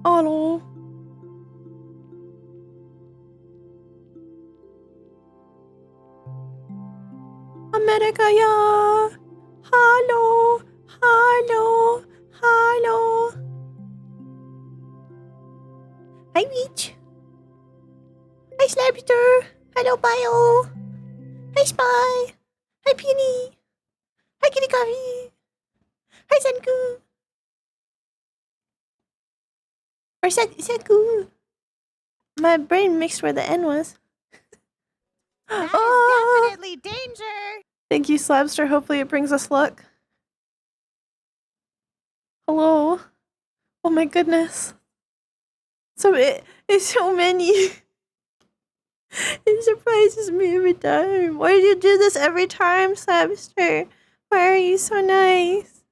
Hallo. Amerika, ja. Hallo. Hallo. Hallo. Hi, Reach. Hi, Slapster. Hello, Bio. Hi, Spy. Hi, Peony. Hi, Kitty Coffee. Hi, Senku. Or Senku. My brain mixed where the N was. That is definitely danger. Thank you, Slapster. Hopefully it brings us luck. Hello. Oh my goodness. It's so many. It surprises me every time. Why do you do this every time, Slapster? Why are you so nice?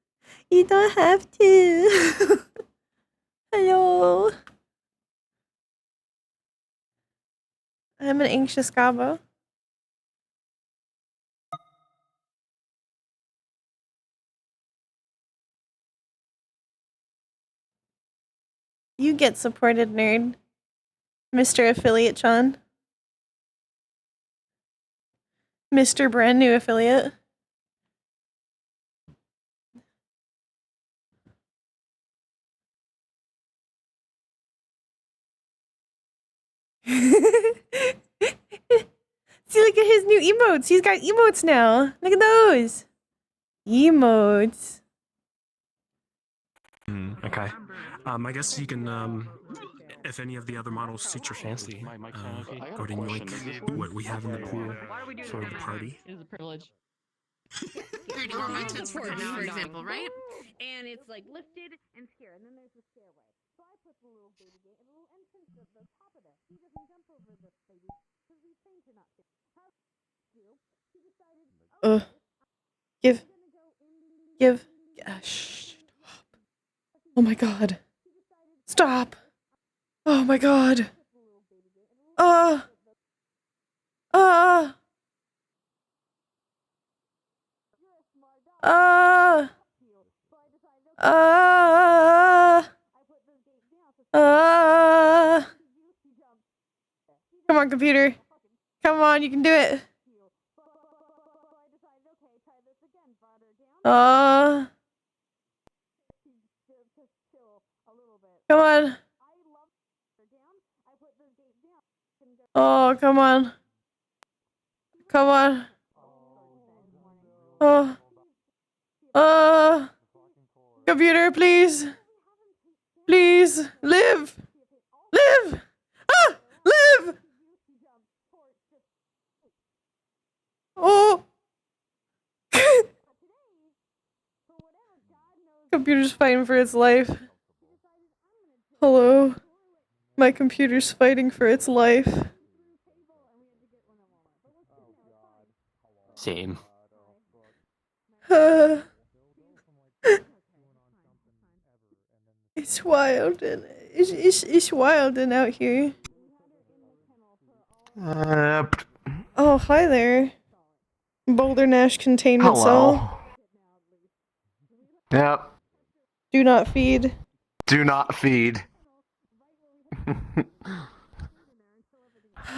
You don't have to. Hello. I'm an anxious gobbo. You get supported, nerd. Mr. Affiliate John. Mr. Brand New Affiliate. See, look at his new emotes. He's got emotes now. Look at those. Emotes. Okay. I guess you can, if any of the other models suit your fancy, go ahead and yoink what we have in the pool for the party. It is a privilege. Or my tits for example, right? And it's like lifted and here, and then there's the stairway. So I put the little baby gate and a little entrance at the top of there. He doesn't jump over this baby because we trained her not to. How do? She decided. Give. Stop. Oh my god. Stop. Oh my god. Uh. Uh. Uh. Come on, computer. Come on, you can do it. Come on. Oh, come on. Come on. Computer, please. Please, live. Live. Ah, live. Oh. Computer's fighting for its life. Hello. My computer's fighting for its life. Same. It's wild and it's wild and out here. Oh, hi there. Boulder Nash containment cell. Yep. Do not feed. Do not feed.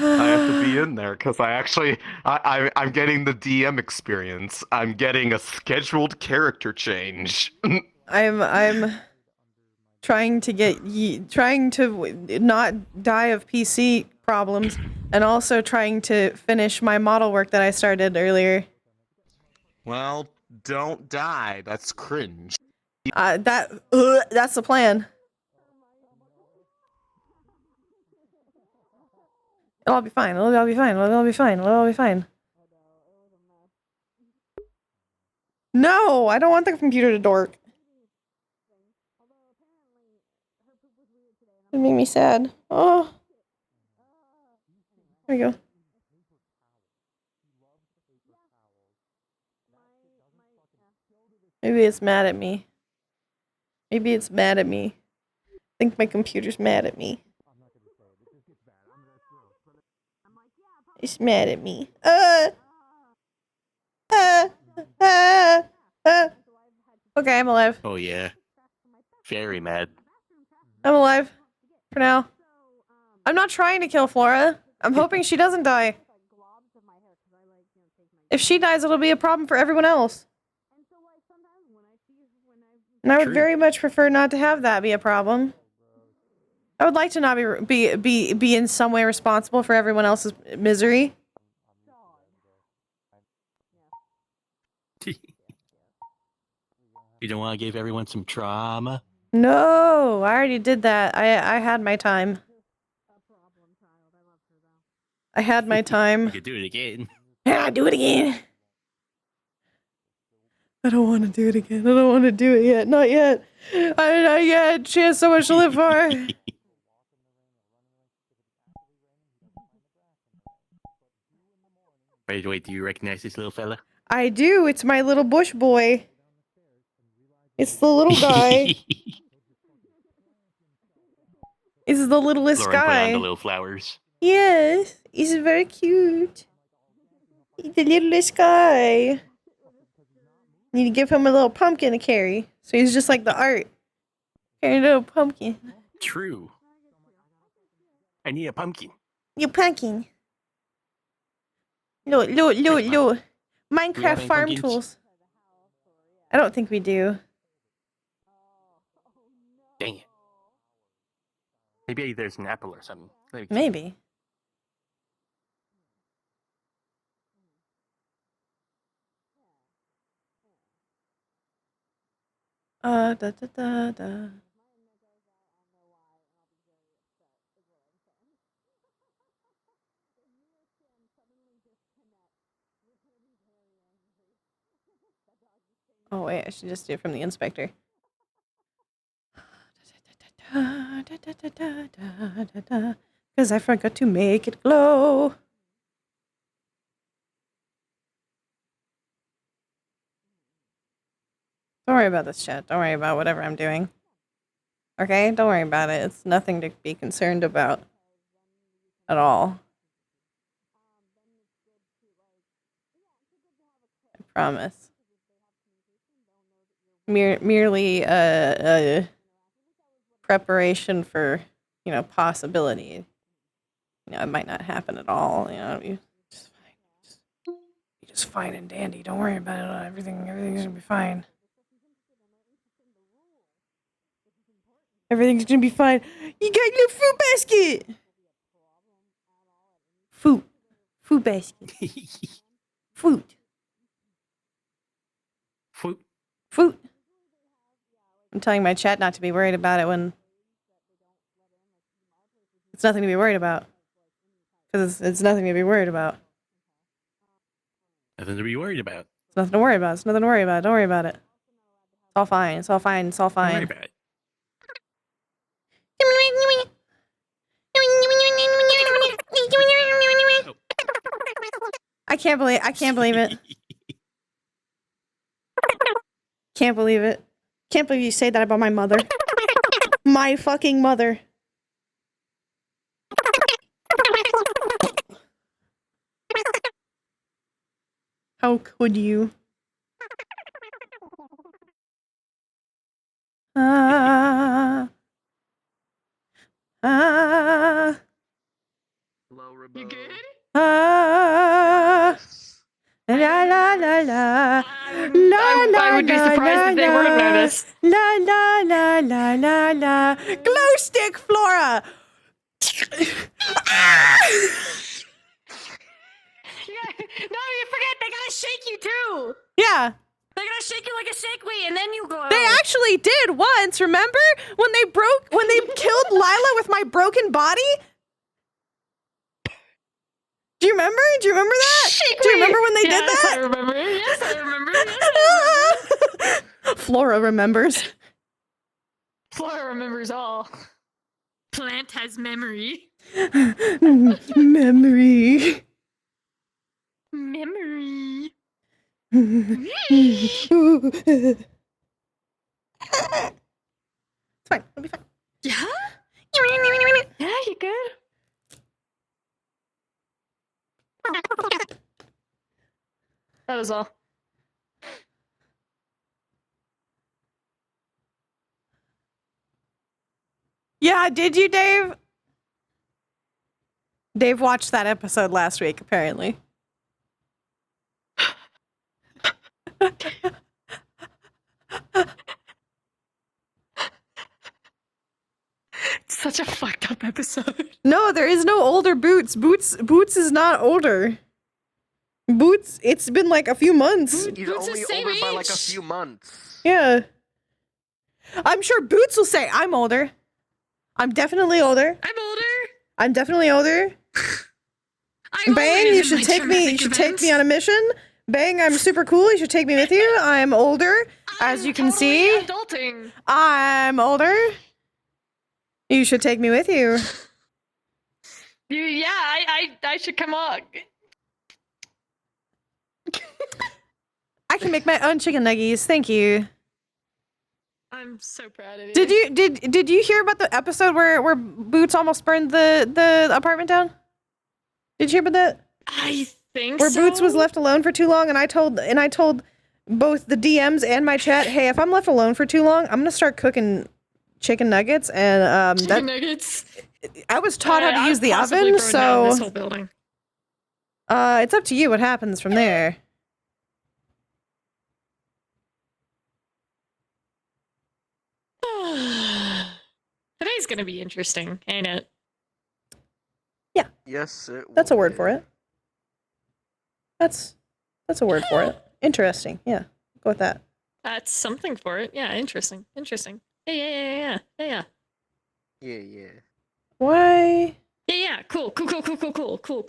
I have to be in there because I'm getting the DM experience. I'm getting a scheduled character change. I'm trying to not die of PC problems, and also trying to finish my model work that I started earlier. Well, don't die. That's cringe. That's the plan. It'll all be fine. It'll all be fine. It'll all be fine. It'll all be fine. No, I don't want the computer to dork. It made me sad. Oh. There we go. Maybe it's mad at me. Maybe it's mad at me. I think my computer's mad at me. It's mad at me. Okay, I'm alive. Oh yeah. Very mad. I'm alive. For now. I'm not trying to kill Flora. I'm hoping she doesn't die. If she dies, it'll be a problem for everyone else. And I would True. very much prefer not to have that be a problem. I would like to not be in some way responsible for everyone else's misery. You don't want to give everyone some trauma? No, I already did that. I had my time. I had my You time. could do it again. Yeah, do it again. I don't want to do it again. I don't want to do it yet. Not yet. Not yet. She has so much to live for. Wait, do you recognize this little fella? I do. It's my little bush boy. It's the little guy. It's the littlest Lauren put on guy. the little flowers. Yes, he's very cute. He's the littlest guy. Need to give him a little pumpkin to carry. So he's just like the art. Carry a little pumpkin. True. I need a pumpkin. You pumpkin. Look. Do we have Minecraft any farm pumpkins? tools. I don't think we do. Dang it. Maybe there's an apple or something. Maybe. Da. Oh wait, I should just do it from the inspector. Because I forgot to make it glow. Don't worry about this chat. Don't worry about whatever I'm doing. Okay? Don't worry about it. It's nothing to be concerned about. At all. I promise. Merely preparation for, possibility. It might not happen at all. You're just fine and dandy. Don't worry about it. Everything's gonna be fine. Everything's gonna be fine. You got your fruit basket. Fruit basket. Fruit. I'm telling my chat not to be worried about it when it's nothing to be worried about. Because it's nothing to be worried about. Nothing to be worried about. It's nothing to worry about. It's nothing to worry about. Don't worry about it. It's all fine. It's all fine. It's all Don't worry fine. about it. I can't believe it. Can't believe it. Can't believe you say that about my mother. My fucking mother. How could you? You good? La la la la. I would be surprised if they would have noticed. La la la la la la. Glow stick, Flora. No, you forget they gotta shake you too. Yeah. They gotta shake you like a shakeway, and then you go. They actually did once. Remember when they killed Lila with my broken body? Do you remember? Do you remember that? Do you remember when they did Yes, that? I remember. Yes, I remember. Yes, I remember. Flora remembers. Flora remembers all. Plant has memory. Memory. Memory. It's fine. It'll be fine. Yeah? Yeah, you good? That was all. Yeah, did you, Dave? Dave watched that episode last week, apparently. Such a fucked up episode. No, there is no older Boots. Boots is not older. Boots, it's been like a few months. He's Boots is only same older by like a age. few months. Yeah. I'm sure Boots will say, I'm older. I'm definitely older. I'm older. I'm definitely older. I'm Bang, older you than should my take me. You traumatic should take me events. on a mission. Bang, I'm super cool. You should take me with you. I'm older. As I'm you can totally see, adulting. I'm older. You should take me with you. Yeah, I should come on. I can make my own chicken nuggies. Thank you. I'm so proud of you. Did you hear about the episode where Boots almost burned the apartment down? Did you hear about that? I think Where so. Boots was left alone for too long, and I told both the DMs and my chat, hey, if I'm left alone for too long, I'm gonna start cooking chicken nuggets, and Chicken nuggets. I was taught how to I've use the possibly oven, burned down this so whole building. it's up to you what happens from there. Today's gonna be interesting, ain't it? Yes, it That's a will word be. for it. That's a word for it. Interesting. Yeah, go with that. That's something for it. Yeah, interesting. Interesting. Yeah. Yeah. Why? Yeah. Cool. Cool. Cool, We're cool. cool.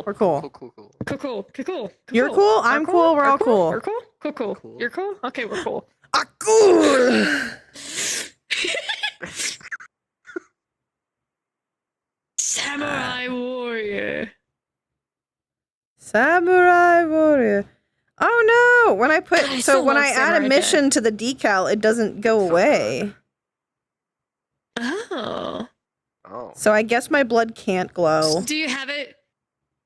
We're cool. Cool. You're cool. I'm cool. We're all cool. We're cool. Cool. You're cool. Okay, we're cool. Ah, cool. Samurai warrior. Samurai warrior. Oh no! When I put I so still when love I add Samurai a mission to the decal, it doesn't go away. Oh. Oh. So I guess my blood can't glow. Do you have it?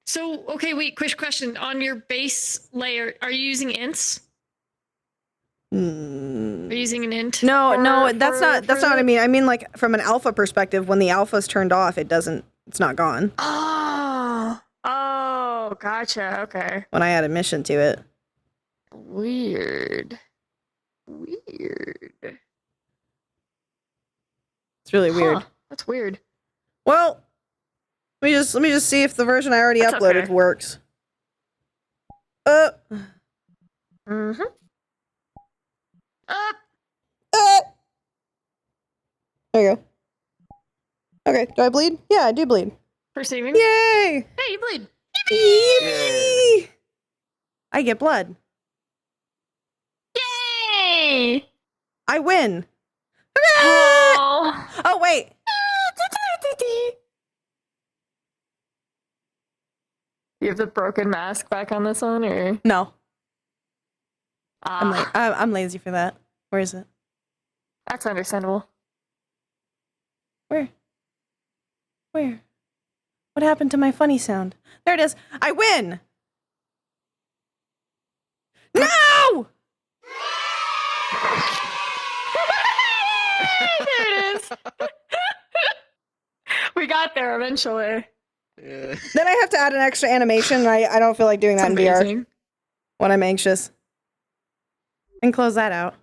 So okay, wait. Quick question. On your base layer, are you using ints? Are you using an int? No, for- that's for- not for what I the- mean. I mean like from an alpha perspective, when the alpha's turned off, it's not gone. Oh, gotcha. Okay. When I add a mission to it. Weird. It's really weird. Huh, that's weird. Well, let me just see if the version I already That's uploaded okay. works. Mm-hmm. There you go. Okay, do I bleed? Yeah, I do bleed. Perceiving. Yay! Hey, you bleed. Yippee! I get blood. Yay! I win. Oh. Oh wait. You have the broken mask back on this one, or? No, Ah, I'm lazy for that. Where is it? that's understandable. Where? What happened to my funny sound? There it is. I win. No! There it is. We got there eventually. Yeah. Then I have to add an extra animation. And I don't feel like doing that in VR Amazing. when I'm anxious. And close that out.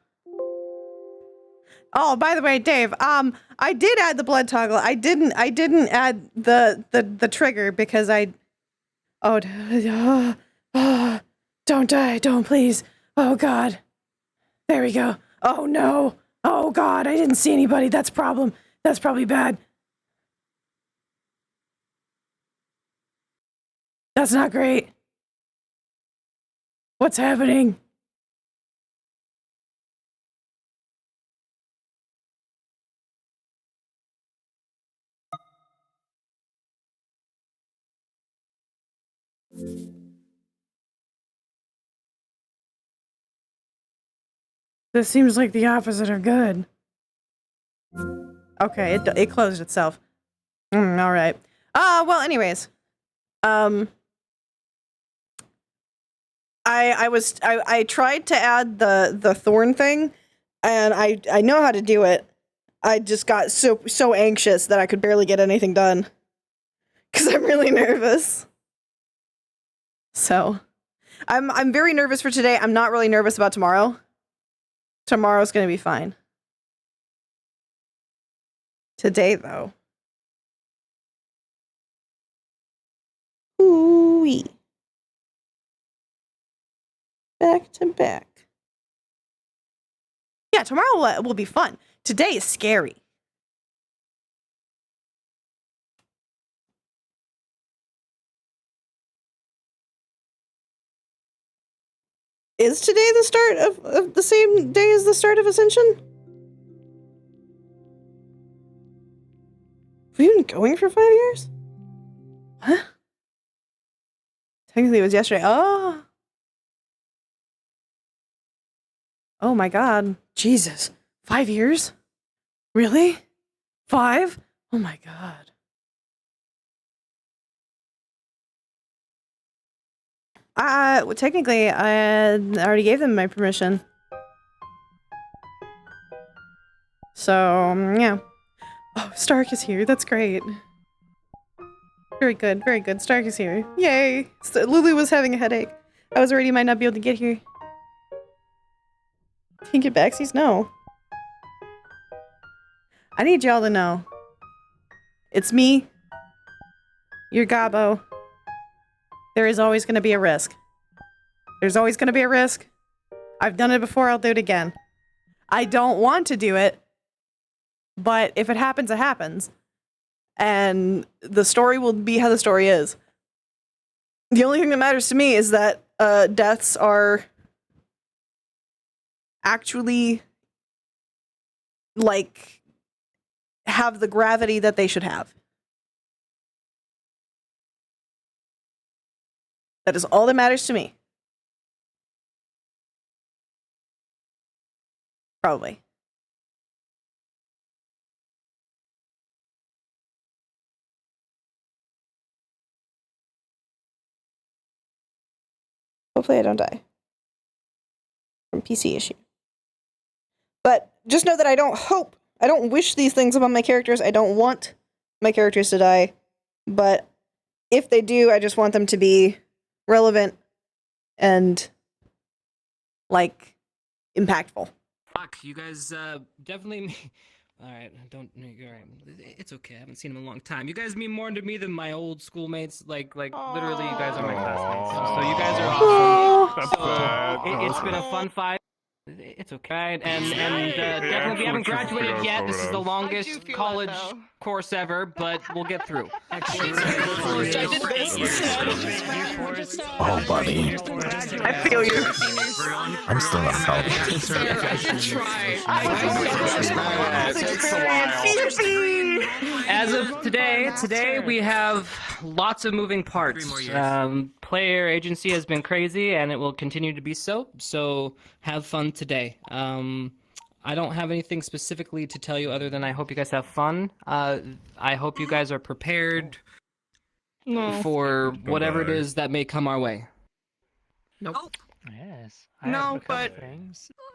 Oh, by the way, Dave, I did add the blood toggle. I didn't add the trigger because don't die, don't please. Oh God. There we go. Oh no. Oh God, I didn't see anybody. That's a problem. That's probably bad. That's not great. What's happening? This seems like the opposite of good. Okay, it closed itself. All right. Well, anyways. I tried to add the thorn thing, and I know how to do it. I just got so anxious that I could barely get anything done because I'm really nervous. So, I'm very nervous for today. I'm not really nervous about tomorrow. Tomorrow's gonna be fine. Today, though. Ooh-wee. Back to back. Yeah, tomorrow will be fun. Today is scary. Is today the start of the same day as the start of Ascension? Have we been going for 5 years? Huh? Technically it was yesterday. Oh. Oh my god. Jesus. 5 years? Really? 5? Oh my god. Well, technically, I already gave them my permission. So, yeah. Oh, Stark is here. That's great. Very good, very good. Stark is here. Yay! So, Lulu was having a headache. I was worried he might not be able to get here. Can you get backsies? No. I need y'all to know. It's me. Your Gabo. There is always going to be a risk. There's always going to be a risk. I've done it before, I'll do it again. I don't want to do it, but if it happens, it happens. And the story will be how the story is. The only thing that matters to me is that deaths are actually, like, have the gravity that they should have. That is all that matters to me. Probably. Hopefully I don't die from PC issue. But just know that I don't wish these things upon my characters. I don't want my characters to die. But if they do, I just want them to be relevant and, like, impactful. Fuck, you guys definitely. Alright, alright. It's okay, I haven't seen him in a long time. You guys mean more to me than my old schoolmates. Like literally, you guys are my classmates. So you guys are awesome. So it's been a fun fight. It's okay. And definitely we haven't graduated yet. This is the longest college course ever, but we'll get through. Oh, buddy. I feel you. I'm still not college. I should try. As of today we have lots of moving parts. Player agency has been crazy, and it will continue to be so. So have fun today. I don't have anything specifically to tell you other than I hope you guys have fun. I hope you guys are prepared for whatever it is that may come our way. Nope. Yes. No, but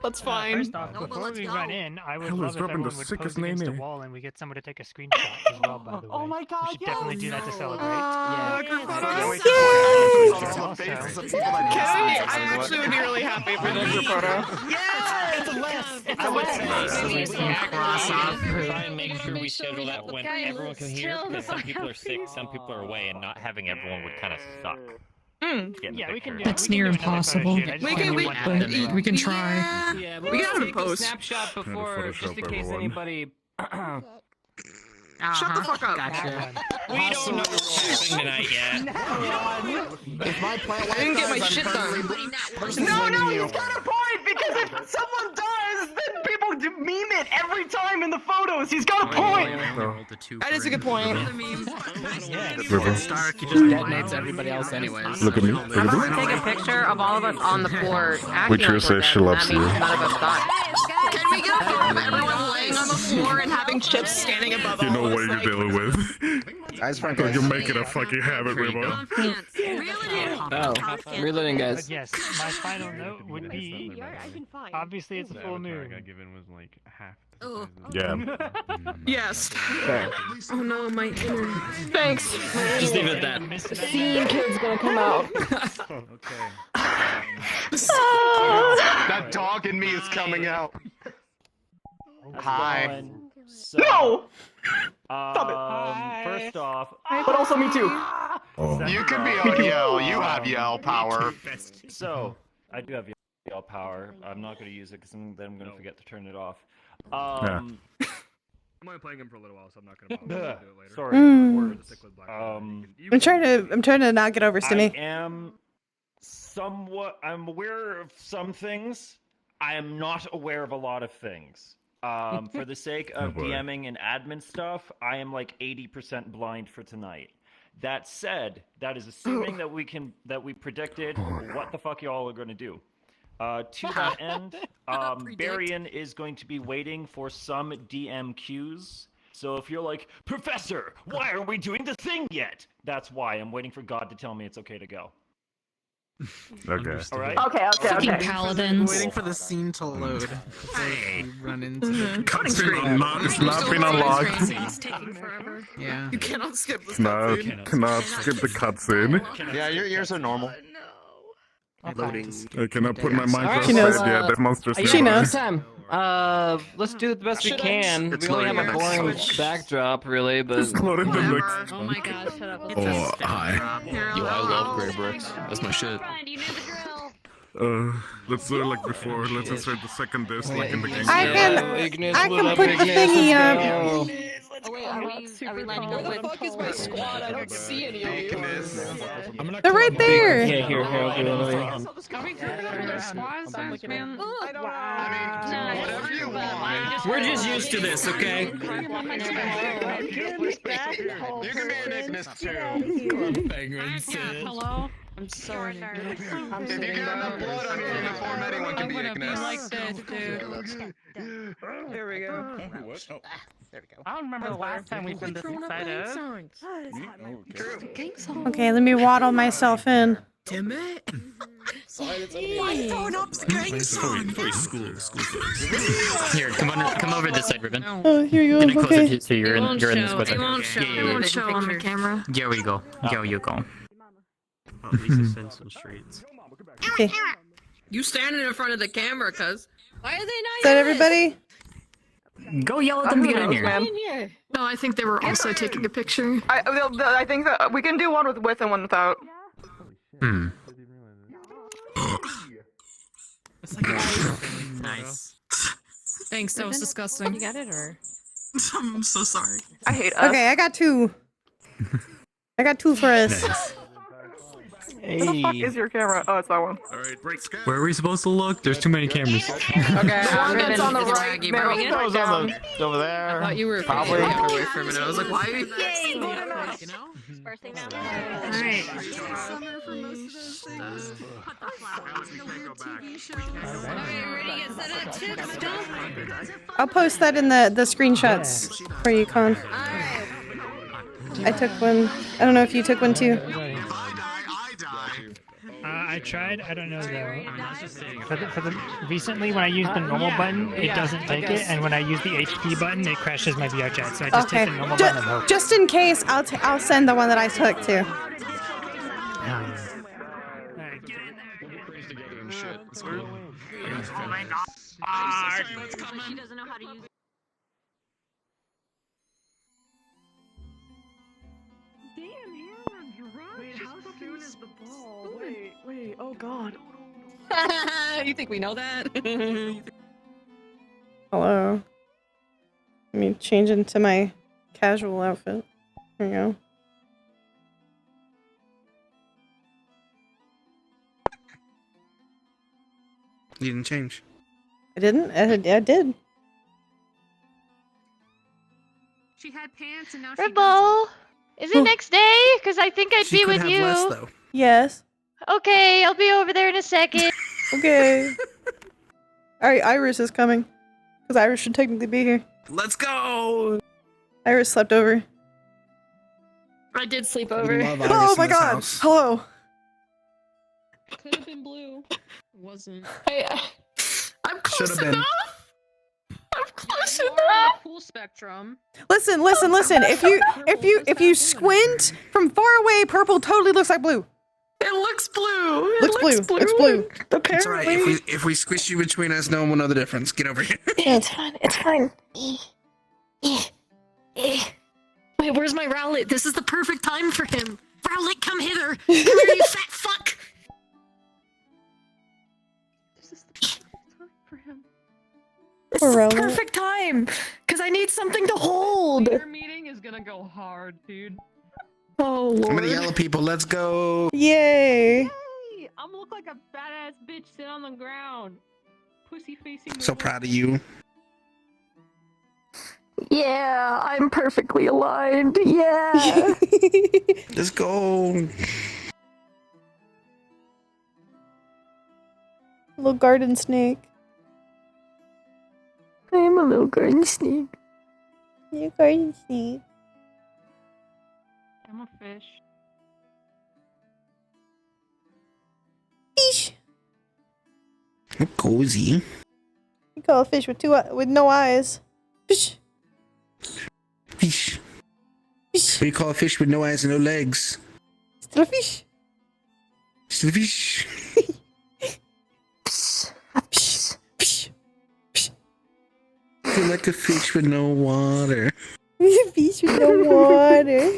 that's fine. First off, before we run in, I would Hell, love is if dropping the everyone would sickest pose against name the here. wall and we get someone to take a screenshot as well, by the way. Oh my god, We should definitely do that to celebrate. Okay, I actually would be really happy if we did a group photo. Try and make sure we schedule that when everyone can hear, because some people are sick, some people are away, and not having everyone would kind of suck. Yeah, we can do. That's near impossible. We can try. Yeah, We gotta take post. a snapshot before, just in case anybody. Shut the fuck up. Gotcha. We don't know what's happening tonight yet. If my plan I didn't get my shit done. No, he's got a point, because if someone dies, then people meme it every time in the photos. He's got a point. That is a good point. River. Stark, he just detonates everybody else anyways. Look at me. Look I'm at gonna me. take a picture of all of us on the floor. Waitress says she loves you. None of us got. Can we get a photo of everyone laying on the floor and having chips standing above You know all of what us, you're like- dealing with. Guys, You're making a fucking habit, Remo. Oh, reloading, guys. But yes, my final note would be, obviously it's a full moon. Oh. Yeah. Yes. Fair. Oh no, my inner. Thanks. Just leave it at that. The scene kid's gonna come out. That dog in me is coming out. Hi. So, no! First off, But also me too. You can be on yell. You have yell power. So, I do have yell power. I'm not going to use it because then I'm going to forget to turn it off. I'm only playing him for a little while, so I'm not going to bother to do it later. Sorry. I'm trying to not get over I Stimmy. am I'm aware of some things. I am not aware of a lot of things. For the sake of DMing and admin stuff, I am like 80% blind for tonight. That said, that is assuming that we predicted what the fuck y'all are going to do. To that end, Barian is going to be waiting for some DM cues. So if you're like, Professor, why are we doing the thing yet? That's why I'm waiting for God to tell me it's okay to go. Okay. All right. Okay. Fucking paladins. Waiting for the scene to load. Hey. Run into It's not been unlocked. It's taking forever. Yeah. You cannot skip this Cannot skip the cutscene. Yeah, yours are normal. Loading. I cannot put my Minecraft She knows. save yet. That monster's She knows. Time. Let's do the best we can. It's We only have a loading boring next. backdrop, really, but. It's loading the next. Oh my god, shut up. Oh, hi. Yo, I love Grey Bricks. That's my shit. You know the drill. Let's do it like before. Let's insert the second disc like in the game. I can put the thingy up. Oh wait, are we lining up with? fuck is my squad? I don't see any of you. They're right there. Yeah, here, I'll do it. We're just used to this, okay? You can be an Ignis too. Hello? I'm so nervous. If you get enough blood on your uniform, anyone can be Ignis. There we go. There we go. I don't remember the last time we've been this excited. Okay, let me waddle myself in. Damn it. Why are you throwing up the gang song? Here, come over this side, Ribbon. Oh, here you go. Okay. So you're in this with It won't show. It won't show on the camera. Here we go. Here you go. Okay. You standing in front of the camera, cuz. Why are they not Is that everybody? Go yell at them to get in here. No, I think they were also taking a picture. I think that we can do one with and one without. Nice. Thanks, that was disgusting. You got it, or? I'm so sorry. I hate us. Okay, I got two. I got two for us. Where the fuck is your camera? Oh, it's that one. Where are we supposed to look? There's too many cameras. Okay, the one that's on the right. Over there. I thought you were Probably. away for a minute. I was like, why are you? You know? Bursting down. Alright. I'll post that in the screenshots for you, Con. I took one. I don't know if you took one too. I tried. I don't know though. Recently, when I use the normal button, it doesn't take it, and when I use the HP button, it crashes my VR chat. So I just Okay. take the normal button and hope. Just in case, I'll send the one that I took too. Wait, oh god. You think we know that? Hello. Let me change into my casual outfit. There we go. You didn't change. I didn't? I did. She had pants and now Ribble, is it next day? Because I think I'd She be could with have you. less, though. Yes. Okay, I'll be over there in a second. Okay. Alright, Iris is coming. Because Iris should technically be here. Let's go. Iris slept over. I did sleep over. Oh my god! Hello. Could have been blue. Wasn't. I'm close Should have been. enough. I'm close You are enough. the cool spectrum. Listen. If you squint from far away, purple totally looks like blue. It looks blue. Looks blue. It's blue. It's alright. If we squish you between us, no one will know the difference. Get over here. Yeah, it's fine. It's fine. Wait, where's my Rowlet? This is the perfect time for him. Rowlet, come hither. Come here, you fat fuck. This is the perfect time for him. This is the perfect time. Because I need something to hold. Your meeting is gonna go hard, dude. Oh, Lord. I'm gonna yell at people. Let's go. Yay. Hey, I'm gonna look like a badass bitch sitting on the ground. Pussy facing. So proud of you. Yeah, I'm perfectly aligned. Yeah. Let's go. Little garden snake. I'm a little garden snake. You garden snake. I'm a fish. Fish. Cozy. You call a fish with no eyes. Fish. Fish. What do you call a fish with no eyes and no legs? Still a fish. Still a fish. I feel like a fish with no water. Fish with no water.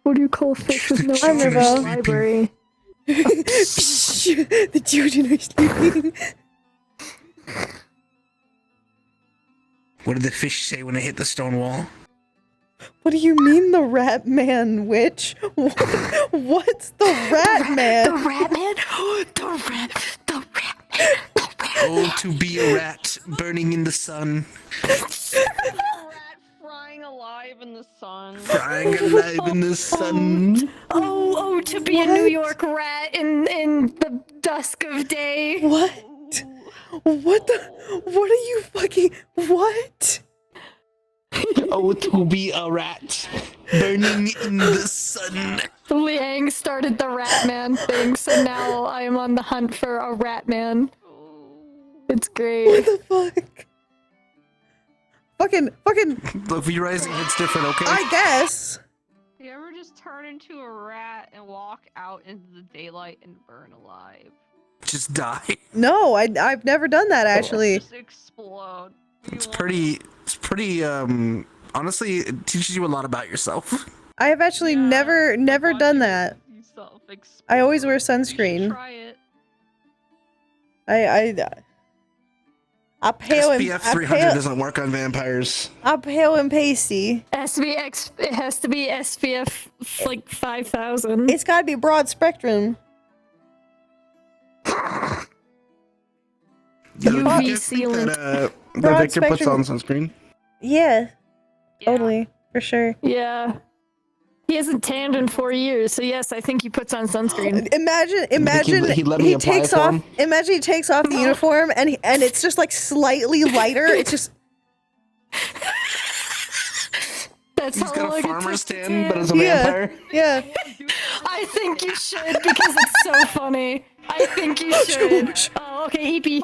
What do you call fish with no library? The children are sleeping. What did the fish say when it hit the stone wall? What do you mean the rat man, witch? What's the rat man? The rat man? The rat man. Oh, to be a rat burning in the sun. Frying alive in the sun. Frying alive in the sun. Oh, to be a New York rat in the dusk of day. What? What are you fucking, what? Oh, to be a rat burning in the sun. Liang started the rat man thing, so now I am on the hunt for a rat man. It's great. What the fuck? Fucking. The V Rising hits different, okay? I guess. You ever just turn into a rat and walk out into the daylight and burn alive? Just die. No, I've never done that actually. Just explode. It's pretty, honestly, it teaches you a lot about yourself. I have actually never done that. I always wear sunscreen. Try it. I pale SPF 300 doesn't work on vampires. I pale and pasty. It has to be SPF like 5,000. It's gotta be broad spectrum. UV sealant. That Broad Victor puts on spectrum. sunscreen. Yeah. Totally. For sure. Yeah. He hasn't tanned in 4 years, so yes, I think he puts on sunscreen. Imagine he let me apply takes for off. him? Imagine he takes off the uniform and it's just like slightly lighter. It's just. That's He's how got long a it farmer's takes to tan, but as a vampire. Yeah. I think you should because it's so funny. I think you should. Oh, okay, EP.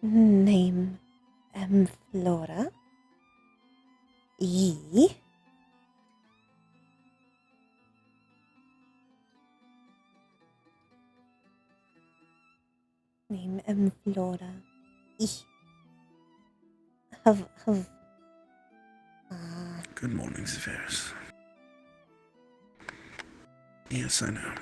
Name Flora. E. Name Flora. E. Have. Good morning, Zephyrs. Yes, I know.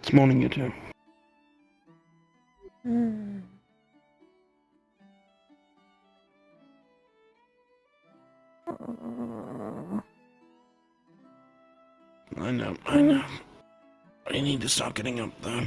It's morning, you two. I know. I need to start getting up though.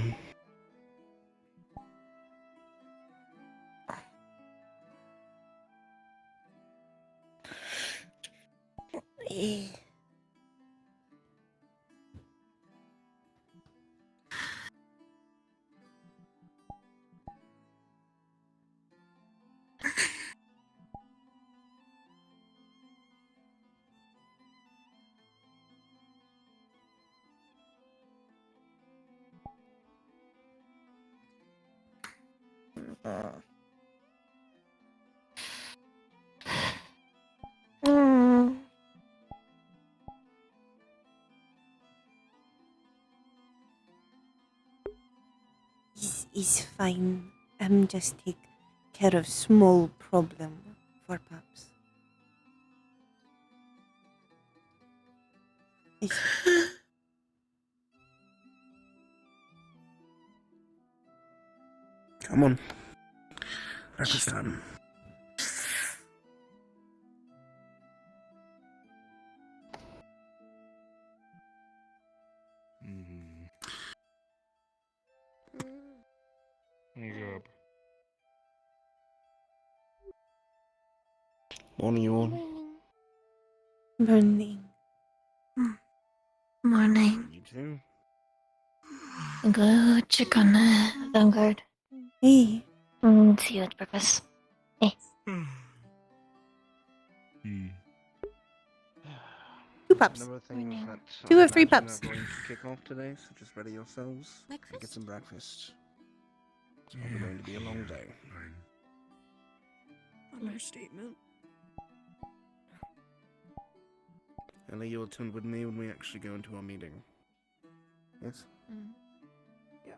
It's fine. I'm just take care of small problem for Pops. Come on. Breakfast time. Good. Morning, you all. Morning. Morning. You too. Go check on Vanguard. Hey. See you at breakfast. Hey. 2 pups. Another thing that 2 I or 3 imagine pups. are going to kick off today, so just ready yourselves. And get some breakfast. It's probably going to be a long day. Understatement. Ellie, you'll attend with me when we actually go into our meeting. Yes? Yeah.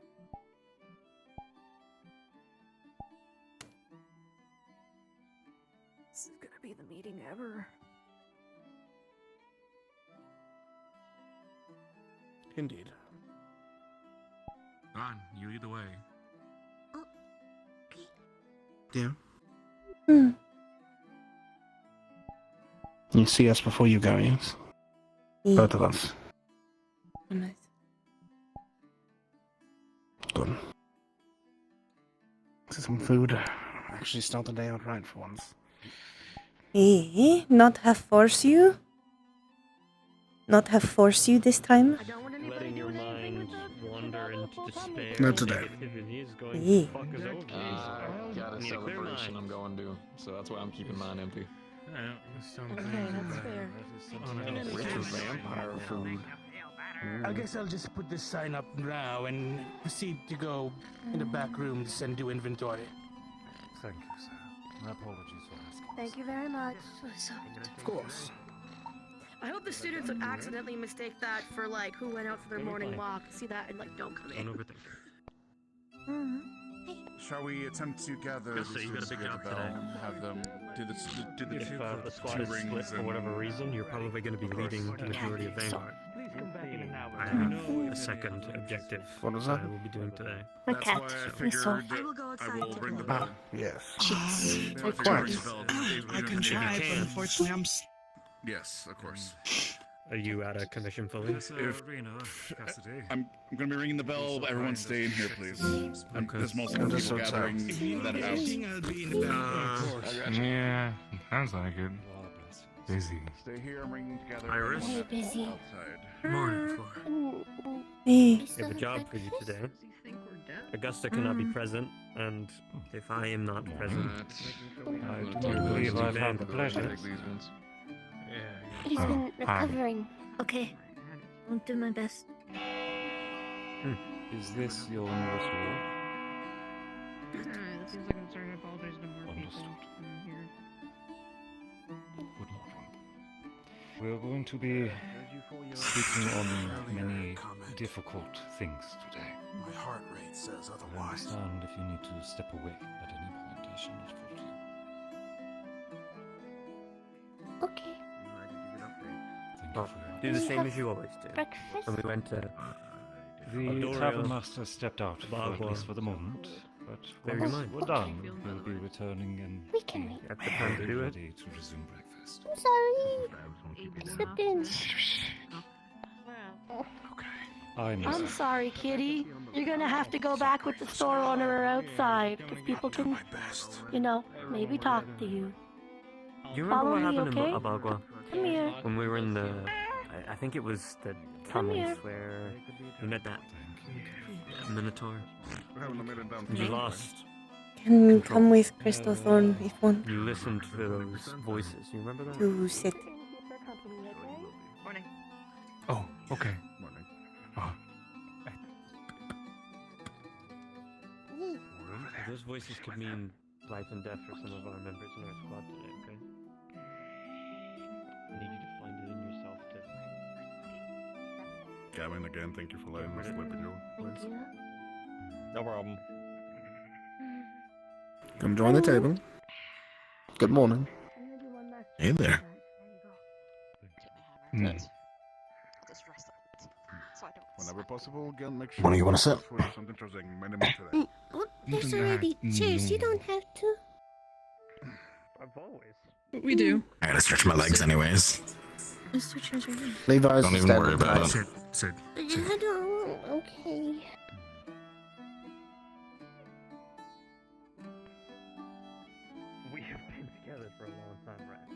This is gonna be the meeting ever. Indeed. Ron, you lead the way. Yeah? You see us before you go, yes? Yeah. Both of us. Nice. Good. Some food. Actually start the day out right for once. Hey, not have force you? Not have force you this time? Letting your mind wander into despair. Not today. Negativity is going Yeah. to fuck us over. Got a Need a clear celebration mind. I'm going to, so that's why I'm keeping mine empty. Rich vampire food. I guess I'll just put this sign up now and proceed to go in the back rooms and do inventory. Thank you, sir. My apologies for asking. Thank you very much. Of course. I hope the students would accidentally mistake that for like who went out for their morning walk. See that and like don't come in. Don't overthink it. Shall we attempt to gather Yes, sir, you got a big job today. and have them do the If the squad two is split rings for whatever and- reason, you're probably going to be leading the majority of Vanguard. Please come back in an hour. I have a second objective What is that? I will be doing today. My That's cat. why I I figured saw. that I will ring the Ah, bell. yes. Jeez. Of course. I can try, but unfortunately I'm Yes, of course. Are you out of commission fully? I'm going to be ringing the bell. Everyone stay in here, please. Okay. There's multiple Just people so gathering If you that need house. anything, I'll be in the back. Of course. Yeah, sounds like it. Busy. Stay here. I'm ringing together. Iris? Everyone Hey, busy. outside. Morning, Floor. Hey. I have a job for you today. Augusta cannot be present, and if I am not present, I do not believe I've had the pleasure. He's Oh, been hi. recovering. Okay. I'll do my best. Is this your newest ward? It seems like I'm starting to apologize to more people here. Good morning. We're going to be speaking on many difficult things today. My heart rate says I otherwise. understand if you need to step away at any point, I shall not fault you. Okay. Thank you well, for your do the same as you always do. Breakfast? When we went to The tavern master stepped out, at least for the moment. But Bear once in mind. we're done, we'll be returning and We can be wait. At the time to do it. ready to resume breakfast. I'm sorry. Slipped in. I know. I'm sorry, kitty. You're gonna have to go back with the store owner outside, because people can, you know, maybe talk to you. Do you remember Follow what me, happened okay? in Abagua? Come here. When we were in the... I think it was the Come here. tunnels where we met that Minotaur. You lost. Can come with Crystal Thorn if one. You listened to those voices. You remember that? To sit. Morning. Oh, okay. Those voices could mean life and death for some of our members in our squad today, okay? I need you to find it in yourself to... Gavin, again, thank you for letting me slip with you. No problem. Come join the table. Good morning. Hey there. Whenever possible, again, make sure. What do you want to sit? Something interesting. Minimum today. There's already chairs. You don't have to. I've always. We do. I gotta stretch my legs anyways. There's two chairs right here. Levi's. Don't even worry about it. Sit. I don't. Okay. We have been together for a long time, right?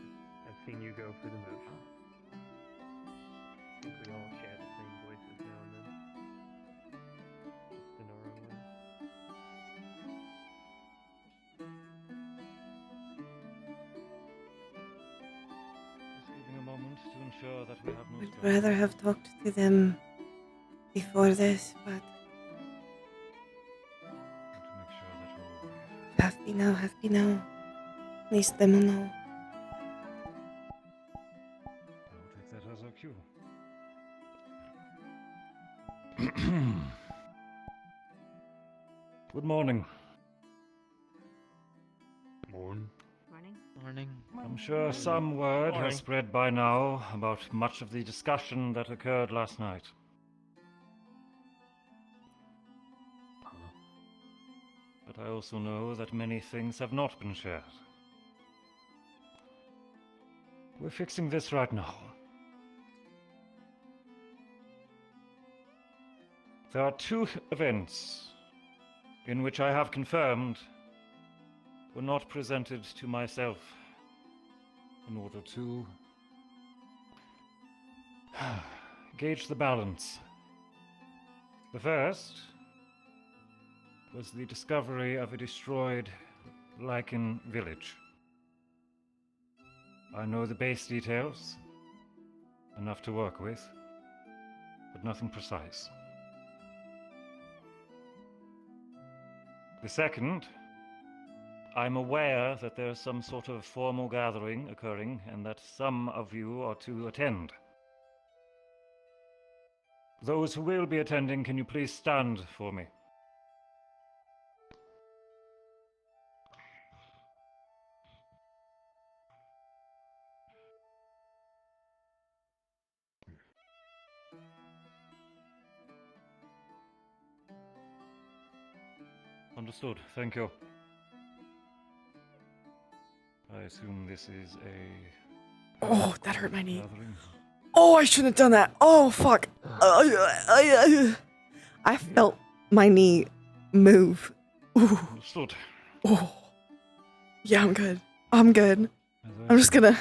I've seen you go through the motions. I think we all share the same voices now and then. Just in our own way. Just giving a moment to ensure that we have no Would rather have talked to them before this, but happy now, happy now. At least them will know. I'll take that as our cue. Good morning. Morning. Morning. I'm sure some word Morning. has spread by now about much of the discussion that occurred last night. But I also know that many things have not been shared. We're fixing this right now. There are two events in which I have confirmed were not presented to myself in order to gauge the balance. The first was the discovery of a destroyed lichen village. I know the base details, enough to work with, but nothing precise. The second, I'm aware that there's some sort of formal gathering occurring and that some of you are to attend. Those who will be attending, can you please stand for me? Understood. Thank you. I assume this is a... Oh, that hurt my knee. gathering. Oh, I shouldn't have done that. Oh, fuck. I felt my knee move. Ooh. Understood. Oh. Yeah, I'm good. I'm good. I'm just gonna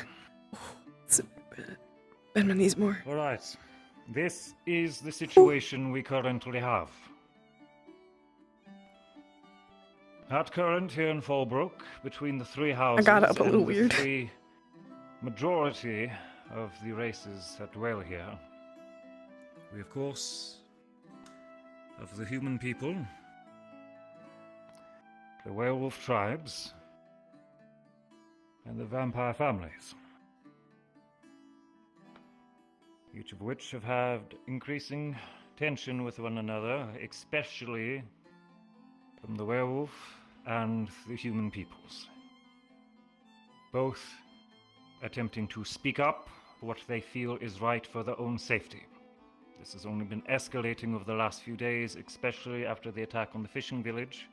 bend my knees more. All right. This is the situation we currently have. At current here in Fallbrook, between the three houses got up a little and the weird. three majority of the races that dwell here, we of course have the human people, the werewolf tribes, and the vampire families, each of which have had increasing tension with one another, especially from the werewolf and the human peoples, both attempting to speak up for what they feel is right for their own safety. This has only been escalating over the last few days, especially after the attack on the fishing village,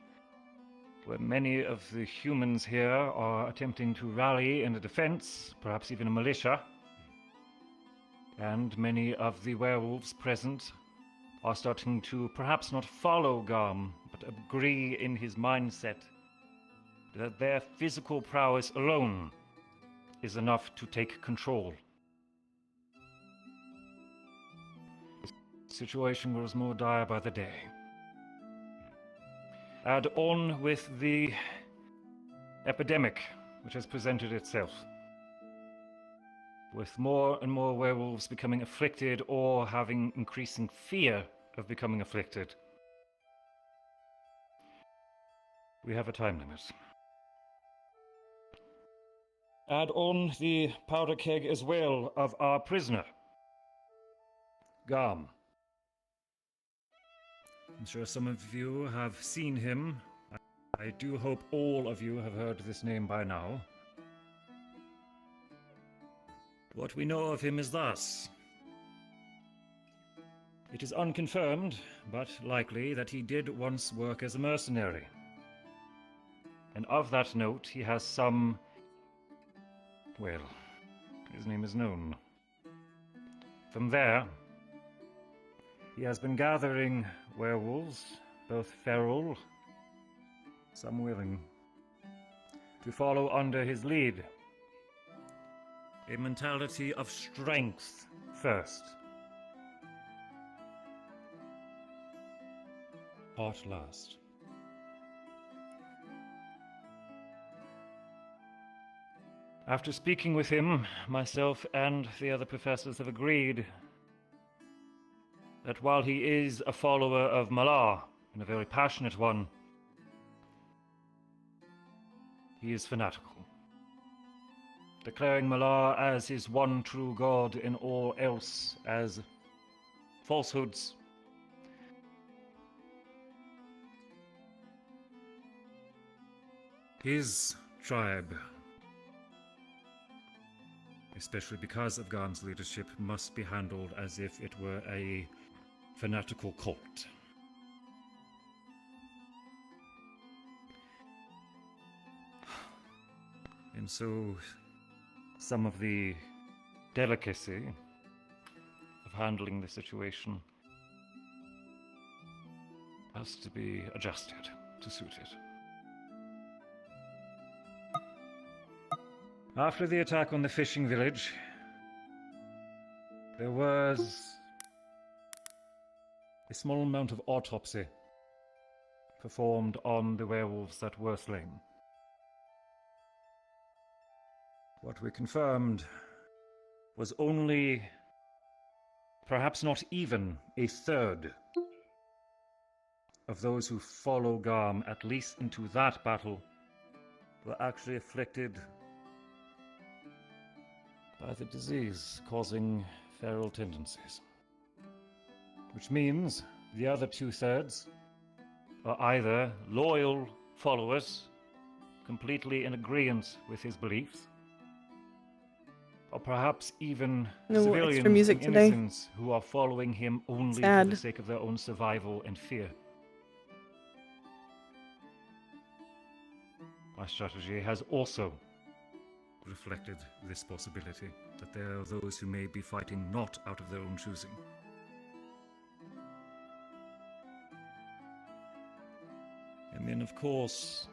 where many of the humans here are attempting to rally in a defense, perhaps even a militia. And many of the werewolves present are starting to perhaps not follow Garm, but agree in his mindset that their physical prowess alone is enough to take control. The situation grows more dire by the day. Add on with the epidemic which has presented itself, with more and more werewolves becoming afflicted or having increasing fear of becoming afflicted. We have a time limit. Add on the powder keg as well of our prisoner, Garm. I'm sure some of you have seen him. I do hope all of you have heard this name by now. What we know of him is thus. It is unconfirmed, but likely that he did once work as a mercenary. And of that note, he has some... well, his name is known. From there, he has been gathering werewolves, both feral, some willing, to follow under his lead. A mentality of strength first. Heart last. After speaking with him, myself and the other professors have agreed that while he is a follower of Malar, and a very passionate one, he is fanatical, declaring Malar as his one true god and all else as falsehoods. His tribe, especially because of Garm's leadership, must be handled as if it were a fanatical cult. And so, some of the delicacy of handling the situation has to be adjusted to suit it. After the attack on the fishing village, there was a small amount of autopsy performed on the werewolves that were slain. What we confirmed was only, perhaps not even, a third of those who follow Garm, at least into that battle, were actually afflicted by the disease causing feral tendencies. Which means the other 2/3 are either loyal followers, completely in agreement with his beliefs, or perhaps even civilians and innocents who are following him only for the sake of their own survival and fear. My strategy has also reflected this possibility, that there are those who may be fighting not out of their own choosing. And then, of course,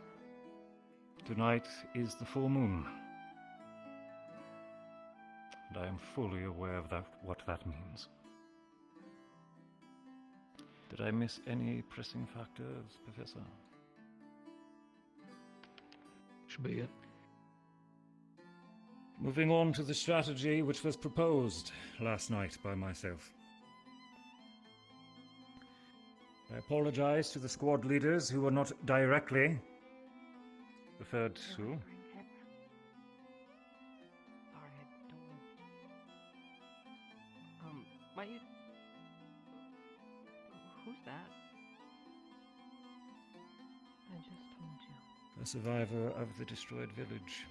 tonight is the full moon. And I am fully aware of what that means. Did I miss any pressing factors, Professor? Should be it. Moving on to the strategy which was proposed last night by myself. I apologize to the squad leaders who were not directly referred to. Might you... Who's that? I just told you. A survivor of the destroyed village.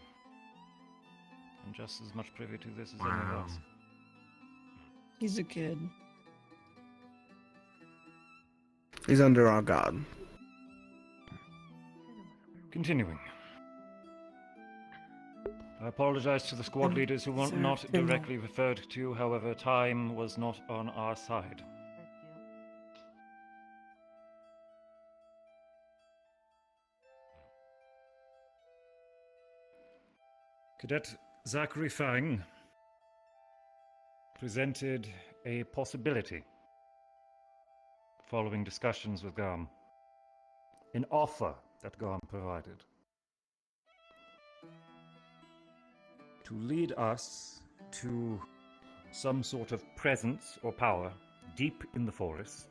I'm just as much privy to this as anyone else. He's a kid. He's under our guard. Continuing. I apologize to the squad leaders who were not directly referred to, however, time was not on our side. Cadet Zachary Fang presented a possibility following discussions with Garm. An offer that Garm provided. To lead us to some sort of presence or power deep in the forest,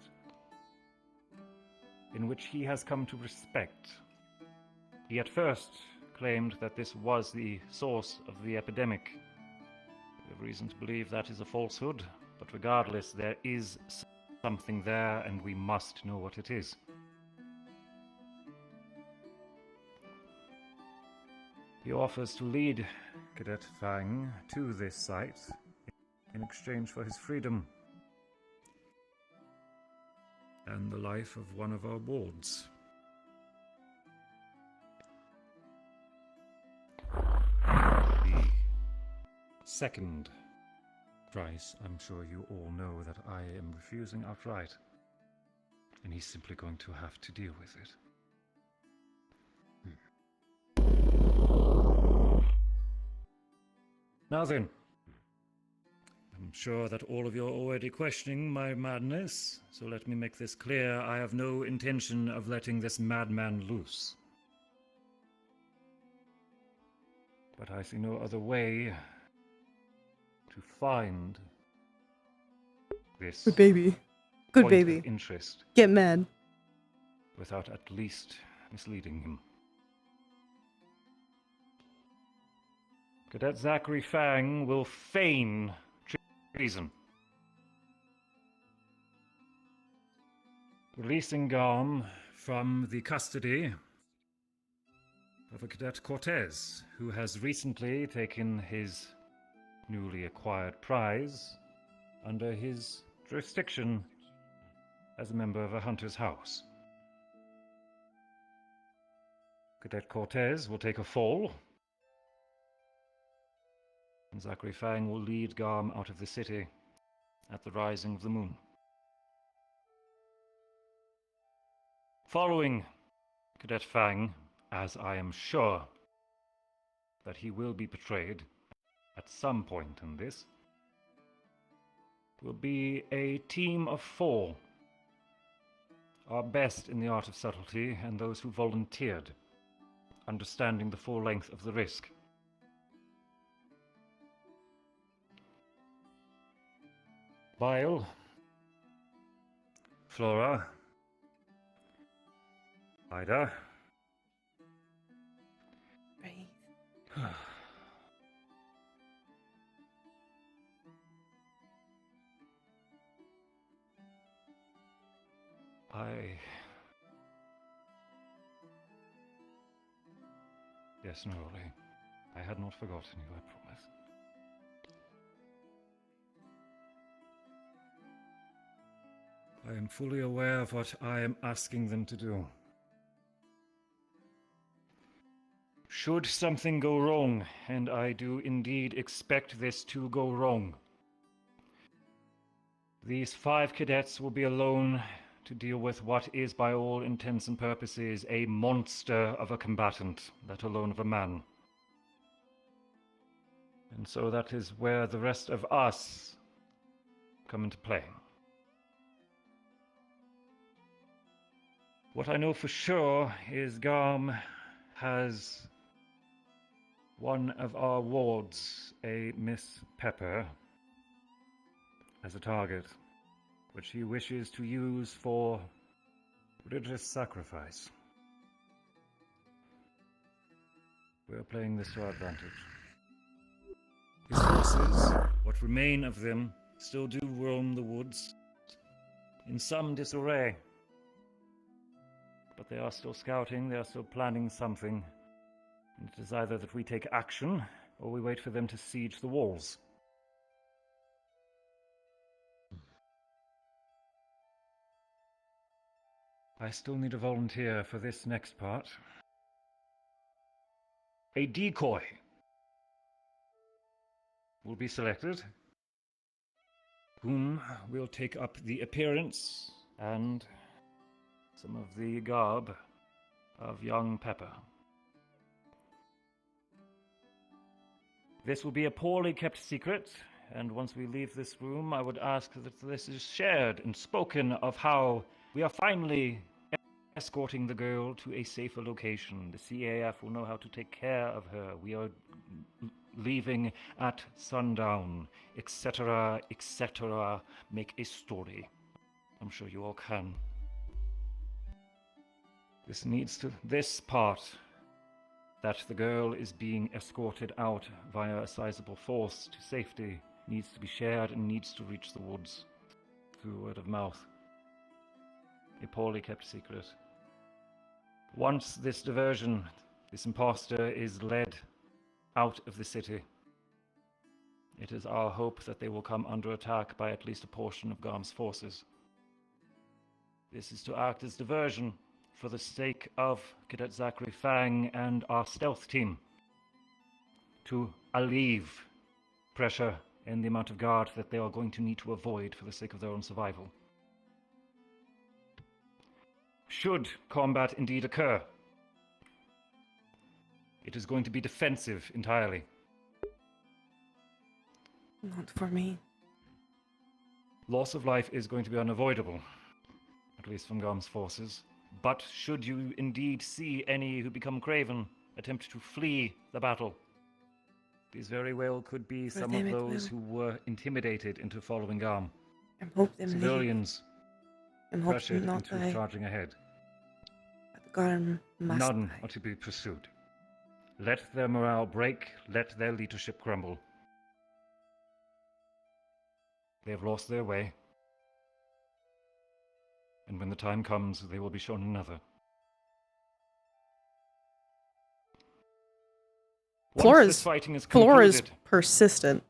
in which he has come to respect. He at first claimed that this was the source of the epidemic. We have reason to believe that is a falsehood, but regardless, there is something there, and we must know what it is. He offers to lead Cadet Fang to this site in exchange for his freedom and the life of one of our wards. The second price, I'm sure you all know that I am refusing outright, and he's simply going to have to deal with it. Now then, I'm sure that all of you are already questioning my madness, so let me make this clear. I have no intention of letting this madman loose. But I see no other way to find this Good baby. Good point baby. of interest Get mad. without at least misleading him. Cadet Zachary Fang will feign treason. Releasing Garm from the custody of a Cadet Cortez, who has recently taken his newly acquired prize under his jurisdiction as a member of a hunter's house. Cadet Cortez will take a fall, and Zachary Fang will lead Garm out of the city at the rising of the moon. Following Cadet Fang, as I am sure that he will be betrayed at some point in this, will be a team of 4, our best in the art of subtlety and those who volunteered, understanding the full length of the risk. Bile, Flora, Ida. Breathe. Yes, Neroli. I had not forgotten you, I promise. I am fully aware of what I am asking them to do. Should something go wrong, and I do indeed expect this to go wrong, these 5 cadets will be alone to deal with what is, by all intents and purposes, a monster of a combatant, let alone of a man. And so that is where the rest of us come into play. What I know for sure is Garm has one of our wards, a Miss Pepper, as a target, which he wishes to use for religious sacrifice. We are playing this to our advantage. His forces, what remain of them, still do roam the woods, in some disarray. But they are still scouting, they are still planning something. And it is either that we take action, or we wait for them to siege the walls. I still need a volunteer for this next part. A decoy will be selected, whom will take up the appearance and some of the garb of young Pepper. This will be a poorly kept secret, and once we leave this room, I would ask that this is shared and spoken of how we are finally escorting the girl to a safer location. The CAF will know how to take care of her. We are leaving at sundown, etc., etc. Make a story. I'm sure you all can. This part, that the girl is being escorted out via a sizable force to safety, needs to be shared and needs to reach the woods through word of mouth. A poorly kept secret. Once this diversion, this imposter is led out of the city, it is our hope that they will come under attack by at least a portion of Garm's forces. This is to act as diversion for the sake of Cadet Zachary Fang and our stealth team, to alleviate pressure and the amount of guard that they are going to need to avoid for the sake of their own survival. Should combat indeed occur, it is going to be defensive entirely. Not for me. Loss of life is going to be unavoidable, at least from Garm's forces. But should you indeed see any who become craven attempt to flee the battle, these very well could be some of those who were intimidated into following Garm. Civilians pressured into charging ahead. None are to be pursued. Let their morale break, let their leadership crumble. They have lost their way, and when the time comes, they will be shown another. Flora's persistent.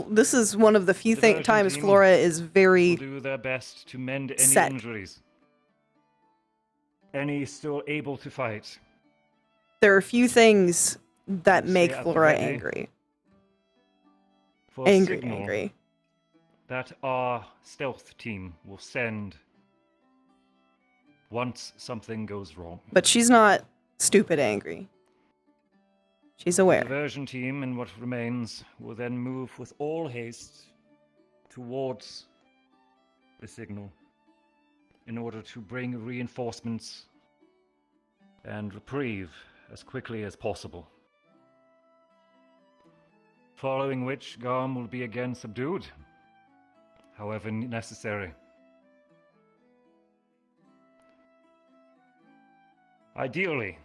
This is one of the few times Flora is very do their best to mend any set. injuries. Any still able to fight. There are few things that make at the Flora ready angry. For signal Angry. that our stealth team will send once something goes wrong. But she's not stupid angry. She's aware. The diversion team and what remains will then move with all haste towards the signal in order to bring reinforcements and reprieve as quickly as possible. Following which, Garm will be again subdued, however necessary. Ideally,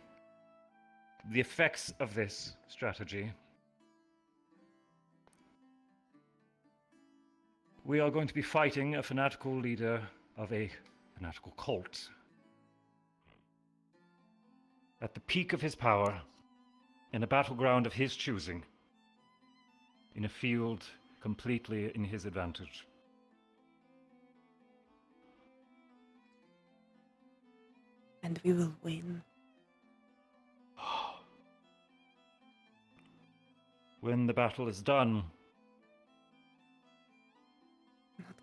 the effects of this strategy, we are going to be fighting a fanatical leader of a fanatical cult at the peak of his power, in a battleground of his choosing, in a field completely in his advantage. And we will win. When the battle is done,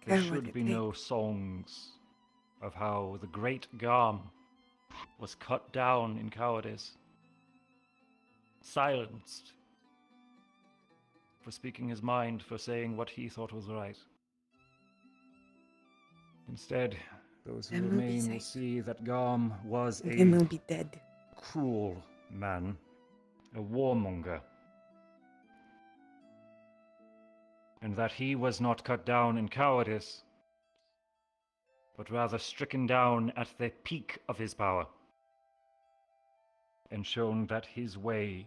there should be no songs of how the great Garm was cut down in cowardice, silenced for speaking his mind, for saying what he thought was right. Instead, those who remain will see that Garm was a will be dead. Cruel man, a warmonger, and that he was not cut down in cowardice, but rather stricken down at the peak of his power, and shown that his way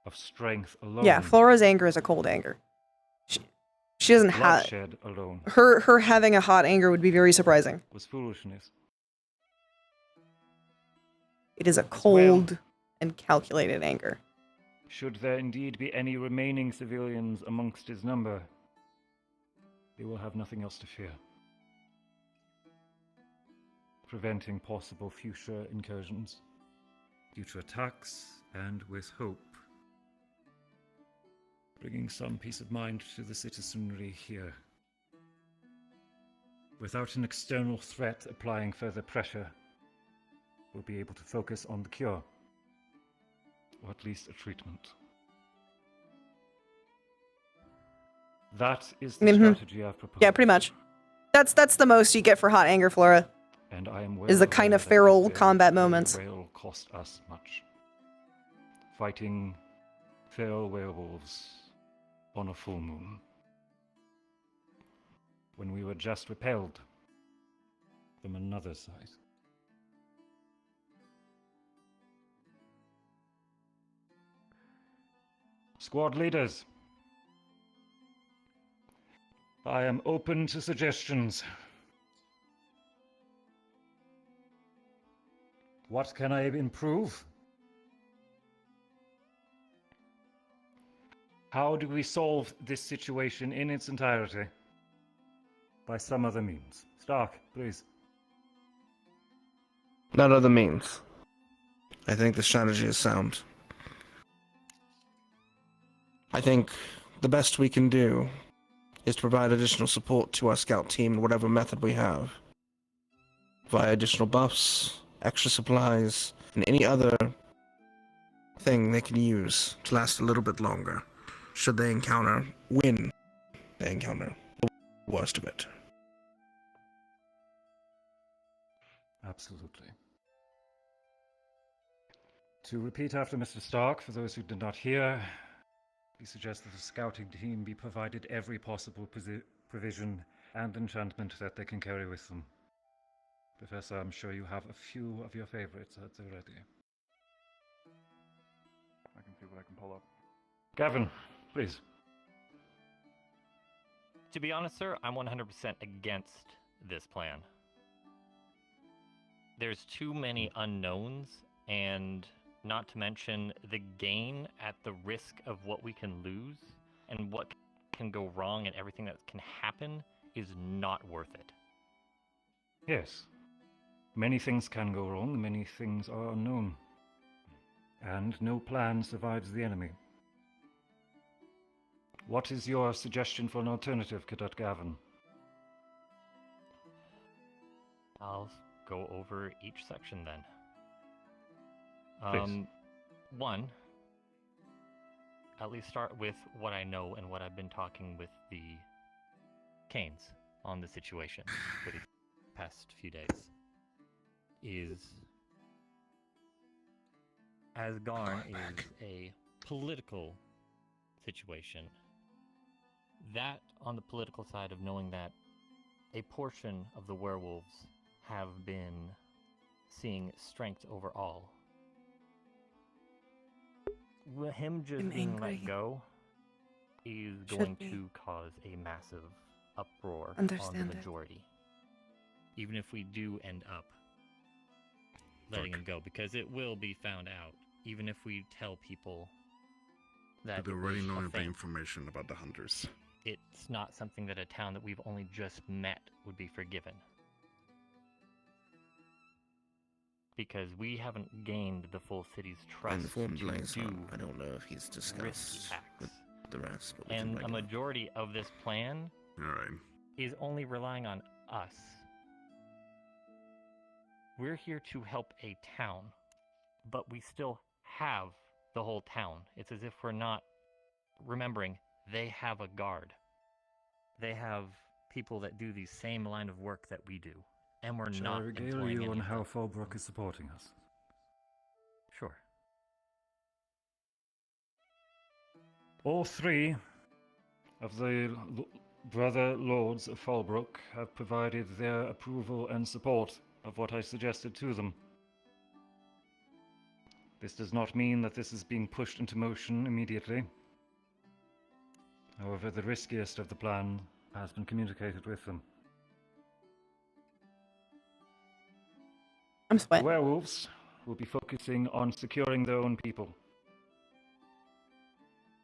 of strength alone. Yeah, Flora's anger is a cold anger. She doesn't have bloodshed alone. Her having a hot anger would be very surprising. Was foolishness. It is a cold and calculated anger. Should there indeed be any remaining civilians amongst his number, they will have nothing else to fear. preventing possible future incursions, future attacks, and with hope, bringing some peace of mind to the citizenry here. Without an external threat applying further pressure, we'll be able to focus on the cure, or at least a treatment. That is the strategy I've proposed. Yeah, pretty much. That's the most you get for hot anger, Flora. And I am well is the kind of feral combat moments. Will cost us much. Fighting feral werewolves on a full moon, when we were just repelled from another side. Squad leaders, I am open to suggestions. What can I improve? How do we solve this situation in its entirety? By some other means. Stark, please. None other means. I think the strategy is sound. I think the best we can do is to provide additional support to our scout team in whatever method we have, via additional buffs, extra supplies, and any other thing they can use to last a little bit longer, should they encounter, when they encounter the worst of it. Absolutely. To repeat after Mr. Stark, for those who did not hear, we suggest that the scouting team be provided every possible provision and enchantment that they can carry with them. Professor, I'm sure you have a few of your favorites at the ready. I can see what I can pull up. Gavin, please. To be honest, sir, I'm 100% against this plan. There's too many unknowns, and not to mention the gain at the risk of what we can lose and what can go wrong and everything that can happen is not worth it. Yes. Many things can go wrong, many things are unknown. And no plan survives the enemy. What is your suggestion for an alternative, Cadet Gavin? I'll go over each section then. Please. One, at least start with what I know and what I've been talking with the Canes on the situation for the past few days. Is Asgarn is a political situation. That on the political side of knowing that a portion of the werewolves have been seeing strength over all. Him just being let go is going to cause a massive uproar on the majority. Even if we do end up letting him go, because it will be found out, even if we tell people that they're already knowing the information about the hunters. It's not something that a town that we've only just met would be forgiven. Because we haven't gained the full city's trust Informed to liaison. do I don't know if he's discussed with the rest. But and a majority of this plan is only relying on us. We're here to help a town, but we still have the whole town. It's as if we're not remembering they have a guard. They have people that do the same line of work that we do. And we're not regale employing you on any how Fallbrook is supporting us. Sure. All three of the brother lords of Fallbrook have provided their approval and support of what I suggested to them. This does not mean that this is being pushed into motion immediately. However, the riskiest of the plan has been communicated with them. I'm sweating. The werewolves will be focusing on securing their own people.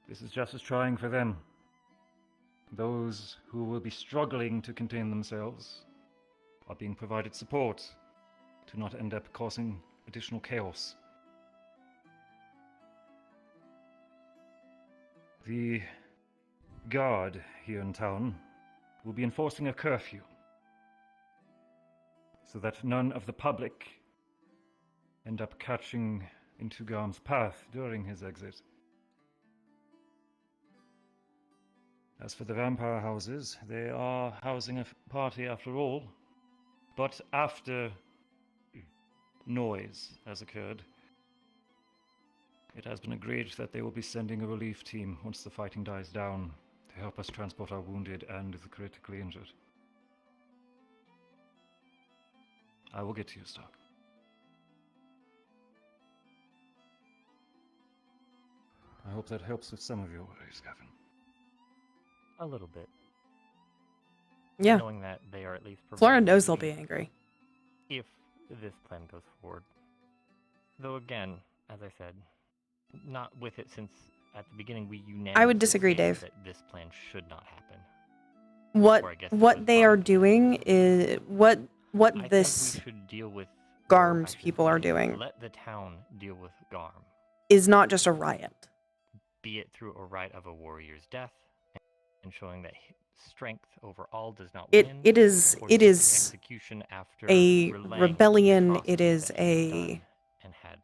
This is just as trying for them. Those who will be struggling to contain themselves are being provided support to not end up causing additional chaos. The guard here in town will be enforcing a curfew so that none of the public end up catching into Garm's path during his exit. As for the vampire houses, they are housing a party after all, but after noise has occurred, it has been agreed that they will be sending a relief team once the fighting dies down to help us transport our wounded and the critically injured. I will get to you, Stark. I hope that helps with some of your worries, Gavin. A little bit. Yeah. Knowing that they are at least Flora knows they'll be angry. if this plan goes forward. Though again, as I said, not with it since at the beginning we unanimously I would disagree, stated Dave. that this plan should not happen. What they are doing is what I this think we should deal with Garm's people are doing let the town deal with Garm, is not just a riot. be it through a rite of a warrior's death and showing that strength overall does not win. It is or it simply is execution after a relaying rebellion. the It is atrocities that he had a done and had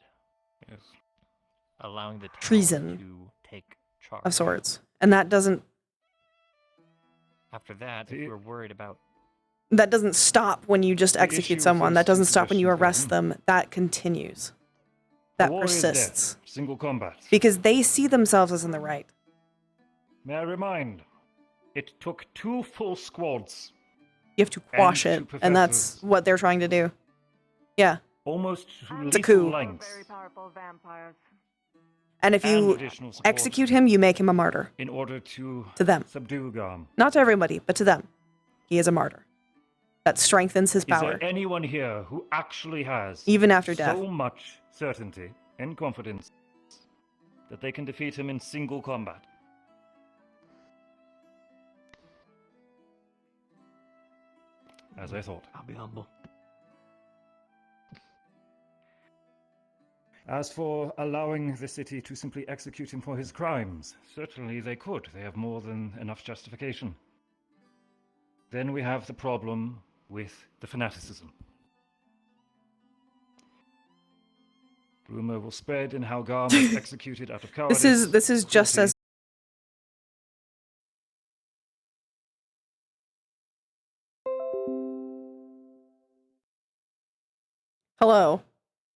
allowing the town treason to take charge of sorts, and that doesn't After that, if we're worried about stop when you just execute someone. That doesn't stop when you arrest them. That continues. That warrior's persists. death, single combat. Because they see themselves as in the right. May I remind, it took 2 full squads. You have to quash it, and that's what they're trying to do. Yeah. Almost It's a coup. lengths. And if you additional support execute him, you make him a martyr. in order to them. subdue Garm. Not to everybody, but to them. He is a martyr. That strengthens his Is power. there anyone here who actually has Even after death. so much certainty and confidence that they can defeat him in single combat? As I thought. I'll be humble. As for allowing the city to simply execute him for his crimes, certainly they could. They have more than enough justification. Then we have the problem with the fanaticism. Rumor will spread in how Garm was executed out of cowardice. This is just as Hello.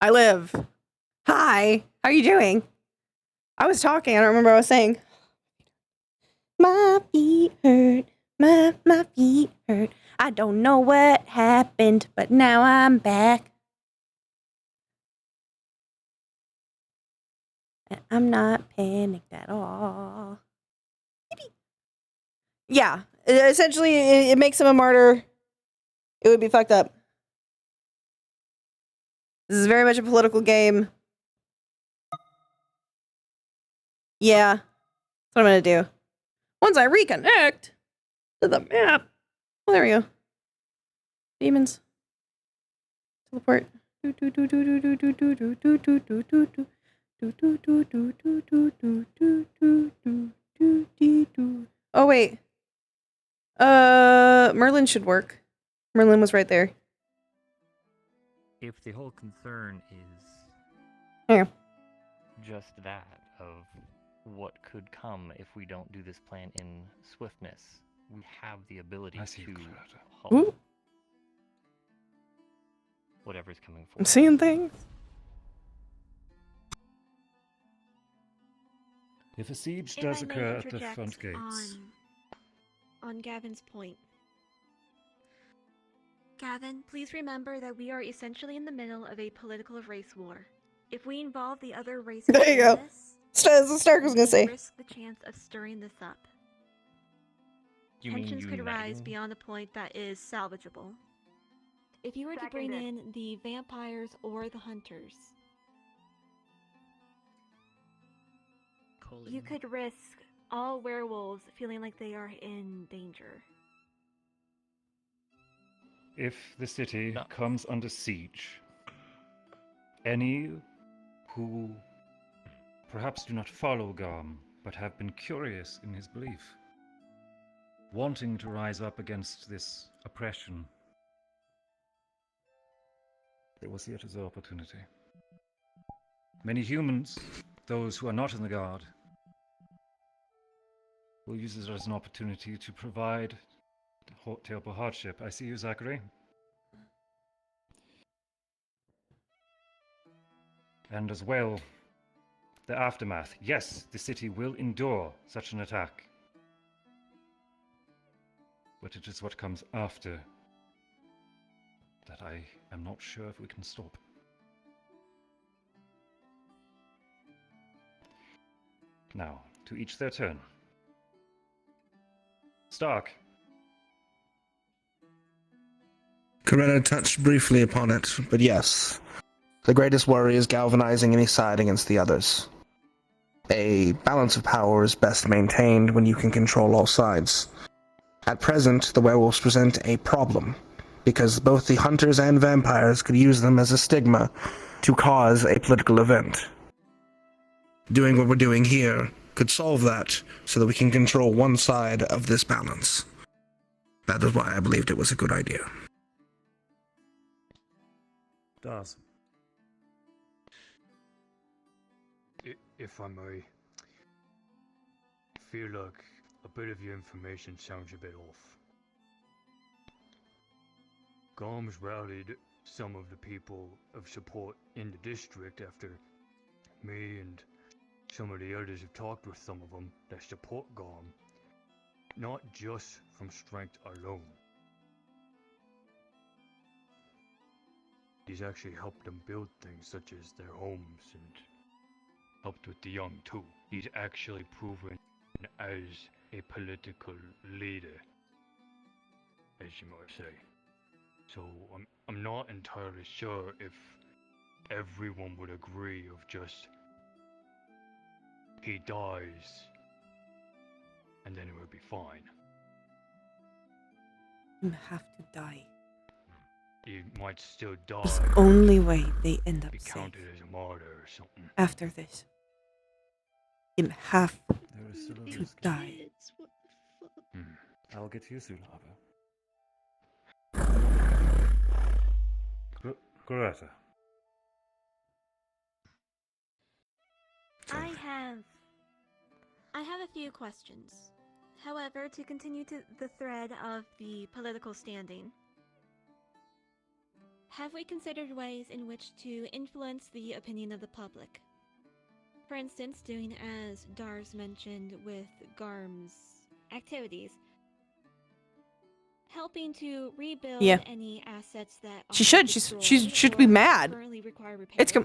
I live. Hi. How are you doing? I was talking. I don't remember what I was saying. My feet hurt. My feet hurt. I don't know what happened, but now I'm back. And I'm not panicked at all. Yeah. Essentially, it makes him a martyr. It would be fucked up. This is very much a political game. Yeah. That's what I'm gonna do. Once I reconnect to the map. Well, there we go. Demons. Teleport. Oh, wait. Merlin should work. Merlin was right there. if the whole concern is Yeah. just that of what could come if we don't do this plan in swiftness, we have the ability to halt Ooh. whatever's coming I'm forward. seeing things. If a siege If does I may occur at the interject front gates, on Gavin's point. Gavin, please remember that we are essentially in the middle of a political race war. If we involve the other races There you in go. this, That's what Stark was gonna say. we risk the chance of stirring this up. You mean Tensions could rise uniting? beyond the point that is salvageable. If you were to bring in the vampires or the hunters, you could risk all werewolves feeling like they are in danger. if the city comes under siege, Any who perhaps do not follow Garm, but have been curious in his belief, wanting to rise up against this oppression, they will see it as an opportunity. Many humans, those who are not in the Guard, will use it as an opportunity to provide terrible hardship. I see you, Zachary. And as well, the aftermath. Yes, the city will endure such an attack. But it is what comes after that I am not sure if we can stop. Now, to each their turn. Stark. Coretta touched briefly upon it, but yes. The greatest worry is galvanizing any side against the others. A balance of power is best maintained when you can control all sides. At present, the werewolves present a problem, because both the hunters and vampires could use them as a stigma to cause a political event. Doing what we're doing here could solve that, so that we can control one side of this balance. That is why I believed it was a good idea. Does. If I may, I feel like a bit of your information sounds a bit off. Garm's rallied some of the people of support in the district after me and some of the others have talked with some of them that support Garm, not just from strength alone. He's actually helped them build things such as their homes and helped with the young too. He's actually proven as a political leader, as you might say. So I'm not entirely sure if everyone would agree of just he dies and then it would be fine. You have to die. He might still die. It's the only way they end up be safe. counted as a martyr or something. After this, you have There is still a to risk. die. I'll get to you soon, Harper. Coretta. I have a few questions. However, to continue to the thread of the political standing, have we considered ways in which to influence the opinion of the public? For instance, doing as Dars mentioned with Garm's activities, helping to rebuild any assets that She should. She should be mad.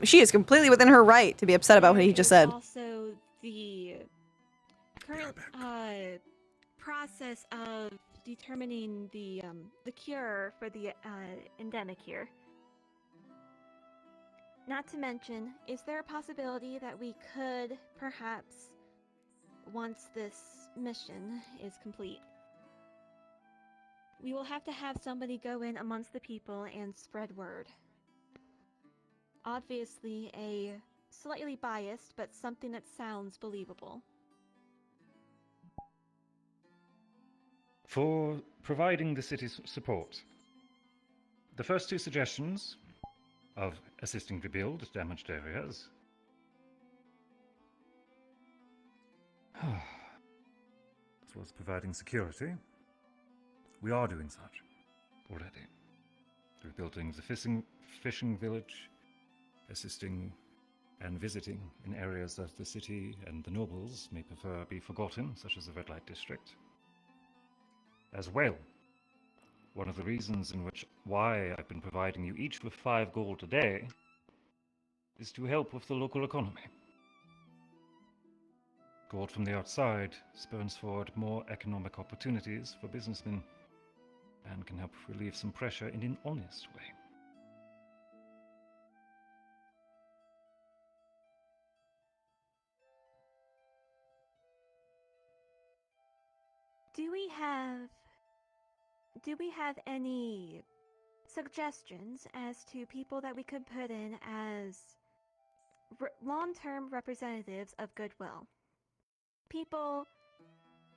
She is completely within her right to be upset about what he just said. Also, the current process of determining the cure for the endemic here. Not to mention, is there a possibility that we could perhaps, once this mission is complete, we will have to have somebody go in amongst the people and spread word? Obviously a slightly biased, but something that sounds believable. For providing the city's support, the first two suggestions of assisting rebuild damaged areas, as well as providing security, we are doing such already. Through building the fishing village, assisting and visiting in areas that the city and the nobles may prefer be forgotten, such as the Red Light District. As well, one of the reasons in why I've been providing you each with 5 gold a day is to help with the local economy. Gold from the outside spurns forward more economic opportunities for businessmen and can help relieve some pressure in an honest way. Do we have any suggestions as to people that we could put in as long-term representatives of goodwill. People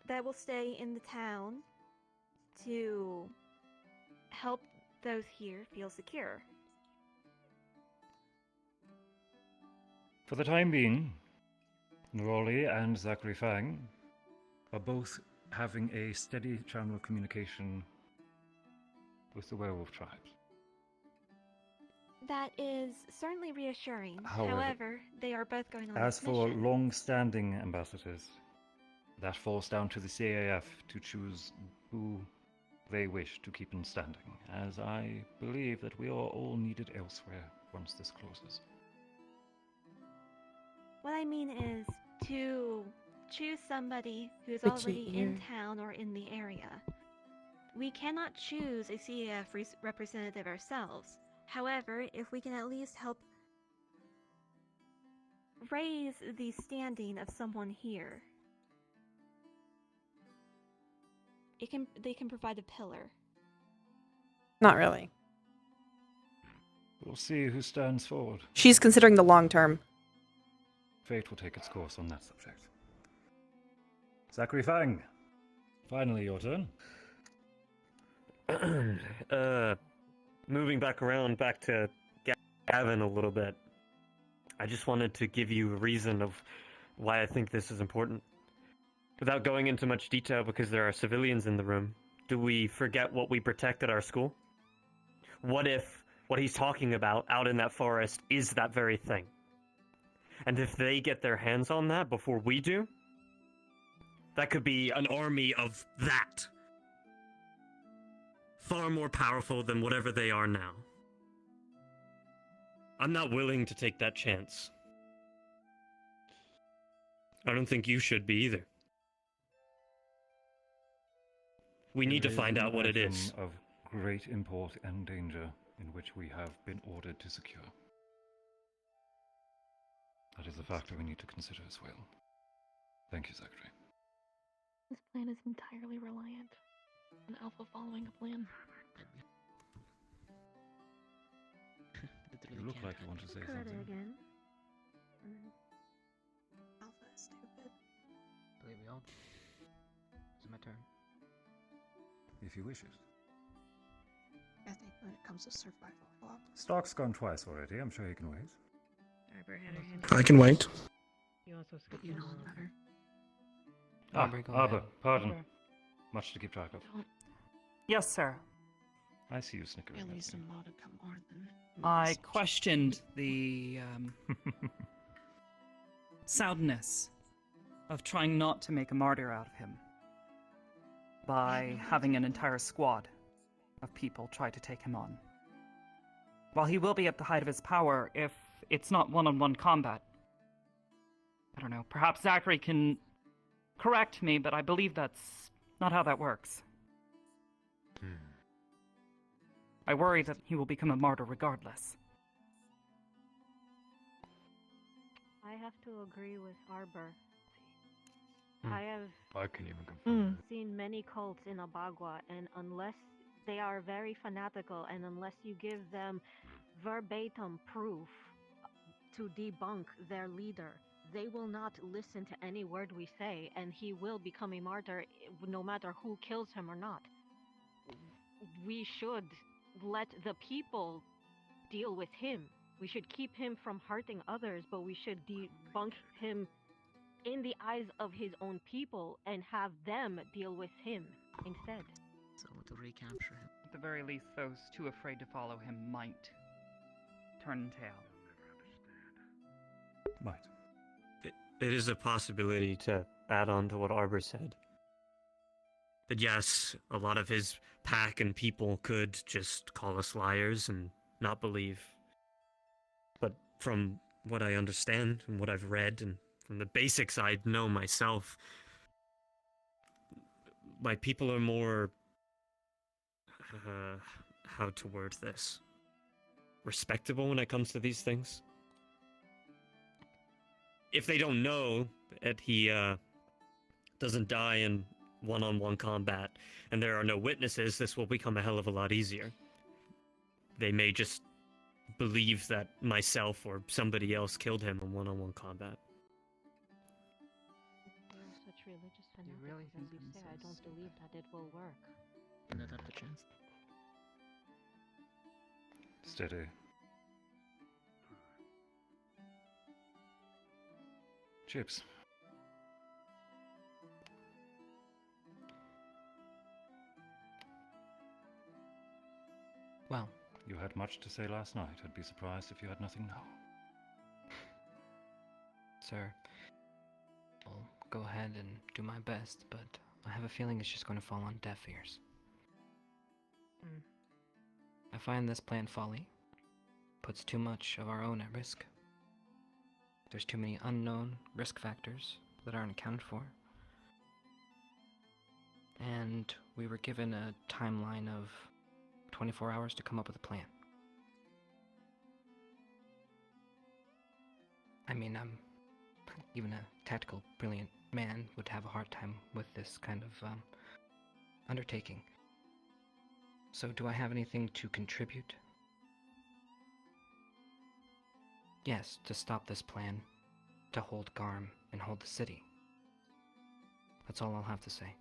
that will stay in the town to help those here feel secure. For the time being, Rolly and Zachary Fang are both having a steady channel of communication with the werewolf tribes. That is certainly reassuring. However, However, they are both going on As this for mission. long-standing ambassadors, that falls down to the CAF to choose who they wish to keep in standing, as I believe that we are all needed elsewhere once this closes. What I mean is to choose somebody who's Itchy already ear. in town or in the area. We cannot choose a CAF representative ourselves. However, if we can at least help raise the standing of someone here, they can provide a pillar. Not really. We'll see who stands forward. She's considering the long term. Fate will take its course on that subject. Zachary Fang, finally your turn. Moving back to Gavin a little bit. I just wanted to give you a reason of why I think this is important. Without going into much detail, because there are civilians in the room, do we forget what we protect at our school? What if what he's talking about out in that forest is that very thing? And if they get their hands on that before we do, that could be an army of that. Far more powerful than whatever they are now. I'm not willing to take that chance. I don't think you should be either. We need to There is find an out what it item is. of great import and danger in which we have been ordered to secure. That is a factor we need to consider as well. Thank you, Zachary. This plan is entirely reliant on Alpha following a plan. You look like you want to say something. Again. Alpha is stupid. Believe me all. It's my turn. If you wish it. I think when it comes to survival of the Stock's gone twice already. I'm sure he can wait. Arbor had her hand I can wait. You also skipped you know one. better. Arbor, go ahead. pardon. Okay. Much to keep track of. Yes, sir. I see you snickering. At least a modicum more than. I questioned the soundness of trying not to make a martyr out of him by having an entire squad of people try to take him on. While he will be at the height of his power, if it's not one-on-one combat, I don't know, perhaps Zachary can correct me, but I believe that's not how that works. I worry that he will become a martyr regardless. I have to agree with Arbor. I can even confirm. Seen many cults in Abagua, and unless they are very fanatical, and unless you give them verbatim proof to debunk their leader, they will not listen to any word we say, and he will become a martyr no matter who kills him or not. We should let the people deal with him. We should keep him from hurting others, but we should debunk him in the eyes of his own people and have them deal with him instead. So to recapture him. At the very least, those too afraid to follow him might turn tail. Might. It is a possibility to add on to what Arbor said. That yes, a lot of his pack and people could just call us liars and not believe. But from what I understand and what I've read and from the basics I know myself, my people are more, how to word this, respectable when it comes to these things. If they don't know that he doesn't die in one-on-one combat and there are no witnesses, this will become a hell of a lot easier. they may just believe that myself or somebody else killed him in one-on-one combat. You're such religious Do you fanatics, really as think you say. I don't believe that it will work. Not have the chance. Steady. Chips. Well, You had much to say last night. I'd be surprised if you had nothing now. sir, I'll go ahead and do my best, but I have a feeling it's just going to fall on deaf ears. I find this plan folly. Puts too much of our own at risk. There's too many unknown risk factors that aren't accounted for. And we were given a timeline of 24 hours to come up with a plan. I mean, even a tactical, brilliant man would have a hard time with this kind of undertaking. So do I have anything to contribute? Yes, to stop this plan, to hold Garm and hold the city. That's all I'll have to say.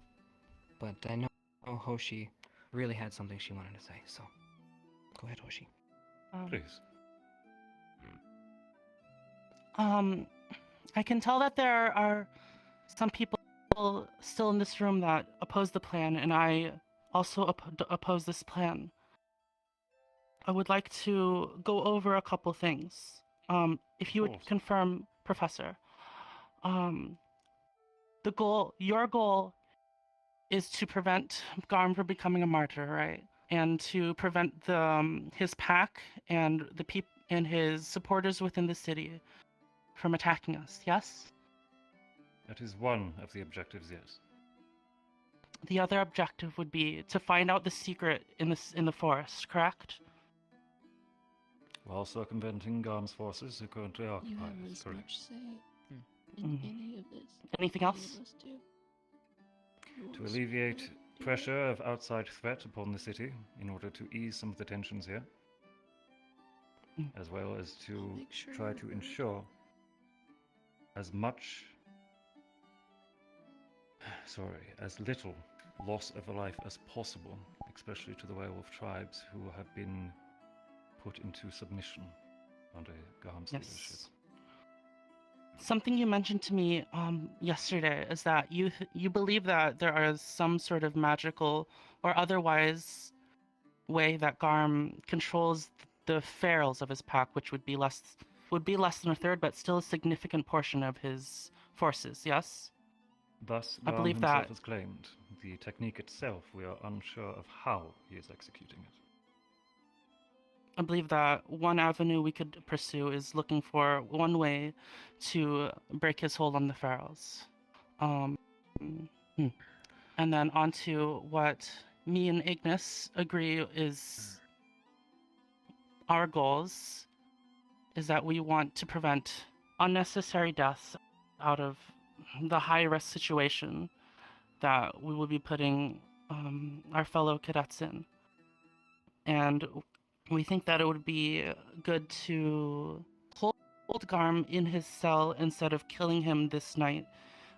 But I know Hoshi really had something she wanted to say, so go ahead, Hoshi. Please. I can tell that there are some people still in this room that oppose the plan, and I also oppose this plan. I would like to go over a couple things. If you would confirm, Professor, your goal is to prevent Garm from becoming a martyr, right? And to prevent his pack and and his supporters within the city from attacking us, yes? That is one of the objectives, yes. The other objective would be to find out the secret in the forest, correct? While circumventing Garm's forces who currently occupy it, as correct. much say in any of this. Anything else? To alleviate pressure of outside threat upon the city, in order to ease some of the tensions here, as well as to try to ensure as little loss of life as possible, especially to the werewolf tribes who have been put into submission under Garm's leadership. Something you mentioned to me yesterday is that you believe that there are some sort of magical or otherwise way that Garm controls the ferals of his pack, which would be less than a third, but still a significant portion of his forces. Yes. Thus, I Garm believe himself that has claimed. The technique itself, we are unsure of how he is executing it. I believe that one avenue we could pursue is looking for one way to break his hold on the ferals. And then onto what me and Ignis agree is our goals, is that we want to prevent unnecessary deaths out of the high-risk situation that we will be putting our fellow cadets in. And we think that it would be good to hold Garm in his cell instead of killing him this night,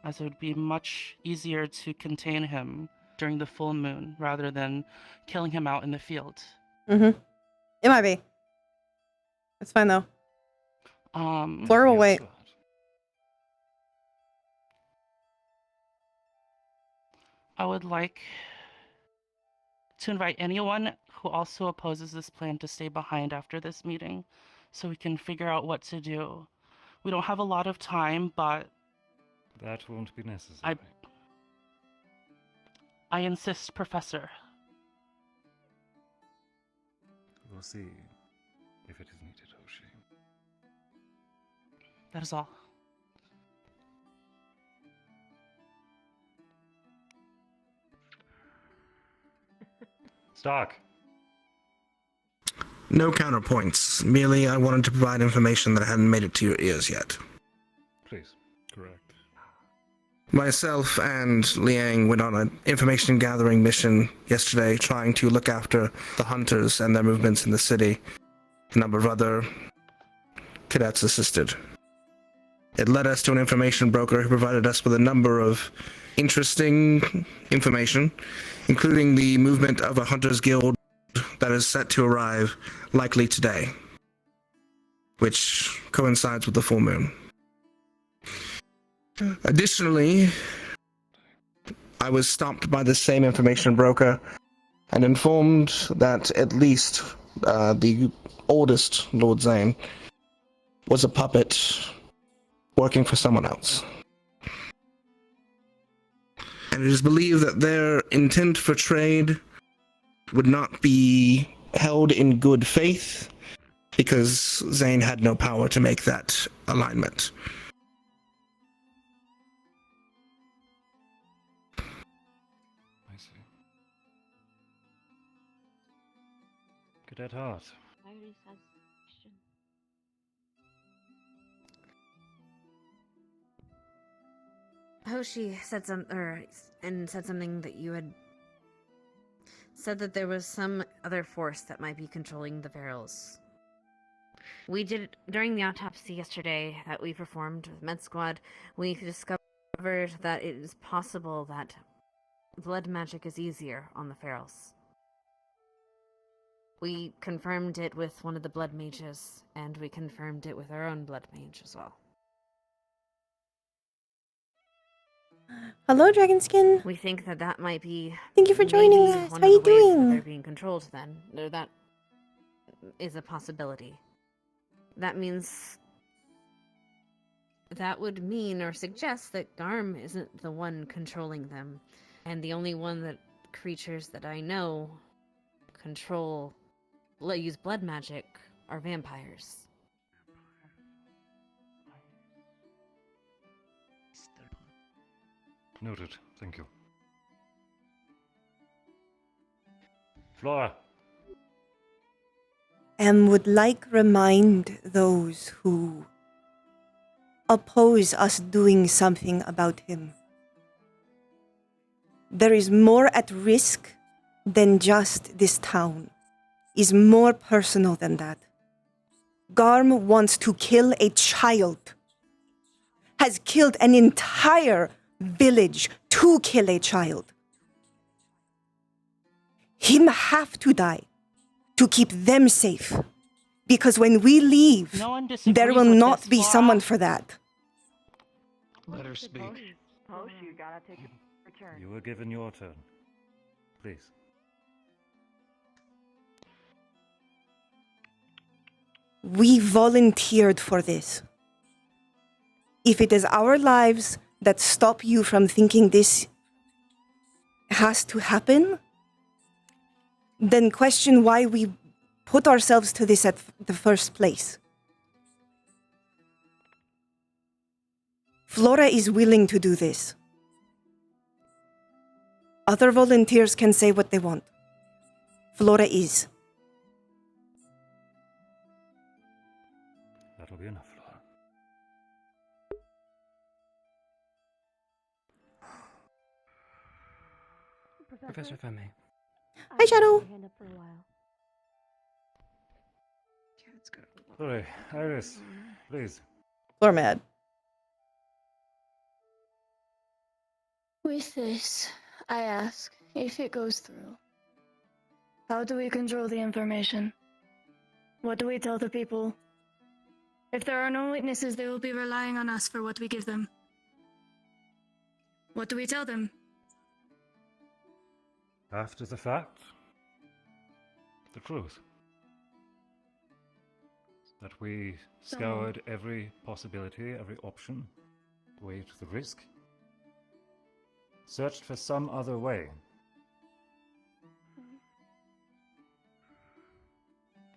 as it would be much easier to contain him during the full moon rather than killing him out in the field. It might be. It's fine though. Fleur will wait. I would like to invite anyone who also opposes this plan to stay behind after this meeting so we can figure out what to do. We don't have a lot of time, but That won't be necessary. I insist, Professor. We'll see if it is needed, Hoshi. That is all. Stark. No counterpoints. Merely, I wanted to provide information that hadn't made it to your ears yet. Please. Correct. Myself and Liang went on an information gathering mission yesterday, trying to look after the hunters and their movements in the city. A number of other cadets assisted. It led us to an information broker who provided us with a number of interesting information, including the movement of a hunters guild that is set to arrive likely today, which coincides with the full moon. Additionally, I was stopped by the same information broker and informed that at least the oldest Lord Zane was a puppet working for someone else. And it is believed that their intent for trade would not be held in good faith because Zane had no power to make that alignment. I see. Cadet Hart. Iris has a question. Hoshi said said something that you had said that there was some other force that might be controlling the Ferals. We did during the autopsy yesterday that we performed with Med Squad. We discovered that it is possible that blood magic is easier on the Ferals. We confirmed it with one of the blood mages, and we confirmed it with our own blood mage as well. Hello, Dragonskin. We think that that might be. Thank you for joining maybe us. one How of you the ways that doing? they're being controlled. Then, or that is a possibility. That means. That would mean or suggest that Garm isn't the one controlling them, and the only one that creatures that I know control, use blood magic, are vampires. Noted. Thank you. Flora. Would like remind those who oppose us doing something about him. There is more at risk than just this town. Is more personal than that. Garm wants to kill a child. Has killed an entire village to kill a child. Him have to die to keep them safe. Because when we leave, No one there disagrees will with not this, be Flora. someone for that. Let her speak. Post, you gotta take your turn. You were given your turn. Please. We volunteered for this. If it is our lives that stop you from thinking this has to happen, then question why we put ourselves to this at the first place. Flora is willing to do this. Other volunteers can say what they want. Flora is. That'll be enough, Flora. Professor, if I may. Hi, Shadow. Sorry, Iris, please. Flora mad. With this, I ask, if it goes through, how do we control the information? What do we tell the people? If there are no witnesses, they will be relying on us for what we give them. What do we tell them? After the fact, the truth. That we scoured every possibility, every option, weighed the risk, searched for some other way.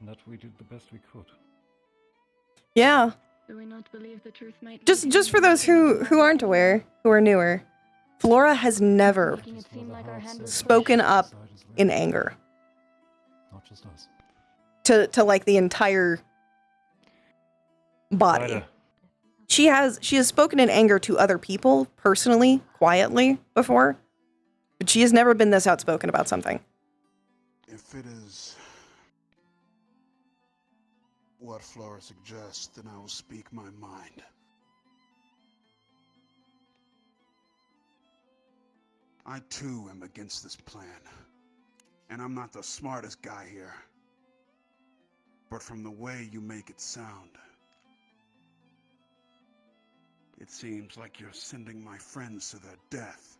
And that we did the best we could. Yeah. Do we not believe the truth might Just for those who aren't aware, who are newer, Flora has never spoken up in anger. Not just us. To like the entire body. she has spoken in anger to other people personally, quietly before, but she has never been this outspoken about something. If it is what Flora suggests, then I will speak my mind. I too am against this plan, and I'm not the smartest guy here. But from the way you make it sound, it seems like you're sending my friends to their death.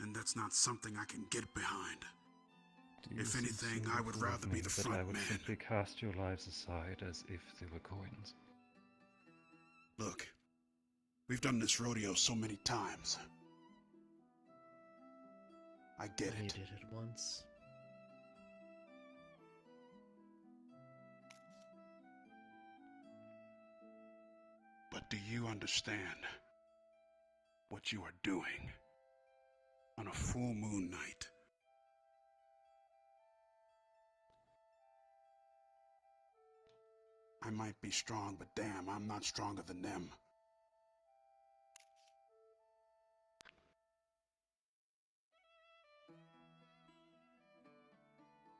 And that's not something I can get behind. If anything, I would rather be the front I would man. simply cast your lives aside as if they were coins. Look, we've done this rodeo so many times. I get it. You did it once. But do you understand what you are doing on a full moon night? I might be strong, but damn, I'm not stronger than them.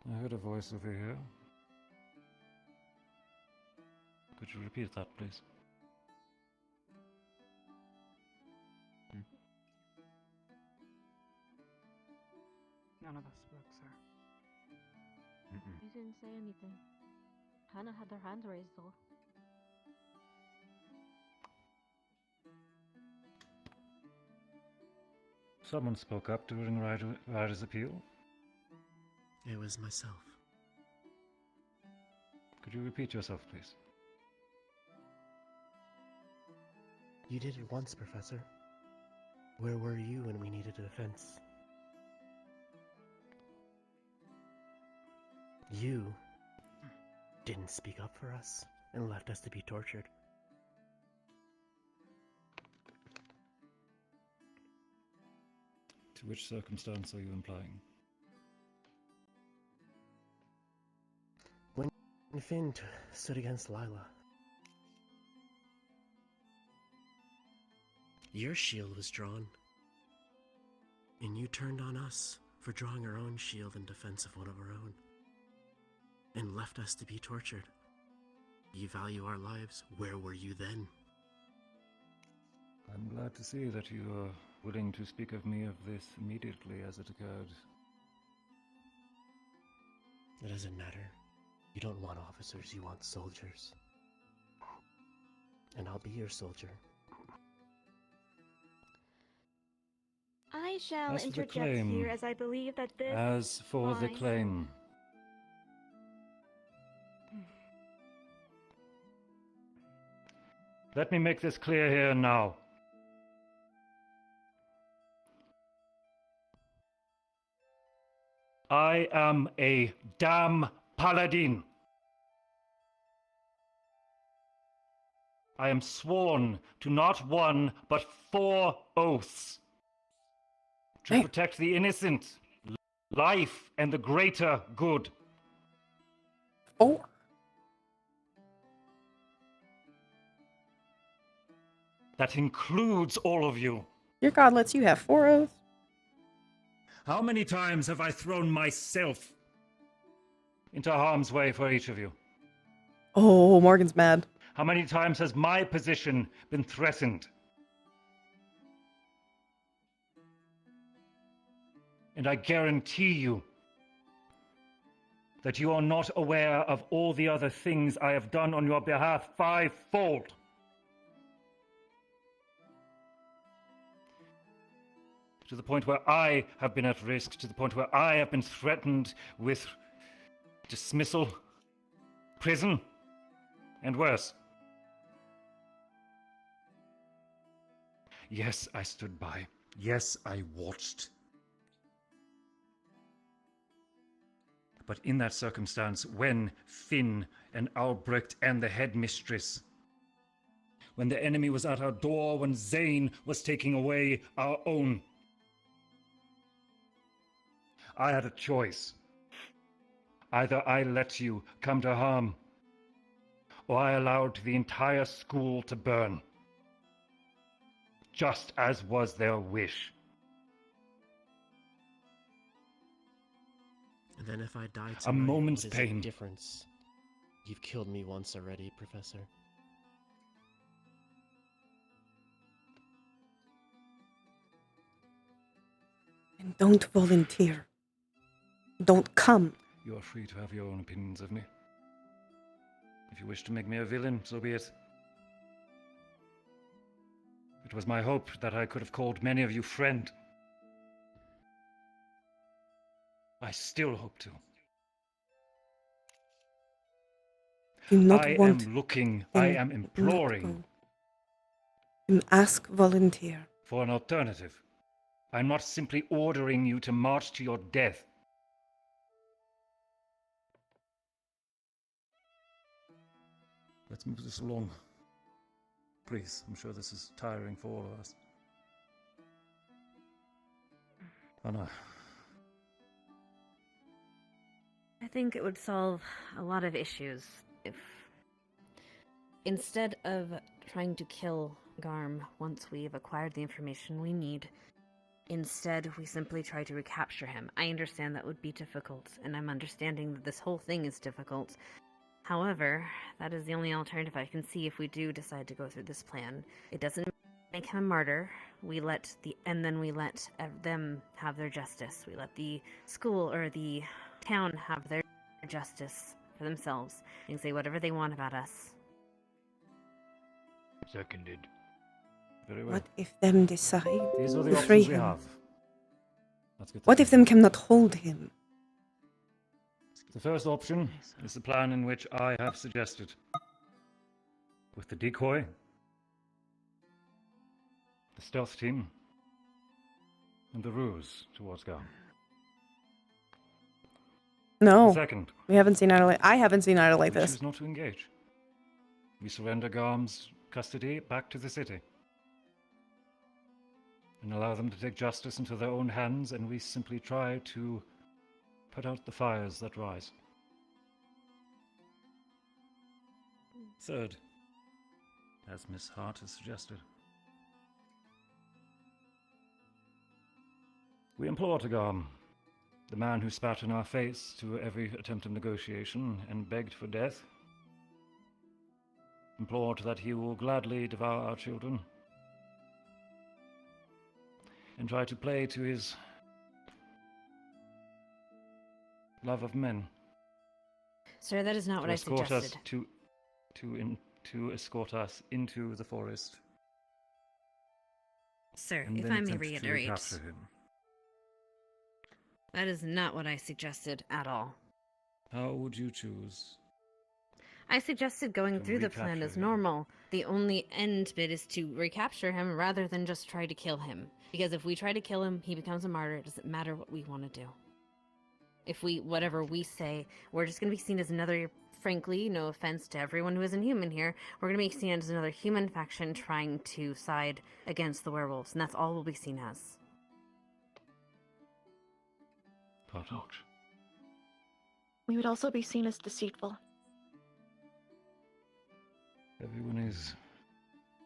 I heard a voice over here. Could you repeat that, please? None of us spoke, sir. You didn't say anything. Hannah had her hand raised though. Someone spoke up during Ryder's appeal. It was myself. Could you repeat yourself, please? You did it once, Professor. Where were you when we needed a defense? You didn't speak up for us and left us to be tortured. To which circumstance are you implying? When Finn stood against Lila. Your shield was drawn, and you turned on us for drawing our own shield in defense of one of our own, and left us to be tortured. You value our lives. Where were you then? I'm glad to see that you are willing to speak of me of this immediately as it occurred. It doesn't matter. You don't want officers, you want soldiers. And I'll be your soldier. I shall As for the interject claim, here as I believe that this As for the line- claim, let me make this clear here and now. I am a damn paladin. I am sworn to not one, but 4 oaths. To protect the innocent, life, and the greater good. 4? That includes all of you. Your god lets you have 4 oaths? How many times have I thrown myself into harm's way for each of you? Oh, Morgan's mad. How many times has my position been threatened? And I guarantee you that you are not aware of all the other things I have done on your behalf 5-fold. To the point where I have been at risk, to the point where I have been threatened with dismissal, prison, and worse. Yes, I stood by. Yes, I watched. But in that circumstance, when Finn and Albrecht and the headmistress, when the enemy was at our door, when Zane was taking away our own, I had a choice. Either I let you come to harm, or I allowed the entire school to burn. Just as was their wish. And then if I die tonight, A moment's what is pain. the difference? You've killed me once already, Professor. And don't volunteer. Don't come. You are free to have your own opinions of me. If you wish to make me a villain, so be it. It was my hope that I could have called many of you friend. I still hope to. Do not I want am looking, them I am to not imploring go. Then ask volunteer. for an alternative. I'm not simply ordering you to march to your death. Let's move this along. Please, I'm sure this is tiring for all of us. Anna, I think it would solve a lot of issues if, instead of trying to kill Garm once we've acquired the information we need, instead we simply try to recapture him. I understand that would be difficult, and I'm understanding that this whole thing is difficult. However, that is the only alternative I can see if we do decide to go through this plan. It doesn't make him a martyr. And then we let them have their justice. We let the school or the town have their justice for themselves and say whatever they want about us. Seconded. very well. What if them decide These are the to free options we him? have. Let's get What if them cannot hold him? The first option is the plan in which I have suggested. With the decoy, the stealth team, and the ruse towards Garm. No. Second, We haven't seen Ida I haven't seen Ida like we this. choose not to engage. We surrender Garm's custody back to the city. And allow them to take justice into their own hands, and we simply try to put out the fires that rise. Third, as Miss Hart has suggested, we implore to Garm, the man who spat in our face to every attempt of negotiation and begged for death, implored that he will gladly devour our children and try to play to his love of men. Sir, that is not what I suggested. To escort us into the forest. Sir, and if then I may attempt to reiterate, recapture him. that is not what I suggested at all. How would you choose? I suggested going To through the plan recapture as him. normal. The only end bit is to recapture him rather than just try to kill him. Because if we try to kill him, he becomes a martyr. It doesn't matter what we want to do. If whatever we say, we're just going to be seen as another, frankly, no offense to everyone who isn't human here, we're going to be seen as another human faction trying to side against the werewolves, and that's all we'll be seen as. We would also be seen as deceitful. Everyone is.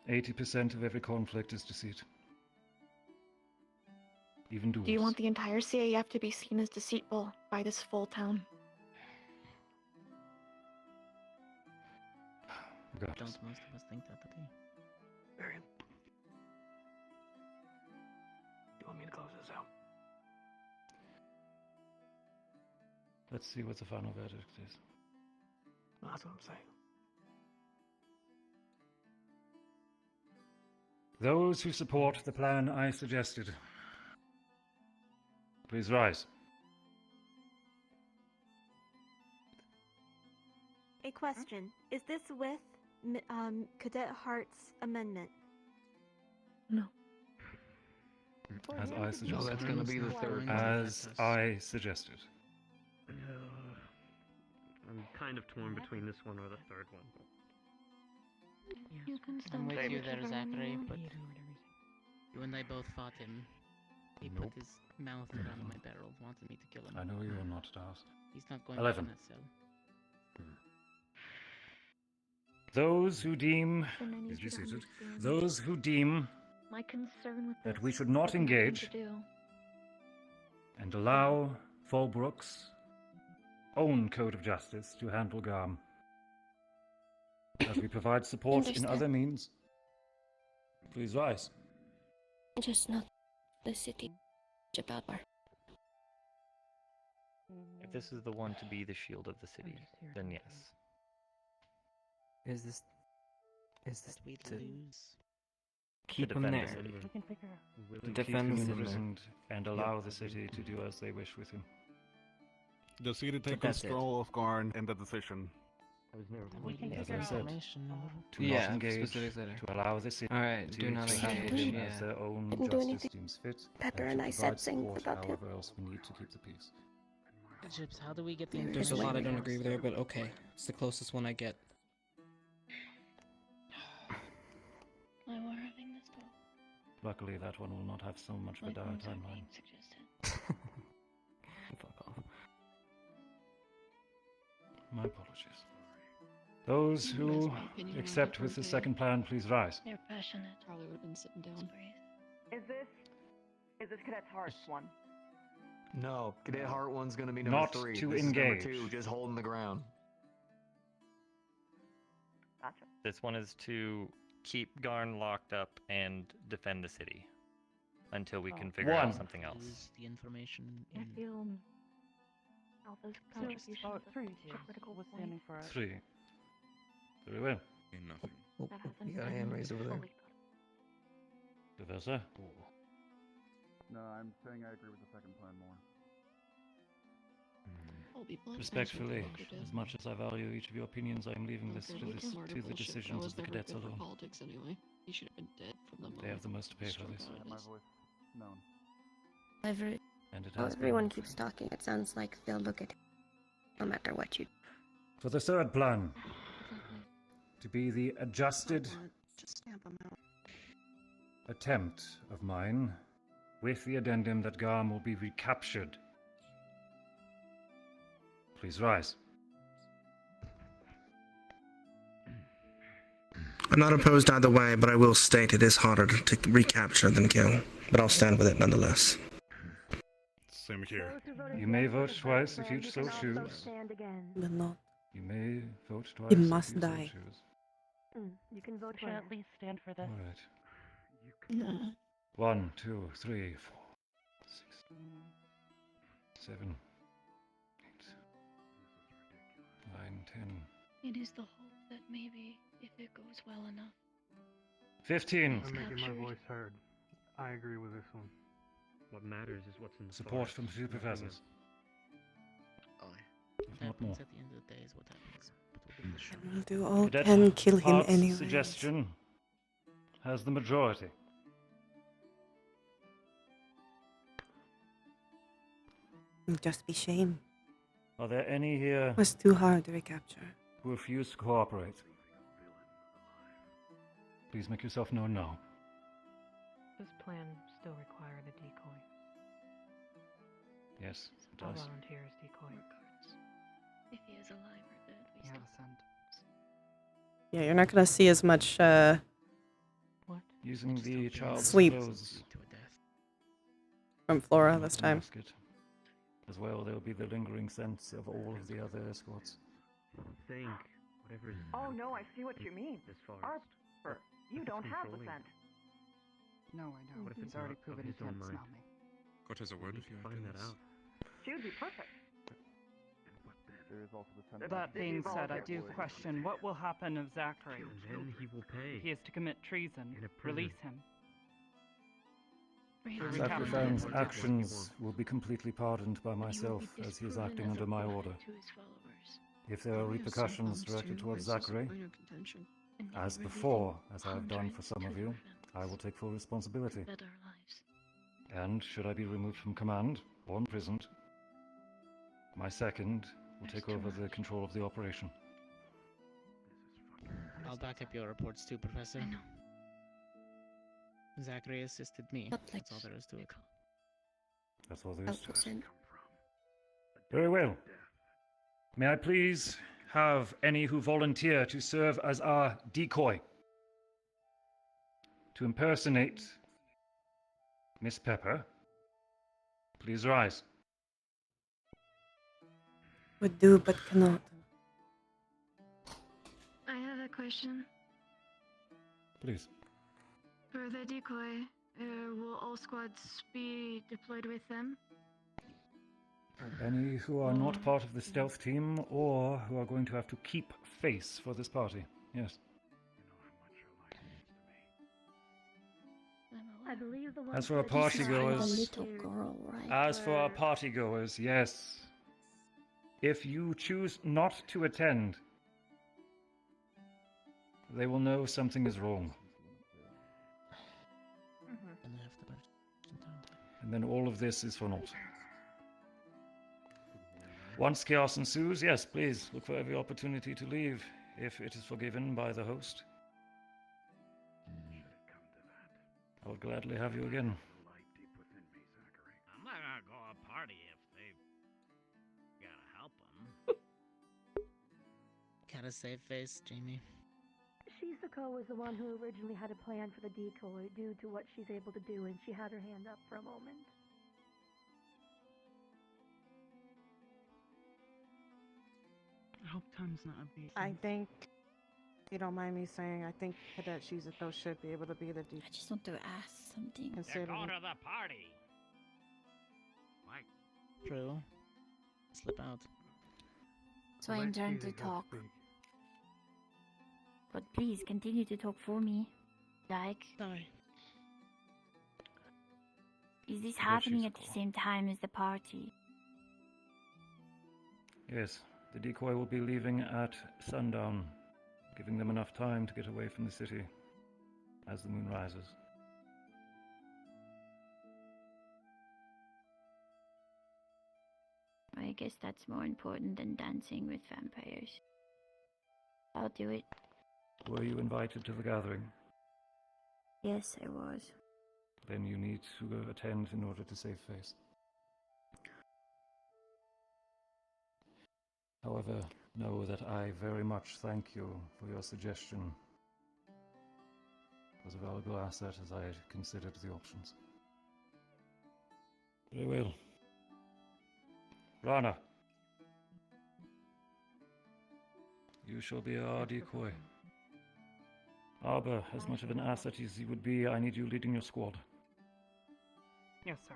80% of every conflict is deceit. Even duels. Do you want the entire CAF to be seen as deceitful by this full town? Regardless. Don't most of us think that, do Varian. You want me to close this out? Let's see what the final verdict is. Well, that's what I'm saying. Those who support the plan I suggested, please rise. A question. Is this with Cadet Hart's amendment? No. As I suggested. No, that's gonna be the third one. As I suggested. I'm kind of torn between this one or the third one. You can I'm with you there, whichever one Zachary, you want. but when they both fought him, he put his mouth around my barrel, wanted me to kill him. I know you are not, Dars. He's not going 11. back in that cell. Those who deem Then I need you to understand those who deem my concern with that this we should not has nothing engage to do. and allow Fallbrook's own code of justice to handle Garm, as we provide support in Understand. other means. Please rise. Just not the city. About bar. If this is the one to be the shield of the city, then yes. Is this We to lose. keep To him defend the there? city. We can figure Will To keep defend him the city. imprisoned and allow the city to do as they wish with him. The city take that's it. control of Garn and the decision. I was never We can As figure I out said, information. to Yeah, not engage, specifics later. to allow the city Alright, to do not handle engage, him yeah. as their own Didn't do justice anything. deems fit, Pepper and and to I provide said things support about him. however else we need to keep the peace. Chips, how do we get the There's a lot I don't information? agree with there, but okay. It's the closest one I get. I were having this talk. Luckily, that one will not have so much of a Like dire things are timeline. being suggested. Fuck off. My apologies. Those who my opinion on accept it, with the okay? second plan, please rise. They're passionate. Probably would have been sitting down. Is this Cadet Hart's one? No, Cadet Hart one's gonna be Not number 3. to This is number engage. 2, just holding the ground. Gotcha. This one is to keep Garn locked up and defend the city until we can figure One. out something else. Use the information I in feel Alpha's contribution to critical withstanding for it. 3. Very well. Nothing. Oh, that hasn't you got a hand raised over there. fully Professor? No, I'm saying I agree with the second plan more. I'll be blunt. Respectfully, as much as I value each of your opinions, I am leaving this Okay, to, we this, can murder to the bullshit. decisions I was of the never cadets good for alone. politics anyway. He should have been dead from the moment. They have the most to pay for struck this. out of My his- voice known. And it Oh, has everyone been. keeps talking. It sounds like they'll look at it no matter what you. For the third plan, to be the adjusted Just stamp them out. attempt of mine, with the addendum that Garm will be recaptured. Please rise. I'm not opposed either way, but I will state it is harder to recapture than kill. But I'll stand with it nonetheless. Same here. You may vote twice if you so choose. stand again. Will not. You may vote twice He if must you so die. choose. You can vote We should at least stand for this. All right. 1, 2, 3, 4, 6, 7, 8, 9, 10, It is the hope that maybe, if it goes well enough, 15. I'm making my voice heard. I agree with this one. What matters is what's in the Support forest, from 2 nothing professors. else. What If not more. happens at the end of the day is what happens. But we'll be sure. We'll do all Cadet can kill him Hart's anyway. suggestion has the majority. It'll just be shame. Are there any here It was too hard to recapture. who refuse to cooperate? Please make yourself known now. This plan still require the decoy. Yes, it I'll does. volunteer as decoy. if he is alive or dead, we Yeah, still. send. Yeah, you're not gonna see as much. Using the child's Sleep. clothes From Flora not this to time. mask it. As well, there will be the lingering sense of all of the other escorts. Think, whatever is Oh no, I see what you mean. this forest. Arthur, you don't have the controlling scent. No, I know. What if He's it's already not of proven he his own can't mind? smell me. God has a word We if you can find that out. She would be perfect. There is also the That being said, I do question what will happen if Zachary, And then he will pay. if he is to commit treason, In a prison. release him. To recapture Sacrifice's him. actions will be completely pardoned by myself as he is acting under my order. To his followers. If there are repercussions directed towards Zachary, as before, as I have done for some of you, I will take full responsibility. Better lives. And should I be removed from command or imprisoned, my second will take over the control of the operation. I'll back up your reports too, Professor. I know. Zachary assisted me. Not like That's all there is to it. That's all there is to it. Send. Very well. May I please have any who volunteer to serve as our decoy, to impersonate Miss Pepper, please rise. Would do but cannot. I have a question. Please. For the decoy, will all squads be deployed with them? Any who are not part of the stealth team or who are going to have to keep face for this party, yes. I believe the one As for our that is partygoers, yes. If you choose not to attend, they will know something is wrong. And then all of this is for naught. Once chaos ensues, yes, please look for every opportunity to leave, if it is forgiven by the host. I would gladly have you again. I'm not gonna go a party if they gotta help them. Gotta save face, Jamie. Shizuko was the one who originally had a plan for the decoy due to what she's able to do, and she had her hand up for a moment. I hope time's not a beat. I think, if you don't mind me saying, I think Cadet Shizuko should be able to be the decoy. I just want to ask something. They're going to the party. Like, True. Slip out. So I'm trying to talk. But please continue to talk for me. Like, sorry. Is this happening at the same time as the party? Yes, the decoy will be leaving at sundown, giving them enough time to get away from the city as the moon rises. I guess that's more important than dancing with vampires. I'll do it. Were you invited to the gathering? Yes, I was. Then you need to go attend in order to save face. However, know that I very much thank you for your suggestion. It was a valuable asset as I had considered the options. Very well. Rana, you shall be our decoy. Arbor, as much of an asset as you would be, I need you leading your squad. Yes, sir.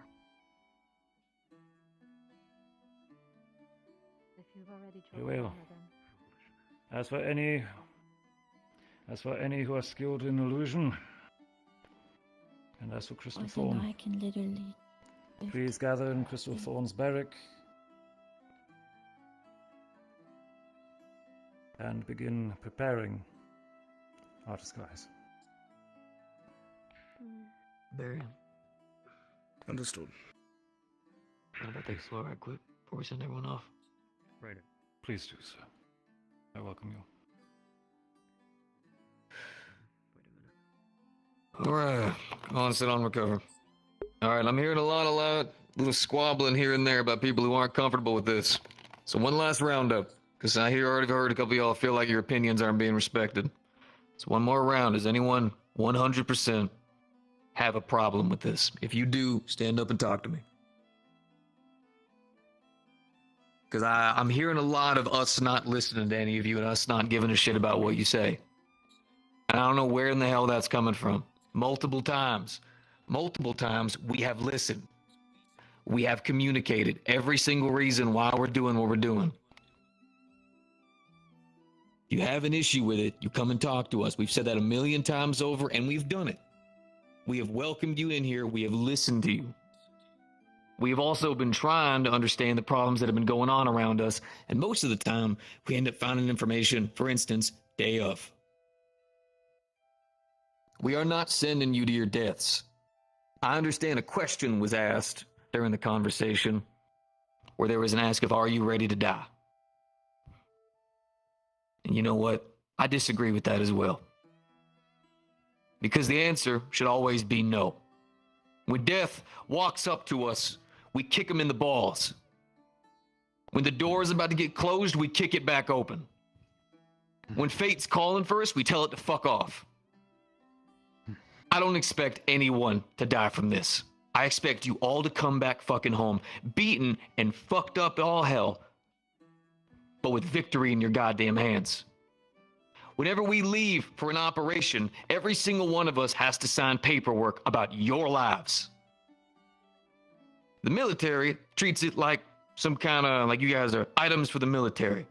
If you've already Very chosen well. one of them. As for any who are skilled in illusion, and as for Crystal I think Thorn, I can literally. please gather in Crystal Thorn's barrack and begin preparing our disguise. Barry, Understood. how about they slow right quick before we send everyone off? Right. Please do, sir. I welcome you. Alright, come on, sit on, recover. Alright, I'm hearing a lot, little squabbling here and there about people who aren't comfortable with this. So one last roundup, because I already heard a couple of y'all feel like your opinions aren't being respected. So one more round. Does anyone 100% have a problem with this? If you do, stand up and talk to me. Because I'm hearing a lot of us not listening to any of you and us not giving a shit about what you say. And I don't know where in the hell that's coming from. Multiple times, we have listened. We have communicated every single reason why we're doing what we're doing. You have an issue with it, you come and talk to us. We've said that 1,000,000 times over, and we've done it. We have welcomed you in here. We have listened to you. We have also been trying to understand the problems that have been going on around us, and most of the time, we end up finding information, for instance, day of. We are not sending you to your deaths. I understand a question was asked during the conversation where there was an ask of, are you ready to die? And you know what? I disagree with that as well. Because the answer should always be no. When death walks up to us, we kick him in the balls. When the door is about to get closed, we kick it back open. When fate's calling for us, we tell it to fuck off. I don't expect anyone to die from this. I expect you all to come back fucking home, beaten and fucked up all hell, but with victory in your goddamn hands. Whenever we leave for an operation, every single one of us has to sign paperwork about your lives. The military treats it like some kind of, like you guys are items for the military.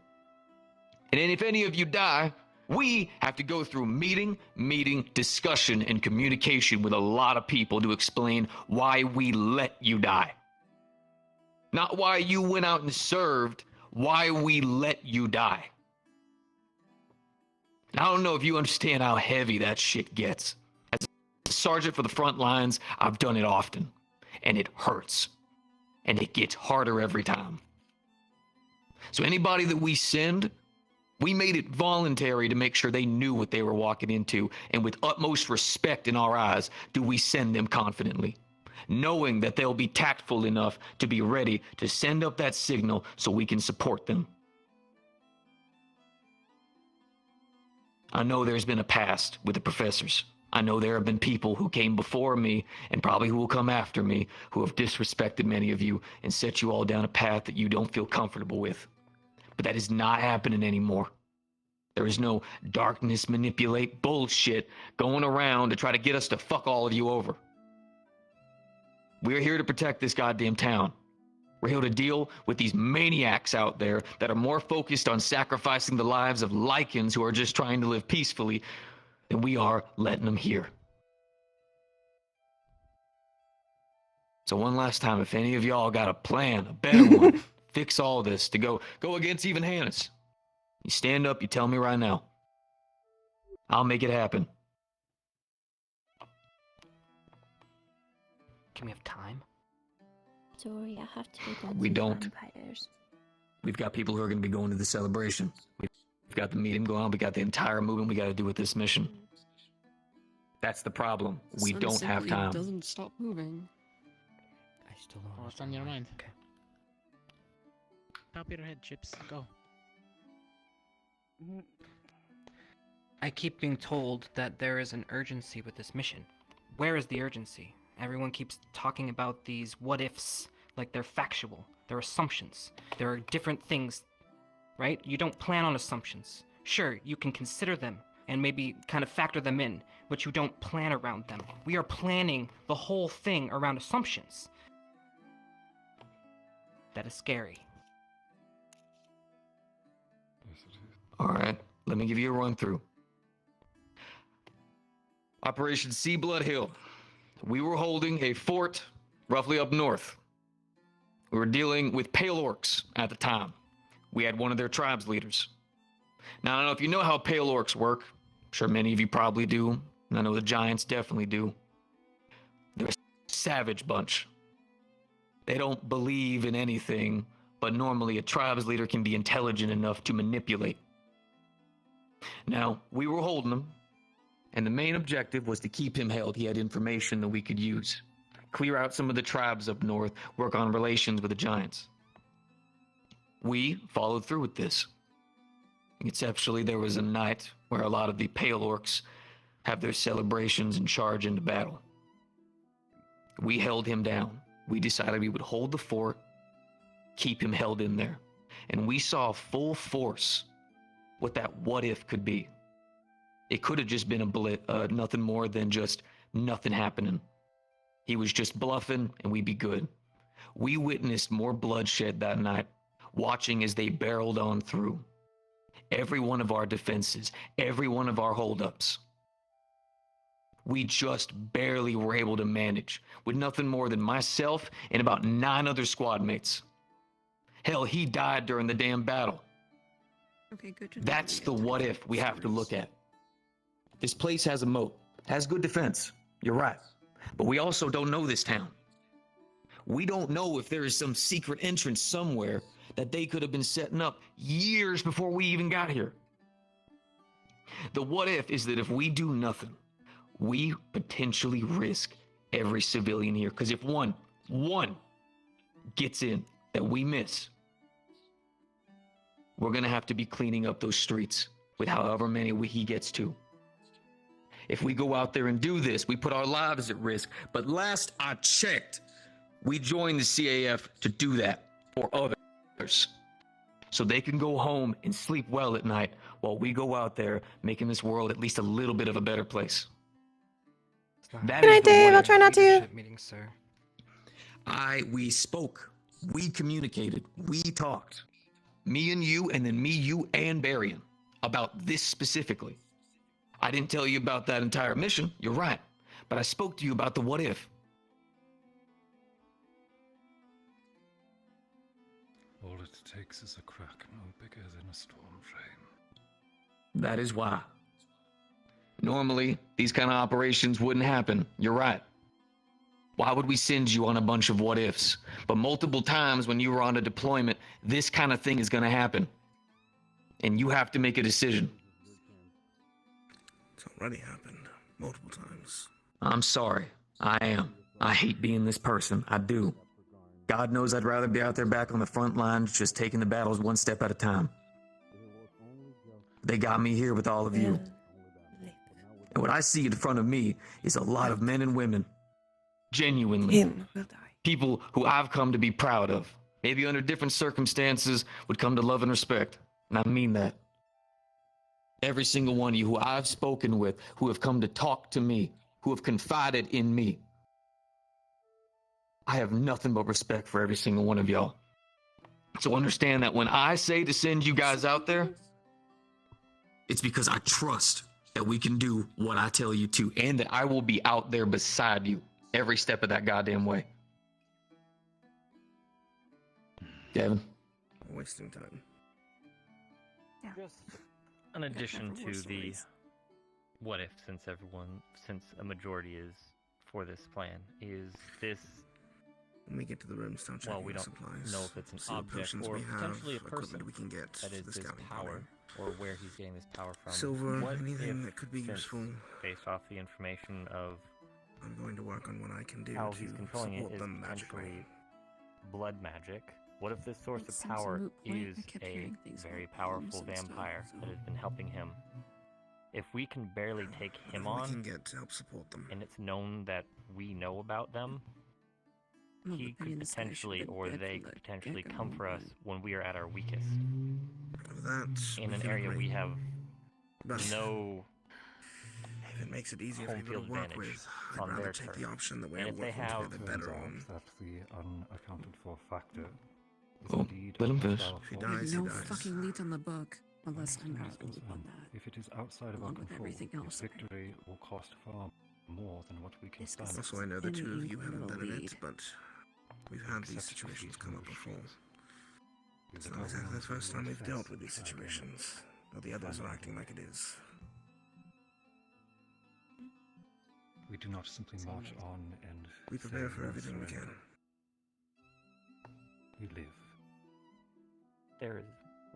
And then if any of you die, we have to go through meeting, discussion, and communication with a lot of people to explain why we let you die. Not why you went out and served, why we let you die. I don't know if you understand how heavy that shit gets. As a sergeant for the front lines, I've done it often, and it hurts. And it gets harder every time. So anybody that we send, we made it voluntary to make sure they knew what they were walking into, and with utmost respect in our eyes, do we send them confidently, knowing that they'll be tactful enough to be ready to send up that signal so we can support them. I know there's been a past with the professors. I know there have been people who came before me, and probably who will come after me, who have disrespected many of you and set you all down a path that you don't feel comfortable with. But that is not happening anymore. There is no darkness manipulate bullshit going around to try to get us to fuck all of you over. We're here to protect this goddamn town. We're here to deal with these maniacs out there that are more focused on sacrificing the lives of Lycans who are just trying to live peacefully than we are letting them here. So one last time, if any of y'all got a plan, a better one, fix all this to go against even Hannes, you stand up, you tell me right now. I'll make it happen. Can we have time? Sorry, I have to be done. We with don't. Vampires. We've got people who are going to be going to the celebration. We've got the meeting going on. We got the entire movement we got to do with this mission. That's the problem. We Sun don't have simply time. Doesn't stop moving. I still don't. What's on your mind? Okay. Top of your head, Chips. Go. I keep being told that there is an urgency with this mission. Where is the urgency? Everyone keeps talking about these what-ifs like they're factual. They're assumptions. There are different things, right? You don't plan on assumptions. Sure, you can consider them and maybe kind of factor them in, but you don't plan around them. We are planning the whole thing around assumptions. That is scary. All right, let me give you a run through. Operation Sea Blood Hill. We were holding a fort roughly up north. We were dealing with Pale Orcs at the time. We had one of their tribes leaders. Now, I don't know if you know how Pale Orcs work. I'm sure many of you probably do. And I know the Giants definitely do. They're a savage bunch. They don't believe in anything, but normally a tribe's leader can be intelligent enough to manipulate. Now, we were holding him, and the main objective was to keep him held. He had information that we could use. Clear out some of the tribes up north, work on relations with the Giants. We followed through with this. Exceptionally, there was a night where a lot of the Pale Orcs have their celebrations and charge into battle. We held him down. We decided we would hold the fort, keep him held in there. And we saw full force what that what-if could be. It could have just been a blip, nothing more than just nothing happening. He was just bluffing and we'd be good. We witnessed more bloodshed that night, watching as they barreled on through. Every one of our defenses, every one of our holdups. We just barely were able to manage with nothing more than myself and about 9 other squad mates. Hell, he died during the damn battle. Okay, good to know. That's the what if we have to look at. This place has a moat, has good defense. You're right. But we also don't know this town. We don't know if there is some secret entrance somewhere that they could have been setting up years before we even got here. The what if is that if we do nothing, we potentially risk every civilian here. Because if one gets in that we miss, we're going to have to be cleaning up those streets. with however many he gets to. If we go out there and do this, we put our lives at risk. But last I checked, we joined the CAF to do that for others. So they can go home and sleep well at night while we go out there making this world at least a little bit of a better place. That Good is night, the Dave. one I'll try not to. Leadership meeting, sir. we spoke, we communicated, we talked. Me and you, and then me, you, and Barian about this specifically. I didn't tell you about that entire mission, you're right, but I spoke to you about the what if. All it takes is a crack no bigger than a storm frame. That is why. Normally, these kind of operations wouldn't happen, you're right. Why would we send you on a bunch of what ifs? But multiple times when you were on a deployment, this kind of thing is gonna happen. And you have to make a decision. It's already happened multiple times. I'm sorry. I am. I hate being this person. I do. God knows I'd rather be out there back on the front lines, just taking the battles one step at a time. They got me here with all of you. And what I see in front of me is a lot of men and women. Genuinely. People who I've come to be proud of. Maybe under different circumstances would come to love and respect. And I mean that. Every single one of you who I've spoken with, who have come to talk to me, who have confided in me. I have nothing but respect for every single one of y'all. So understand that when I say to send you guys out there, it's because I trust that we can do what I tell you to, and that I will be out there beside you every step of that goddamn way. Devin? Wasting time. Just in addition to the what if, since a majority is for this plan, is this. When we get to the room, start checking well, we don't supplies, know if it's an see what object potions or we have, potentially a equipment person we can get that is for the his scouting power, party. or where he's getting this power from. Silver, What anything if, that could be since, useful. based off the information of I'm going to work on what I can do how to he's controlling it support is them magically. potentially blood magic. What if this source of power is a very powerful vampire that has been helping him? If we can barely take him Whatever on, we can get to help support them. and it's known that we know about them, he could potentially, or they could potentially come for us when we are at our weakest. That In we an can area agree. we have But no if it makes it easier for home people field to work advantage with, I'd on rather their take turf. the option that we're And if they working have together better on. That the unaccounted for factor is Oh, indeed let him a finish. powerful If he I have dies, no he dies. fucking lead on the bug unless I'm Is not concerned. on that. If it is outside of our Along with control, everything else, its victory will cost far more than what we can This stand. is Also, I know the any two of you haven't incremental done it, lead. but we've had these Accept situations defeat come in up the before. field. It's not exactly the first time we've dealt with these situations, though the others are acting like it is. We do not simply march on and We prepare say for no everything we surrender. can. We live. There is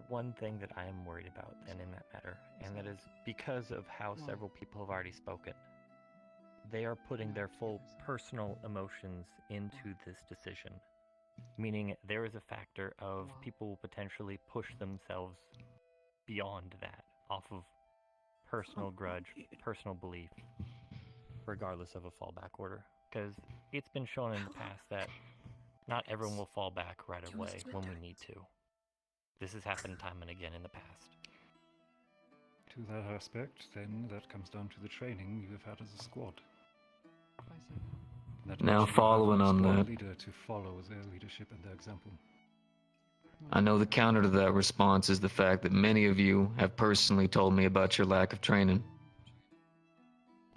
one thing that I am worried about, and in that matter, and that is because of how several people have already spoken. They are putting their full personal emotions into this decision, meaning there is a factor of people will potentially push themselves beyond that, off of personal grudge, personal belief, regardless of a fallback order. Because it's been shown in the past that not everyone will fall back right away when we need to. This has happened time and again in the past. To that aspect, then, that comes down to the training you have had as a squad. That Now means you following have a on squad that. leader to follow their leadership and their example. I know the counter to that response is the fact that many of you have personally told me about your lack of training.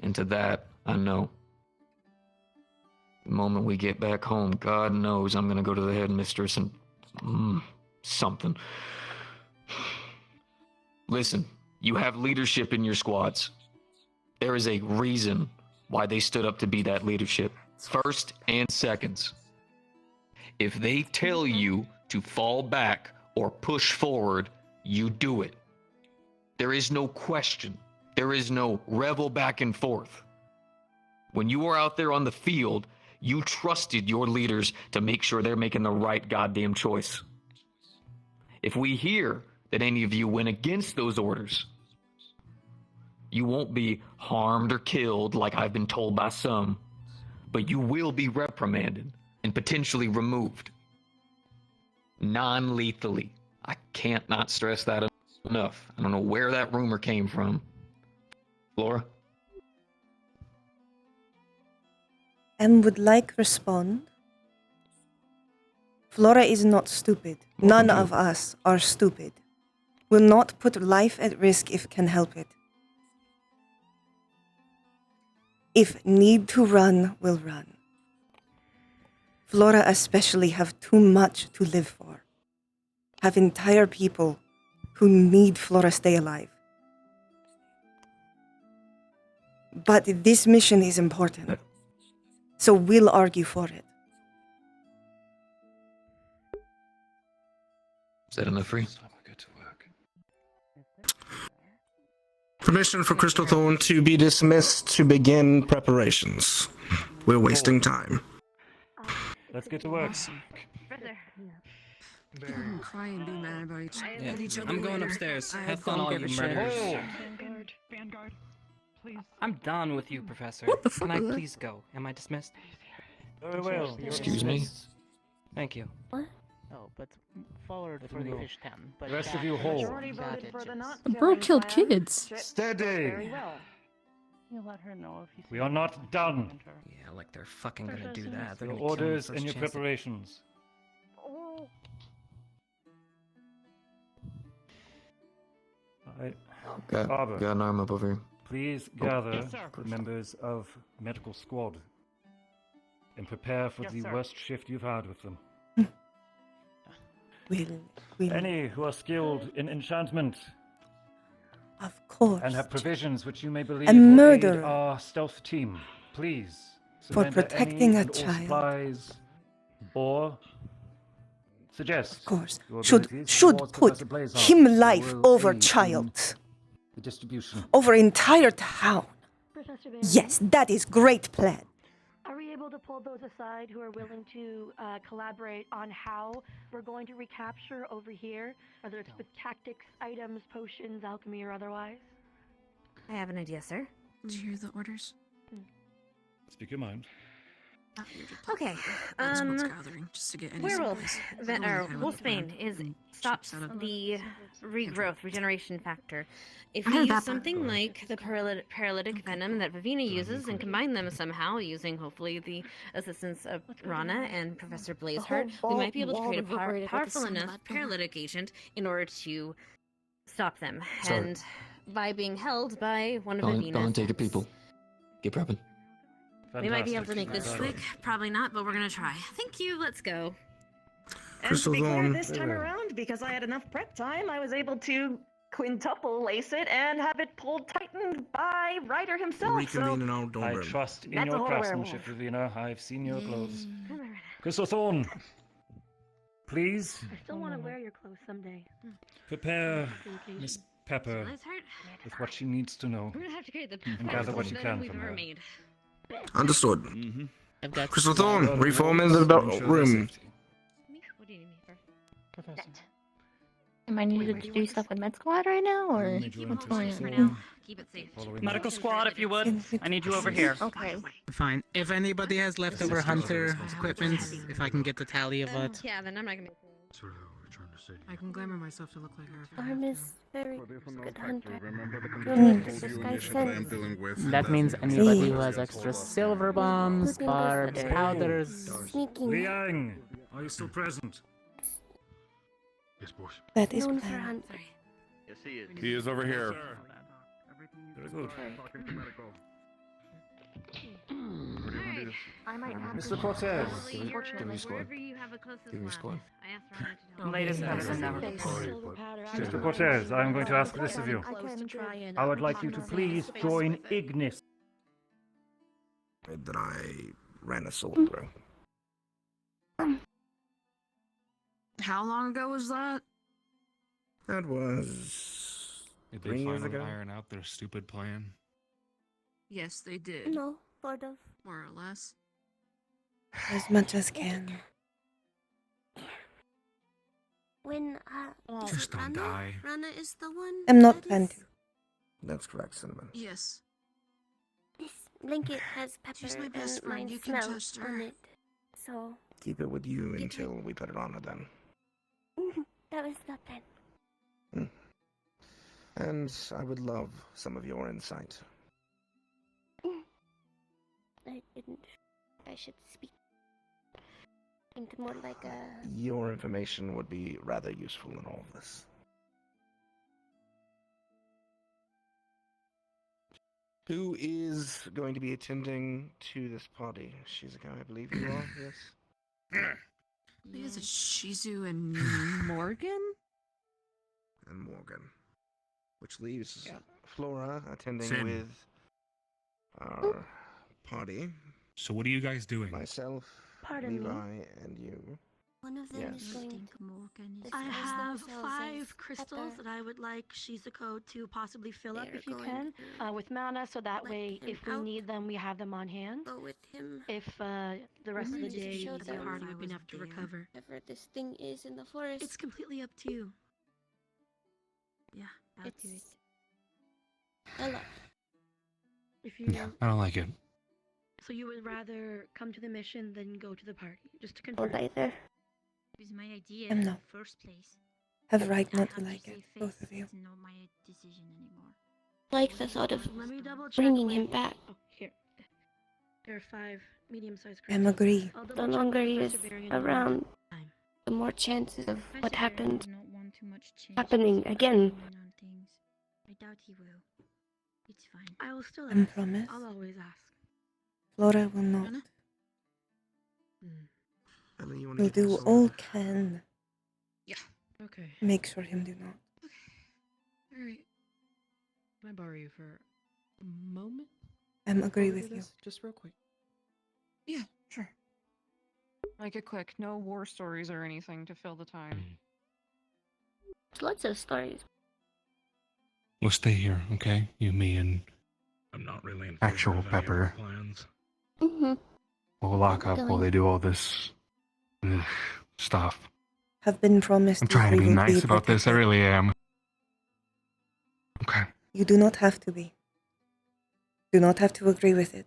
And to that, I know. The moment we get back home, God knows I'm gonna go to the headmistress and something. Listen, you have leadership in your squads. There is a reason why they stood up to be that leadership. First and seconds. If they tell you to fall back or push forward, you do it. There is no question. There is no revel back and forth. When you were out there on the field, you trusted your leaders to make sure they're making the right goddamn choice. If we hear that any of you went against those orders, You won't be harmed or killed like I've been told by some, but you will be reprimanded and potentially removed. Non-lethally. I can't not stress that enough. I don't know where that rumor came from. Flora? And would like respond. Flora is not stupid. None of us are stupid. Will not put life at risk if can help it. If need to run, will run. Flora especially have too much to live for. Have entire people who need Flora stay alive. But this mission is important. So we'll argue for it. Is that enough for you? Permission for Crystal Thorn to be dismissed to begin preparations. We're wasting time. Let's get to work. Cry and be mad about each other. I'm going later. upstairs. I Have fun, all you don't murderers. Vanguard, please. I'm done with you, Professor. What the fuck Can I was that? please go? Am I dismissed? Very well. Excuse me? Thank you. Oh, but forward for the fish town. But The rest of back you for hold. majority voted for the not The bro killed plan. kids. Steady. Very well. You let her know if you We are not done. Yeah, like they're fucking gonna do that. They're Your gonna kill me orders first and your chance they- preparations. Oh, Barbara, Got an arm up over here. please Oh. gather Yes, sir. the members of medical squad and prepare for Yes, the sir. worst shift you've had with them. We'll Any who are skilled in enchantment of course. and have provisions which you may believe A will aid murderer. our stealth team, please For surrender protecting any a and all child. supplies or suggest Of course. your Should abilities put towards Professor Blazar, him who life will over aid in child. the distribution. Over entire town. Professor Van, Yes, that is great plan. Are we able to pull those aside who are willing to collaborate on how we're going to recapture over here, whether it's with tactics, items, potions, alchemy, or otherwise? I have an idea, sir. Did you hear the orders? Speak your mind. Okay, That's what's gathering, just to get any Werewolf, supplies. Ven- Oh, or okay, what the Wolfsbane plan? is Mm, stops shut up. the regrowth, regeneration factor. If I you heard use that part. something like the paralytic venom that Vivina uses and combine them somehow using hopefully the assistance of Rana and Professor Blazehurt, we might be able to create a powerful enough paralytic agent in order to stop them. Sorry. And by being held by one of Go on, Vivina's, take it, people. Get prepping. we might be able to make this Fantastic. quick. Probably not, but we're gonna try. Thank you. Let's go. And Crystal to be clear, Thorn. this time around, because I had enough prep time, I was able to quintuple lace it and have it pulled tightened by Ryder himself. Reconvene in our dorm I room. trust in That's a your whole craftsmanship, Ravina. I've seen your clothes. Crystal Thorn, please I still want to wear your clothes someday. prepare Vacation. Miss Pepper Blazehurt, with what she needs to know. we're gonna have to create the And gather what best you venom can we've from ever her. made. Understood. Mm-hmm. I've got Crystal supplies. Thorn, reform in the room. What do you need me for? Professor. Am I needed to do stuff with Med Squad right now, or Keep it what's quiet going for on? now. Keep it safe. Medical squad, if you would. I need you over here. Okay. Fine. If anybody has leftover hunter equipment, if I can get the tally of it. Yeah, then I'm not gonna. I can glamour myself to look like her. if I Arm have is very good hunter. That means anybody who has extra silver bombs, barbs, powders. Liang, are you still present? Yes, boss. That is Known for plan. hunt. Yes, he is. He is over here. Very good. I might have Mr. to- Cortez. Give me your squad. Wherever you have a closest Give me your squad. lab. I asked Rana to tell me. Latest medicine never. Mr. Cortez, I am going to ask this of you. I would like you to please join Ignis. That I ran a sword through. How long ago was that? That was Did 3 they years finally ago. iron out their stupid plan? Yes, they did. No, sort of. More or less. As much as can. When Just don't die. Rana is the one. I'm not that plan is- to. That's correct, Cinnamon. Yes. This blanket has pepper She's my best and friend. mine You can smell trust her. on it. So Keep it with you until we put it on her then. that was the plan. And I would love some of your insight. I didn't. I should speak. Seemed more like a. Your information would be rather useful in all of this. Who is going to be attending to this party? Shizuka, I believe you are, yes? I think it's a Shizu and Morgan? And Morgan. Which leaves Flora attending Sin. with our party. So what are you guys doing? Myself, Pardon me? Levi, and you. One of them Yes. is going to. I have themselves 5 as crystals pepper. that I would like Shizuko to possibly fill up They're if you going can, with mana, so that let way him if we out. need them, we have them on hand. Go with him. If the rest of the Just to day, show the them party would be enough to recover. whatever this thing is in the forest. It's completely up to you. Yeah, I'll do it. It's a lot. If you, Yeah, I don't like it. so you would rather come to the mission than go to the party, just to Don't confirm. either. It was my idea I'm in not. the first place. Have right I not to have like save it, face. both of you. It's not my decision anymore. Like the thought of Let me double check. bringing him back. Oh, here. There are 5 medium-sized I'm crystals. agree. I'll The double check longer with he is Persevering and around, time. the more chances of what Persevering happened does not want too much change happening because again. he's opinion on things. I doubt he will. It's fine. I will still And ask. promise? I'll always ask. Flora will not. And then you want We'll to do all can. Yeah. Okay. Make sure him do not. Alright. Can I borrow you for a moment? I'm agree Before we with do you. this? Just real quick. Yeah, sure. Make it quick. No war stories or anything to fill the time. There's lots of stories. We'll stay here, okay? You, me, and I'm not really in actual favor of any of our Pepper. plans. We'll lock up while Going. they do all this stuff. Have been promised. I'm that trying to we be will nice about this, I protected. really am. Okay. You do not have to be. Do not have to agree with it.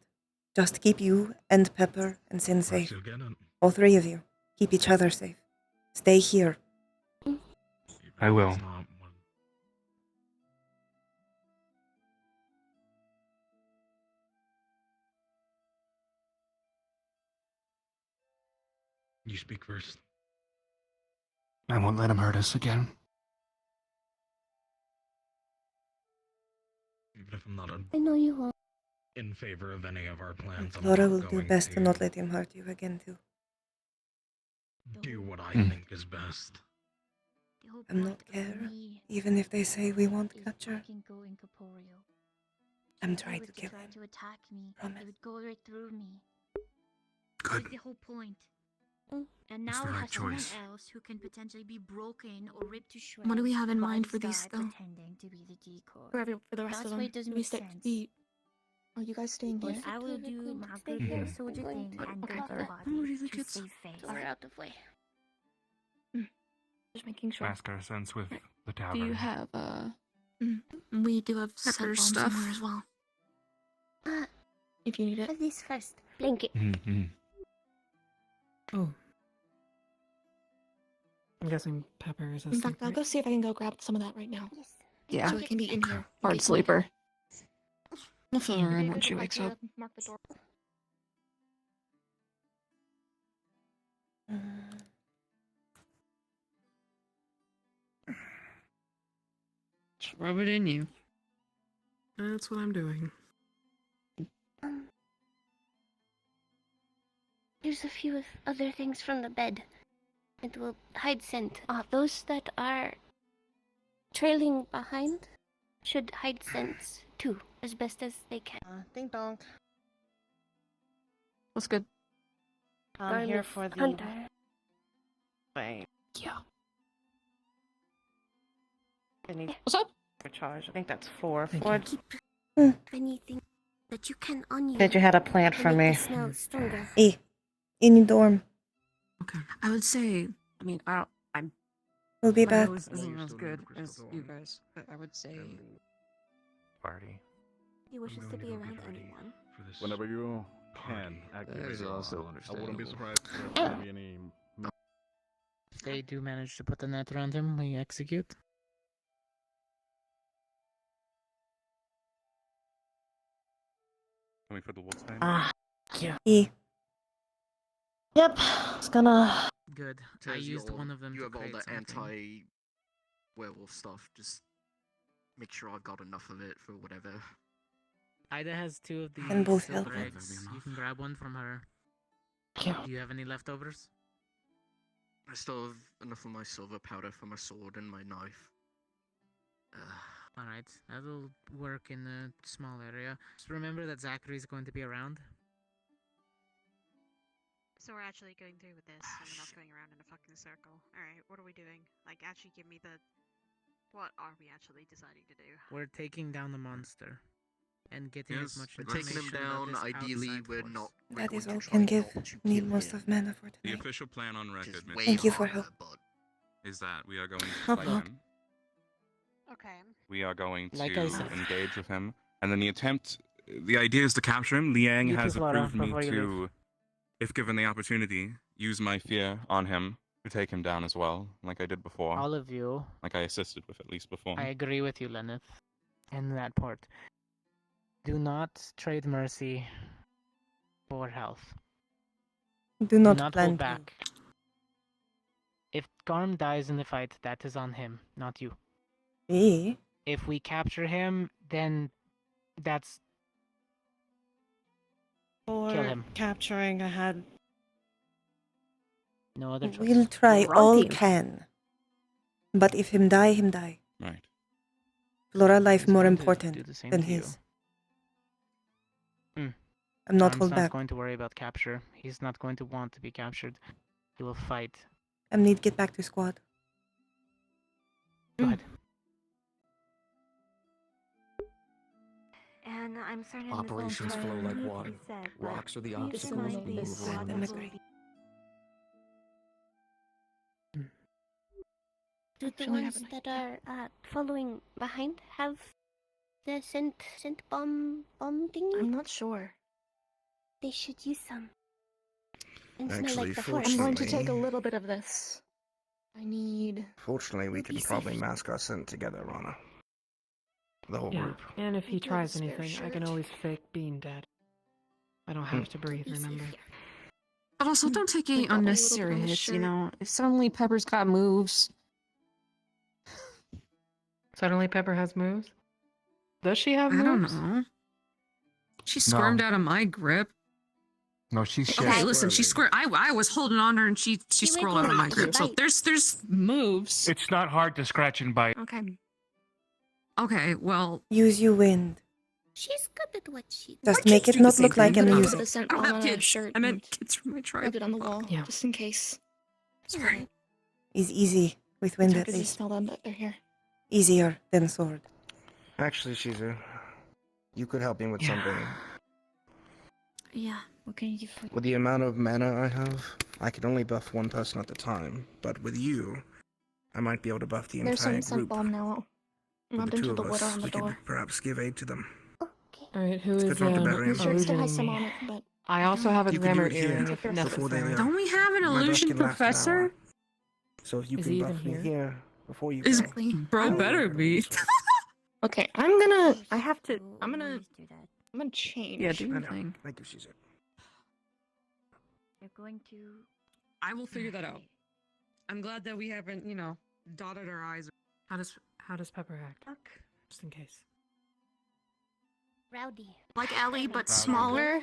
Just keep you and Pepper and Sin safe. You'll get it. All 3 of you. Keep each other safe. Stay here. I will. It's not one- You speak first. I won't let him hurt us again. Even if I'm not I know you won't. in favor of any of our plans, I'm Flora not will do going best to to not let him hurt you again, too. do what I Hmm. think is best. The whole I'm point not of care. me Even if they say we won't is catch her. I can go incorporeal. I'm If they trying were to kill try him. to attack me, Promise. they would go right through me. Good. That's the whole point. Mm. And It's now the we right have someone choice. else who can potentially be broken or ripped to shreds. What do we have in by mind this for these, guy though? Pretending to be the decoy. For the rest That's of them. why it doesn't Do we make stay? sense. Are you guys staying here? Yes, I will do my stay good here. little soldier I'm going thing to and go lock to the up. body Where are the to kids? save face. So we're out of way. Just making sure. Ask our sense with the Do tavern. you have We do have Pepper Pepper's bomb stuff somewhere as well. if you need it. Have this first. Blanket. Mm-hmm. Oh. I'm guessing Pepper is In asleep. fact, I'll go see if I can go grab some of that right now. Yes. Yeah. So it can be in here. Hard sleeper. We'll fill her in when she wakes up. Mark the door. Just rub it in you. That's what I'm doing. Here's a few other things from the bed. It will hide scent. Those that are trailing behind should hide scents too, as best as they can. Ding dong. What's good? I'm here Garnet for the. Hunter. Wait. Yeah. I need What's up? for charge. I think that's 4. Keep anything that you can on you. Said you had a plant to for make me. the smell stronger. In your dorm. Okay. I would say, I mean, I'm. We'll be my back. nose isn't as good as you guys, but I would say party. He wishes to be around anyone. Whenever you can activate is it, also I wouldn't be understandable. surprised if there's gonna be any. If they do manage to put the net around him, we execute. Coming for the Wolfstein. Yeah. Yep, it's gonna. Good. I used one of them You to have all create the something. anti-werewolf stuff. Just make sure I've got enough of it for whatever. Ida has 2 of And the both silver help. eggs. You can grab one from her. Yeah. Do you have any leftovers? I still have enough of my silver powder for my sword and my knife. Alright, that'll work in a small area. Just remember that Zachary's going to be around. So we're actually going through with this, and we're not going around in a fucking circle. Alright, what are we doing? Like, actually give me the... What are we actually deciding to do? We're taking down the monster. And getting as much We're information taking him down. about this Ideally, outside we're force. not. We're That going is to all try can not give. to Need kill most him. of mana for The tonight. official plan on record, Just Miss way Thank you for harder, help. but is that we are going to Oh, fight God. him. Okay. We are going Like to I said. engage with him, and then the idea is to capture him. Liang You has too, Flora, approved me before you to, if given the opportunity, use my fear on him to take him down as well, like I did before. All of you, Like I assisted with at least before. I agree with you, Lenneth, in that part. Do not trade mercy for health. Do not Do not plan hold to. back. If Garm dies in the fight, that is on him, not you. Me? If we capture him, then that's For kill him. capturing, I had. No other choice. We'll try We're on all team. can. But if him die, him die. Right. Flora life He's more going to important do the same than to you. his. Hmm. I'm not Garm's hold not back. going to worry about capture. He's not going to want to be captured. He will fight. I need get back to squad. Go ahead. And I'm certain Operations this flow won't like need to water. be said, but Rocks are the keep in obstacles mind we this move squad around. will Democrat. be Do the ones that are following behind have the scent bomb thingy? I'm not sure. They should use some. And smell Actually, like the forest. I'm going to take a fortunately- little bit of this. I need... Fortunately, we You'll can be probably safe. mask our scent together, Rana. The whole Yeah, group. and if he I do tries have a spare anything, I can shirt. always fake being dead. I don't have to breathe, Be safe remember? here. But also, don't take Like any that little unnecessary bit on the hits, you shirt. know? If suddenly Pepper's got moves... Suddenly Pepper has moves? Does she have moves? I don't know. She squirmed out of my grip. No, she's Okay, listen, she squirmed. I was holding on to her and she squirreled out of my grip. So there's moves. It's not hard to scratch and bite. Okay. Okay, well, Use your wind. She's good at what she Just make it not look like I'm Put a using. bit of scent I don't bomb have on a kids. shirt I meant and kids from my tribe. rub it on the wall, Yeah. just in case. Sorry. Is easy with wind How at does it least. smell them that they're here? Easier than sword. Actually, Shizu, you could help me with something. Yeah, what can you do for With the amount of mana I have, I can only buff one person at a time. But with you, I might be able to buff the There's entire some scent group. bomb now. With Rubbed the two into of the water us, on the we could door. perhaps give aid to them. Alright, who Let's is go talk to Battery. The shirt still has illusioning some me? on it, but I also have a You could do glamour it here, earring if before they necessary. leave. Don't we have an My buff illusion can last an professor? hour. So if you Is can he buff even me here? here before you Is go. bro better be? okay, I'm gonna change. Yeah, do I your know. thing. Thank you, Shizu. You're going to... I will figure that out. I'm glad that we haven't, dotted our I's. How does Pepper act? Just in case. Rowdy. Like Ellie, but Rowdy. smaller.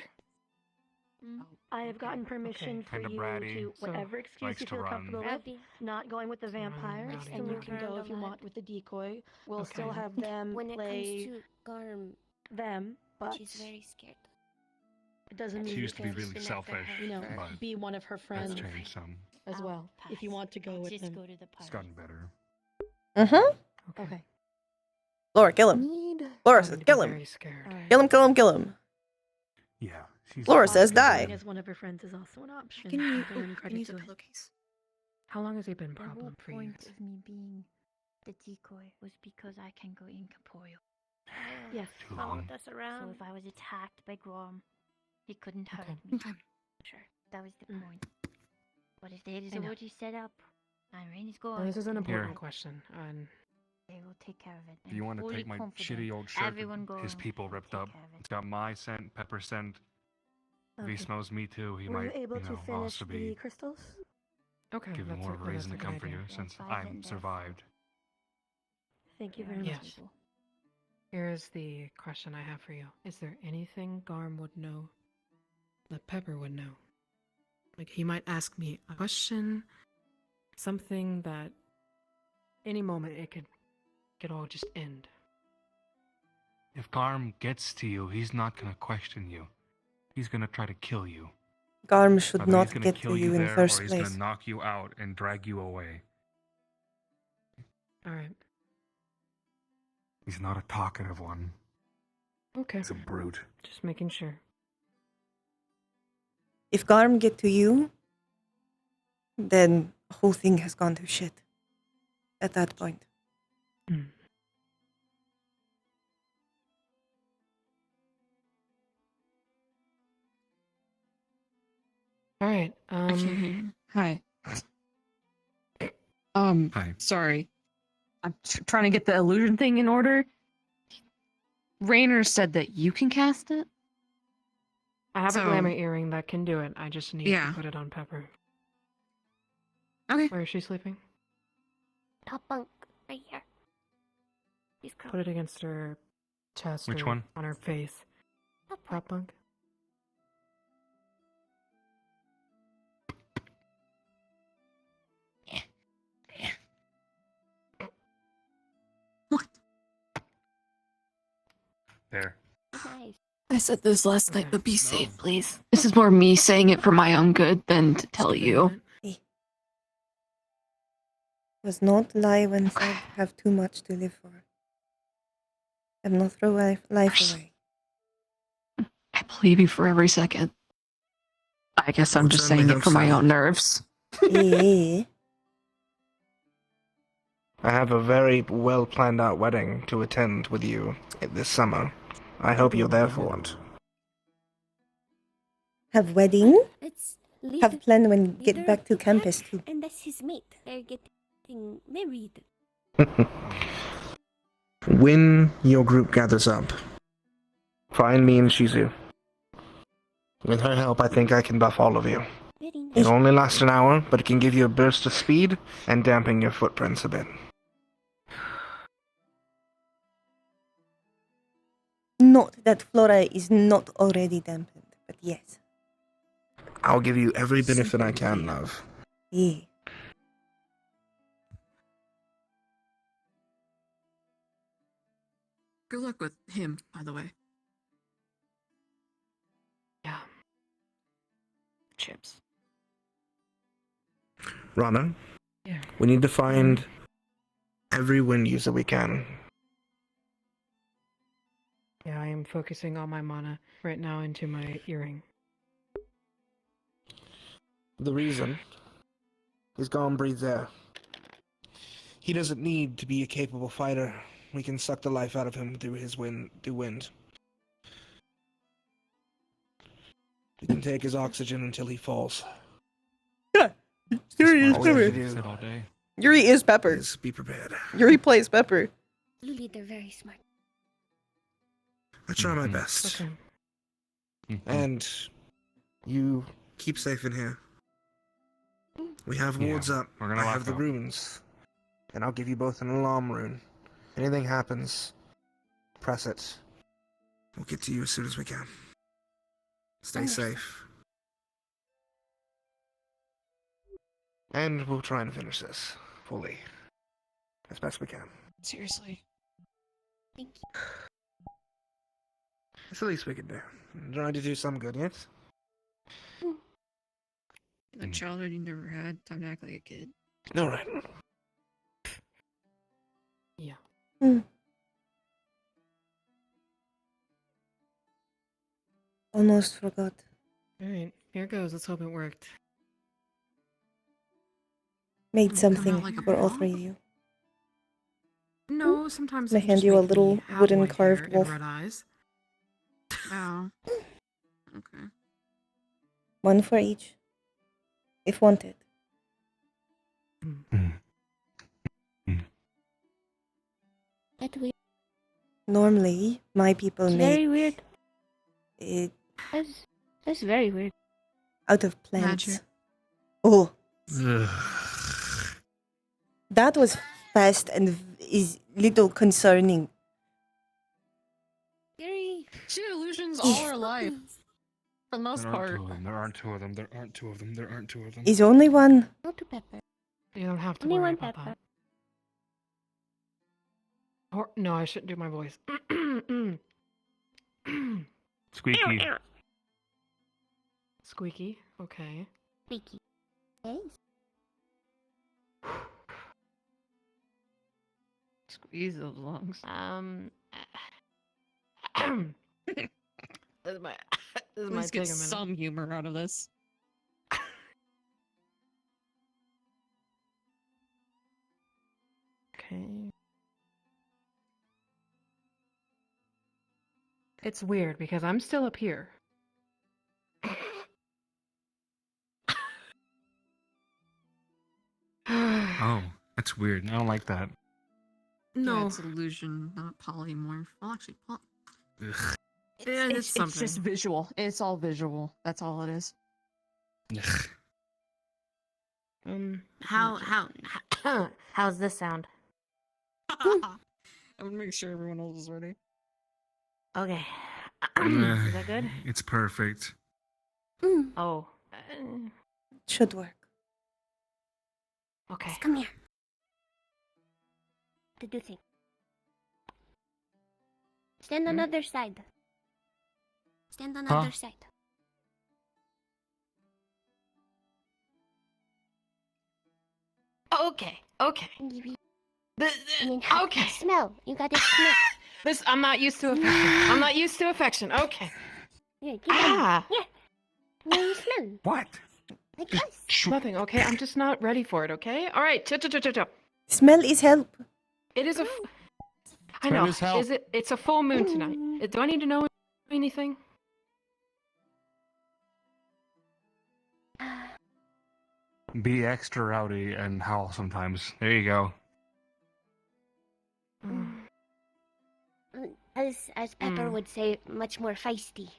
I have gotten permission for Kinda you bratty. to whatever excuse likes you to feel run. comfortable with. Rowdy. Not going with the vampires, rowdy. and you can go if you want with the decoy. We'll still have them When it play comes to Garm, them, but she's very scared. it doesn't mean She you used to be can't, really selfish, but be one of her friends that's changed some. as well. If you want to go with them. It's gotten better. Mm-hmm. Okay. Laura, kill him. Laura says, kill him. Very scared. Kill him, kill him, kill him. Yeah, she's. Laura says, die. As one of her friends is also an option. Can you Give him credit use a to it. pillowcase? How long has he been a The whole problem for you? point of me being the decoy was because I can go incorporeal. Yes. Too Followed long. us So around. if I was attacked by Grom, he couldn't hurt Okay. me. Sure, that was the point. But if there is I a know. word you set up, and Rain is Now, going, this is an then important Here. question, and they will take care of it. Do you want to fully take my confident shitty old shirt everyone that his going people will ripped take up? care of it. It's got my scent, Pepper scent. If he Okay. smells me too, he Were might, you able to finish also the be crystals? okay, giving more of a reason to come for you Yeah, since five I'm and death. survived. Thank you They are very Yes. much. people. Here's the question I have for you. Is there anything Garm would know that Pepper would know? Like, he might ask me a question, something that any moment it could all just end. If Garm gets to you, he's not gonna question you. He's gonna try to kill you. Garm should Either not he's gonna get kill to you in there, first or he's place. gonna knock you out and drag you away. Alright. He's not a talkative one. Okay. He's a brute. Just making sure. If Garm get to you, then the whole thing has gone to shit. At that point. Alright, I can't hear you. Hi. Hi. Sorry. I'm trying to get the illusion thing in order. Rainer said that you can cast it? I have So- a glamour earring that can do it. I just need Yeah. to put it on Pepper. Okay. Where is she sleeping? Top bunk right here. He's Put it against her chest Which or one? on her face. Prop bunk. There. Nice. I said this last night, but be safe, please. This is more me saying it for my own good than to tell you. Was not lie when said have too much to live for. And not throw life away. I believe you for every second. I guess I'm Well, just certainly saying it hope for my so. own nerves. Eh. I have a very well planned out wedding to attend with you this summer. I hope you're there for it. Have wedding? Let's Have plan when get back to campus too. And that's his mate. They're getting married. When your group gathers up, find me and Shizu. With her help, I think I can buff all of you. Very nice. It'll only last an hour, but it can give you a burst of speed and dampen your footprints a bit. Not that Flora is not already dampened, but yes. I'll give you every benefit I can, love. Yeah. Good luck with him, by the way. Yeah. Chips. Rana, Yeah. we need to find every wind user we can. Yeah, I am focusing all my mana right now into my earring. The reason is Garm breathes air. He doesn't need to be a capable fighter. We can suck the life out of him through wind. We can take his oxygen until he falls. Yeah. Yuri is All we have to Pepper. do Sit all day. Yuri is Pepper. is be prepared. Yuri plays Pepper. Luli, they're very smart. I try my best. Okay. And you keep safe in here. We have Yeah, wards up. we're gonna I lock have the up. runes. And I'll give you both an alarm rune. Anything happens, press it. We'll get to you as soon as we can. Stay Understood. safe. And we'll try and finish this fully. As best we can. Seriously. Thank you. It's the least we can do. Trying to do some good, yes? The childhood you never had, time to act like a kid. Alright. Yeah. Almost forgot. Alright, here goes. Let's hope it worked. Made Come out something like a for all bomb? three of you. No, sometimes I it'll hand just you a make little me have wooden white carved hair wolf. and red eyes. Oh. Okay. One for each, if wanted. That's weird. Normally, my people It's make very weird. it That's very weird. out of plants. Magic. Oh, that was fast and is little concerning. Scary. She had illusions all her life. For the most There aren't part. two of them. There aren't two of them. There aren't two of them. There aren't two of them. Is only one. No to pepper. You don't have to Only worry one about pepper. that. Or no, I shouldn't do my voice. Squeaky. Squeaky. Okay. Squeaky. Yes. Squeeze those lungs. This might Let's take get a minute. some humor out of this. Okay. It's weird because I'm still up here. Oh, that's weird. I don't like that. No. Yeah, it's illusion, not polymorph. Well, actually, Ugh. Yeah, it's It's something. just visual. It's all visual. That's all it is. Ugh. How's this sound? I'm gonna make sure everyone else is ready. Okay. Is that good? It's perfect. Oh. Should work. Okay. Come here. To do thing. Stand on other side. Stand on other side. Okay. Okay. Okay. Smell. You gotta smell. This I'm not used to affection. I'm not used to affection. Okay. Yeah, give Ah. Yeah. Now you smell. What? Like this. Nothing. Okay. I'm just not ready for it. Okay. All right. Smell is help. It is a. I Smell know. is help. Is it? It's a full moon tonight. Do I need to know anything? Be extra rowdy and howl sometimes. There you go. As Pepper would say, much more feisty.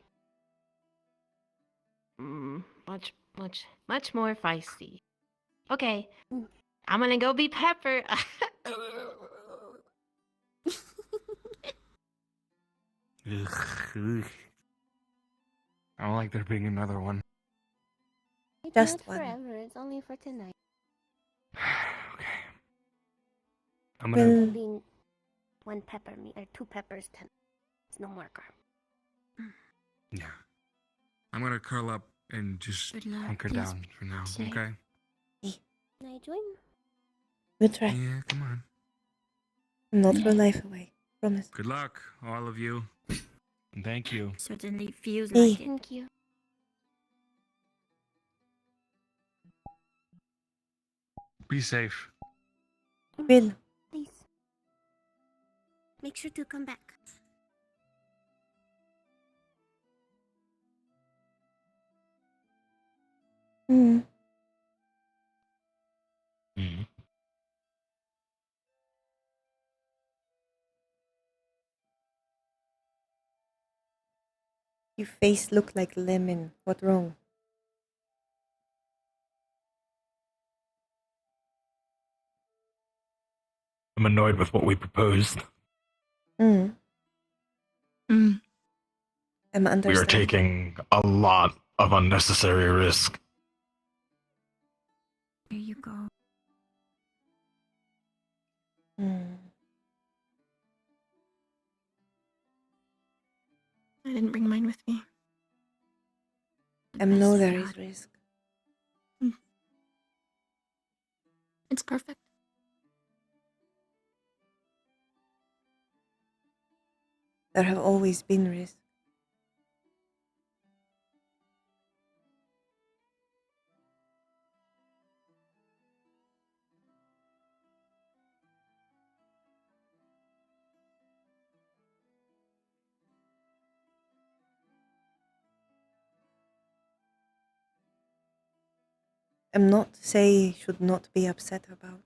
Much more feisty. Okay. I'm gonna go be Pepper. Ugh. I don't like there being another one. It's Just not one. forever. It's only for tonight. I'm gonna. Being one pepper or two peppers tonight. It's no more Garm. Yeah. I'm gonna curl up and just Good luck. hunker Please down for now. say. Okay. Can I join? We'll try. Yeah. Come on. I'm not throw life away. Promise. Good luck, all of you. And thank you. certainly feels Hey. like it. Thank you. Be safe. Will. Please. Make sure to come back. Mm. Your face look like lemon. What wrong? I'm annoyed with what we proposed. Mm. Mm. I'm We are understanding. taking a lot of unnecessary risk. Here you go. Mm. I didn't bring mine with me. I know Bless there God. is risk. It's perfect. There have always been risk. am not say should not be upset about,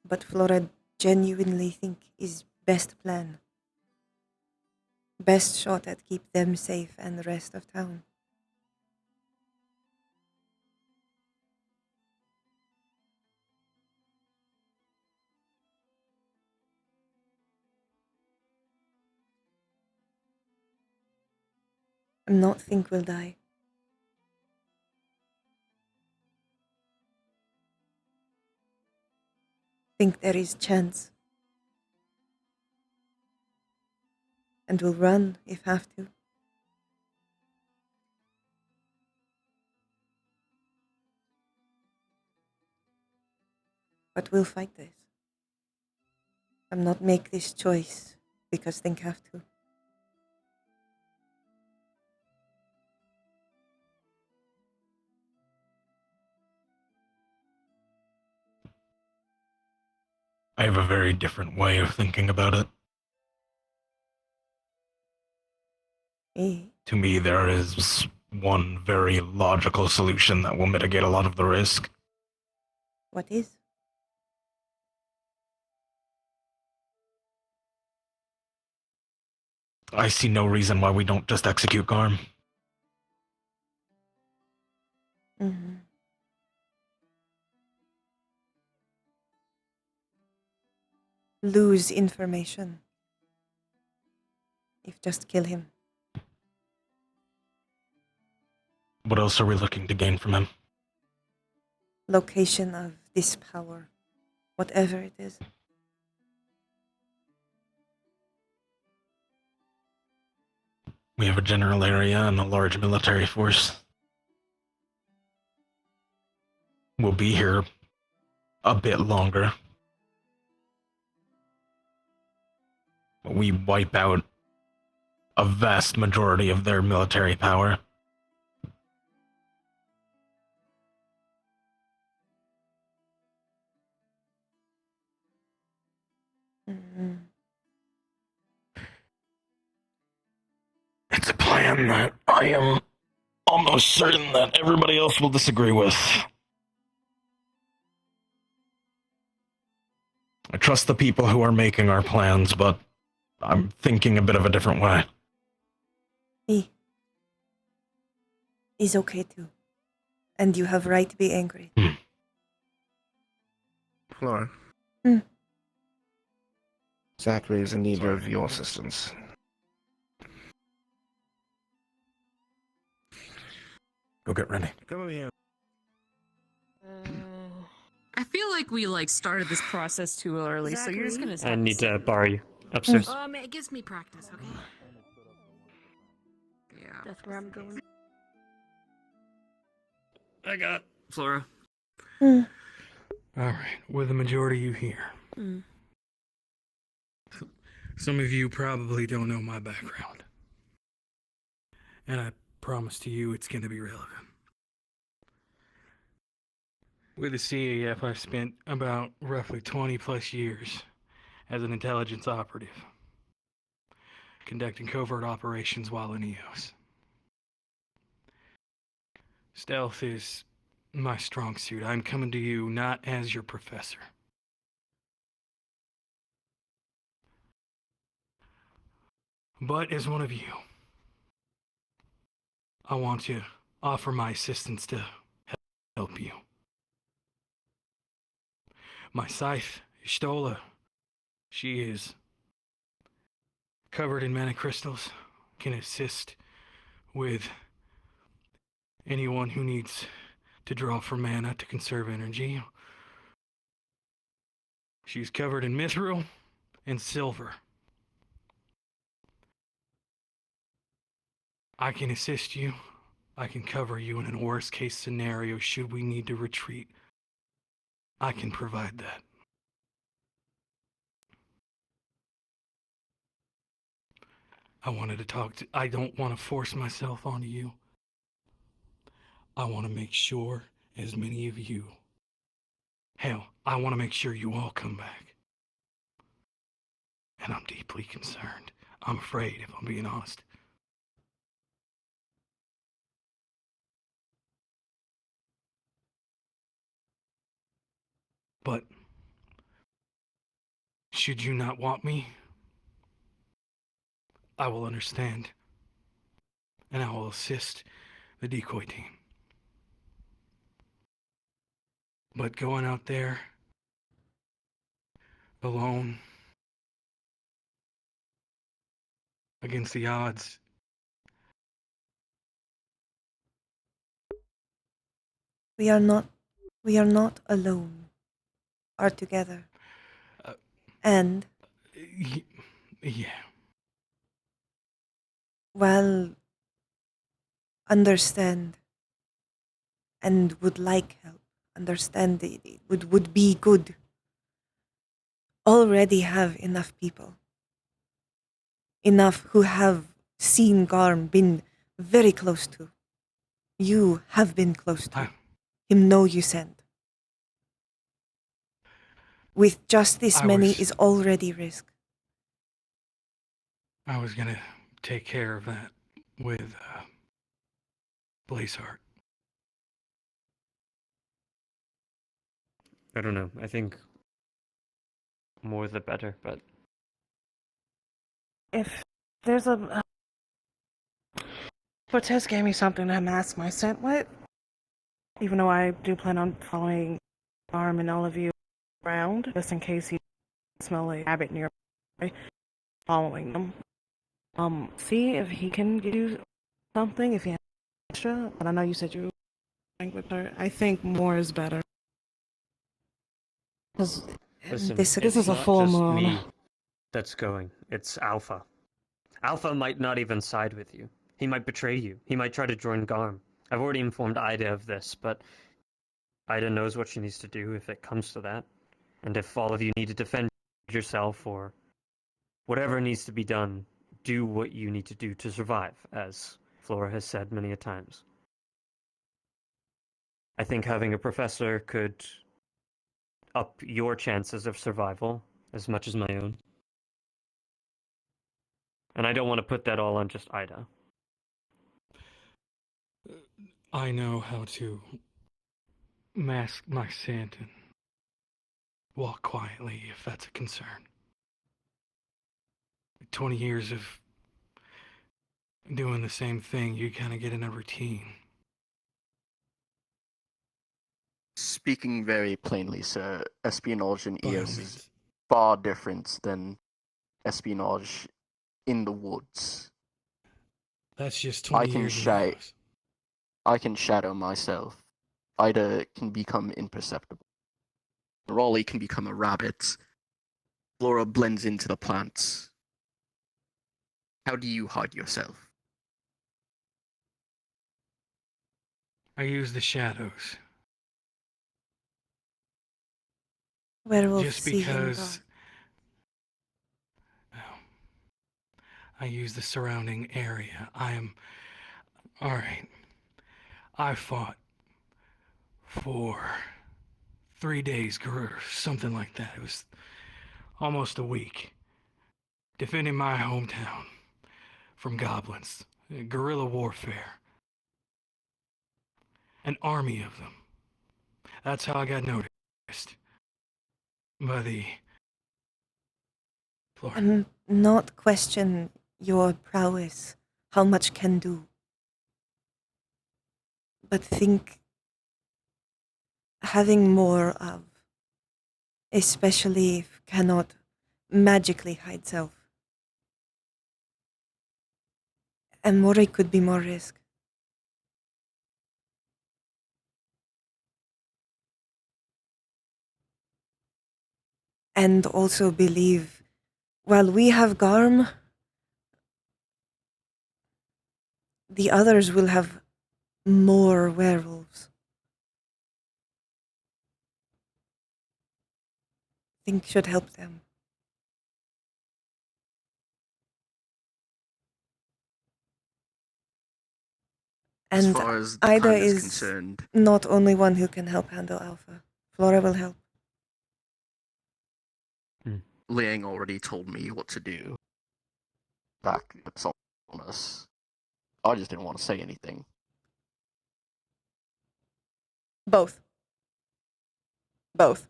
but Flora genuinely think is best plan. Best shot at keep them safe and the rest of town. I'm not think we'll die. Think there is chance. And we'll run if have to. But we'll fight this. I'm not make this choice because think have to. I have a very different way of thinking about it. To me, there is one very logical solution that will mitigate a lot of the risk. What is? I see no reason why we don't just execute Garm. Mm-hmm. Lose information. If just kill him. What else are we looking to gain from him? Location of this power. Whatever it is. We have a general area and a large military force. We'll be here a bit longer. But we wipe out a vast majority of their military power. Mm-hmm. It's a plan that I am almost certain that everybody else will disagree with. I trust the people who are making our plans, but I'm thinking a bit of a different way. He's okay too. And you have right to be angry. Flora. Hmm. Zachary is in need of your assistance. Go get ready. Come over here. I feel like we started this process too early, so you're just gonna. I need to borrow you upstairs. It gives me practice, okay? Yeah. That's where I'm going. I got Flora. Alright, with the majority of you here. Some of you probably don't know my background. And I promise to you it's going to be relevant. With the CAF, I've spent about roughly 20 plus years as an intelligence operative, conducting covert operations while in EOS. Stealth is my strong suit. I'm coming to you not as your professor, but as one of you. I want to offer my assistance to help you. My scythe, Stola, she is covered in mana crystals, can assist with anyone who needs to draw for mana to conserve energy. She's covered in mithril and silver. I can assist you. I can cover you in a worst case scenario should we need to retreat. I can provide that. I wanted to talk to... I don't want to force myself onto you. I want to make sure as many of you... Hell, I want to make sure you all come back. And I'm deeply concerned. I'm afraid, if I'm being honest. But should you not want me, I will understand, and I will assist the decoy team. But going out there alone against the odds, We are not alone. Are together. And yeah. Well, understand and would like help. Understand it would be good. Already have enough people. Enough who have seen Garm, been very close to. You have been close to. Him know you sent. With just this many is already risk. I was gonna take care of that with Blazeheart. I don't know. I think more the better, but If there's a Cortez gave me something to mask my scent with, even though I do plan on following Arm and all of you around, just in case you smell a rabbit nearby, following them. See if he can give you something, if he has extra. But I know you said you were with her. I think more is better. Because listen, this it's is a not full just moon. me that's going. It's Alpha. Alpha might not even side with you. He might betray you. He might try to join Garm. I've already informed Ida of this, but Ida knows what she needs to do if it comes to that. And if all of you need to defend yourself or whatever needs to be done, do what you need to do to survive, as Flora has said many a times. I think having a professor could up your chances of survival as much as my own. And I don't want to put that all on just Ida. I know how to mask my scent and walk quietly if that's a concern. 20 years of doing the same thing, you kind of get in a routine. Speaking very plainly, sir, espionage in By all EOS means. is far different than espionage in the woods. That's just 20 years in the house. I can shadow myself. Ida can become imperceptible. Raleigh can become a rabbit. Flora blends into the plants. How do you hide yourself? I use the shadows. Werewolf Just see him go. because I use the surrounding area. I am... Alright. I fought for 3 days, or something like that. It was almost a week. Defending my hometown from goblins. Guerrilla warfare. An army of them. That's how I got noticed. By the... Flora. And not question your prowess, how much can do. But think having more of, especially if cannot magically hide self. And more it could be more risk. And also believe, while we have Garm, the others will have more werewolves. Think should help them. As And far as the Ida plan is is concerned, not only one who can help handle Alpha. Flora will help. Liang already told me what to do. Back on us. I just didn't want to say anything. Both. Both.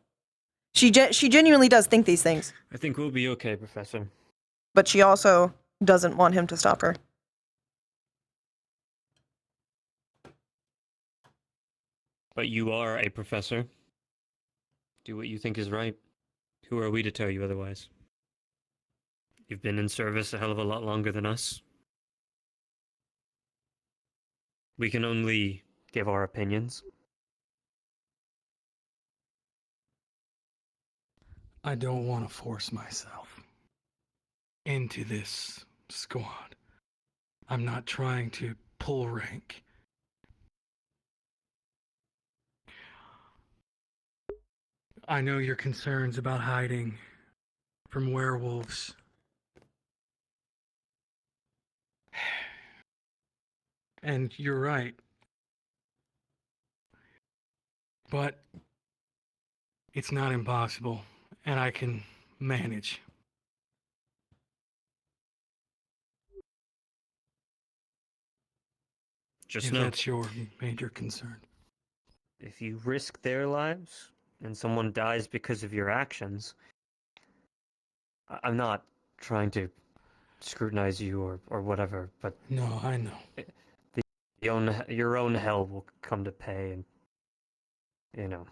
She genuinely does think these things, I think we'll be okay, Professor. but she also doesn't want him to stop her. But you are a professor. Do what you think is right. Who are we to tell you otherwise? You've been in service a hell of a lot longer than us. We can only give our opinions. I don't want to force myself into this squad. I'm not trying to pull rank. I know your concerns about hiding from werewolves. And you're right. But it's not impossible, and I can manage. Just if know, that's your major concern. if you risk their lives and someone dies because of your actions, I'm not trying to scrutinize you or whatever, but No, I know. your own hell will come to pay, and you know.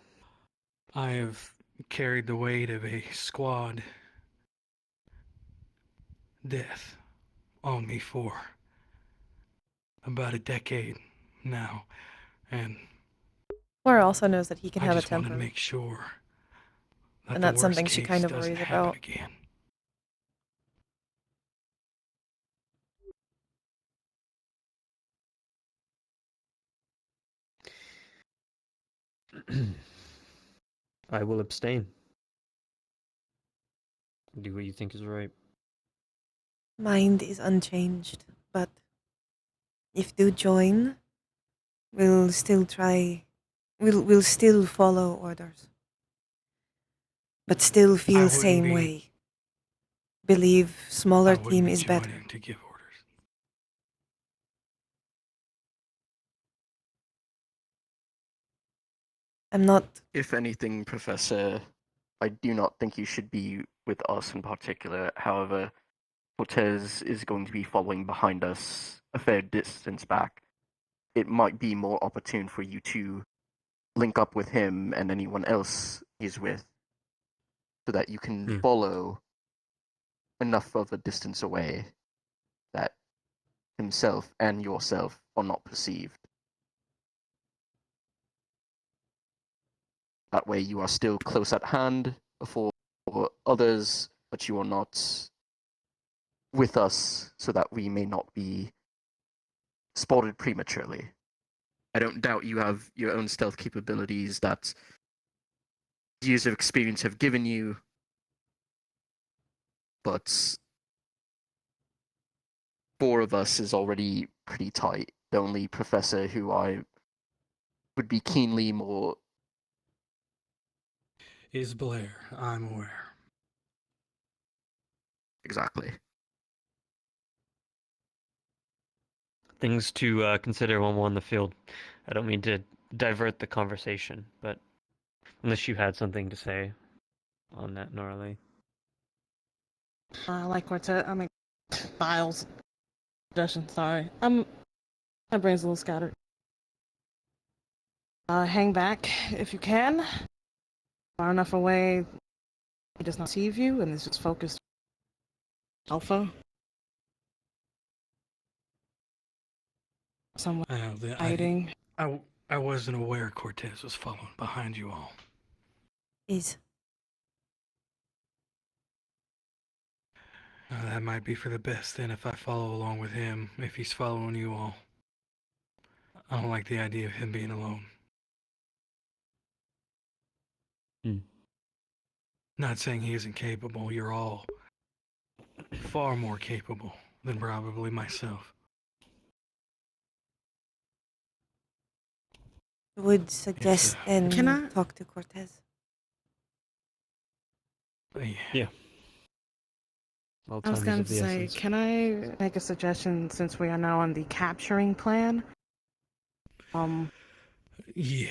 I have carried the weight of a squad death on me for about a decade now, and Laura also knows that he can I have a just want to temper, make sure that and the that's worst something she case kind of doesn't worries happen about. again. I will abstain. Do what you think is right. Mind is unchanged, but if do join, we'll still try. We'll still follow orders, but still I feel wouldn't same be- way. Believe smaller I wouldn't team be is better. joining to give orders. I'm not. If anything, Professor, I do not think you should be with us in particular. However, Cortez is going to be following behind us a fair distance back. It might be more opportune for you to link up with him and anyone else he's with so that you can follow enough of a distance away that himself and yourself are not perceived. That way you are still close at hand for others, but you are not with us so that we may not be spotted prematurely. I don't doubt you have your own stealth capabilities that years of experience have given you, but 4 of us is already pretty tight. The only professor who I would be keenly more... Is Blair, I'm aware. Exactly. Things to consider when we're on the field. I don't mean to divert the conversation, but unless you had something to say on that, Norley. Like Quartet, I mean, Biles. Suggestion, sorry. My brain's a little scattered. Hang back if you can. Far enough away, he does not perceive you, and is just focused. Alpha. Someone hiding. I wasn't aware Cortez was following behind you all. Is. That might be for the best then if I follow along with him, if he's following you all. I don't like the idea of him being alone. Not saying he isn't capable, you're all far more capable than probably myself. Would suggest then Can I- talk to Cortez. Yeah. Well, I was time is going of to the say, essence. can I make a suggestion since we are now on the capturing plan? Yeah.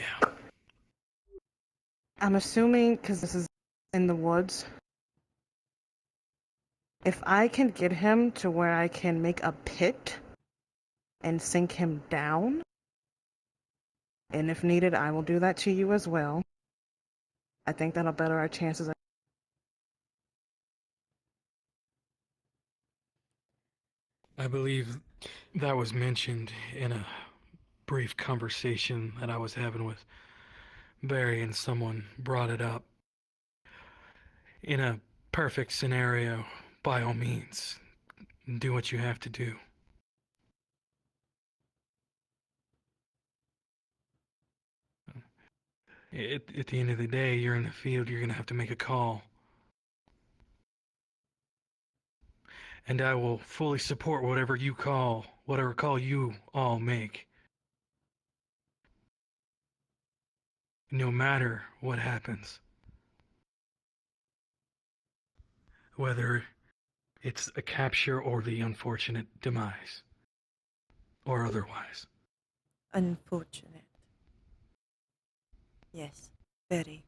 I'm assuming, because this is in the woods. If I can get him to where I can make a pit and sink him down, and if needed, I will do that to you as well. I think that'll better our chances. I believe that was mentioned in a brief conversation that I was having with Barry, and someone brought it up. In a perfect scenario, by all means, do what you have to do. At the end of the day, you're in the field, you're going to have to make a call. And I will fully support whatever call you all make. No matter what happens. Whether it's a capture or the unfortunate demise. Or otherwise. Unfortunate. Yes, very.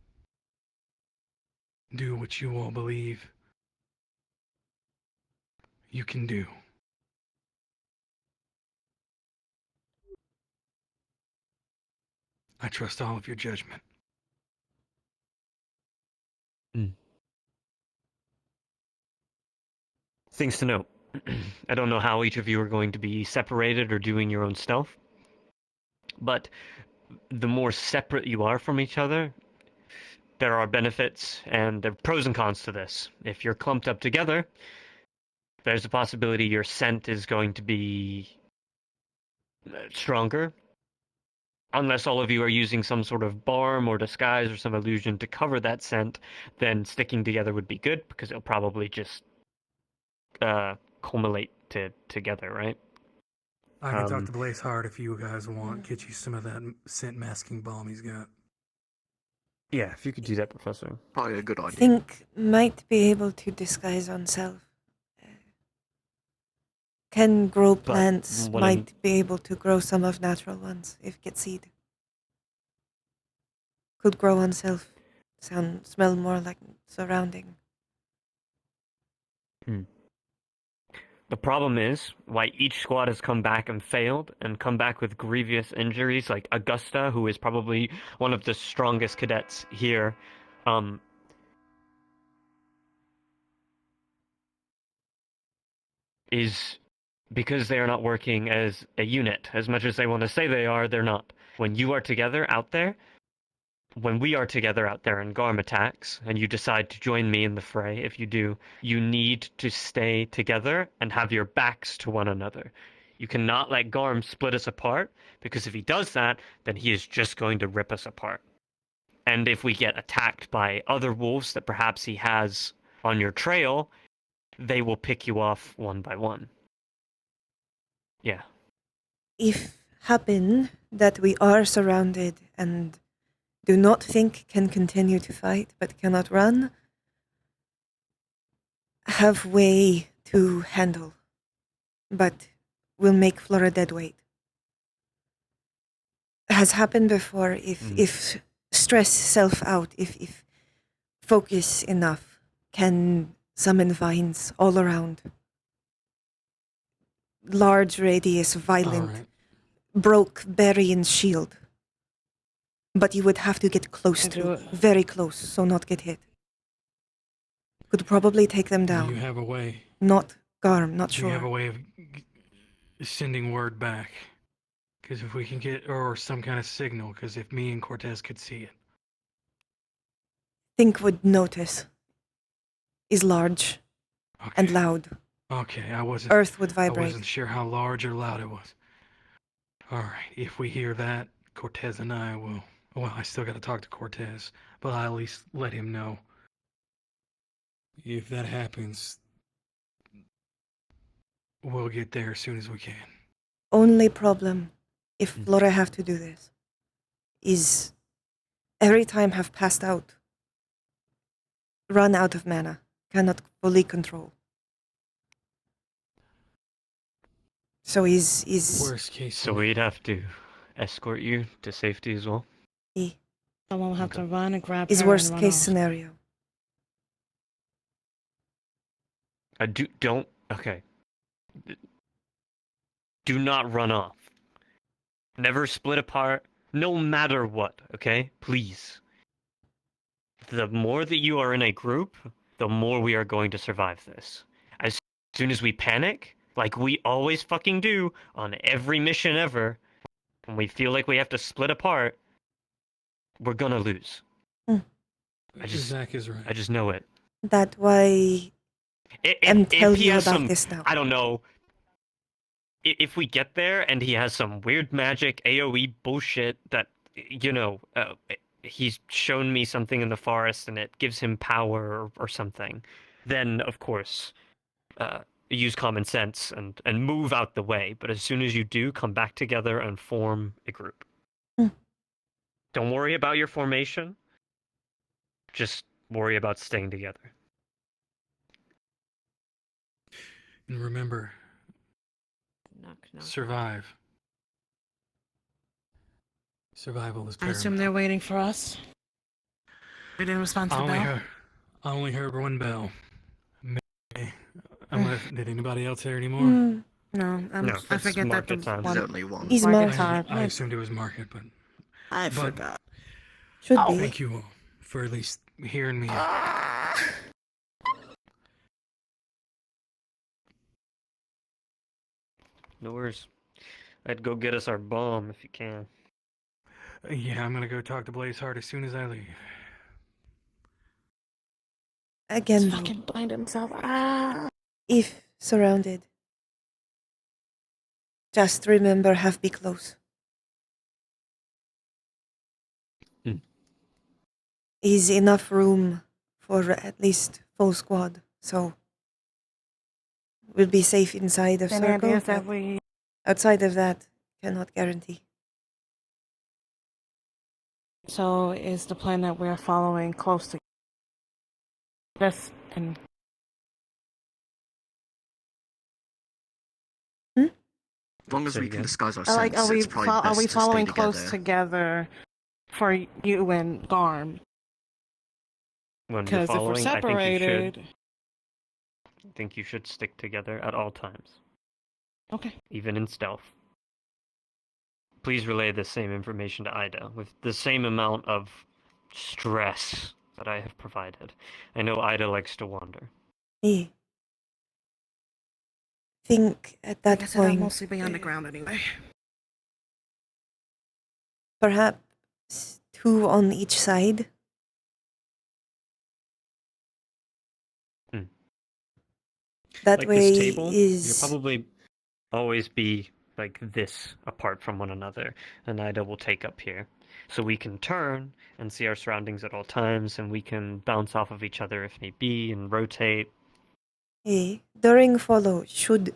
Do what you all believe you can do. I trust all of your judgment. Things to note. I don't know how each of you are going to be separated or doing your own stuff, but the more separate you are from each other, there are benefits and there are pros and cons to this. If you're clumped up together, there's a possibility your scent is going to be stronger. Unless all of you are using some sort of balm or disguise or some illusion to cover that scent, then sticking together would be good, because it'll probably just culminate together, right? I can talk to Blaze Hard if you guys want. Get you some of that scent masking balm he's got. Yeah, if you could do that, Professor. Probably a good I idea. think might be able to disguise on self. Can grow plants, what I'm- might be able to grow some of natural ones if get seed. Could grow on self. Smell more like surrounding. The problem is why each squad has come back and failed and come back with grievous injuries, like Augusta, who is probably one of the strongest cadets here. Is because they are not working as a unit. As much as they want to say they are, they're not. When you are together out there, when we are together out there and Garm attacks, and you decide to join me in the fray, if you do, you need to stay together and have your backs to one another. You cannot let Garm split us apart, because if he does that, then he is just going to rip us apart. And if we get attacked by other wolves that perhaps he has on your trail, they will pick you off one by one. Yeah. If happen that we are surrounded and do not think can continue to fight but cannot run, have way to handle, but will make Flora dead weight. Has happened before. If stress self out, if focus enough, can summon vines all around. Large radius, violent, broke Barry's shield. But you would have to get close to, very close, so not get hit. Could probably take them down. Do you have a way? Not Garm, not Do sure. you have a way of sending word back? Because if we can get, or some kind of signal, because if me and Cortez could see it. Think would notice. Is large and loud. Okay, I wasn't. Earth would vibrate. I wasn't sure how large or loud it was. All right, if we hear that, Cortez and I will. Well, I still got to talk to Cortez, but I'll at least let him know. If that happens, we'll get there as soon as we can. Only problem, if Flora have to do this, is every time have passed out, run out of mana, cannot fully control. So is worst case. So we'd have to escort you to safety as well. Someone will have to run and grab is her worst and run case off. scenario. Don't. Okay. Do not run off. Never split apart, no matter what, okay? Please. The more that you are in a group, the more we are going to survive this. As soon as we panic, like we always fucking do on every mission ever, and we feel like we have to split apart, we're gonna lose. Zach is right. I just know it. That's why I'm telling you about this now. I don't know. If we get there and he has some weird magic AoE bullshit that, he's shown me something in the forest and it gives him power or something, then of course, use common sense and move out the way. But as soon as you do, come back together and form a group. Don't worry about your formation. Just worry about staying together. And remember, survive. Survival is I paramount. assume they're waiting for us. We didn't respond to the bell. I only heard one bell. Did anybody else hear any more? No, I forget that the There's one. only one. He's market time. I assumed it was market, but I forgot. Should be. Thank you all for at least hearing me. No worries. I'd go get us our bomb if you can. Yeah, I'm gonna go talk to Blazeheart as soon as I leave. Again, Fucking blind himself. if surrounded, just remember, be close. Is enough room for at least full squad, so we'll be safe inside of Any circle. ideas that we... Outside of that, cannot guarantee. So is the plan that we're following close to this and... As long as we can disguise our Like, sense, it's probably best are we to following stay close together for you and Garm? When you're Because if we're following, separated... I think you should stick together at all times. Okay. Even in stealth. Please relay the same information to Ida with the same amount of stress that I have provided. I know Ida likes to wander. Yeah. Think at that Like I said, I'll point, mostly be on the ground anyway. perhaps 2 on each side. That Like way this table, is you'll probably always be like this apart from one another, and Ida will take up here. So we can turn and see our surroundings at all times, and we can bounce off of each other if need be, and rotate. During follow, do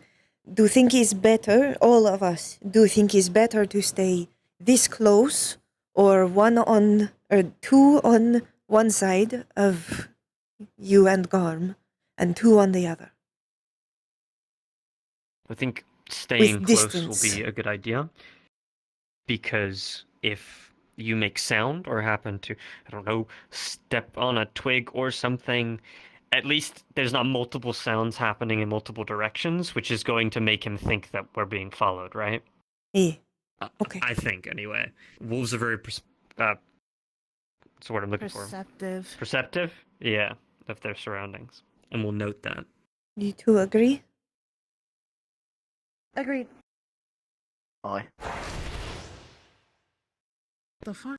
you think it's better, all of us, do you think it's better to stay this close, or 2 on one side of you and Garm, and 2 on the other? I think staying With close distance. will be a good idea, because if you make sound or happen to, I don't know, step on a twig or something, at least there's not multiple sounds happening in multiple directions, which is going to make him think that we're being followed, right? Okay. I think, anyway. Wolves are very, what's the word I'm looking for? Perceptive. Perceptive? Yeah, of their surroundings. And we'll note that. You 2 agree? Agreed. Aye. The fuck?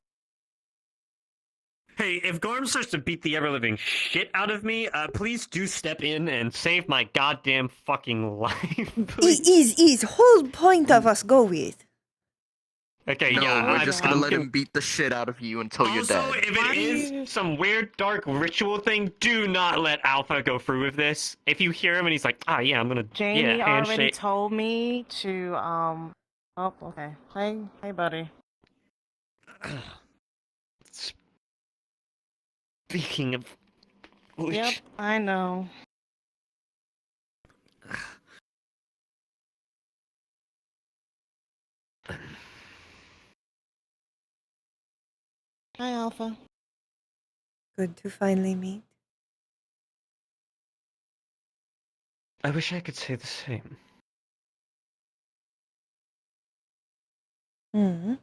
Hey, if Gorm starts to beat the ever-living shit out of me, please do step in and save my goddamn fucking life. Is whole point of us go with. Okay, No, yeah, we're just gonna let him beat the shit out of you until you're Also, dead. if it is some weird dark ritual thing, do not let Alpha go through with this. If you hear him and he's like, yeah, I'm gonna Jamie already handshake. told me to, Oh, okay. Hey, buddy. Speaking of which... Yep, I know. Hi, Alpha. Good to finally meet. I wish I could say the same. Hmm.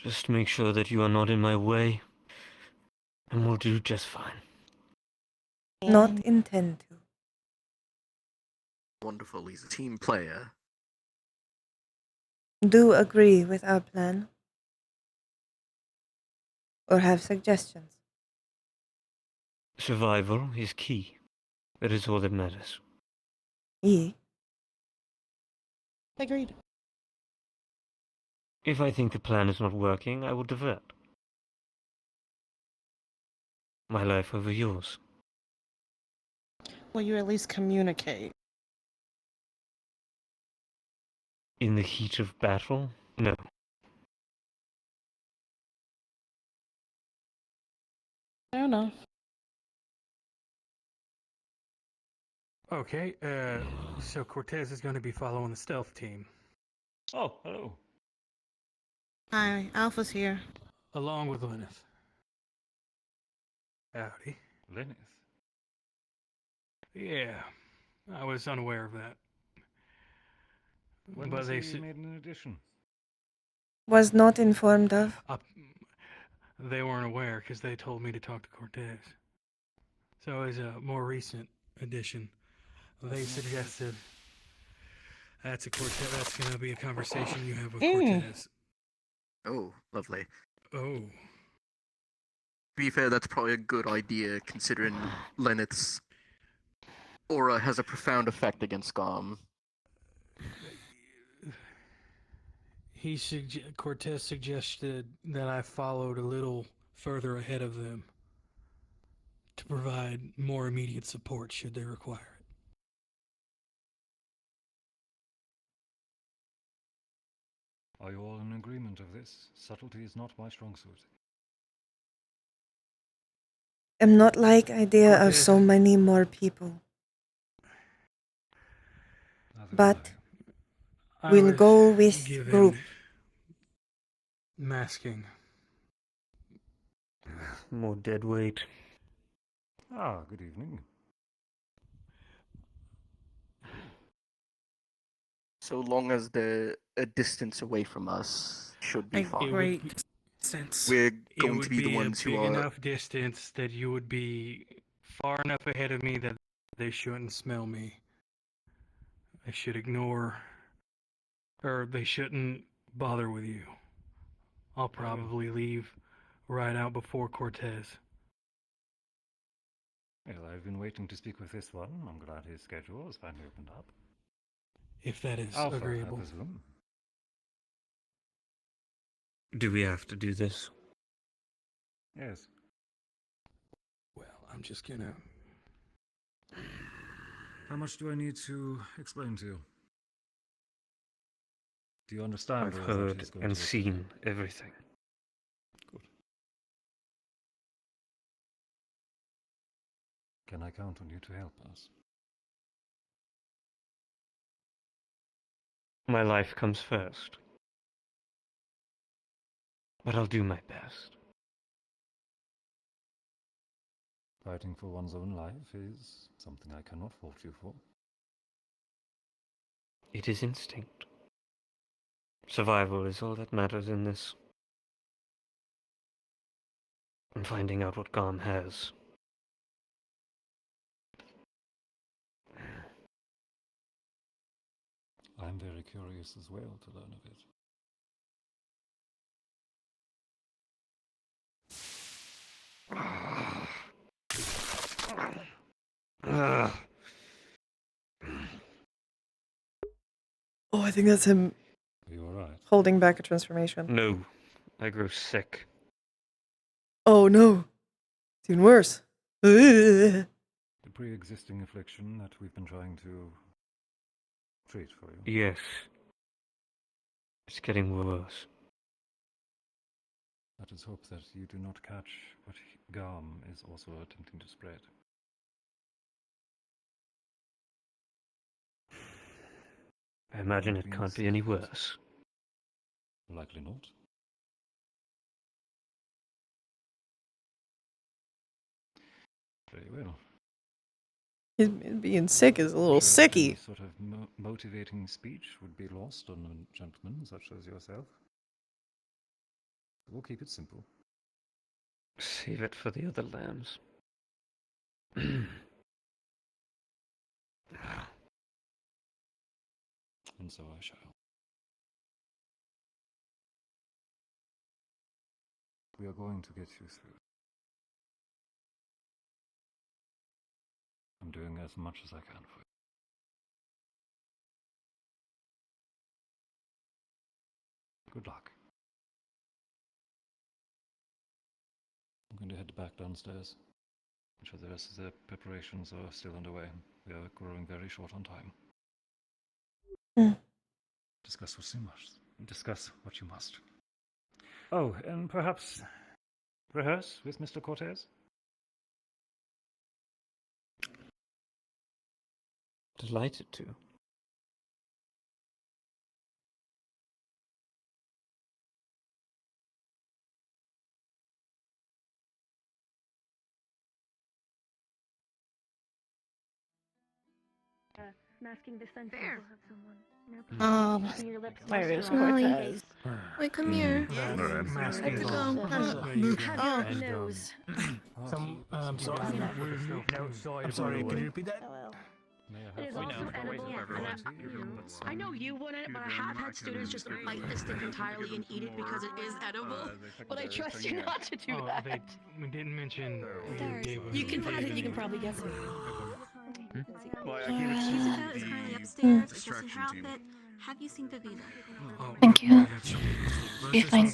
Just make sure that you are not in my way, and we'll do just fine. Not intend to. Wonderful. He's a team player. Do agree with our plan? Or have suggestions? Survival is key. That is all that matters. Ye. Agreed. If I think the plan is not working, I will divert. My life over yours. Will you at least communicate? In the heat of battle? No. Fair enough. Okay, so Cortez is going to be following the stealth team. Oh, hello. Hi, Alpha's here. Along with Lenneth. Howdy. Lenneth. Yeah, I was unaware of that. When but was they he made an addition? Was not informed of. They weren't aware because they told me to talk to Cortez. So as a more recent addition, they suggested that's going to be a conversation you have with Cortez. Oh, lovely. Oh. To be fair, that's probably a good idea considering Lenneth's aura has a profound effect against Garm. Cortez suggested that I followed a little further ahead of them to provide more immediate support should they require it. Are you all in agreement of this? Subtlety is not my strong suit. Am not like idea of Cortez. so many more people. But we'll go with group. Masking. More dead weight. Ah, good evening. So long as they're a distance away from us, should be fine. Great sense. We're It going would to be the ones a who big are. enough distance that you would be far enough ahead of me that they shouldn't smell me. They should ignore, or they shouldn't bother with you. I'll probably leave right out before Cortez. Well, I've been waiting to speak with this one. I'm glad his schedule has finally opened up. If that is Alpha, agreeable. I presume. Do we have to do this? Yes. Well, I'm just gonna... How much do I need to explain to you? Do you understand? I've or is that heard just going and to seen everything. Good. Can I count on you to help us? My life comes first. But I'll do my best. Fighting for one's own life is something I cannot fault you for. It is instinct. Survival is all that matters in this. And finding out what Garm has. I'm very curious as well to learn of it. Oh, I think that's him Are you alright? holding back a transformation. No, I grow sick. Oh no. It's even worse. Ugh. The pre-existing affliction that we've been trying to treat for you. Yes. It's getting worse. Let us hope that you do not catch what Garm is also attempting to spread. I imagine it can't be any worse. Likely not. Very well. Being sick is a little Sure, any sicky. sort of motivating speech would be lost on a gentleman such as yourself. We'll keep it simple. Save it for the other lambs. And so I shall. We are going to get you through. I'm doing as much as I can for you. Good luck. I'm going to head back downstairs. I'm sure the rest of the preparations are still underway. We are growing very short on time. Discuss what you must. Discuss what you must. Oh, and perhaps rehearse with Mr. Cortez? Delighted to. Masking the sentence. Fair. We'll have someone. Your lips Where is moisturize. Cortez? Wait, come here. That I have masking to is go. Have your nose. I'm sorry. I'm sorry. Can you repeat that? It is also edible. I know you wouldn't, but I have had students just bite the stick entirely and eat it because it is edible. But I trust you not to do Oh, that. we didn't mention You can probably guess it. Well, I Yeah. gave it to Jessica is currently the upstairs, extraction adjusting her team. outfit. Have you seen Vivida? Thank you. Be fine.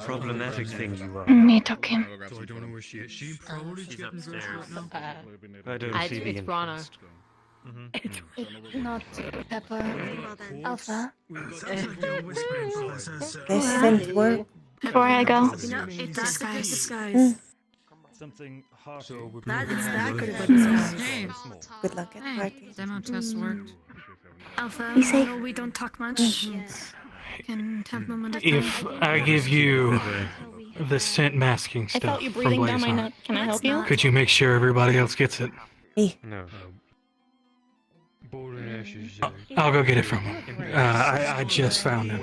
Problematic thing you are. Me talking. So I don't know where she is. She probably She's getting dressed upstairs. right now. I don't see the it's Brana. interest. It's not Pepper. Alpha. Listen, work. Before I go. It's disguise. Something hearty. That is that good of a disguise. Hey. Good luck at the party. Demo test worked. Alpha, Be safe. we don't talk much. Can have moment of time. If I give you the scent masking I stuff felt you from breathing down my Blazon, neck. Can I help you? could you make sure everybody else gets it? No. I'll go get it from him. I just found it.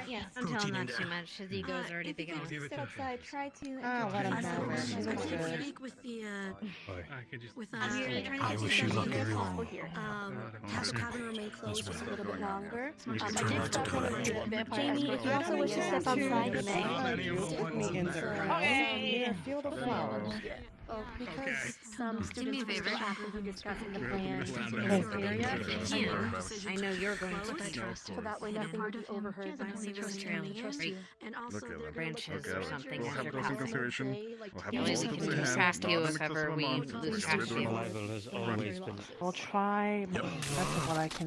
Yeah, don't tell him that too much. His ego is already big enough. Sit outside. Try to. let him I go. can speak with the I wish you luck, everyone. Have the cabin remain closed just a little bit longer. I It's did hard to stop do with that. the Jamie, if you also wish to step outside, you may. Okay. Field of flowers. Oh, because some students were still actively discussing the plans in Thank this area. I know you're going to be So that way nothing would be overheard by the situation. trust you. And also, Look at they're that. Branches or something We'll as have your those in power. consideration. We'll have Yeah, those we all can close to just hand. ask you Not if mix ever us we amongst. lose Just track do of it in you. the line. Survival has always been. I'll try my best of what I can.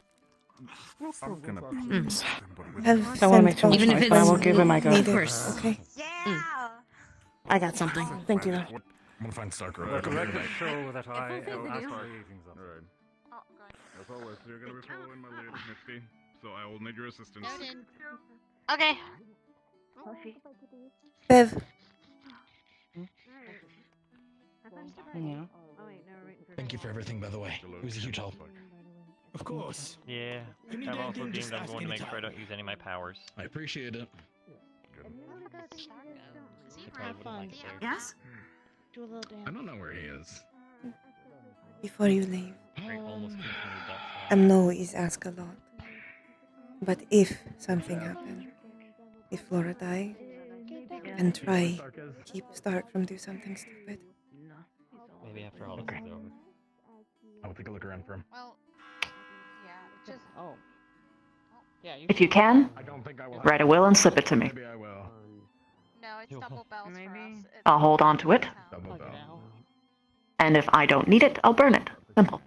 I'm gonna I want to make too much Even if noise, but I it's will give it my go. needed. Course. Okay. Yeah. I got something. Thank you. I'm gonna find Starker. Let the record show that I am actually eating something. Alright. As always, you're gonna be following my lead, Misty, so I will need your assistance. Okay. Bev. Yeah. Thank you for everything, by the way. It was a huge help. Of course. Yeah, I've also deemed I'm going to make sure I don't use any of my powers. I appreciate it. Have fun. Yes? Do a little dance. I don't know where he is. Before you leave, Almost continued that. I know it's ask a lot. But if something happened, if Flora die, and try keep Stark from do something stupid. Maybe after all this is over. I will take a look around for him. Well, yeah, just. Oh. Yeah. If you can, I don't think I will. write a will and slip it to me. Maybe I will. No, it's double bells for us. I'll hold on to it. Double bell. And if I don't need it, I'll burn it. Simple.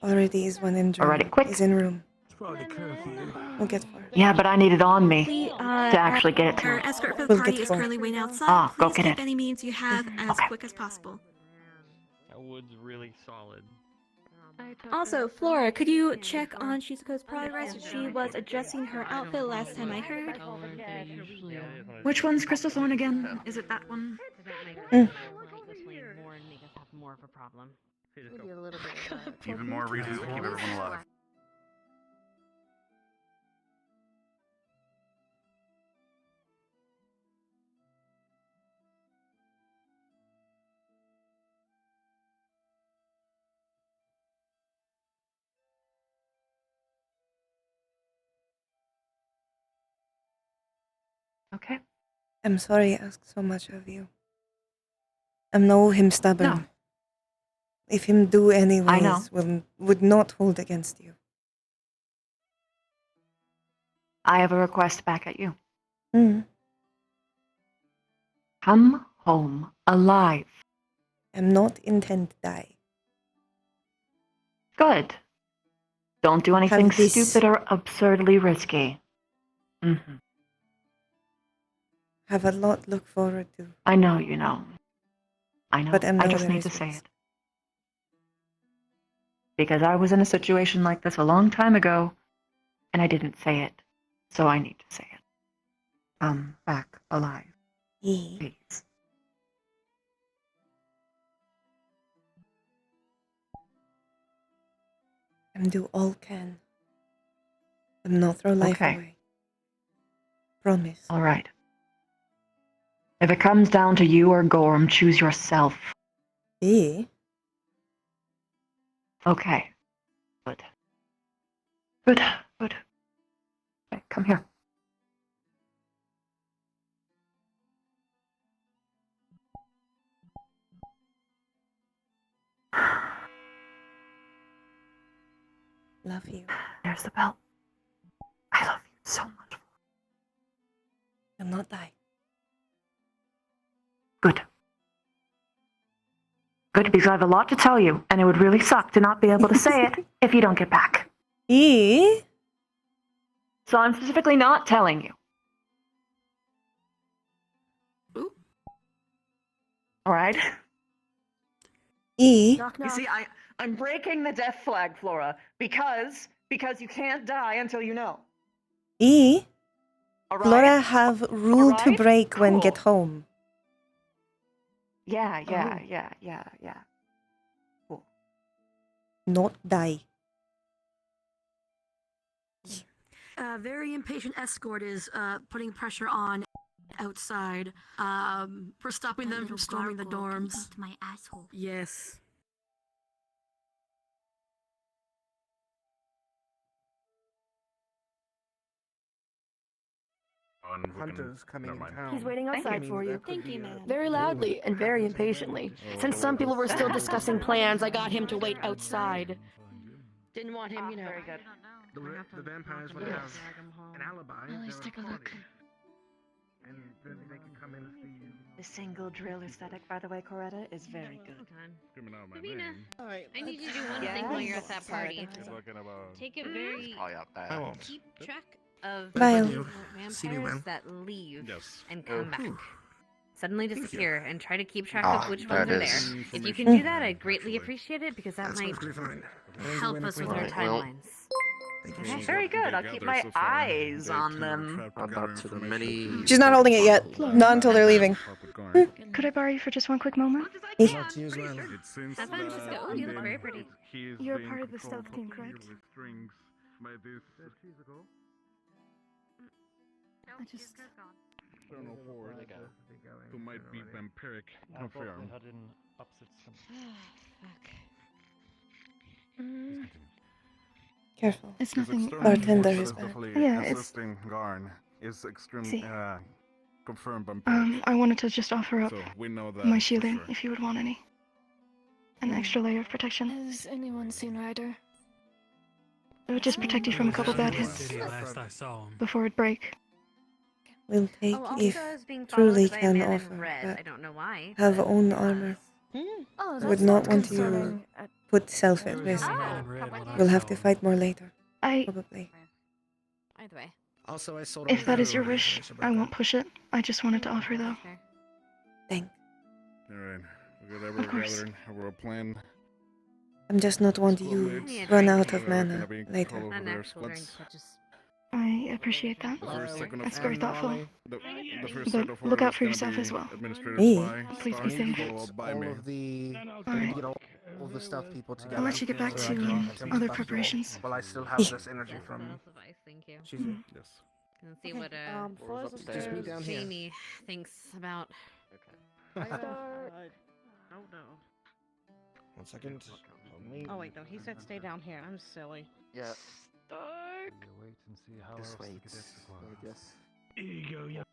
Already is one in Alright, room. quick. Is in room. Probably curfew. We'll get for it. Yeah, but I need it on me We, to actually get it to Our her. escort for the We'll party get is for it. currently waiting outside. Ah, go Please get take it. any means you have as quick as possible. That wood's really solid. Also, Flora, could you check on Shizuko's progress? She was adjusting her outfit last time I heard. Which one's Crystal Thorn again? Is it that one? More of a problem. Maybe a little bit of Even more reasons to keep everyone alive. Okay. I'm sorry I asked so much of you. I know him stubborn. No. If him do anyways, I know. would not hold against you. I have a request back at you. Hmm. Come home alive. I'm not intent to die. Good. Don't do anything Have this- stupid or absurdly risky. Mm-hmm. Have a lot to look forward to. I know you know. I know. But I know I just there need is to say risk. it. Because I was in a situation like this a long time ago, and I didn't say it. So I need to say it. Come back alive. Yeah. Please. I'm do all can. I'm not throw life Okay. away. Promise. All right. If it comes down to you or Gorm, choose yourself. Yeah. Okay. Good. Good. Good. Okay, come here. Love you. There's the bell. I love you so much. I'll not die. Good. Good, because I have a lot to tell you, and it would really suck to not be able to say it if you don't get back. Yeah. So I'm specifically not telling you. All right? Yeah. You see, I'm breaking the death flag, Flora, because you can't die until you know. Yeah. All right? Flora have rule to Alright? break when Cool. get home. Yeah. Oh. Not die. Very impatient escort is putting pressure on outside for stopping them from storming the dorms. My asshole. Yes. Hunters coming in town. He's waiting outside for you. Thank you, ma'am. Very loudly and very impatiently. Since some people were still discussing plans, I got him to wait outside. Didn't want him, Very good. The vampires would have an alibi. At least take a look. And then they could come in and see you. The single drill aesthetic, by the way, Coretta, is very good. Screaming out my Davina, name. I need you to do one thing while you're at that party. He's looking about. Take it very. Probably out there. I won't. Keep track of Vile. vampires that leave Yes. and come back. Ooh. Suddenly disappear and try to keep track Ah, of which ones that are is- there. If you can do that, I'd greatly appreciate it because that That's might perfectly fine. help us with our Alright, well, timelines. Thank you. Very good. I'll keep my eyes on them. About to the many. She's not holding it yet. Not until they're leaving. Could I borrow you for just one quick moment? Not you as well. It seems Have fun, just go. Oh, you look very pretty. You're part of the stealth team, correct? I just... External force who might be vampiric. Confirm. Careful. It's nothing... Bartender is back. Yeah, it's... Assisting Garn is extremely See. confirmed vampiric. I wanted to just offer up So we know that my for shielding, sure. if you would want any. An extra layer of protection. Has anyone seen Ryder? It would just protect you from a couple bad hits Last I saw him. before it break. We'll take Oh, if also, I was being followed truly by a can man in offer. red. But I don't know why. have but- own armor. Oh, I would not want to put self at There was risk. a man in red when I We'll have saw to him. fight more later. I... Probably. Either way. Also, I sold If that is your wish, I won't push it. I just wanted to offer, though. Thanks. Alright. We got Of course. gathering over a plan. I'm just not want you run out of mana later. An actual drink, but just I appreciate that. The first second of That's very thoughtful. The first But set of look orders out for gonna yourself be as well. administrated Me? by Please be Stark, safe. followed by me. Alright. Get all the stuff people together. I'll let you get back so I to can attempt other to buff you all, preparations. while I still have this energy from advice, thank you. Shizu. Yes. And see Okay, what floors upstairs. Just meet down here. Jamie thinks about. Okay. Oh no. 1 second. Oh wait, no, he said stay down here. I'm silly. Yeah. Wait and see how Just else wait. the cadets require. I guess. Here you go, yeah.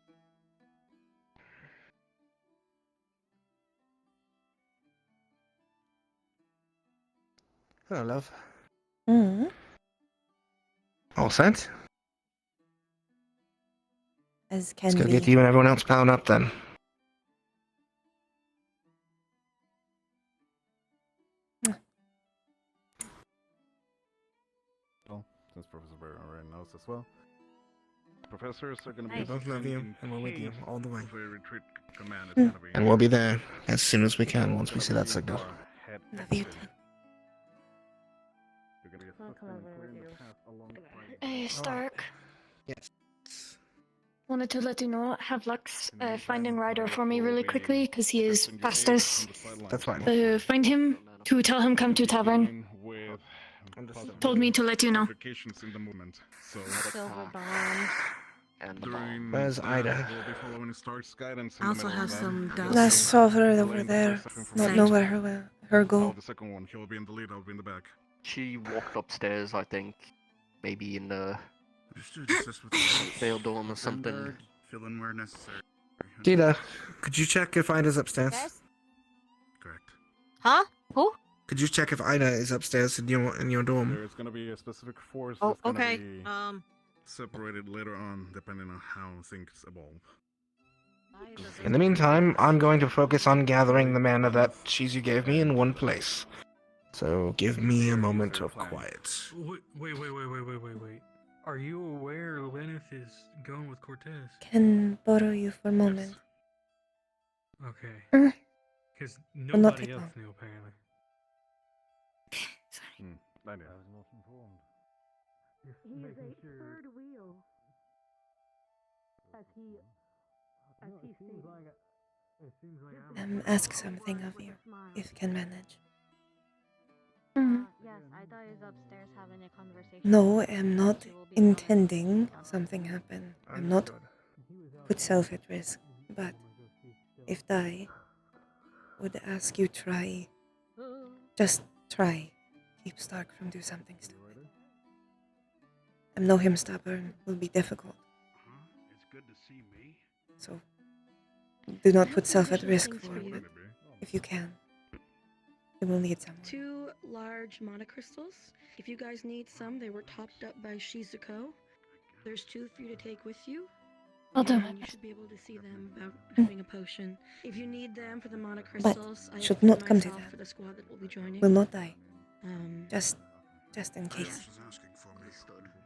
Hello, love. Mm. All set? As can Let's go be. get you and everyone else powered up then. Well, since Professor Barron already knows as well. Professors are going to We be both love you, in and we're with you case all the way. the retreat command is going to be. And we'll be there as soon as we can once we see that signal. Head Love you exit. too. You're gonna get I'll stuck come in over clearing with the you. path alongside Hey, Stark. Yes. Wanted to let you know, have Lux finding Ryder for me really quickly, because he is past us. That's fine. Find him, to tell him come to tavern. with Told me to let you know. complications in the movement. So Silver bomb. And during Where's that, Ida? we'll be following Stark's guidance in I the also middle have of some that. doubts. I saw her over Delaying the there. processing from Not the know left. where her Oh, go. the second one. He'll be in the lead. I'll be in the back. she walked upstairs, I think. Maybe in the Just with the Veil Dorm or something. Vanguard, fill in where necessary. Dita, could you check if Ida's upstairs? Yes? Correct. Huh? Who? Could you check if Ida is upstairs in your dorm? There's gonna be a specific force Oh, that's gonna okay. be separated later on, depending on how things evolve. In the meantime, I'm going to focus on gathering the mana that Shizu gave me in one place. So give me a moment of quiet. Wait. Are you aware Lenneth is going with Cortez? Can borrow you for a moment. Okay. Mm. Because Will not nobody take else long. knew, apparently. I know. I was not informed. Just He is making a sure. third wheel. As he It seems like Ask something of you, if can manage. Yes, Ida is upstairs having a conversation. No, with I'm her. not She will be intending something happen. I'm not put self at risk, but if I would ask you try, just try, keep Stark from do something stupid. I know him stubborn will be difficult, It's good to see me. so do not put self at Additional risk things for for it, you. but if you can, you will need someone. 2 large monocrystals. If you guys need some, they were topped up by Shizuko. There's 2 for you to take with you. I'll do and my you best. should be able to see them about having a potion. If you need them for the monocrystals, I should have them not come to myself that. for the squad that will be joining. Will not die. Just in case. She's asking for me.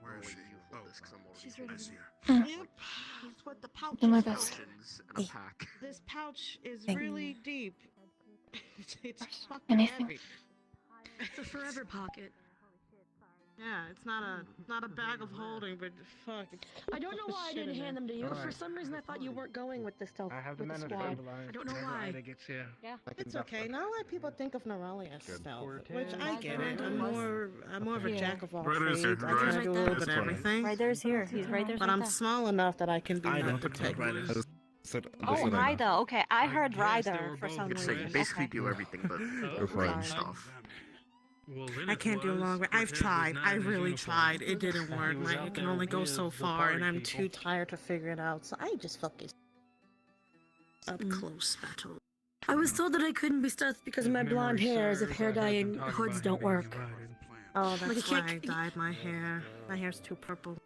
Where is she? Oh, she's right I over see there. her. Yep, that's what the pouch Do my is best. for. This pouch is Thank really deep. It's fucking Anything. heavy. It's a forever pocket. Yeah, it's not a bag of holding, but fuck. I don't know why I didn't hand them to you. For some reason, I thought you weren't going with the stealth. I have the with the mana squad. stabilized. I don't know Whenever why. Ida gets here. Yeah. It's okay. Not a lot of people think of Norelia as stealth, which I Cortez. get it. I'm more of a Yeah. jack of all Ryder's trades. here, I kind Ryder's of do a here. little bit of It's fine. everything. Right there's here. He's right there. But I'm small enough that I can be Ida. more protected. Oh, Ryder. Okay, I heard Ryder for some It's reason. like basically Okay. do everything but You're range fine. stuff. I can't do long. I've tried. I really tried. It didn't work. It can only go so far, and I'm too tired to figure it out. So I just focus up close battle. I was told that I couldn't be stealth because of my blonde hair, as if hair dye and hoods don't work. Oh, Like, that's you why can't- I dyed my hair. My hair's too purple.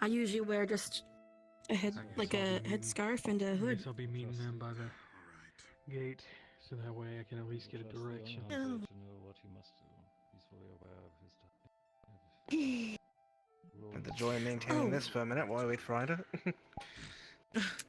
I usually wear just a headscarf and a hood. I'll be meeting them by the gate, so that way I can at least get a direction. To know what he must do. He's fully aware of his Had the joy of maintaining Oh. this for a minute while I wait for Ida.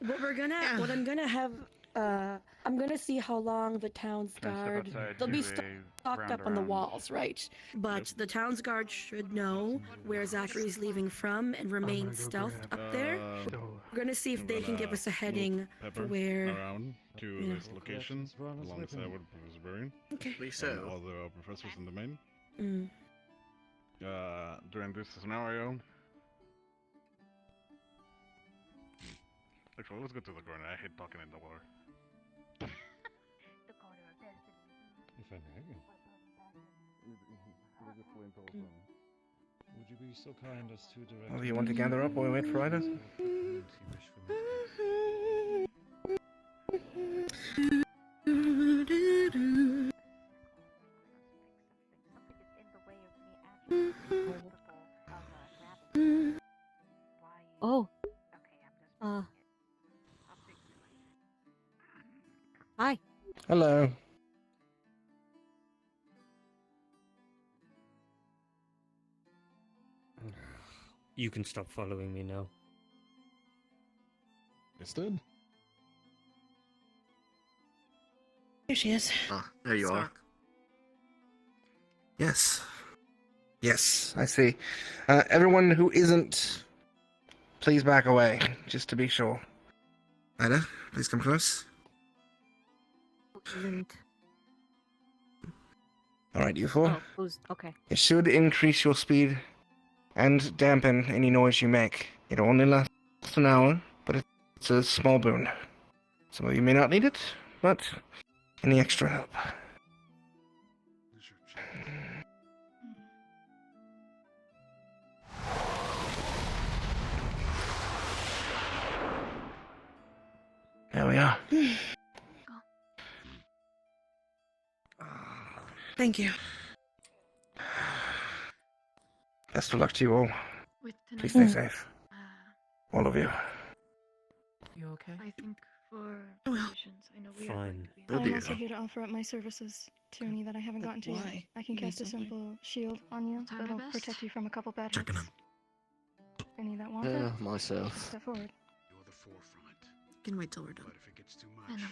What I'm gonna have I'm gonna see how long the town's Can I step guard. outside They'll to be a stocked round up on the around? walls, right? But the town's guard should know where Zachary's leaving from and remain stealthed up there. We're gonna see if they can give us a heading for where. Around to this location alongside with Professor Burian. Okay. And all the professors in the main. Mm. During this scenario. Actually, let's go to the corner. I hate talking in the water. If I may. Would you be so kind as to direct... Oh, you want to gather up while we wait for riders? Oh. Hi. Hello. You can stop following me now. Understood. Here she is. Ah, there you are. Yes. Yes, I see. Everyone who isn't, please back away, just to be sure. Ida, please come close. Alright, you four. Oh, who's okay? It should increase your speed and dampen any noise you make. It'll only last an hour, but it's a small boon. Some of you may not need it, but any extra help. There we are. Thank you. Best of luck to you all. With Please stay safe. All of you. You okay? I think for Well, patients, I know we Fine. are. Oh, I'm also dear. here to offer up my services to any that I haven't gotten to yet. Why? I can You cast a need something? simple shield on you Try my that'll best. protect you from a couple bad Checking hits. Any that want Yeah, it, myself. step forward. You're the forefront. You can wait till we're done. But if it gets too I much, know.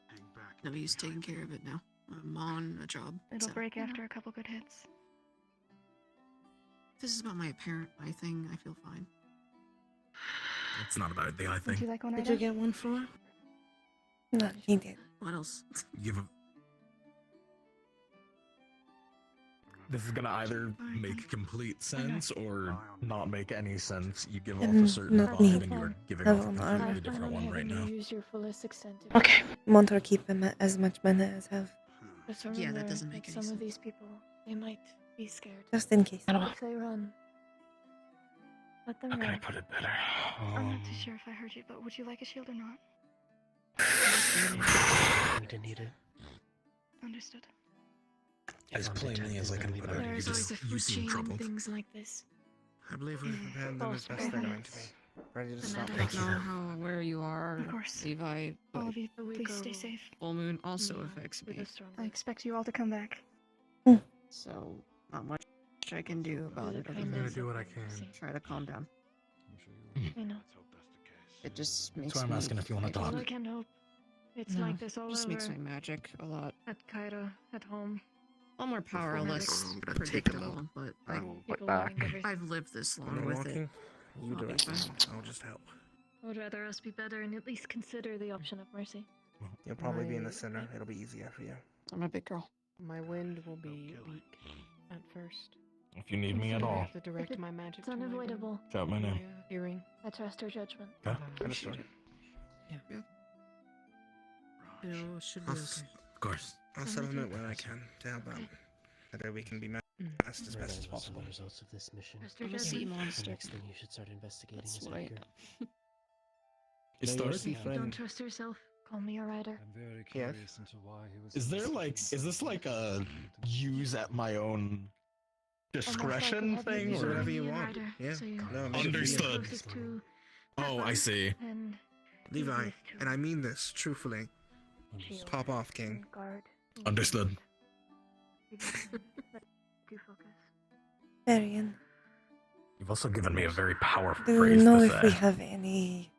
hang back. No use taking care of it now. I'm on a job. It'll so- break after a couple good hits. If this is about my apparent eye thing, I feel fine. It's not about the eye Would thing. you like one, Did Ida? you get one for? No, he did. What else? Give a... This is gonna either make complete sense or not make any sense. You give off a certain Not vibe me. and you're giving Have off a an completely armor. different one right now. Use your fullest extent. Okay, Montor keep him as much mana as have. Just Yeah, that remember doesn't make that any some sense. of these people, they might be scared. Just in case. If they run, let them How can I run. put it better? I'm not too sure if I heard you, but would you like a shield or not? We need it. Understood. As plainly as I can put it, you There's always a you food seem chain troubled. and things like this. I believe we've prepared them Oh, as best they're going to be. Ready to stop. I don't know how where you are, Of course. Levi, but All of you, please stay safe. full moon also affects me. I expect you all to come back. So not much I can do about it. I'm gonna do what I can. Try to calm down. I know. It just makes That's why I'm me asking if you want to Well, talk. I can hope. It's No, like this all just over. makes my magic a lot At at home. more powerless, I'm gonna take a predictable. moment, but I I, will put People back. wanting everything. I've lived this long When with walking, it. you I'll be direct me. fine. I'll just help. I would rather us be better and at least consider the option of mercy. You'll probably be in the My- center. It'll be easier for you. I'm a big girl. My wind will be weak at first. If you need me at I all, have to direct my magic It's to my wind, unavoidable. shout my name. hearing. I trust her judgment. Okay? Understood. Yeah. It should be I'll, okay. Of course. I'll supplement where I can to help out. That way we can be best as best as possible. Results of this mission. Trust her I'm a sea judgment. monster. Next thing you should start investigating That's is what I Edgar. am. Is Know your there? sea If you don't friend. trust yourself, call me a rider. I'm very Yes. curious into why he was. Is there like? Is this like a use at my own discretion Almost like a thing, heavy or? Whatever be you a want. rider, Yeah. so you- No, make it Understood. Closest to Oh, I see. and Levi, easiest to and I mean this truthfully. shield Pop off, King. and guard. Understood. You can let you focus. Varian, You've also given me a very powerful do you phrase know to if we say. have any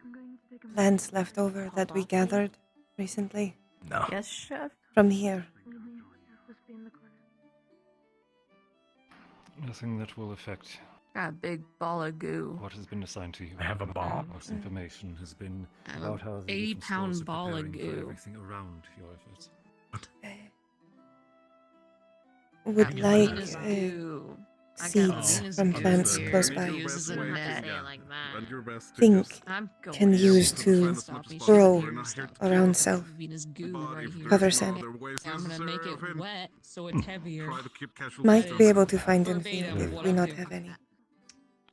I'm going to plants left over that we gathered recently? No. Yes, chef. From here. Nothing that will affect Got a big ball of goo. what has been assigned to you. I have a bomb. Most information has been I have about a how the 80 different pound stores are ball of preparing for goo. everything around your efforts. Would like goo. seeds from plants close by. Uses a net. Think I'm going can use to Stop me. grow Stop. around south. Venus goo right here. Cover sand. I'm gonna make it wet so it's heavier. Might be able to find in field if we not have any.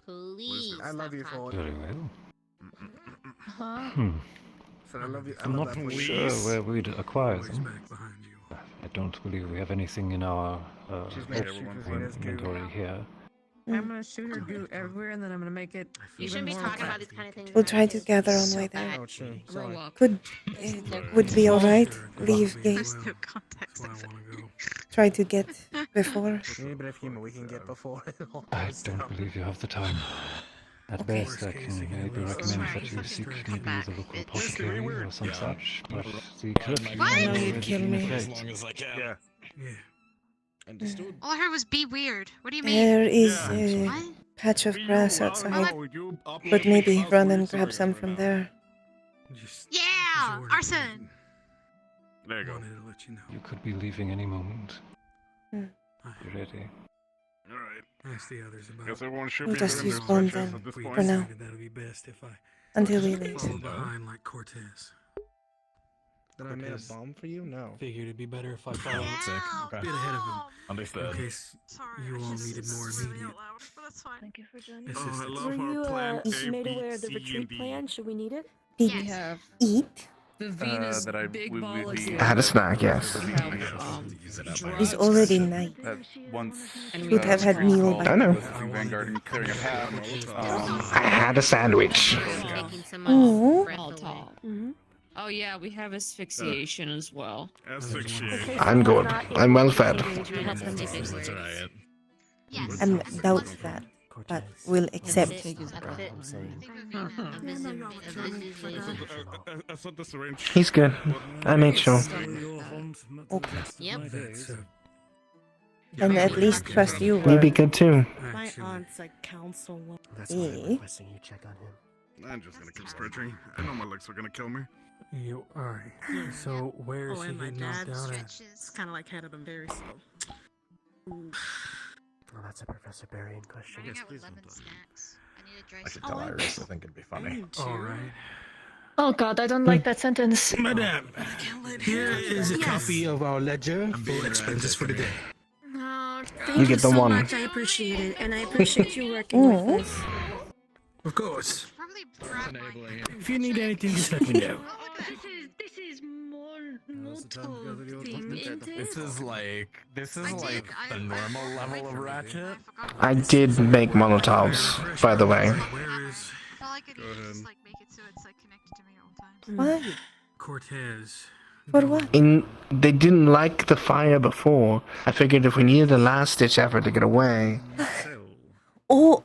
Please. I love you for Very well. Huh? So I love you. I I'm love not that for sure you. where we'd acquire them. I don't believe we have anything in our inventory here. I'm gonna shoot her goo everywhere, and then I'm gonna make it You even shouldn't be more talking wet. about these kind of things. We'll try to gather on way there. Oh, true. Grow up. Could would be alright. Leave gate. There's no context. Try to get before. We need a bit of humor. We can get before it all I goes don't down. believe you have the time. At Okay. best, I can maybe recommend that you seek maybe the local apothecary or some such, but the curfew What? has No, you'd already kill been me. in As effect. long as I can. Yeah. Understood. All I heard was be weird. What do you mean? There is a What? patch of grass outside. Oh, But maybe run and grab some from there. Yeah! Arson! There you go. You could be leaving any moment. Hmm. Be ready. Alright. Ask the others about Guess everyone should We'll be just there in use their bomb sections then, at this for point. now. That'd be best if I Until we leave. fall behind like Cortez. Then I made a bomb for you? No. Figured it'd be better if I followed Sick. a bit ahead of him. Understood. In case Sorry, you I all just needed more really immediate out loud, but that's fine. Thank you for joining This Oh, is I the- love Were our you plan A, made B, aware of the C, retreat and D. plan? Should we need it? Eat. We have Eat. the Venus that I- big we- ball we- of we- goo. I had a snack, yes. We have, It's drugs. already night. Once And we Should have had meal by I know. Vanguard and clearing a path. I had a sandwich. Taking some Oh. breath All away. tall. Mm-hmm. Oh yeah, we have asphyxiation as well. Asphyxiation. I'm good. I'm well fed. Yes. I'm doubt that, but we'll accept. That's it. That's it. I thought the syringe. He's good. I made sure. Okay. Yep. And at least trust you. You'd be good too. My aunt's a councilwoman. That's why I'm requesting you check on him. I'm just gonna keep stretching. I know my legs are gonna kill me. You alright. So where is Oh, he and my getting knocked dad down at? stretches. Kind of like had him very slow. Well, that's a Professor Berrien question. Running out with lemon snacks. I need a dry I should tell Iris. I think it'd be funny. Alright. Oh god, I don't like that sentence. Madame, here is a copy of our ledger for expenses for the day. Oh, You thank you get the so one. much. I appreciate it, and I appreciate you working with us. Of course. Probably brat If you need anything, just let me know. This is more thing, This is like the normal level of ratchet. I did make Molotovs, by the way. Where is All I could do is just like make it so it's like connected to me all the time. Why? Cortez? For what? They didn't like the fire before. I figured if we needed a last-ditch effort to get away, Oh,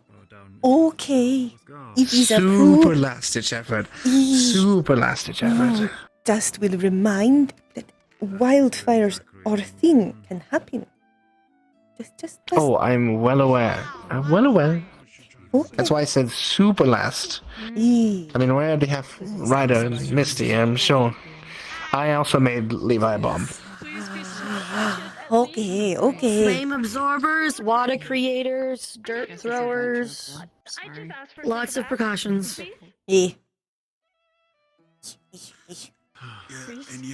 okay. If he's super approved, last-ditch effort, super last-ditch effort. just will remind that wildfires or a thing can happen. Just. Oh, I'm well aware. I'm well aware. Okay. That's why I said super last. Eh. I mean, we already have Ryder and Misty, I'm sure. I also made Levi a bomb. Okay. Flame absorbers, water creators, dirt throwers. Lots of precautions. Eh. And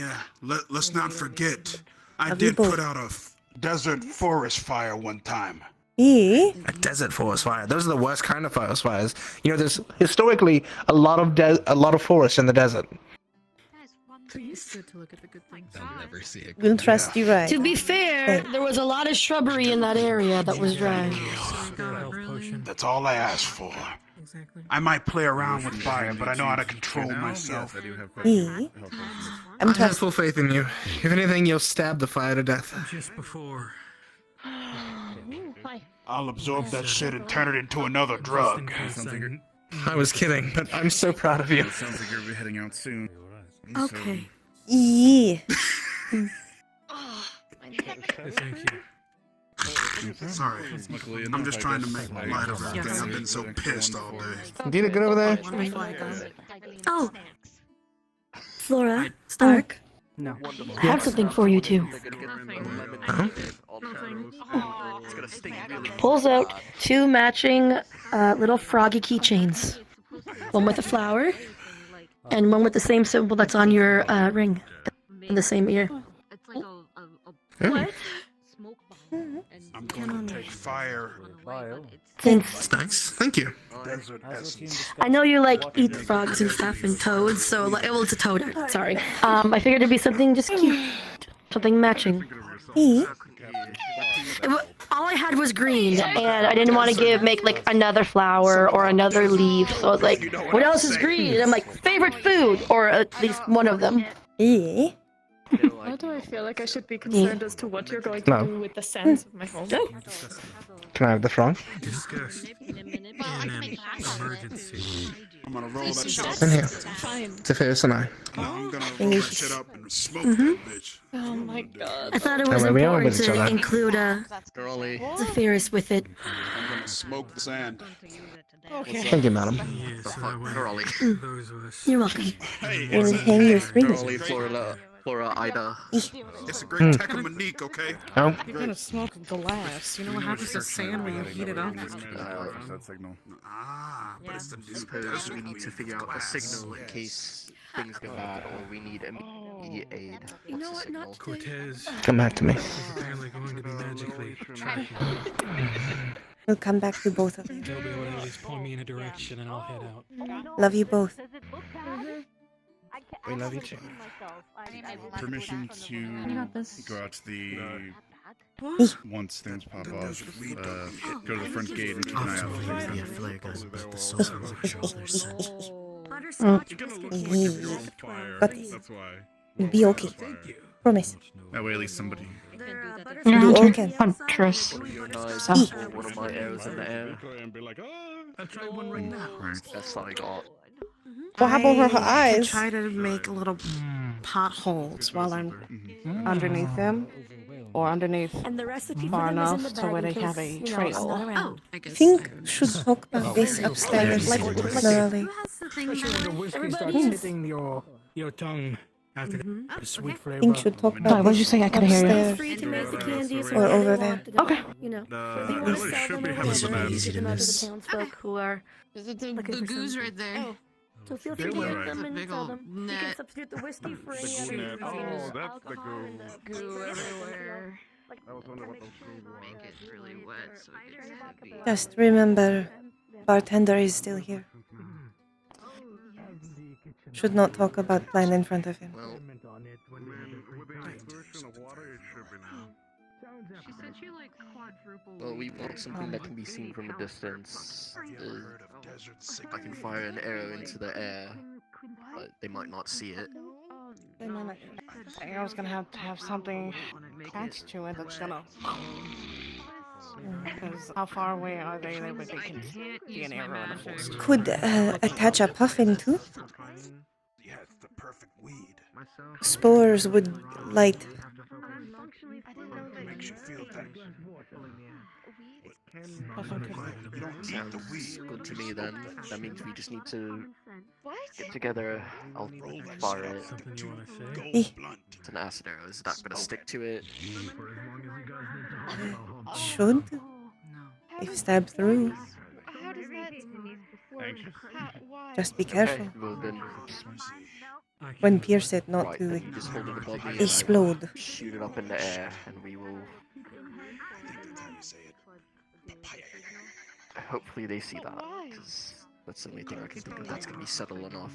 let's not forget, I Have did you both- put out a desert forest fire one time. Eh. A desert forest fire. Those are the worst kind of forest fires. You know, there's historically a lot of forest in the desert. It's good to look at the good things. I'll never see it. We'll trust you, right? To be fair, there was a lot of shrubbery in that area that was dry. That's all I asked for. Exactly. I might play around with fire, but I know how to control myself. Eh. I have full faith in you. If anything, you'll stab the fire to death. Just before. I'll absorb that shit and turn it into another drug. I was kidding, but I'm so proud of you. It sounds like you'll be heading out soon. Okay. Yeah. Thank you. Sorry. I'm just trying to make light of everything. I've been so pissed all day. Dita, get over there. Oh, Flora, Stark. No. I have something for you too. Huh? Pulls out two matching little froggy keychains. One with a flower, and one with the same symbol that's on your ring in the same ear. What? I'm going to take fire. Thanks. Nice. Thank you. Desert essence. I know you like eat frogs and stuff and toads, so well, it's a toad. Sorry. I figured it'd be something just cute, something matching. All I had was green, and I didn't want to make like another flower or another leaf. So I was like, "What else is green?" And I'm like, "Favorite food," or at least one of them. Yeah. Why do I feel like I should be concerned as to what you're going to No. do with the sense of my home? Can I have the frog? Discuss in an emergency. I'm gonna roll that shit up. In here. Fine. Zephyrus and I. I'm gonna roll that shit up and smoke that bitch. Oh my god. I thought it was Don't worry, we all important with each to other. include Zephyrus with it. I'm gonna smoke the sand. Okay. Thank you, madam. You're welcome. Hey, We'll hang your rings. Flora, Ida. it's a great technique, okay? Oh. You're gonna smoke glass. You know what happens to sand when you heat it up? That signal. Ah, but it's the new Suppose we desert need to weed figure out a glass. signal in case things go bad or we need immediate aid. You know What's what? the signal? Not today. Cortez Come back to me. is apparently going to be magically tracking. We'll come back to both of you. They'll be able to at least point me in a direction and I'll head out. Love you both. We love you too. Permission to got this. go out to the once things pop off. Go to the front gate and keep an eye out for things. But That's why. be okay. Promise. That way, at least somebody. You're Do all hunter- can. huntress. One of my arrows in the air. I tried one right now. Right. That's all I got. What happened with her I eyes? try to make little potholes while I'm underneath them, or underneath And the recipe far for them is in enough the to bag where in they have case, a you know, I'm trail. not around. I think should talk about this upstairs. Slowly. Especially when the whiskey starts hitting your tongue after the sweet I flavor. think should talk Sorry, about what did you this say? I couldn't hear you. upstairs. Free to make the candies Or over there. Okay. You know, Uh, if you want to sell them or whatever, you give them out to the Easiness. townsfolk who are looking for goose some. right there. So feel free to get them and sell them. You can substitute the whiskey for any other alcohol and the Goo everywhere. I was wondering what those goo were. Make it really wet so it gets heavy. Just remember, bartender is still here. Should not talk about plan in front of him. She said she like quadruple. Well, we want something that can be seen from a distance. I can fire an arrow into the air, but they might not see it. I was gonna have to have something attached to it that's gonna. Because how far away are they? They would can be an arrow in a full stop. Could attach a puffin too. Yeah, it's the perfect weed. Spores would light. Makes you feel things. You don't need the Sounds weed. good to me then. That means we just need to get together. I'll fire it. Something you want to say? It's an acid arrow. Is that gonna stick to it? Should. If stabbed through. How does that work? Why? Just be careful. Okay, well then, When pierce it, not right, to then you just hold it above me and explode. shoot it up in the air, and we will. Hopefully they see that, because that's the only thing I can think of that's gonna be subtle enough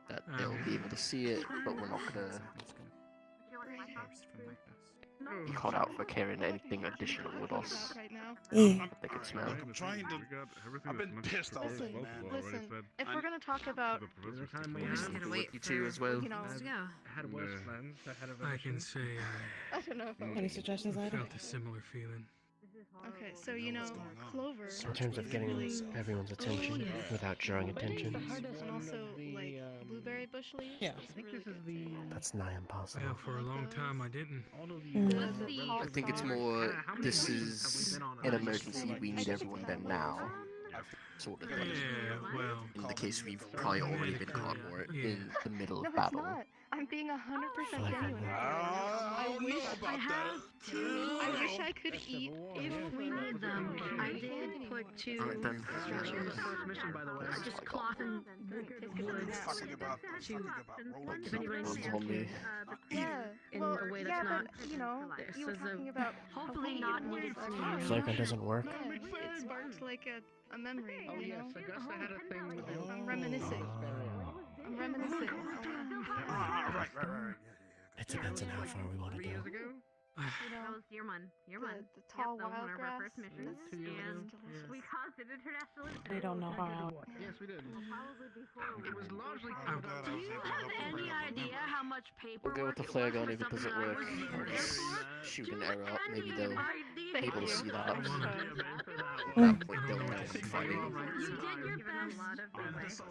that they'll be able to see it, but we're not gonna be caught out for carrying anything additional with us Yeah. that they could smell. I'm trying to. I've been pissed all day, man. Listen, if we're gonna talk about, We just need to wait you two as well. you know, I can say I don't know. Any suggestions, I Ida? felt a similar feeling. Okay, so you know, Clover. In terms of getting everyone's attention without drawing attention, And also like blueberry bush leaves. Yeah. I think this is the. that's nigh impossible. Yeah, for a long time I didn't. I think it's more, this is an emergency, we need everyone there now. Sort of. Yeah, well. In the case we've probably already been caught more in the middle No, of it's battle. not. I'm being 100% Like genuine. I wish I could eat if we need them. I did put two Alright then. stretchers, just cloth and wood to if anybody needs On me. Yeah. in Well, a way yeah, that's not but, you know, you were this is a talking about hopefully not needed If Flare doesn't work, Yeah, it sparked like a memory, you know? I'm reminiscing. I'm reminiscing. it depends on how far we want to go. You know, That was year one. Year one. the tall that was one of our wild first grass, missions, that's and delicious. we caused an international incident. We don't know how out. Yes, we did. Probably before we was largely Do you have any idea how much paper? We'll go with the flare gun if it doesn't work. Shoot an arrow up, maybe they'll be able to see that. At that point they'll know I'm fighting. You did your best.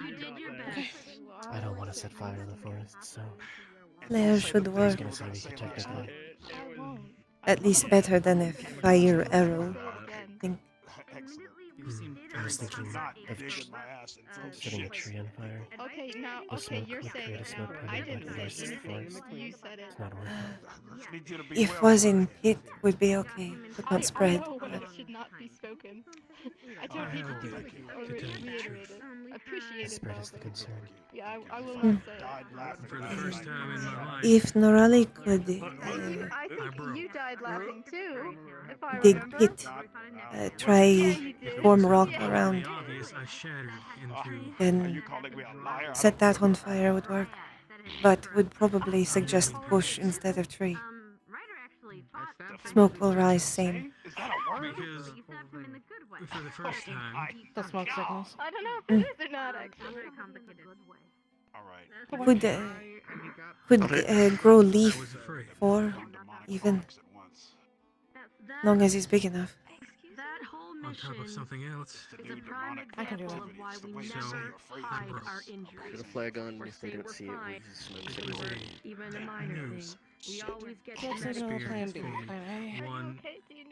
You did your best. I don't want to set fire to the forest, so Flare should I was work. gonna say we could technically. At least better than a fire arrow. I think. I was thinking of setting a tree on fire. Okay, now, The okay, smoke you're would saying create a smoke I cloud didn't like the say rest of the anything. forest. You said it. It's not worth it. If was in pit would be okay, but not I spread. know, but it should not be spoken. I don't need to do it or reiterate it. Appreciate it, Spread is the though. concern. Yeah, I will not say it. For the first time in my life. If Norali could I think you died laughing too, if I dig remember. pit, try form rock around, Obvious, I shattered into. then set that on fire would work. But would probably suggest bush instead of tree. Smoke will rise same. Because for the first time. The smoke signals. I don't know if it is or not, actually. Could grow leaf or even long as he's big enough. That whole On top of mission something else. is a prime I can do example that. of why we So, never hide broke. our With a injuries. flare gun, Or if they say don't we're see it fine with the smoke if signal. we're even a minor News. thing. We always get Smoke to signal, plan B. Experience Plan A. One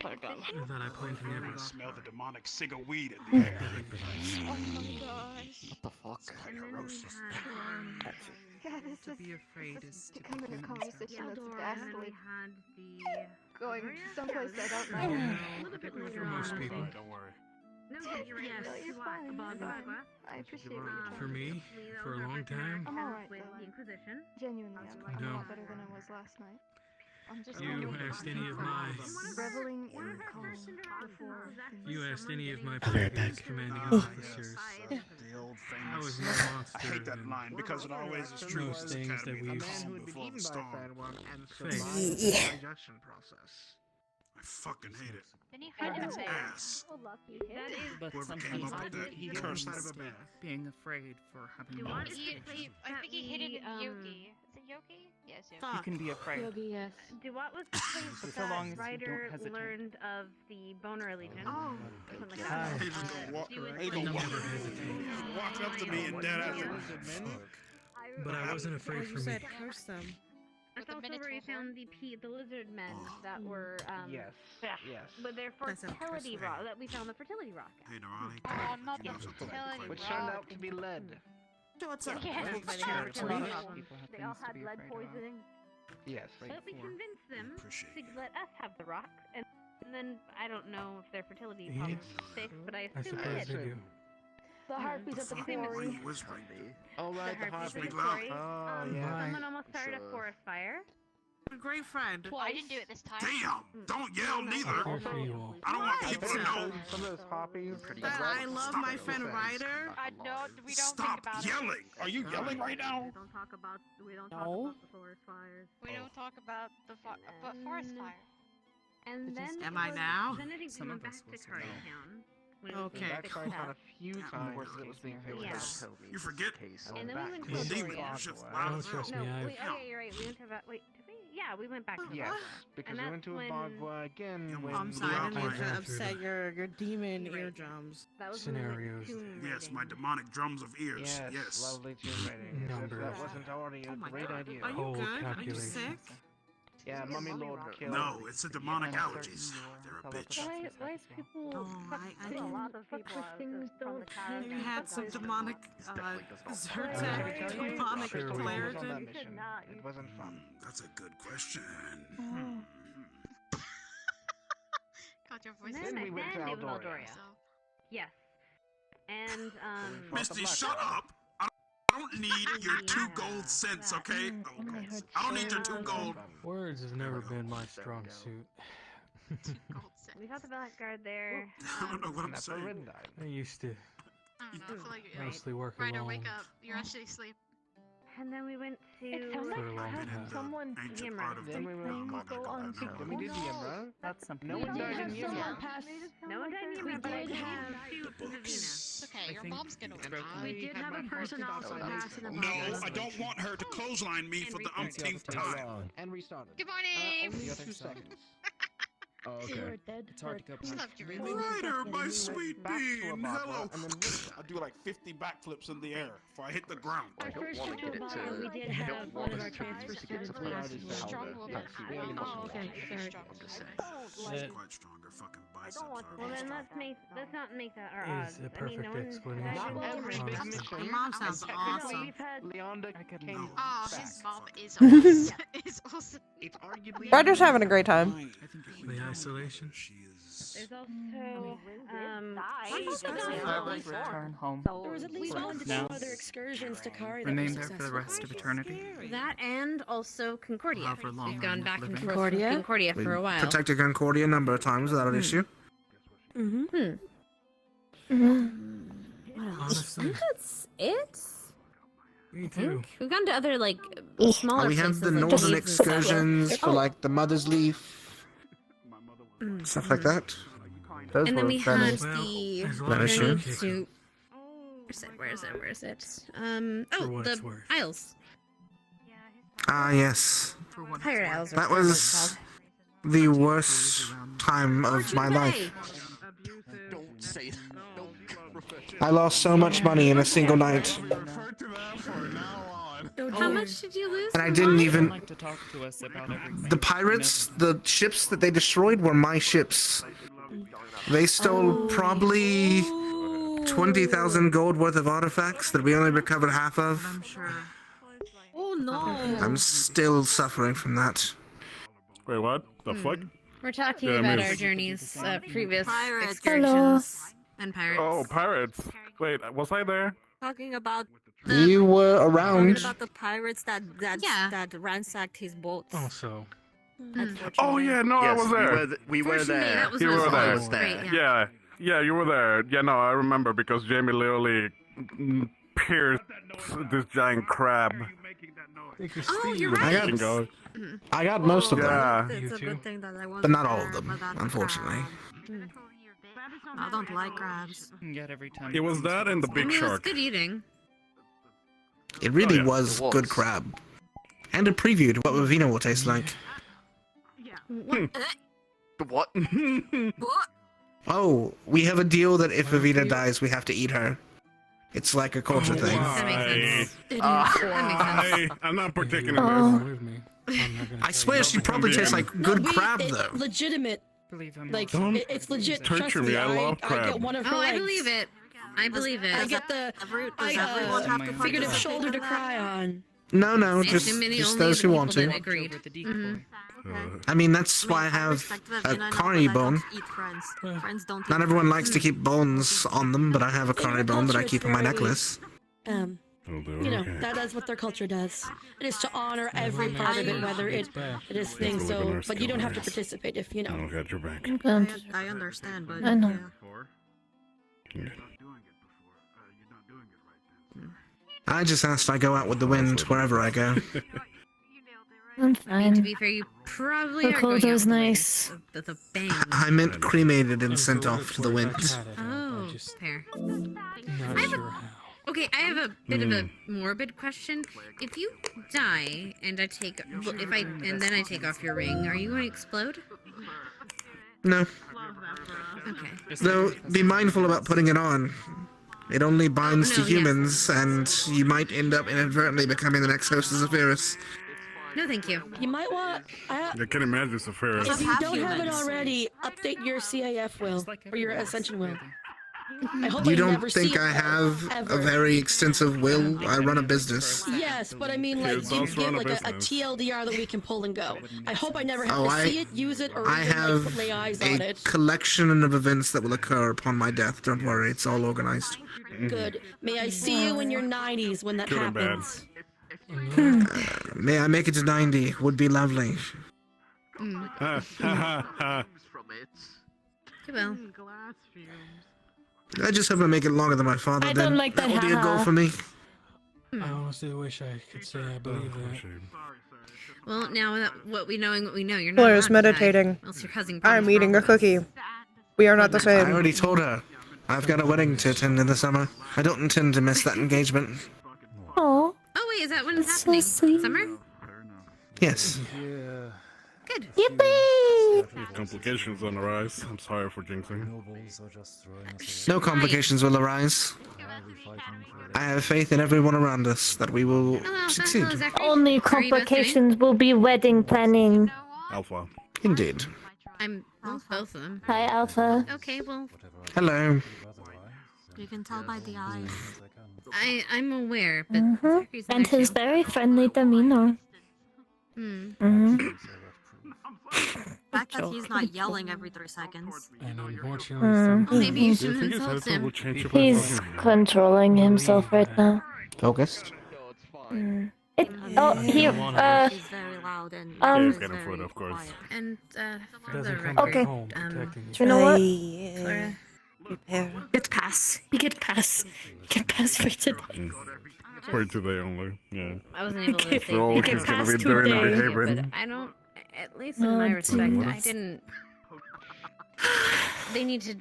Plan gun. that I plan to never. Smell the demonic cigar weed in the air. Oh my gosh. What the fuck? God, this to is be afraid this is is becoming a conversation that's and then vastly we had the going someplace I don't I know. don't know. A little bit later on, most I people. think. Don't worry. No, you're right. No, you're fine. You're fine. I appreciate what you're For trying to me, do. for a long time, I'm alright with though. the Inquisition. Genuinely, I'm a No. lot better than I was last night. I'm just you asked any of my. reveling in calm before You asked any of my I'll be right previous back. commanding officers. The old I was famous. no monster. I hate that than line because it always is true. most This things that academy, the we've calm before the storm. faced. digestion process. I fucking hate it. Then he Hate hid his his ass. That is But Whoever came up with that cursed being afraid for having I think he hid it in Yogi. Is it Yogi? Yes, Yogi. Fuck. can be afraid. Yogi, yes. What was the place So long as that you don't Ryder hesitate. learned of the Boner Legion? Oh. Something like Hi. that. He's gonna walk. She was He's like- gonna walk. Never hesitate. Walk up to me and dead ass. But I wasn't afraid for me. curse them. That's also where you found the lizard men that were Yes. Yes. But their That's a fertility curse rock word. that we found the fertility rock. Hey, Nirani. Oh, not You the know something fertility Which rock. turned out to be lead. What's up? Yeah, Folks? but they had Sure, fertility please. problems. They all had lead poisoning. Yes. But we convinced them Appreciate to let us have the rock, and then I don't know if their fertility Idiots. problems fixed, but I I assume suppose they they did. do. the heartbeat at the Fuck, quarry. why are you whispering? Oh, right, the Harpies heartbeat. of the quarry. Oh, yeah. Someone almost started a forest fire. A great friend. I didn't do it this time. Damn! Don't yell neither. I care for you all. I don't want people to know. Some of those poppies. But I love my friend Ryder. I don't. We don't Stop think about yelling. Are you yelling right now? We don't talk about No. the forest fires. it. We don't talk about the forest fire. And then Am I now? Then I think we went back to Cartown. Okay. Backfired on a few times that it was being fixed. Yeah. You forget. And then we went to Well, Astoria. demons, shit's I loud don't as hell. trust me. No, I've wait, oh yeah, you're right. We went to about, wait, did we? Yeah, we went back to Yes, Barbara. because And we that's went to a when... Barbara again when I'm sorry, I didn't mean to Right. upset your demon eardrums. That was when we went Scenarios. tomb Yes, my raiding. demonic drums of ears. Yes, Yes. lovely tomb raiding. If Numbers. that wasn't already a great idea. Are you Cold good? Are you calculation. sick? Yeah, Mummy Lord killed. No, it's the demonic allergies. They're a bitch. Why is people... Oh, I a lot of fuck people with things don't have You had some demonic, Zyrtec, demonic Sure we did. Claritin. It wasn't fun. That's a good question. God, your voice And is then, we went to then it was Aldoria. Aldoria. Yes. And, Misty, shut up! I don't need your 2 gold cents, okay? I don't need your 2 gold. Words has never been my strong suit. we got the blackguard there. I don't know what I'm saying. I used to I don't know, I feel like mostly work Ryder, alone. wake up. You're actually asleep. And then we went to... It sounds For a long like time. someone Ancient part of Then we went things go on big Then we did Yimra. That's something. No one died in Yimra. No one died in We Yimra, but I did did have... It's okay, your mom's gonna win. We did have a person also pass in the No, I don't want her to clothesline me for the umpteenth time. And restarted. Good morning! Only 2 seconds. Oh, You okay. were dead. It's hard to go Just back. left your Ryder, my sweet back to a bean, Barbara, hello. and then I do like 50 backflips in the air before I hit the ground. Our first trip to a bar, we did have one of our transfer students pass. Strong woman. Oh, okay, sorry. She's quite stronger, fucking biceps. Well, then let's not make that our Is odds. a I mean, perfect no one explanation. Not every big Honestly. mission. Your mom sounds No, awesome. we've had... Leonda came Oh, back. his mom is awesome. is awesome. It's arguably Ryder's having a great time. The isolation. There's also, Return home. There was at least one to two other excursions to Kari that Remain were there for the successful. rest of eternity. That and also Concordia. However long We've gone I'm back and living. forth Concordia? with Concordia for a while. Protected Concordia a number of times without an issue. Mm-hmm. Honestly, That's it. me too. We've gone to other like smaller We have places. the like northern caves and stuff. excursions for Oh, like the Mother's Leaf, stuff like that. Those and then were we fairly- had Well, the there's a lot That of is journey true. to. Where is it? For what The it's worth. Isles. Ah, yes. Pirate Isles. or That whatever it's was called. the worst time of my life. Don't say I lost so much money in a single night, How much did you lose? and I from didn't mine? even. Like to talk to us about everything. The pirates, the ships that they destroyed were my ships. They stole probably 20,000 gold worth of artifacts that we only recovered half of. I'm sure. Oh no. I'm still suffering from that. Wait, what? The fuck? We're talking Yeah, about miss. our journeys, previous Pirates. excursions and pirates. Oh, pirates. Wait, was I there? Talking about You were talking around. about the pirates that ransacked his boats. Also, Unfortunately. Oh, yeah, no, I Yes, was there. we were Fortunately, there. that was You not were so there. great, Yeah, yeah, you were there. Yeah, no, I remember because Jamie literally pierced this giant crab. Oh, you're I right. got, I got most of them, Yeah. It's You a too? good thing that I wasn't but not all of there them, for that unfortunately. crab. I don't like crabs. Yet every time It was that and the I big mean, it was shark. good eating. It really Oh, yeah. was It was. good crab. And a preview to what Vivina will taste like. What? Oh, we have a deal that if Vivina dies, we have to eat her. It's like a culture thing. That makes sense. Ah. Hey, I'm not partaking in Oh. this. with me. I'm not gonna I swear she probably tastes like good crab, though. Legitimate. believe him. Like, Don't it's legit. torture Trust me, me. I love I crab. get one of her Oh, I legs. believe it. I believe it. I get the Does everyone have to figurative participate shoulder in to that? cry on. No, no, And just many only those the who want people to. that agreed. With the decoy. I mean, that's I mean, why I have respect Vivina, a I know, curry but I bone. don't eat friends. Friends don't eat Not everyone friends. likes to keep bones on them, but I have a In her curry bone that I culture, keep it's on my very, necklace. You know, that's what their culture does. It is to honor every part of it, whether it is thing. So, but you don't have to participate if you know. got your back. I understand, but I know. yeah. I just asked I go out with the wind wherever I go. I'm I mean, to fine. be fair, you probably The are going clothes out was with the wind nice. with a bang. I meant cremated and sent off to the wind. Oh, fair. Not I have sure how. Okay, I have a bit of a morbid question. If you die and I take, and then I take off your ring, are you going to explode? No. Okay. Though, be mindful about putting it on. It only binds to no, yes. humans, and you might end up inadvertently becoming the next host of Zephyrus. No, thank you. You might want. I can imagine Zephyrus. If you don't have it already, update your CAF will or your Ascension will. I hope You I don't never see think it, I have ever. a very extensive will? I run a business. Yes, but I mean, like, Kids you also get run a like a business. TLDR that we can pull and go. I hope I never have Oh, to see it, use it, or I even have like, lay eyes on a it. collection of events that will occur upon my death. Don't worry, it's all organized. Good. May I see you in your 90s when that Good and bad. happens? May I make it to 90? Would be lovely. You will. I just hope I make it longer than my father. I then don't like that, will be a goal haha. for me. I honestly wish I could say I believe that. Well, now that what we know, you're not Blair's allowed to die, meditating. else your cousin I'm promised eating a wrong with us. cookie. We are not the I same. already told her. I've got a wedding to attend in the summer. I don't intend to miss that engagement. Oh. Oh wait, is that when it's happening? Summer? Yes. Good. Yippee! Complications on the rise. I'm sorry for jinxing. No complications will arise. I have faith in everyone around us that we will succeed. Only complications will be wedding planning. Alpha. Indeed. I'm both of them. Hi, Alpha. Okay, well, Hello. you can tell by the eyes. I'm aware, but Zachary's And there his too. very friendly demeanor. The fact that he's not yelling every 3 seconds. And unfortunately, Mm. Well, maybe you Do you shouldn't think his insult headset will him. change your He's controlling himself right now. Focused. Oh, he, He's very loud and Dave's he's getting very foot, of course. quiet. And for Doesn't the come record, Okay. home protecting you know what? Flora, Get pass. You get pass. Get pass for today. For today only. Yeah. I wasn't able to say For all anything he's gonna else be doing today, and but behaving. I don't. At least in my respect, I didn't. They need to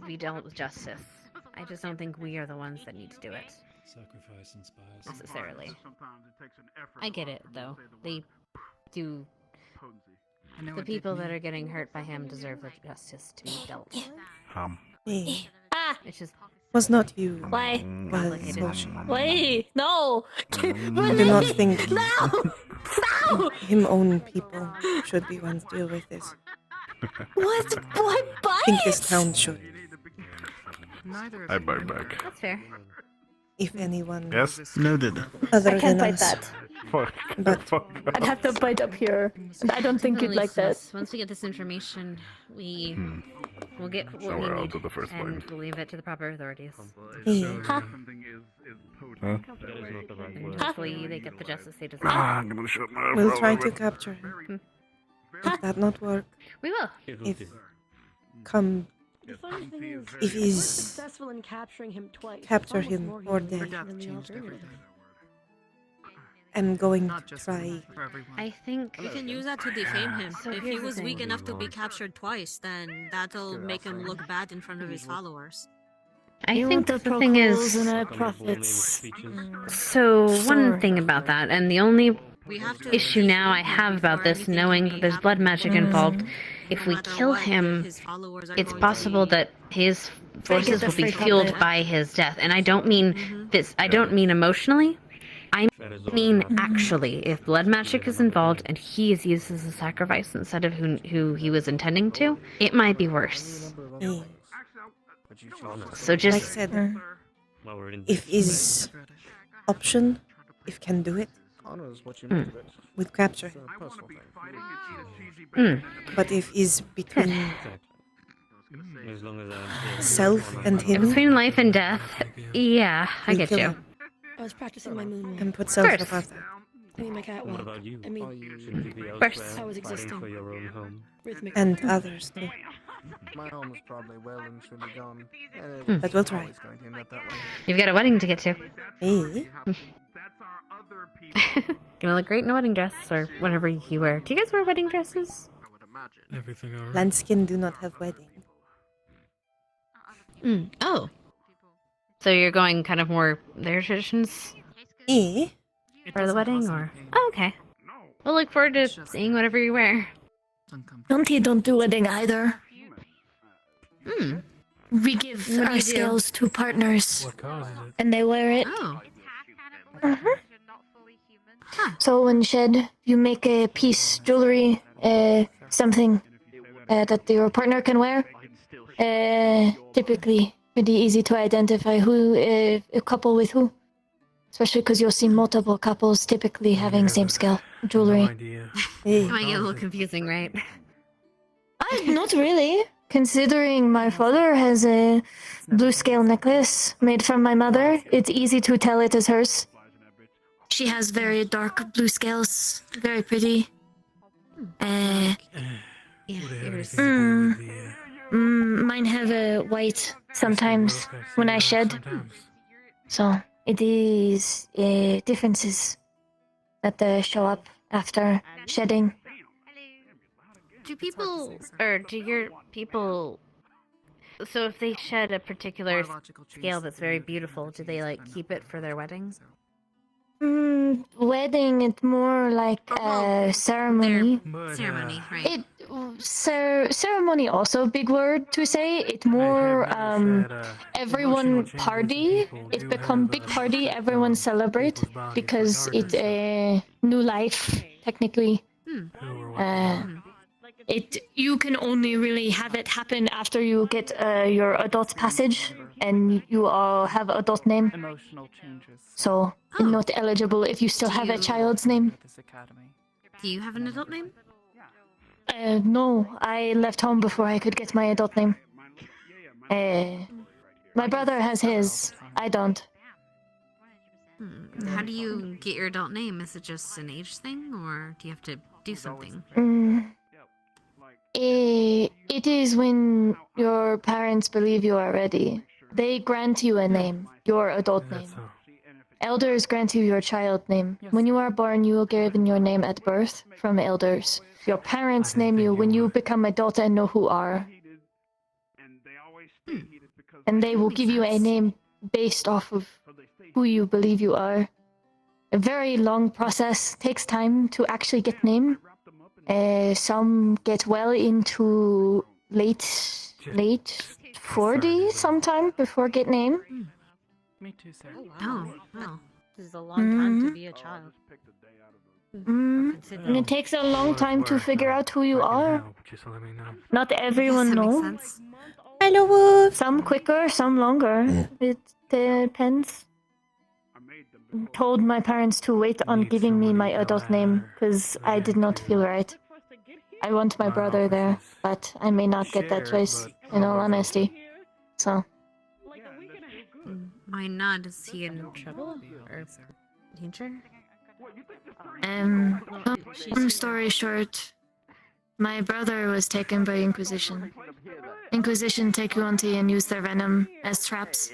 be dealt with justice. I just don't think we are the ones that need to do it Sacrifice inspires. necessarily. I get it though. They do. The people that are getting hurt by him deserve the justice to be dealt. Me. Ah! It's just Was not you. Why? Was Wait, no! I do not think No! No! him own people should be ones deal with this. What? What? I think this town should. I bite back. that's fair. If anyone Yes? Noted. other I can't than bite us. that. Fuck. But I'd have to bite up here. And I don't think you'd Only like that. once we get this information, we'll get what Somewhere we out need, to the first and line. we'll leave it to the proper authorities. Yeah. Huh? Huh? And hopefully they get the justice they deserve. Ah, I'm gonna shut my we'll mouth try over to it. capture him. If that not work, We will. if come The funny thing is, If we're he's successful in capturing him twice. capture Almost him more or human death. than the alternative. I'm going to try. I think We can use that to defame him. So If he here's the was weak thing. enough to be captured twice, then that'll make him look bad in front of his followers. I You think want the thing is, and our profits. so one Sorry. thing about that, and the only We have to issue now I have about this, knowing that there's blood magic involved, if we kill him, it's possible that his forces the will be free fueled puppet. by his death. And I don't mean this, I don't mean emotionally. I mean actually, if blood magic is involved and he is used as a sacrifice instead of who he was intending to, it might be worse. Yeah. So Like I just said, if is option, if can do it, we'll capture him. But if is between self and him, between life and death, yeah, I we'll get kill you. him I was practicing my moonwalk. and put self First. above that. I mean my catwalk. I mean, First. I was existing. Rhythmic. And others too. My home is probably well and truly gone. But we'll try. You've got a wedding to get to. Hey, Gonna look great in a wedding dress or whatever you wear. Do you guys wear wedding dresses? Everything alright? Landskin do not have wedding. Oh. So you're going kind of more their traditions for the wedding, or? Oh, okay. We'll look forward to seeing whatever you wear. Auntie don't do wedding either. Hmm. We give What do our you do? scales to partners, What causes it? and they wear it. Oh. So when shed, you make a piece jewelry, something that your partner can wear. Typically, pretty easy to identify who a couple with who, especially because you'll see multiple couples typically having same scale jewelry. It might get a little confusing, right? Not really, considering my father has a blue scale necklace made from my mother. It's easy to tell it is hers. She has very dark blue scales, very pretty. Mine have a white sometimes when I shed. So it is differences that show up after shedding. Do people, or do your people, so if they shed a particular scale that's very beautiful, do they, like, keep it for their wedding? Wedding, it's more like a ceremony. Ceremony, right. Ceremony also a big word to say. It's more everyone party. It's become big party. Everyone celebrate because it's a new life technically. You can only really have it happen after you get your adult passage and you all have adult name. Emotional changes. So you're not eligible if you still have a child's name. Do you have an adult name? No, I left home before I could get my adult name. My brother has his. I don't. How do you get your adult name? Is it just an age thing, or do you have to do something? It is when your parents believe you are ready. They grant you a name, your adult name. Elders grant you your child name. When you are born, you will given your name at birth from elders. Your parents name you when you become adult and know who are. And they will give you a name based off of who you believe you are. A very long process, takes time to actually get name. Some get well into late 40s sometime before get name. Me too, sir. Oh, wow. This is a long time to be a child. And it takes a long time to figure out who you are. Not everyone knows. Hello, Wolf. Some quicker, some longer. It depends. Told my parents to wait on giving me my adult name because I did not feel right. I want my brother there, but I may not get that choice, in all honesty. So. Why not? Is he in trouble? Or danger? Long story short, my brother was taken by Inquisition. Inquisition take you onto and use their venom as traps.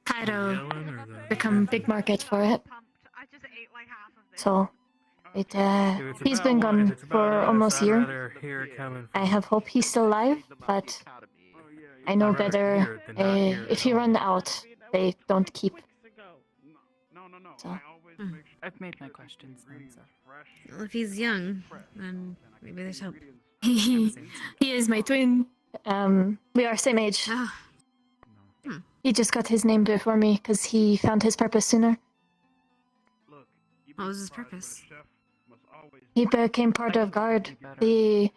Cairo become big market for it. So, he's been gone for almost a year. I have hope he's still alive, but I know better. If you run out, they don't keep. So. I've made my questions known, sir. Well, if he's young, then maybe there's hope. He is my twin. We are same age. He just got his name before me because he found his purpose sooner. What was his purpose? He became part of Guard, the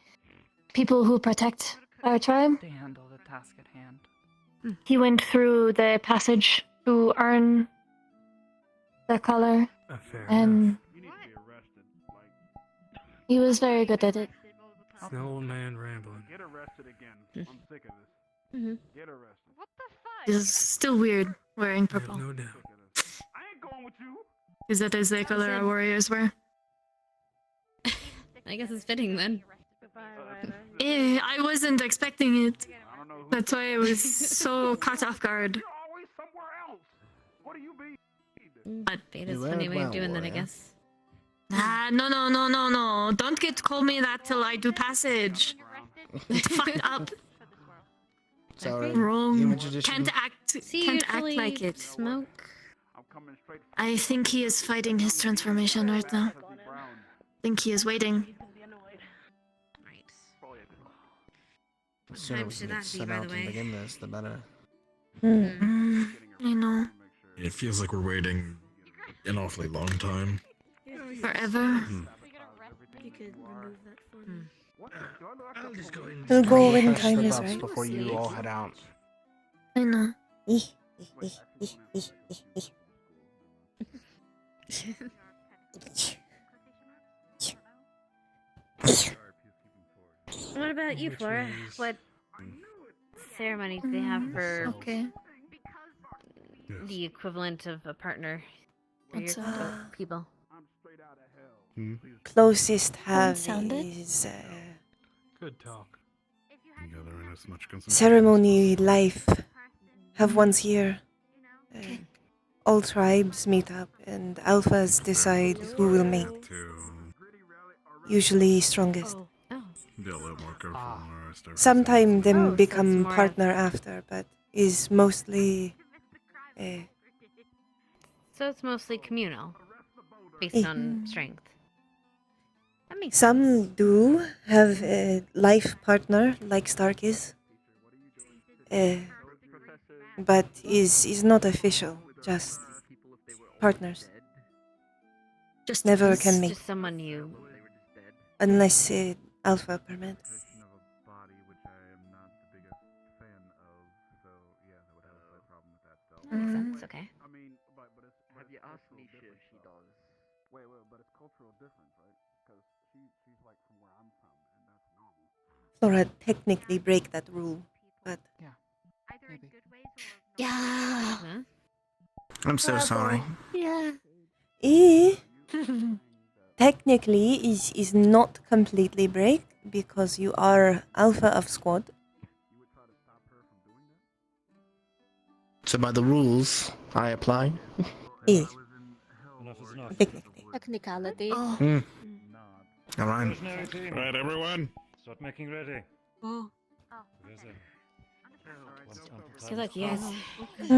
people who protect our tribe. They handle the task at hand. He went through the passage to earn the color, and he was very good at it. It's an old man rambling. Get arrested again. I'm sick of this. Get arrested. It's still weird wearing purple. No doubt. I ain't going with you. Is that as the color our warriors wear? I guess it's fitting then. I wasn't expecting it. That's why I was so caught off guard. But Beta's funny way of doing that, I guess. No. Don't call me that till I do passage. It's fucked up. Sorry. Wrong. Human tradition. Can't act. See, Can't act usually like it. smoke. I think he is fighting his transformation right now. Think he is waiting. The sooner time we should can get that be, set by out the and way? begin this, the better. I know. It feels like we're waiting an awfully long time. Forever. You could remove that for me. We'll go when Refresh time the is buffs right. before you all head out. I know. What about you, Flora? What ceremonies do they have for Okay. the equivalent of a partner for your What's dope people? Closest have sounded? is Good talk. Together in as much concentration. ceremony life. Have once a year. All tribes meet up and alphas decide who will mate. Usually strongest. Be a little more careful on our stuff. Sometime them Oh, so become it's more partner after, but is mostly So it's mostly communal, based on strength. That makes sense. some do have a life partner like Stark is. But is not official, just partners. Just Never can mate Just someone you. unless alpha permit. Makes sense. Okay. Have you asked Nisha if she does? Wait, but it's cultural difference, right? Because she's like from where I'm from, and that's normal. Flora technically break that rule, but Yeah. I'm so sorry. Yeah. technically is not completely break because you are alpha of squad. So by the rules, I apply. Enough is enough. Technicality. Oh. All right. Revolutionary team. Right, everyone. Start making ready. Oh. Visit. Once ample Good time luck, has you guys. passed,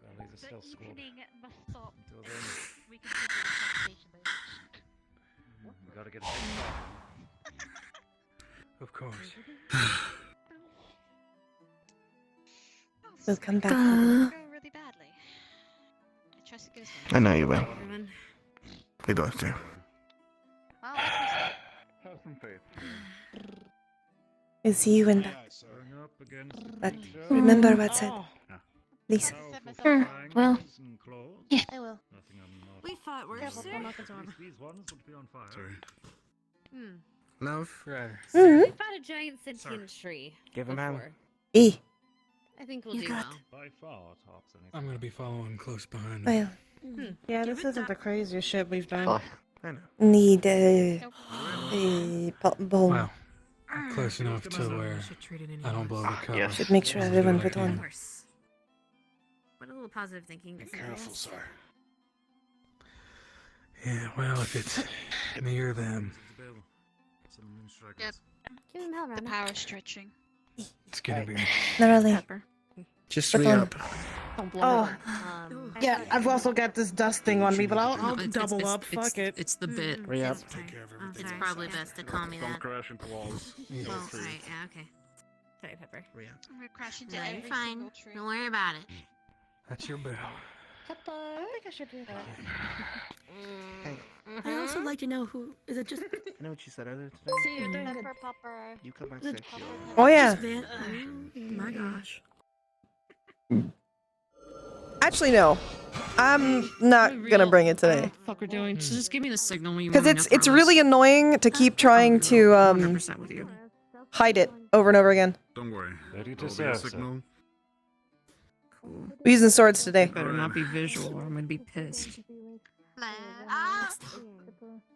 rally the stealth squad. Until then, we gotta get a head start. Of course. We'll come back. Go really badly. I trust it goes I know you will. Everyone. We both do. well. Like Have some faith. We'll see you when back. Going up against the But creature. remember what said. Please. Powerful Well. fangs and claws. Yeah. I will. Nothing I'm not. We fought worse, sir. These ones would be on fire. Sorry. Love. Right. We've had a giant sentient tree. Give him hand. before. E. I think we'll You do got well. By far tops anything. I'm gonna be following close behind them. Well, Yeah, this isn't the craziest shit we've done. Oh, I know. need bone. Well, close enough to where I don't blow the cover. yes. Should make sure I'll do everyone what I put can. on. Of course. What a little positive thinking. Be doesn't careful, it? sir. Yeah, well, if it's near them, Yep. Give him hell, The Rhonda. power stretching. it's gonna be. Narali. Pepper. Just Put re on. up. Don't blow Oh. it. Yeah, I've also got this dust thing on me, but I'll it's- double it's- up. Fuck it. It's the bit. Re up. Take care of everything. It's probably best to call me Don't that. crash into walls. Yeah. Well, alright, yeah, okay. Sorry, Pepper. Re up. I'm gonna crash into No, every you're fine. single tree. Don't worry about it. That's your bell. I think I should do that. Hey, I also like to know who is it. Just I know what you said earlier today. see you doing Pepper, Pepper. You come back The- safe. Oh yeah. Van. Oh my gosh. Actually, no. I'm not gonna bring it today. Fuck we're doing. So just give me the signal when you Because want it's really annoying to keep trying to 100% with you. hide it over and over again. Don't worry. Ready to There'll be a serve, sir. signal. Cool. We're using swords today. Better not be visual or I'm gonna be pissed.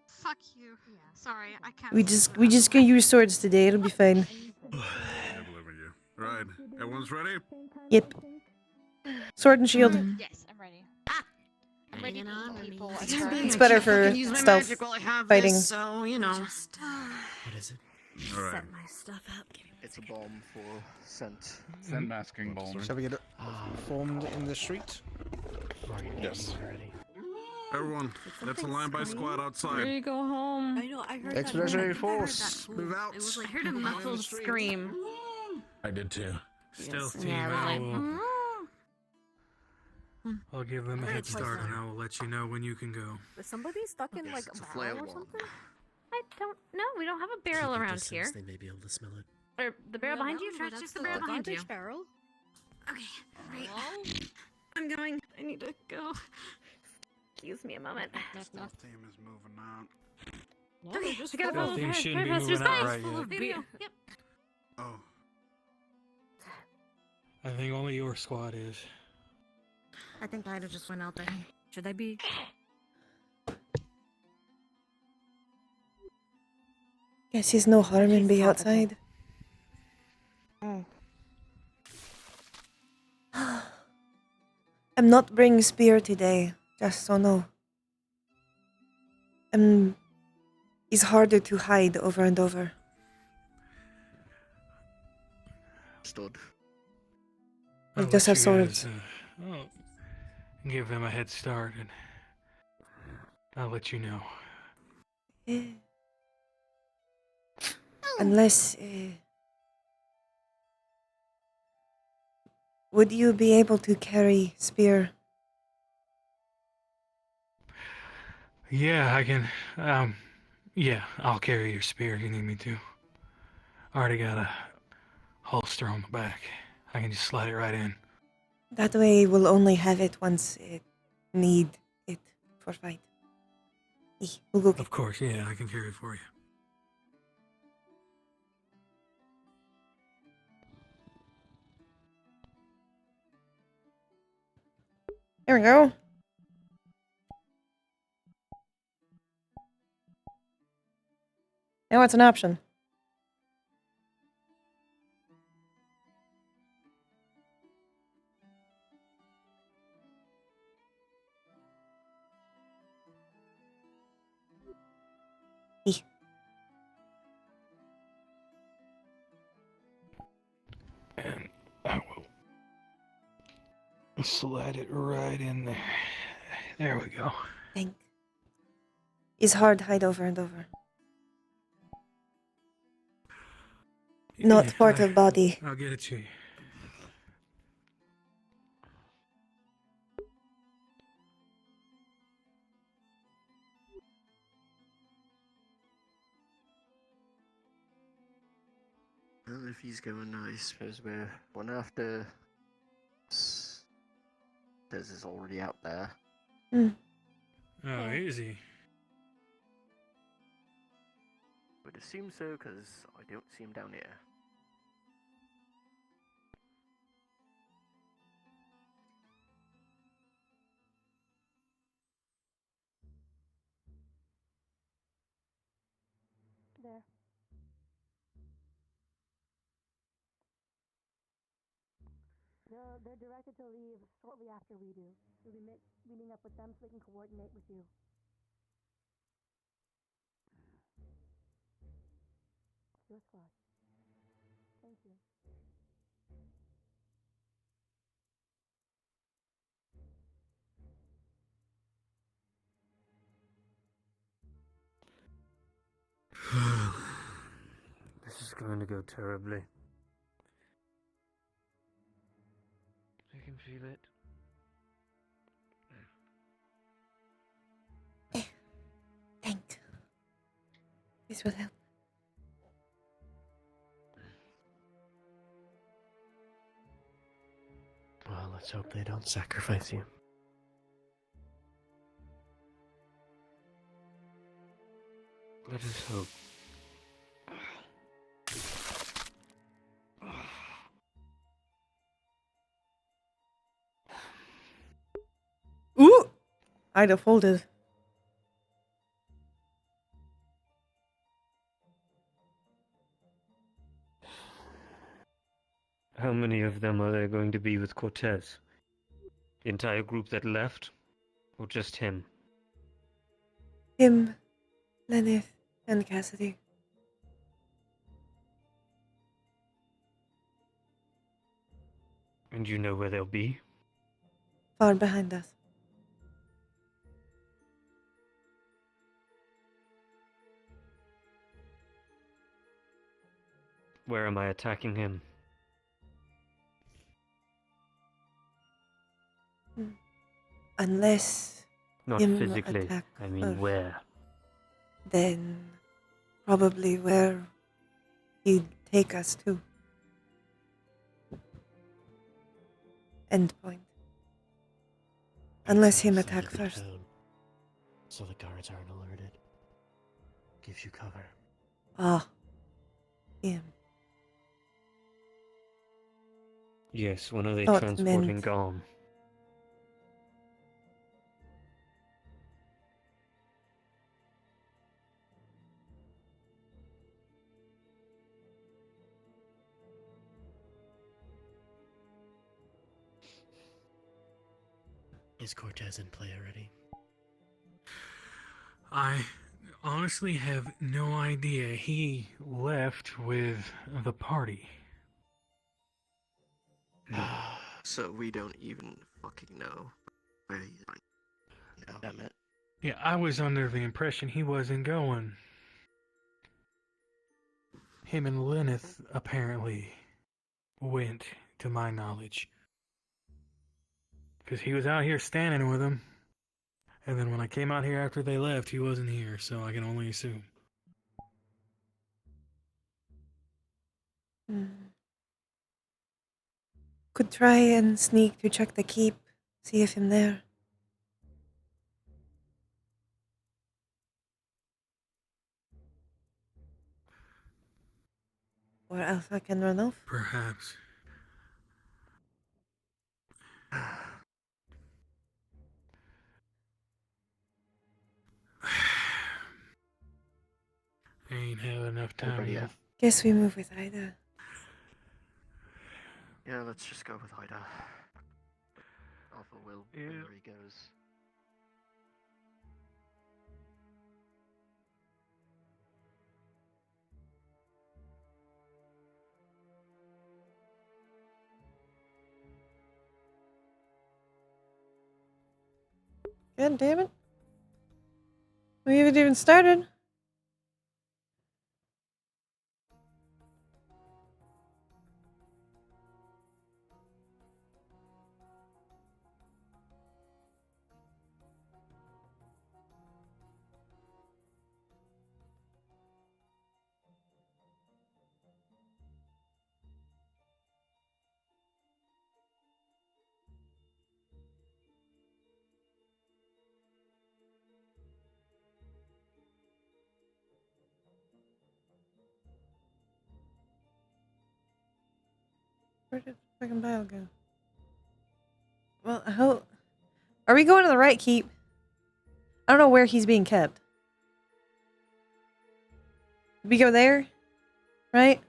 Fuck you. Sorry, I can't. We just gonna use swords today. It'll be fine. I believe in you. Right. Everyone's ready? Yep. Sword and shield. Yes, I'm ready. I'm ready to eat people. It's better for stealth magic while I have fighting. This, so you know. What is it? All right. Set my stuff up. It's a bomb for scent. Scent masking bomb. Shall we get it formed in the street? Yes. Everyone, let's align by squad outside. Ready to go home. I know, I heard Expeditionary that. I heard force. that too. Move out. It was like I heard a muffled scream. I did too. Stealth team, Yeah, I was like, I'll give them a head start and I will let you know when you can go. Is somebody stuck in like a barrel or something? I don't know. We don't have a barrel Keep your around distance, here. They may be able to smell it. Or the barrel behind you? No, Try to that's check the the barrel behind you. garbage barrel. Okay, right. I'm going. I need to go. Excuse me a moment. Stealth team is moving out. Okay, just I gotta full follow Stealth team the shouldn't be Pathfinders. moving out Bye. right Full yet. of video. Yep. Oh. I think only your squad is. I think Ida just went out there. Should I be? Guess he's no harm in be outside. Oh. I'm not bringing spear today, just so no. It's harder to hide over and over. Stood. We I'll just let have you guys, swords. give them a head start and I'll let you know. Unless, would you be able to carry spear? Yeah, I can. Yeah, I'll carry your spear if you need me to. I already got a holster on the back. I can just slide it right in. That way we'll only have it once it need it for fight. We'll go get Of course, yeah, I can carry it for you. There we go. Now it's an option. And I will slide it right in there. There we go. Think. It's hard to hide over and over. Not Yeah, part of body. I'll get it to you. Well, if he's going, I suppose we're one after. Des is already out there. Oh, easy. Would assume so, because I don't see him down here. There. They're directed to leave shortly after we do. We'll be meeting up with them so they can coordinate with you. Your squad. Thank you. This is going to go terribly. I can feel it. Think. This will help. Well, let's hope they don't sacrifice you. Let us hope. Ooh! I'd have folded. How many of them are there going to be with Cortez? The entire group that left? Or just him? Him, Lenneth, and Cassidy. And you know where they'll be? Far behind us. Where am I attacking him? Unless Not him physically, attack I mean first, where? then probably where he'd take us to. End point. Unless him Side attack of the first. town, so the guards aren't alerted. Gives you cover. Ah. Him. Yes, when are they Thought transporting meant- Garm? Is Cortez in play already? I honestly have no idea. He left with the party. So we don't even fucking know where he's right now. Damn it. Yeah, I was under the impression he wasn't going. Him and Lyneth apparently went, to my knowledge. Because he was out here standing with them. And then when I came out here after they left, he wasn't here, so I can only assume. Could try and sneak to check the keep, see if him there. Or else I can run off. Perhaps. I ain't had enough time yet. Guess we move with Ida. Yeah, let's just go with Ida. Alpha will wherever he goes. God damn it. We haven't even started. Where did the fucking battle go? Well, how... Are we going to the right keep? I don't know where he's being kept. We go there? Right?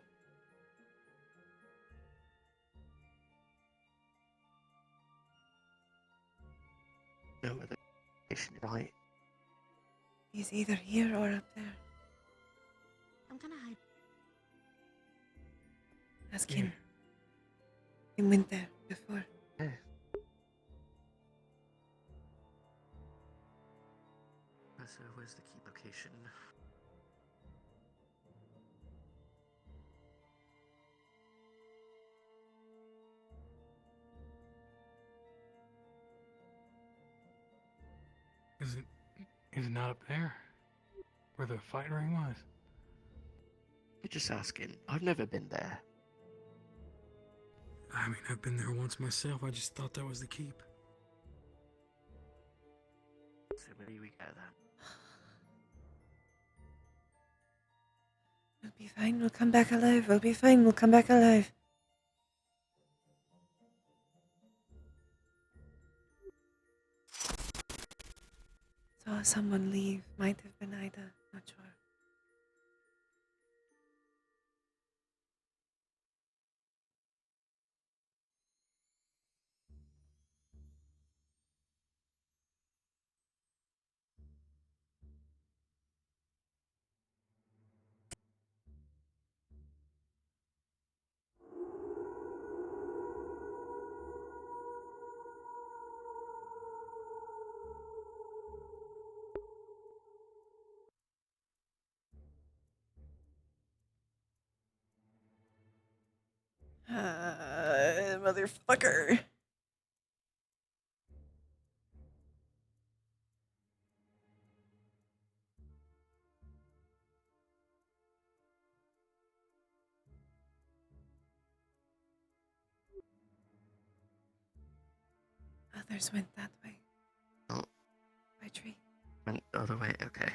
No other location, right? He's either here or up there. I'm gonna hide. Ask him. He went there before. So where's the key location? Is it not up there? Where the fight ring was? You're just asking. I've never been there. I mean, I've been there once myself. I just thought that was the keep. So maybe we go then. We'll be fine. We'll come back alive. We'll be fine. We'll come back alive. Saw someone leave. Might have been Ida. Not sure. motherfucker. Others went that way. Oh. By tree. Went the other way, okay.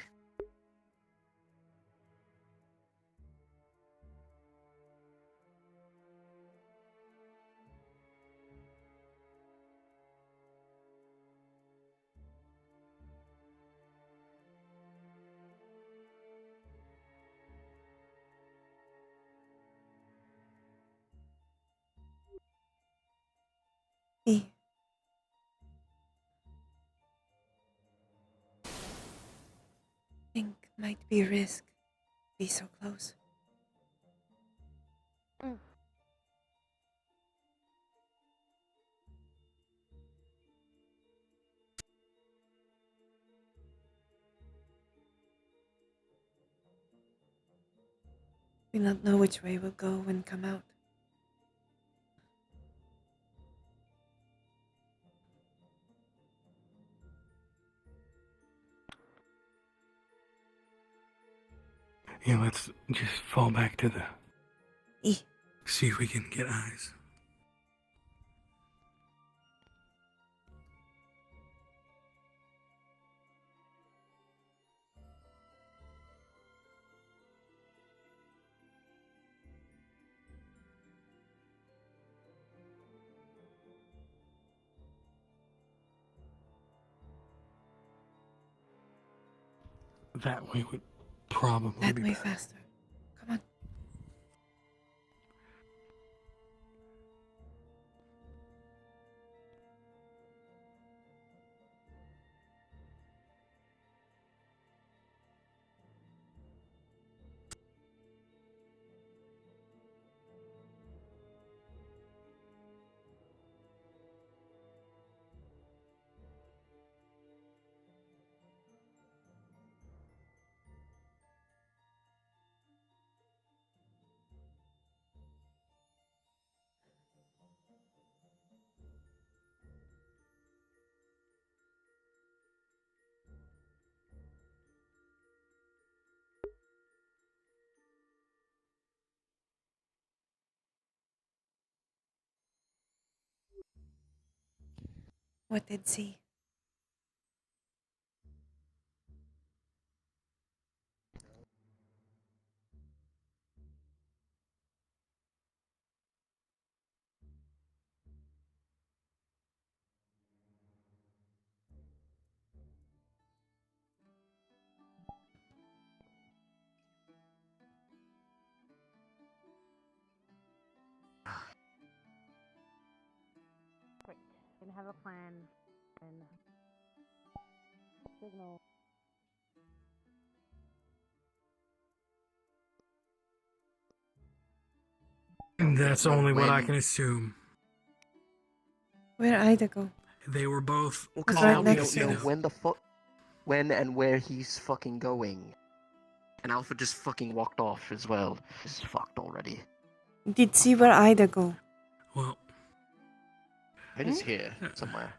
E. Think might be a risk. Be so close. We not know which way we'll go when come out. Yeah, let's just fall back to the... E. See if we can get eyes. That way would probably That be way better. faster. Come on. What did see? Gonna have a plan and signal. That's only what I When- can assume. Where'd Ida go? They were both Because Now right we next don't to know us. when the when and where he's fucking going. And Alpha just fucking walked off as well. It's fucked already. Did see where Ida go? Well, Ida's here somewhere.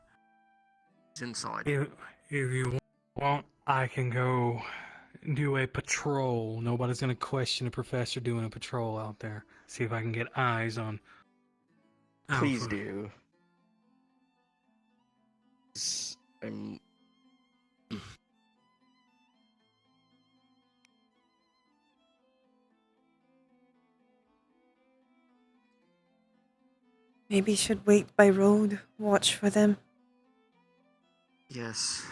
It's inside. if you want, I can go do a patrol. Nobody's gonna question a professor doing a patrol out there. See if I can get eyes on Please Alpha. do. I'm... Maybe should wait by road, watch for them. Yes.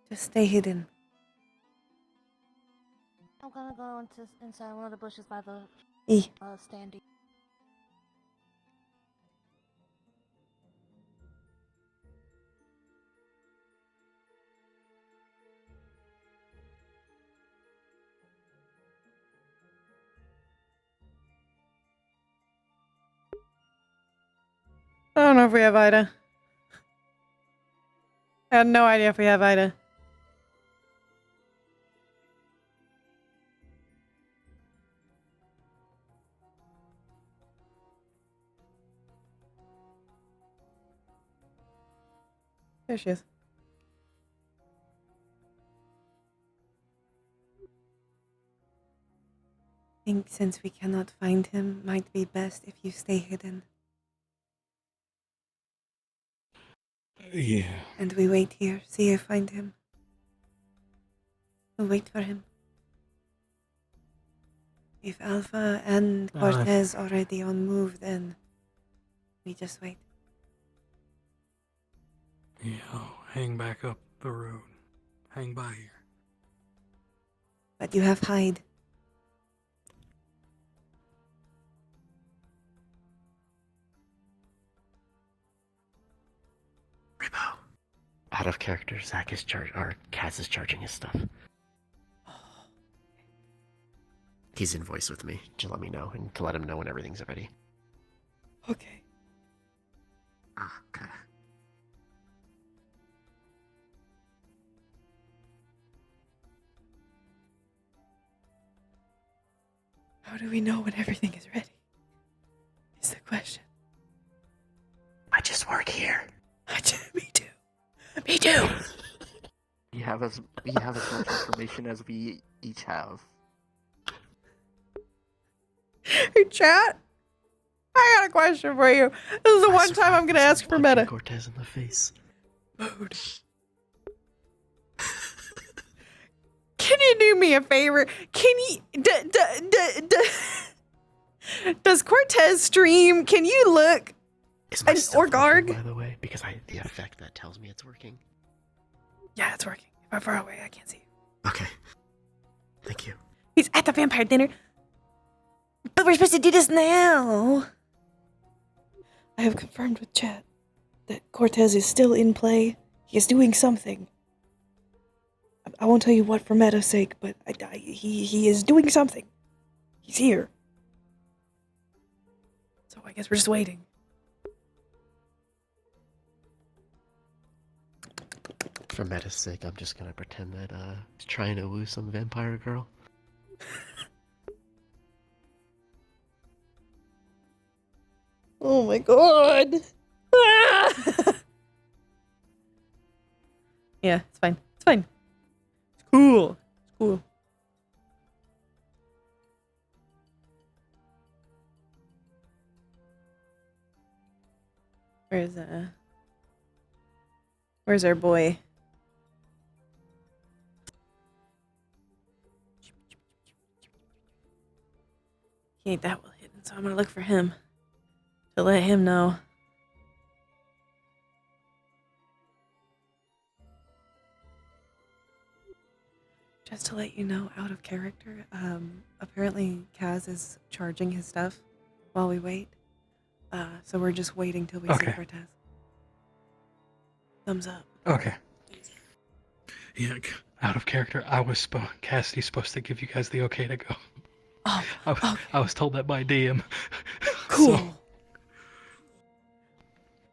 Just stay hidden. I'm gonna go inside one of the bushes by the E. standing. I don't know if we have Ida. I had no idea if we have Ida. There she is. I think since we cannot find him, might be best if you stay hidden. Yeah. And we wait here, see if find him. We'll wait for him. If Alpha and Cortez already on move, then we just wait. Yeah, hang back up the road. Hang by here. But you have hide. Out of character, Zach is Kaz is charging his stuff. He's in voice with me to let me know and to let him know when everything's ready. Okay. Okay. How do we know when everything is ready? Is the question. I just work here. Me too. Me too. We have as much information as we each have. Hey, chat. I got a question for you. This is the one time I'm gonna ask for meta. Cortez in the face. Mode. Can you do me a favor? Can you does Cortez stream? Can you look? Is my stealth Orgarg? working, by the way, because the effect that tells me it's working. Yeah, it's working. If I'm far away, I can't see you. Okay. Thank you. He's at the vampire dinner. But we're supposed to do this now. I have confirmed with chat that Cortez is still in play. He is doing something. I won't tell you what for meta's sake, but he is doing something. He's here. So I guess we're just waiting. For meta's sake, I'm just gonna pretend that he's trying to woo some vampire girl. Oh my god. Yeah, it's fine. It's fine. It's cool. It's cool. Where's our boy? He ain't that well hidden, so I'm gonna look for him to let him know. Just to let you know, out of character, apparently Kaz is charging his stuff while we wait. So we're just waiting till we see Cortez. Thumbs up. Okay. Yeah, out of character, Cassidy's supposed to give you guys the okay to go. Oh, I was told that by DM. Cool. So,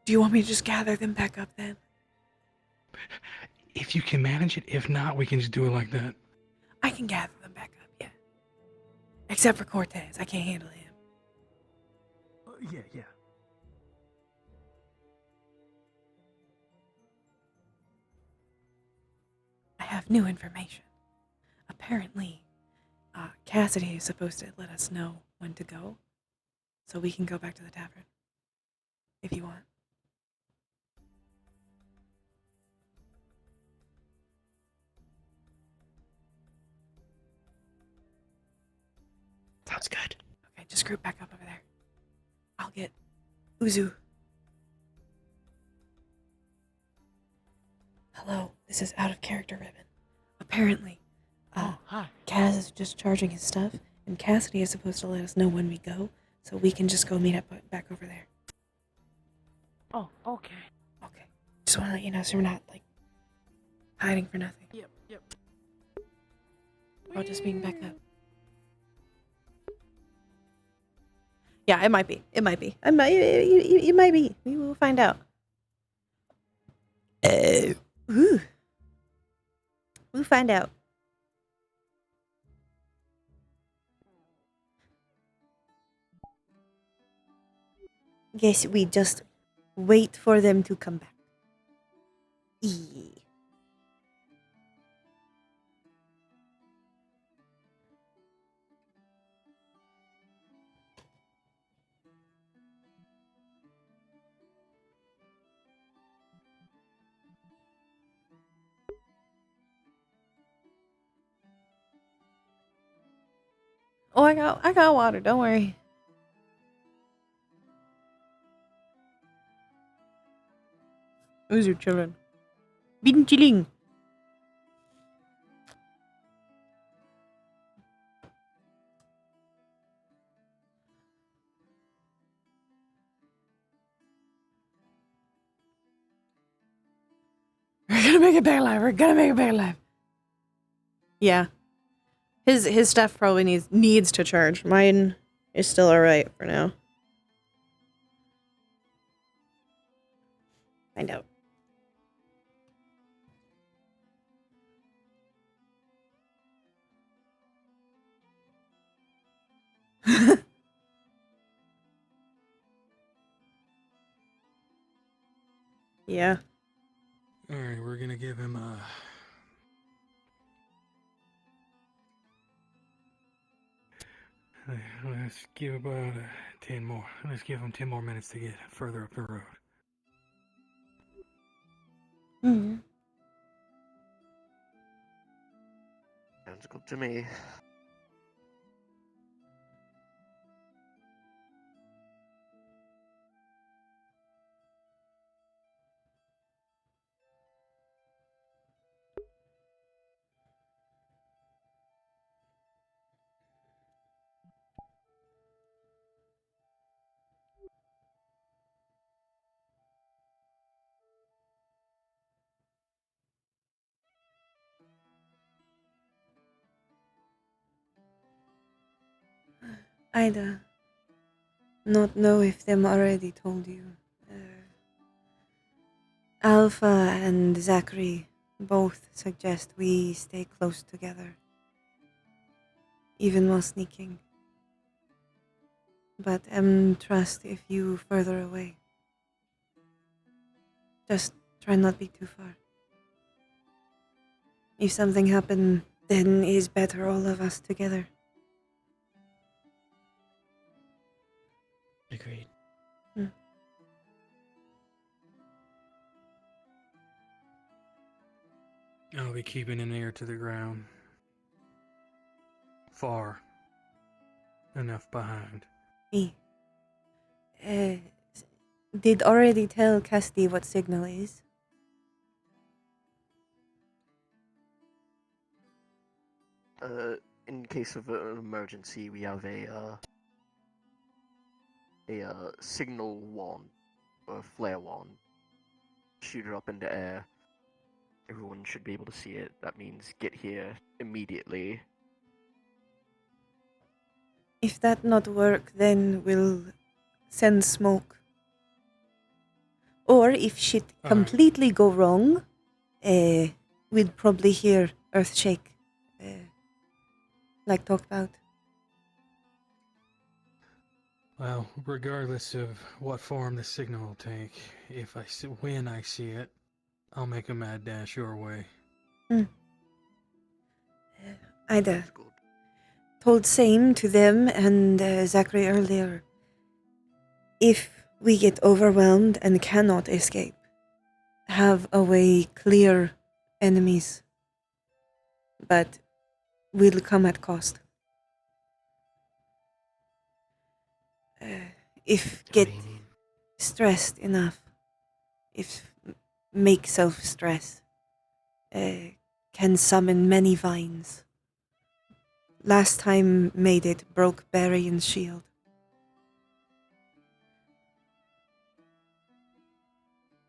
Do you want me to just gather them back up then? if you can manage it, if not, we can just do it like that. I can gather them back up, yeah. Except for Cortez. I can't handle him. Yeah. I have new information. Apparently, Cassidy is supposed to let us know when to go, so we can go back to the tavern. If you want. Sounds good. Okay, just group back up over there. I'll get Uzu. Hello, this is out of character ribbon. Apparently, hi. Kaz is just charging his stuff, and Cassidy is supposed to let us know when we go, so we can just go meet up back over there. Oh, okay. Okay. Just want to let you know so we're not, like, hiding for nothing. Yep. Or just being back up. Yeah, it might be. It might be. It might be. We will find out. Ooh. We'll find out. Guess we just wait for them to come back. E. Oh, I got water. Don't worry. Who's your children? Been chilling. We're gonna make it back alive. We're gonna make it back alive. Yeah. His stuff probably needs to charge. Mine is still alright for now. Find out. Yeah. Alright, we're gonna give him let's give about 10 more. Let's give him 10 more minutes to get further up the road. Mm-hmm. Sounds good to me. I'd not know if them already told you. Alpha and Zachary both suggest we stay close together, even while sneaking. But trust if you further away. Just try not be too far. If something happen, then it's better all of us together. Agreed. I'll be keeping an ear to the ground. Far enough behind. Me. Did already tell Casti what signal is. In case of an emergency, we have a signal wand, or a flare wand. Shoot it up in the air. Everyone should be able to see it. That means get here immediately. If that not work, then we'll send smoke. Or if shit completely go wrong, we'd probably hear earth shake, like talked about. Well, regardless of what form the signal will take, when I see it, I'll make a mad dash your way. I'd told same to them and Zachary earlier. If we get overwhelmed and cannot escape, have a way clear enemies. But will come at cost. If get stressed enough, if make self-stress, can summon many vines. Last time made it broke Barry's shield.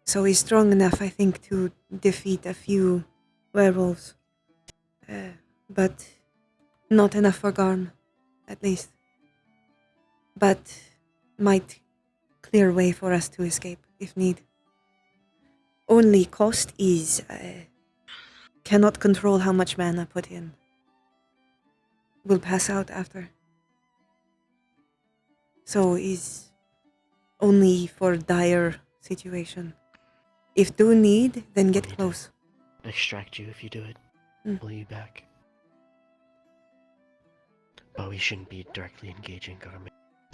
So he's strong enough, I think, to defeat a few werewolves. But not enough for Garm, at least. But might clear way for us to escape, if need. Only cost is cannot control how much mana put in. Will pass out after. So is only for dire situation. If do need, then get close. Extract you if you do it. Mm. Pull you back. But we shouldn't be directly engaging Garm.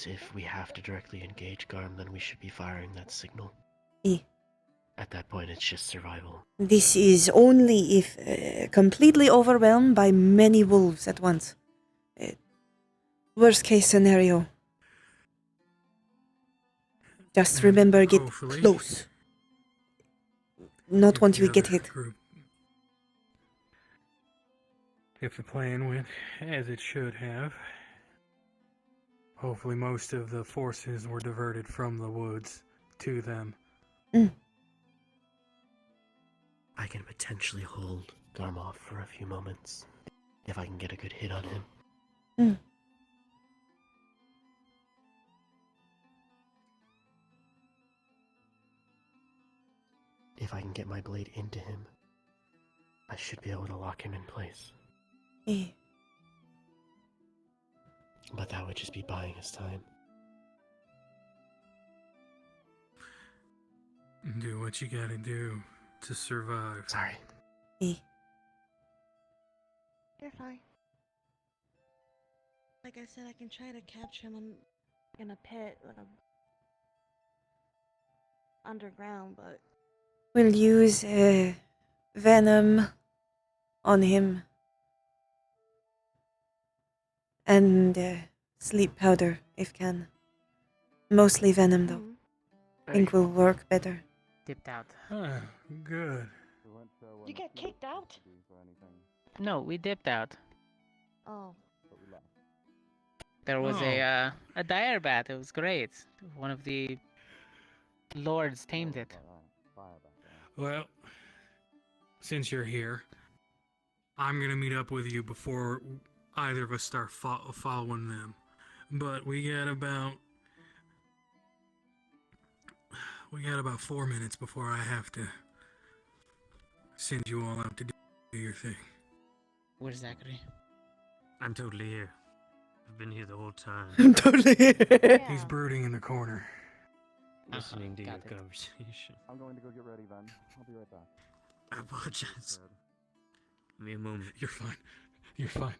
If we have to directly engage Garm, then we should be firing that signal. At that point, it's just survival. This is only if completely overwhelmed by many wolves at once. Worst case scenario. Just remember, get hopefully, close. Not if once the we get other hit. group- If the plan went as it should have, hopefully most of the forces were diverted from the woods to them. I can potentially hold Garm off for a few moments if I can get a good hit on him. If I can get my blade into him, I should be able to lock him in place. But that would just be buying us time. Do what you gotta do to survive. Sorry. You're fine. Like I said, I can try to catch him in a pit, underground, but We'll use venom on him. And sleep powder, if can. Mostly venom, though. Think will work better. Dipped out. Ah, good. you get kicked out. No, we dipped out. Oh. There was Oh. a dire bat. It was great. One of the lords tamed it. Well, since you're here, I'm gonna meet up with you before either of us start following them. But we got about 4 minutes before I have to send you all out to do your thing. Where's Zachary? I'm totally here. I've been here the whole time. I'm totally here. He's brooding in the corner. Listening to your got it. conversation. I'm going to go get ready then. I'll be right back. I apologize. Give me a moment. You're fine. You're fine.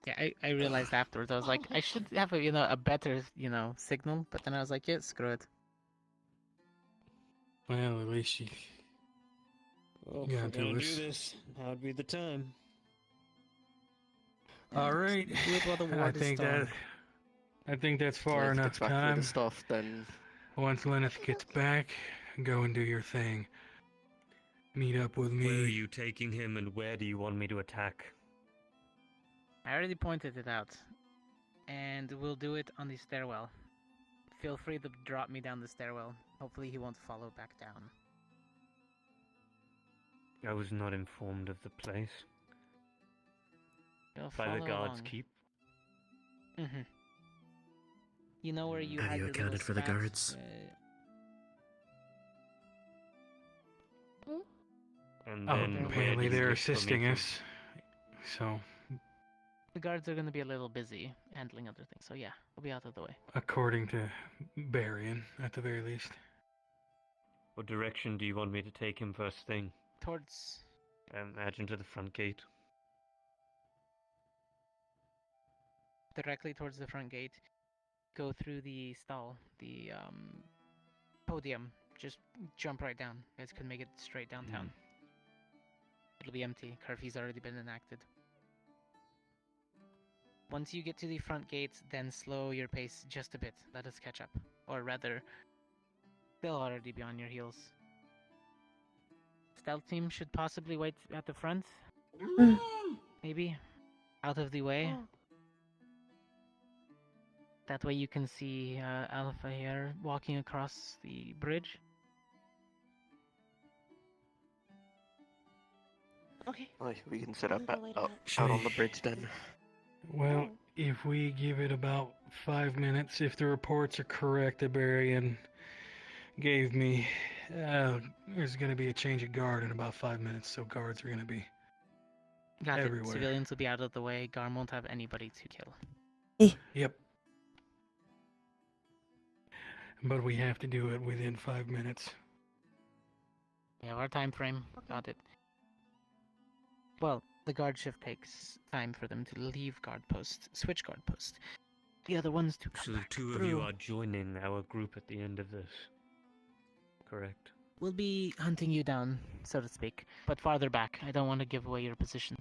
Yeah, I realized afterwards. I was like, I should have a better signal. But then I was like, yeah, screw it. Well, at least you Well, Yeah, if we're gonna do do this. this, now would be the time. All right. Do it while the war I is think strong. that's far Lilith enough gets back time. with the stuff, then Once Lilith gets back, go and do your thing. Meet up with me. Where are you taking him, and where do you want me to attack? I already pointed it out. And we'll do it on the stairwell. Feel free to drop me down the stairwell. Hopefully he won't follow back down. I was not informed of the place. You'll By the follow guards' along. keep. Mm-hmm. You know where you Have had you your little accounted for the spats? guards? And Oh, then where apparently do you they're look for me assisting to- us. So, The guards are going to be a little busy handling other things, so yeah, we'll be out of the way. according to Barian, at the very least. What direction do you want me to take him first thing? Towards... I imagine to the front gate. directly towards the front gate. Go through the stall, the podium. Just jump right down. You guys can make it straight downtown. It'll be empty. Curfew's already been enacted. Once you get to the front gate, then slow your pace just a bit. Let us catch up. Or rather, they'll already be on your heels. Stealth team should possibly wait at the front. Maybe. Out of the way. That way you can see Alpha here walking across the bridge. Okay. oh, we can set up We'll go later. out on the bridge then. Well, if we give it about 5 minutes, if the reports are correct that Barian gave me, there's going to be a change of guard in about 5 minutes, so guards are going to be Got everywhere. it. Civilians will be out of the way. Garm won't have anybody to kill. Yep. But we have to do it within 5 minutes. We have our time frame. Got it. Well, the guard shift takes time for them to leave guard post, switch guard post. The other ones to come So the back two of through. you are joining our group at the end of this. Correct. We'll be hunting you down, so to speak, but farther back. I don't want to give away your position.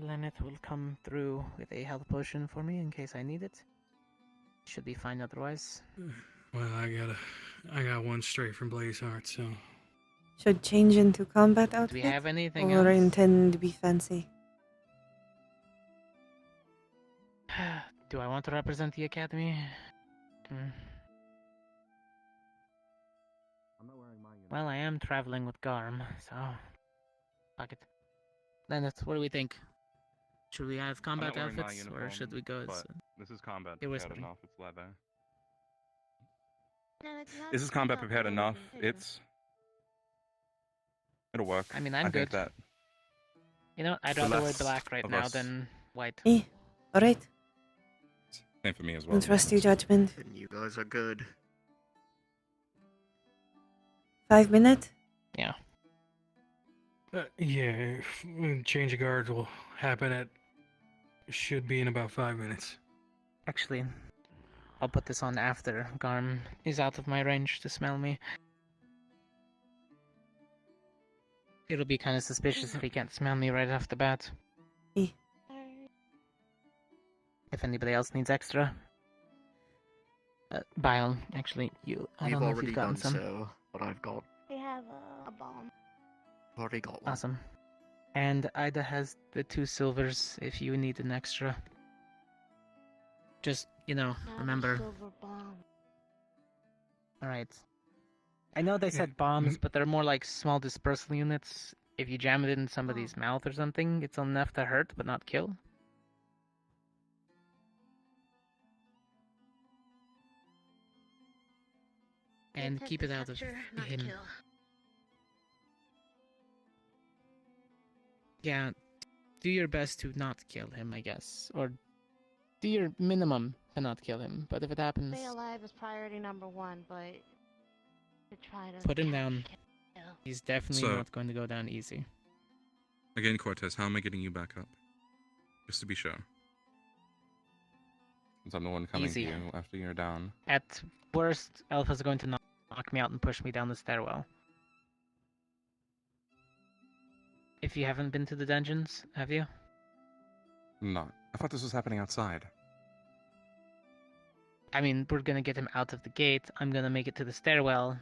Lenneth will come through with a health potion for me in case I need it. Should be fine otherwise. Well, I got one straight from Blazeheart, so. Should change into combat outfit? Do we have anything or else? intend to be fancy? Do I want to represent the academy? Well, I am traveling with Garm, so fuck it. Lenneth, what do we think? Should we have combat I'm not wearing my outfits, or uniform, should we go as? but this is combat You're prepared whispering. enough. It's leather. This is combat prepared enough. It'll work. I mean, I'm I good. think that You know, I'd the rather wear less black right of now us- than white. Alright. same for me as well. Don't trust your judgment. And you guys are good. 5 minutes? Yeah. Yeah, change of guards will happen at. Should be in about 5 minutes. Actually, I'll put this on after Garm is out of my range to smell me. It'll be kind of suspicious if he can't smell me right off the bat. If anybody else needs extra. Bile, actually, I We've don't know if already you've gotten done some. so, but I've got. They have a bomb. I've already got one. Awesome. And Ida has the 2 silvers if you need an extra. Just, remember. Silver bomb. Alright. I know they said bombs, but they're more like small dispersal units. If you jam it in somebody's mouth or something, it's enough to hurt but not kill. And keep it out of him. Yeah, do your best to not kill him, I guess. Or do your minimum to not kill him. But if it happens, Stay alive is priority number 1, but to try to put him down. kill. He's definitely So- not going to go down easy. Again, Cortez, how am I getting you back up? Just to be sure. Since I'm the one coming Easy. to you after you're down. At worst, Alpha's going to knock me out and push me down the stairwell. If you haven't been to the dungeons, have you? Not. I thought this was happening outside. I mean, we're gonna get him out of the gate. I'm gonna make it to the stairwell.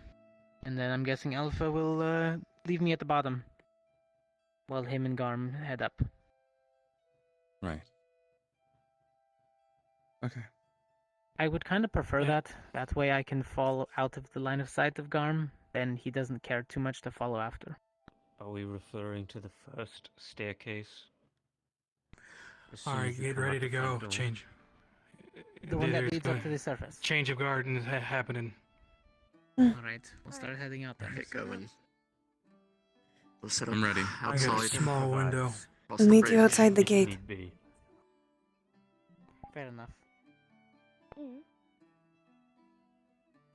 And then I'm guessing Alpha will leave me at the bottom. While him and Garm head up. Right. Okay. I would kind of prefer that. That way I can fall out of the line of sight of Garm. Then he doesn't care too much to follow after. Are we referring to the first staircase? As soon Alright, as you get come ready out to the front go. door? Change. The one that There's leads up to the surface. Change of guard is happening. Alright, we'll start heading out then. Get going. We'll set up I'm ready. I got a outside. small window. Cross I'll the meet you bridge. outside the If gate. need be. Fair enough.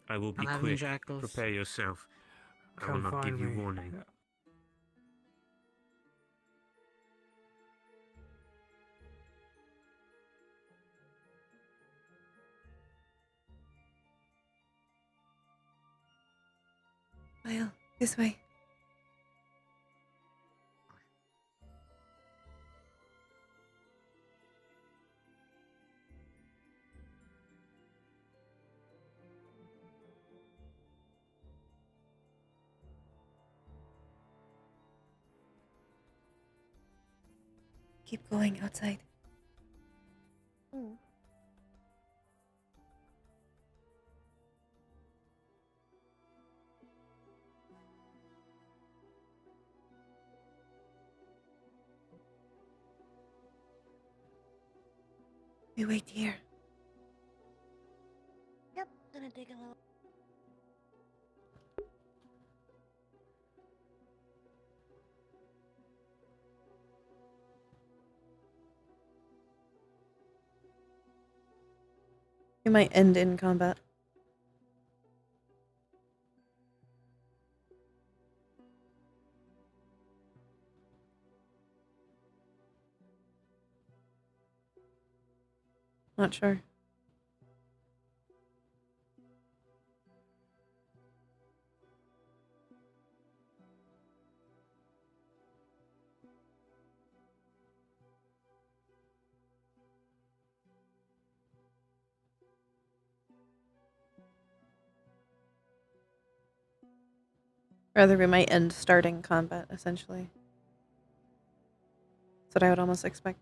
I will be I'll have him quick. jackals. Prepare yourself. I will Come not give find you me. warning. Well, this way. Keep going outside. We wait here. Yep, gonna dig a little. You might end in combat. Not sure. Rather, we might end starting combat, essentially. That's what I would almost expect.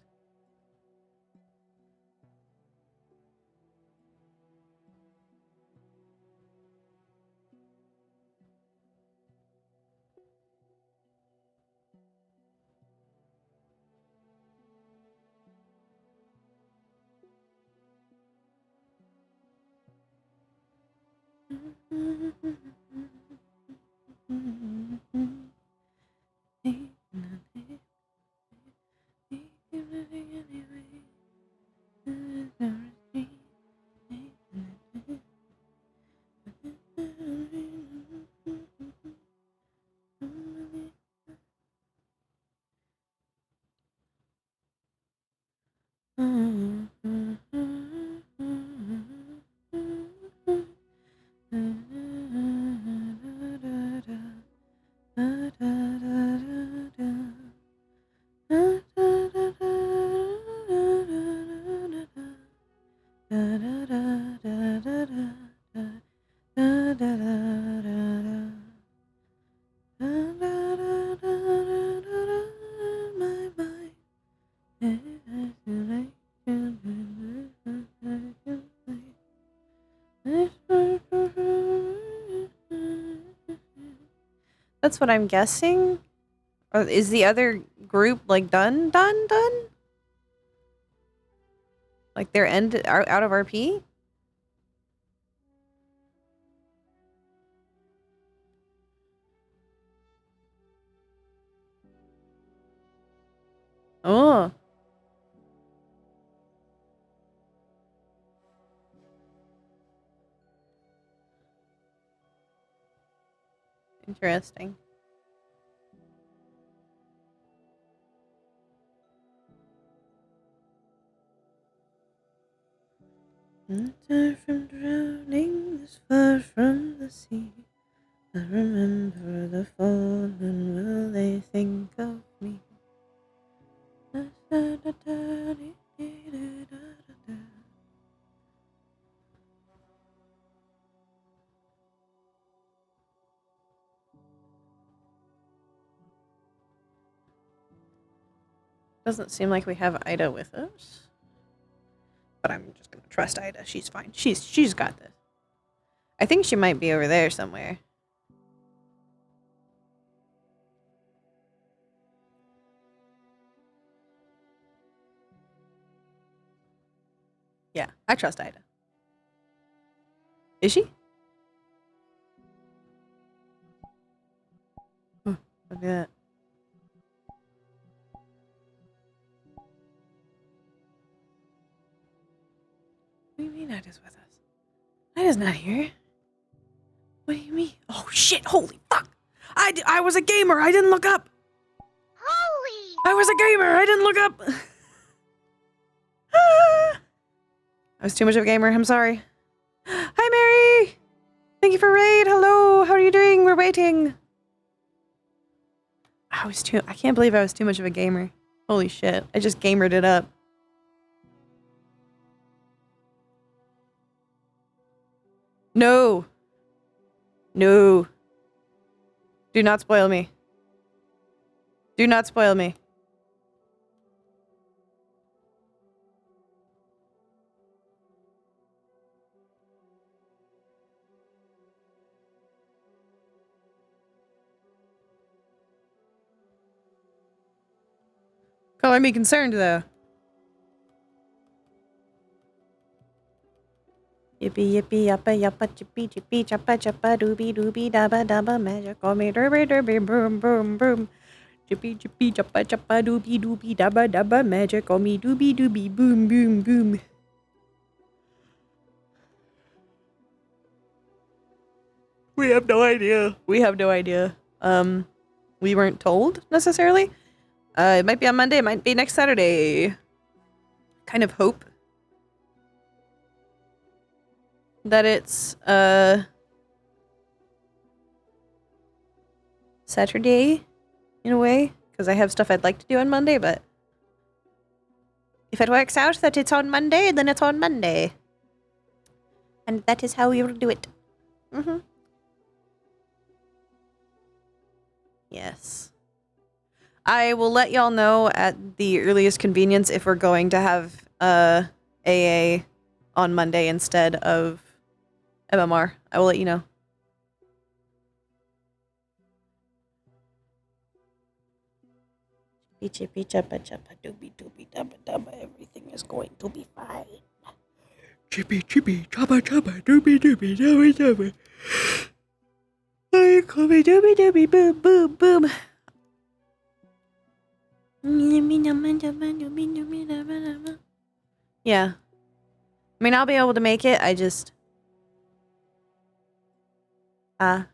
That's what I'm guessing. Or is the other group like done? Like they're out of RP? Oh. Interesting. Not far from drowning, this far from the sea. I remember the fallen, will they think of me? Doesn't seem like we have Ida with us. But I'm just gonna trust Ida. She's fine. She's got this. I think she might be over there somewhere. Yeah, I trust Ida. Is she? Oh, look at that. What do you mean Ida's with us? Ida's not here. What do you mean? Oh shit, holy fuck! I was a gamer, I didn't look up! Holy! I was a gamer, I didn't look up! I was too much of a gamer, I'm sorry. Hi Mary! Thank you for raid, hello, how are you doing? We're waiting. I can't believe I was too much of a gamer. Holy shit, I just gamered it up. No. No. Do not spoil me. Do not spoil me. Color me concerned, though. Yippee yippee yappa yappa chippy chippy chappa chappa doobie doobie dabba dabba magic call me derby derby boom boom boom. Chippy chippy chappa chappa doobie doobie dabba dabba magic call me doobie doobie boom boom boom. We have no idea. We have no idea. We weren't told necessarily. It might be on Monday. It might be next Saturday. Kind of hope that it's Saturday in a way, because I have stuff I'd like to do on Monday, but if it works out that it's on Monday, then it's on Monday. And that is how we will do it. Mm-hmm. Yes. I will let y'all know at the earliest convenience if we're going to have AA on Monday instead of MMR. I will let you know. Chippy chappa chappa dooby dooby dabba dabba, everything is going to be fine. Chippy chippy chappa chappa dooby dooby dabba dabba. Oh, call me dooby dooby boom boom boom. Yeah. I mean, I'll be able to make it. I just I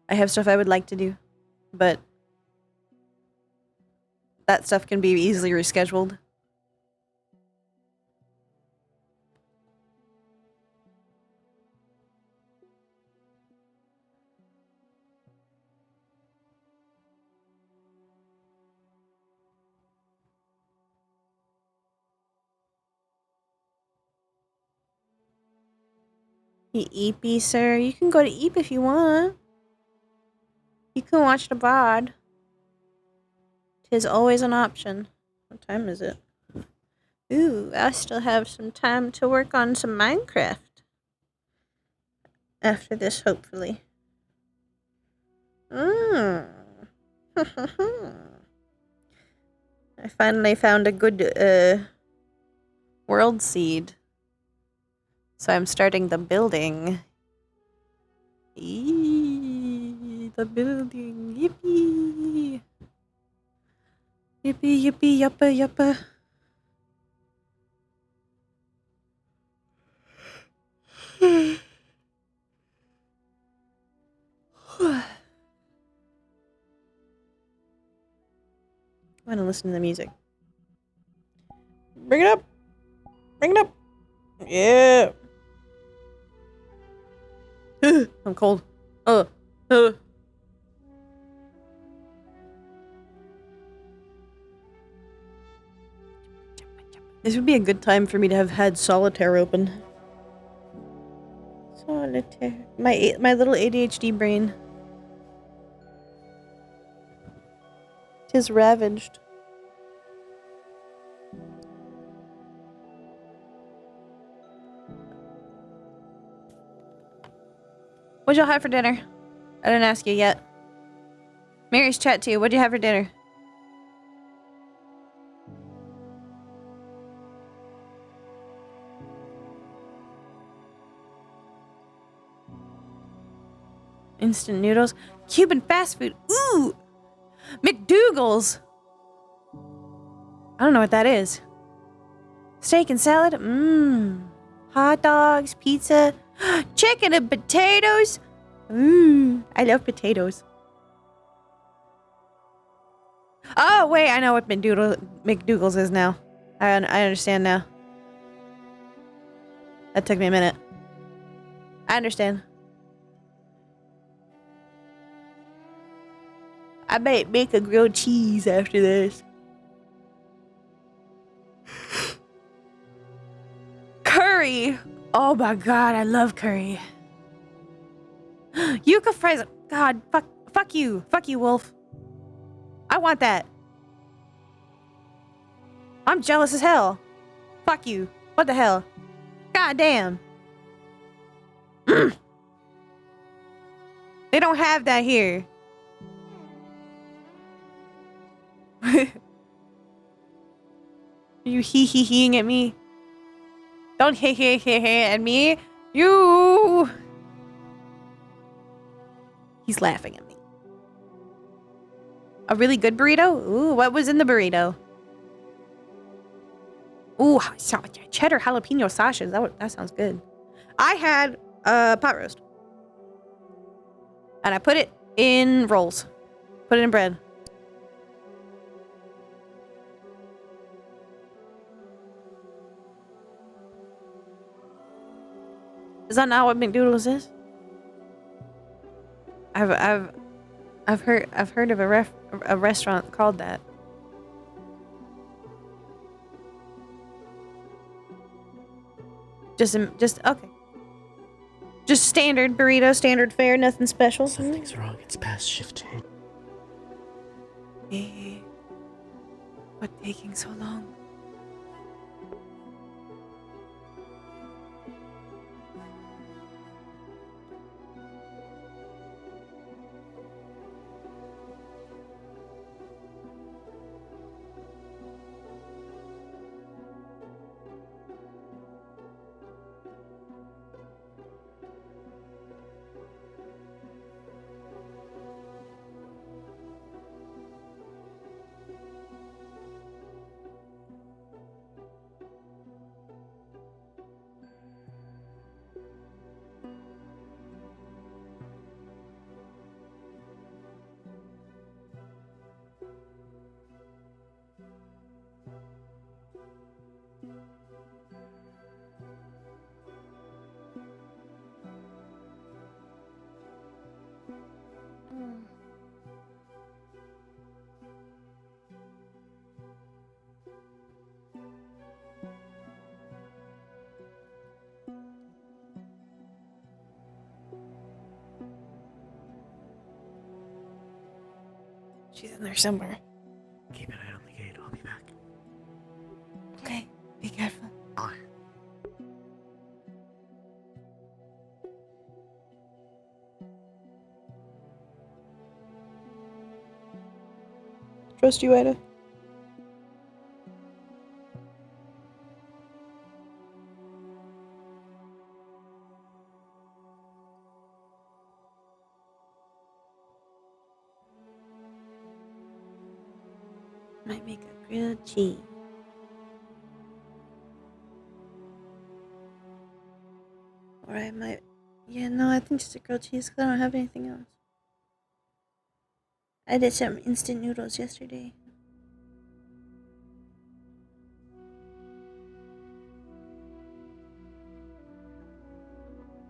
have stuff I would like to do, but that stuff can be easily rescheduled. Eepy, sir. You can go to Eep if you want. You can watch the VOD. 'Tis always an option. What time is it? Ooh, I still have some time to work on some Minecraft. After this, hopefully. I finally found a good, world seed. So I'm starting the building. Eee, the building. Yippee. Yippee, yippee, yuppa, yuppa. I'm gonna listen to the music. Bring it up! Bring it up! Yeah! I'm cold. This would be a good time for me to have had solitaire open. Solitaire. My little ADHD brain. 'Tis ravaged. What'd y'all have for dinner? I didn't ask you yet. Mary's chat too. What'd you have for dinner? Instant noodles. Cuban fast food. Ooh! McDougal's! I don't know what that is. Steak and salad? Mmm. Hot dogs, pizza, chicken and potatoes? Mmm. I love potatoes. Oh, wait, I know what McDougal's is now. I understand now. That took me a minute. I understand. I might make a grilled cheese after this. Curry! Oh my god, I love curry. Yuca fries. God, fuck you. Fuck you, Wolf. I want that. I'm jealous as hell. Fuck you. What the hell? God damn. They don't have that here. Are you hee-hee-heeing at me? Don't hee-hee-hee at me. You. He's laughing at me. A really good burrito? Ooh, what was in the burrito? Ooh, cheddar jalapeno sausages. That sounds good. I had pot roast. And I put it in rolls. Put it in bread. Is that not what McDoodles is? I've heard of a restaurant called that. Just okay. Just standard burrito, standard fare, nothing special. Something's wrong. It's past shift change. What's taking so long? She's in there somewhere. Keep an eye on the gate. I'll be back. Okay, be careful. Bye. Trust you, Ada. Might make a grilled cheese. Or I might... Yeah, no, I think just a grilled cheese because I don't have anything else. I did some instant noodles yesterday.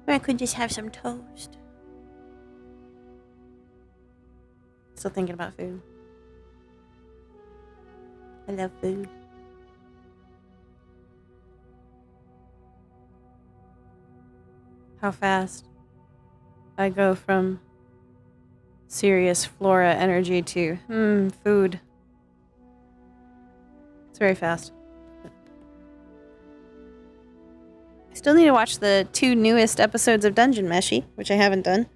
Or I could just have some toast. Still thinking about food. I love food. How fast I go from serious flora energy to food. It's very fast. I still need to watch the 2 newest episodes of Dungeon Meshi, which I haven't done.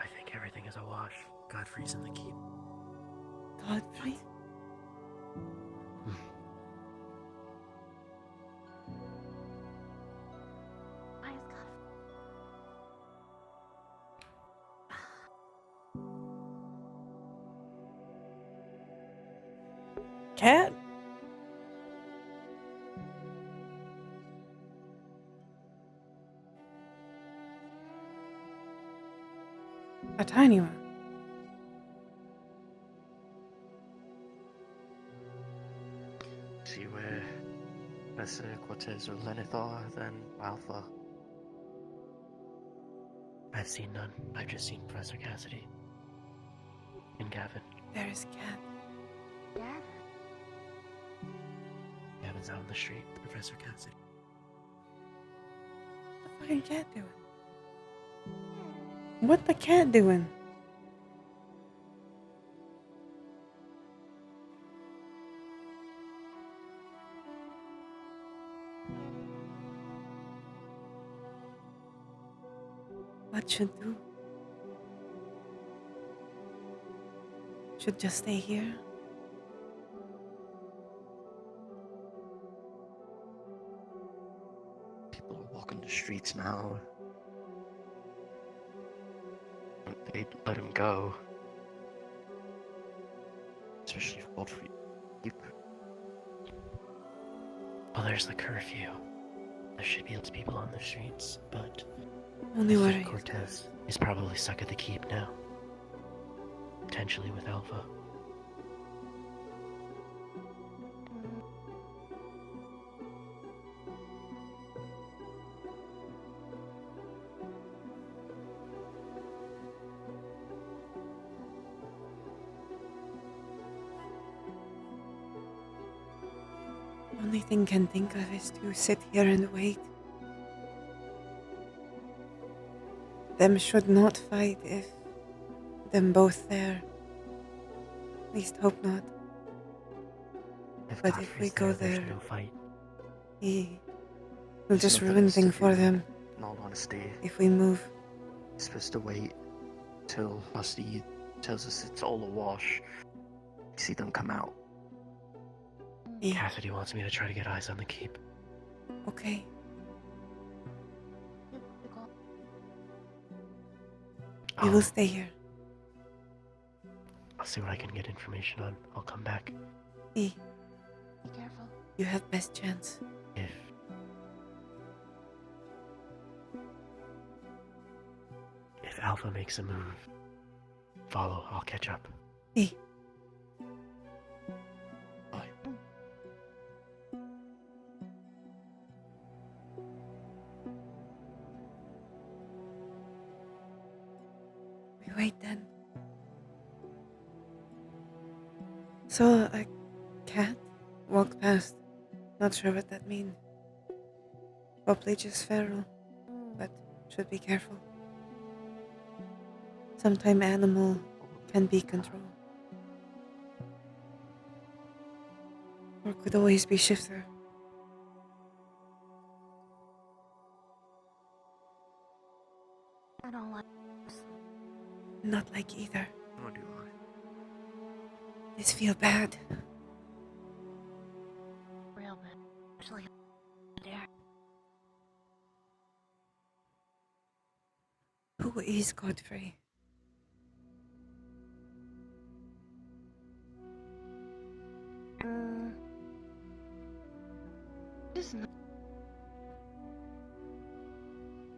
I think everything is awash. Godfrey's in the keep. Godfrey? Why is God? Cat? A tiny one. See where Professor Cortez or Lenithar, then Alpha. I've seen none. I've just seen Professor Cassidy. And Gavin. There is Cat. Gavin's out on the street. Professor Cassidy. What the fucking cat doing? What the cat doing? What should do? Should just stay here? People are walking the streets now. They let him go. Especially for Godfrey. Well, there's the curfew. There should be less people on the streets, but Only I worry. think Cortez is probably stuck at the keep now. Potentially with Alpha. Only thing can think of is to sit here and wait. Them should not fight if them both there. At least hope not. But if we go there, there's no fight. he will There's just nothing ruin else to things for do, them in all honesty. if we move. He's supposed to wait till Rusty tells us it's all a wash. See them come out. Cassidy wants me to try to get eyes on the keep. Okay. We will stay here. I'll see what I can get information on. I'll come back. Be careful. You have best chance. If Alpha makes a move, follow. I'll catch up. Be. We wait then. Saw a cat walk past. Not sure what that means. Probably just feral, but should be careful. Sometime animal can be controlled. Or could always be shifter. I don't like this. Not like either. Nor do I. This feel bad. Real bad. Especially there. Who is Godfrey?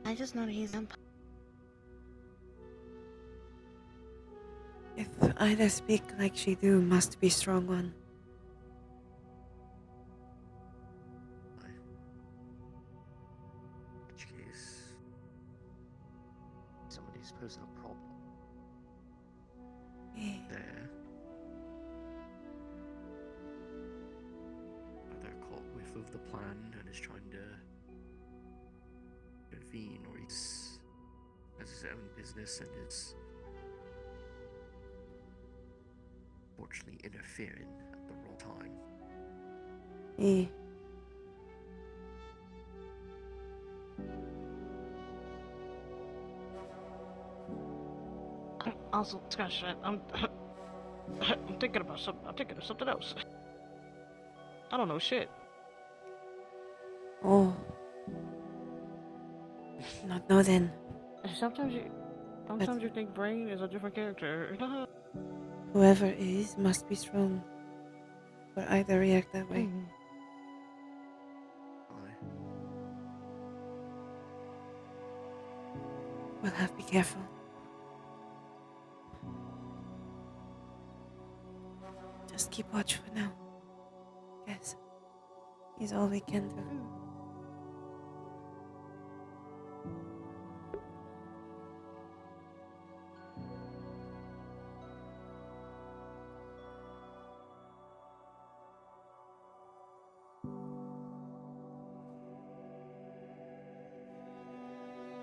I just know that he's vampire. If Ida speak like she do, must be strong one. In which case, somebody's posing a problem. There. Either caught whiff of the plan and is trying to intervene, or he's has his own business and is fortunately interfering at the wrong time. Also, Scotch, I'm thinking about something. I'm thinking of something else. I don't know shit. Oh. Not know then. Sometimes you think Brain is a different character. Whoever is must be strong. Or Ida react that way. We'll have to be careful. Just keep watch for now. Guess. Is all we can do.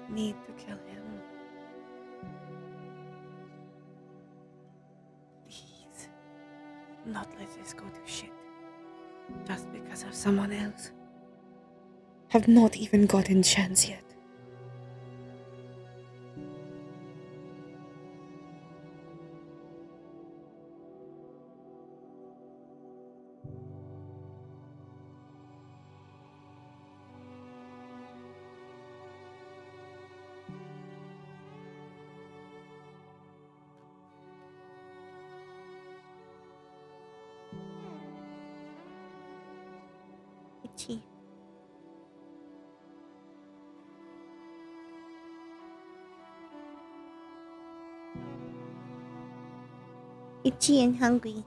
need to kill him. Please, not let this go to shit. Just because of someone else. Have not even gotten chance yet. Itchy. Itchy and hungry.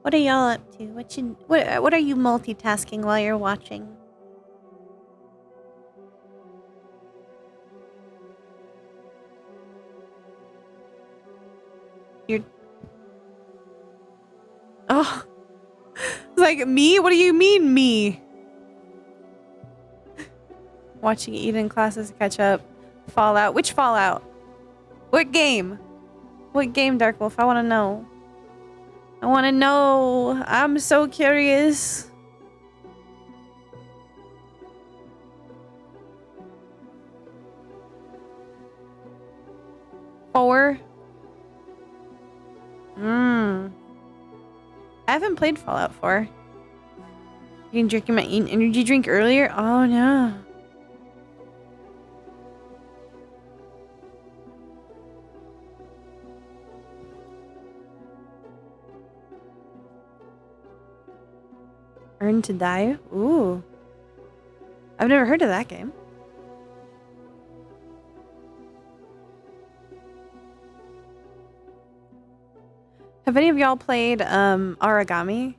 What are y'all up to? What are you multitasking while you're watching? You're Oh. Like me? What do you mean me? Watching Eden classes catch up. Fallout. Which Fallout? What game? What game, Dark Wolf? I want to know. I want to know. I'm so curious. Four? I haven't played Fallout 4. You can drink my energy drink earlier? Oh no. Earn to Die? Ooh. I've never heard of that game. Have any of y'all played Origami?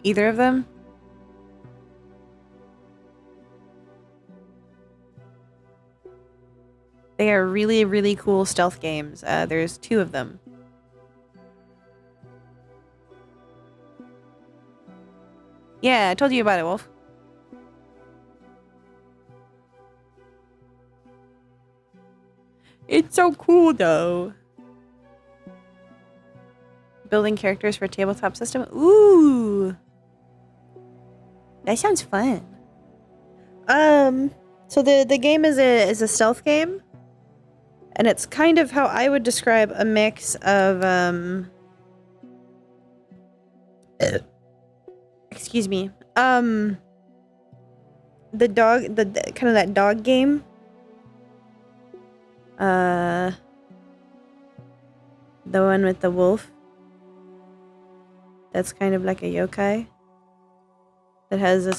Either of them? They are really, really cool stealth games. There's 2 of them. Yeah, I told you about it, Wolf. It's so cool, though. Building characters for a tabletop system? Ooh! That sounds fun. So the game is a stealth game. And it's kind of how I would describe a mix of, excuse me. The dog, the kind of that dog game. The one with the wolf. That's kind of like a yokai. That has a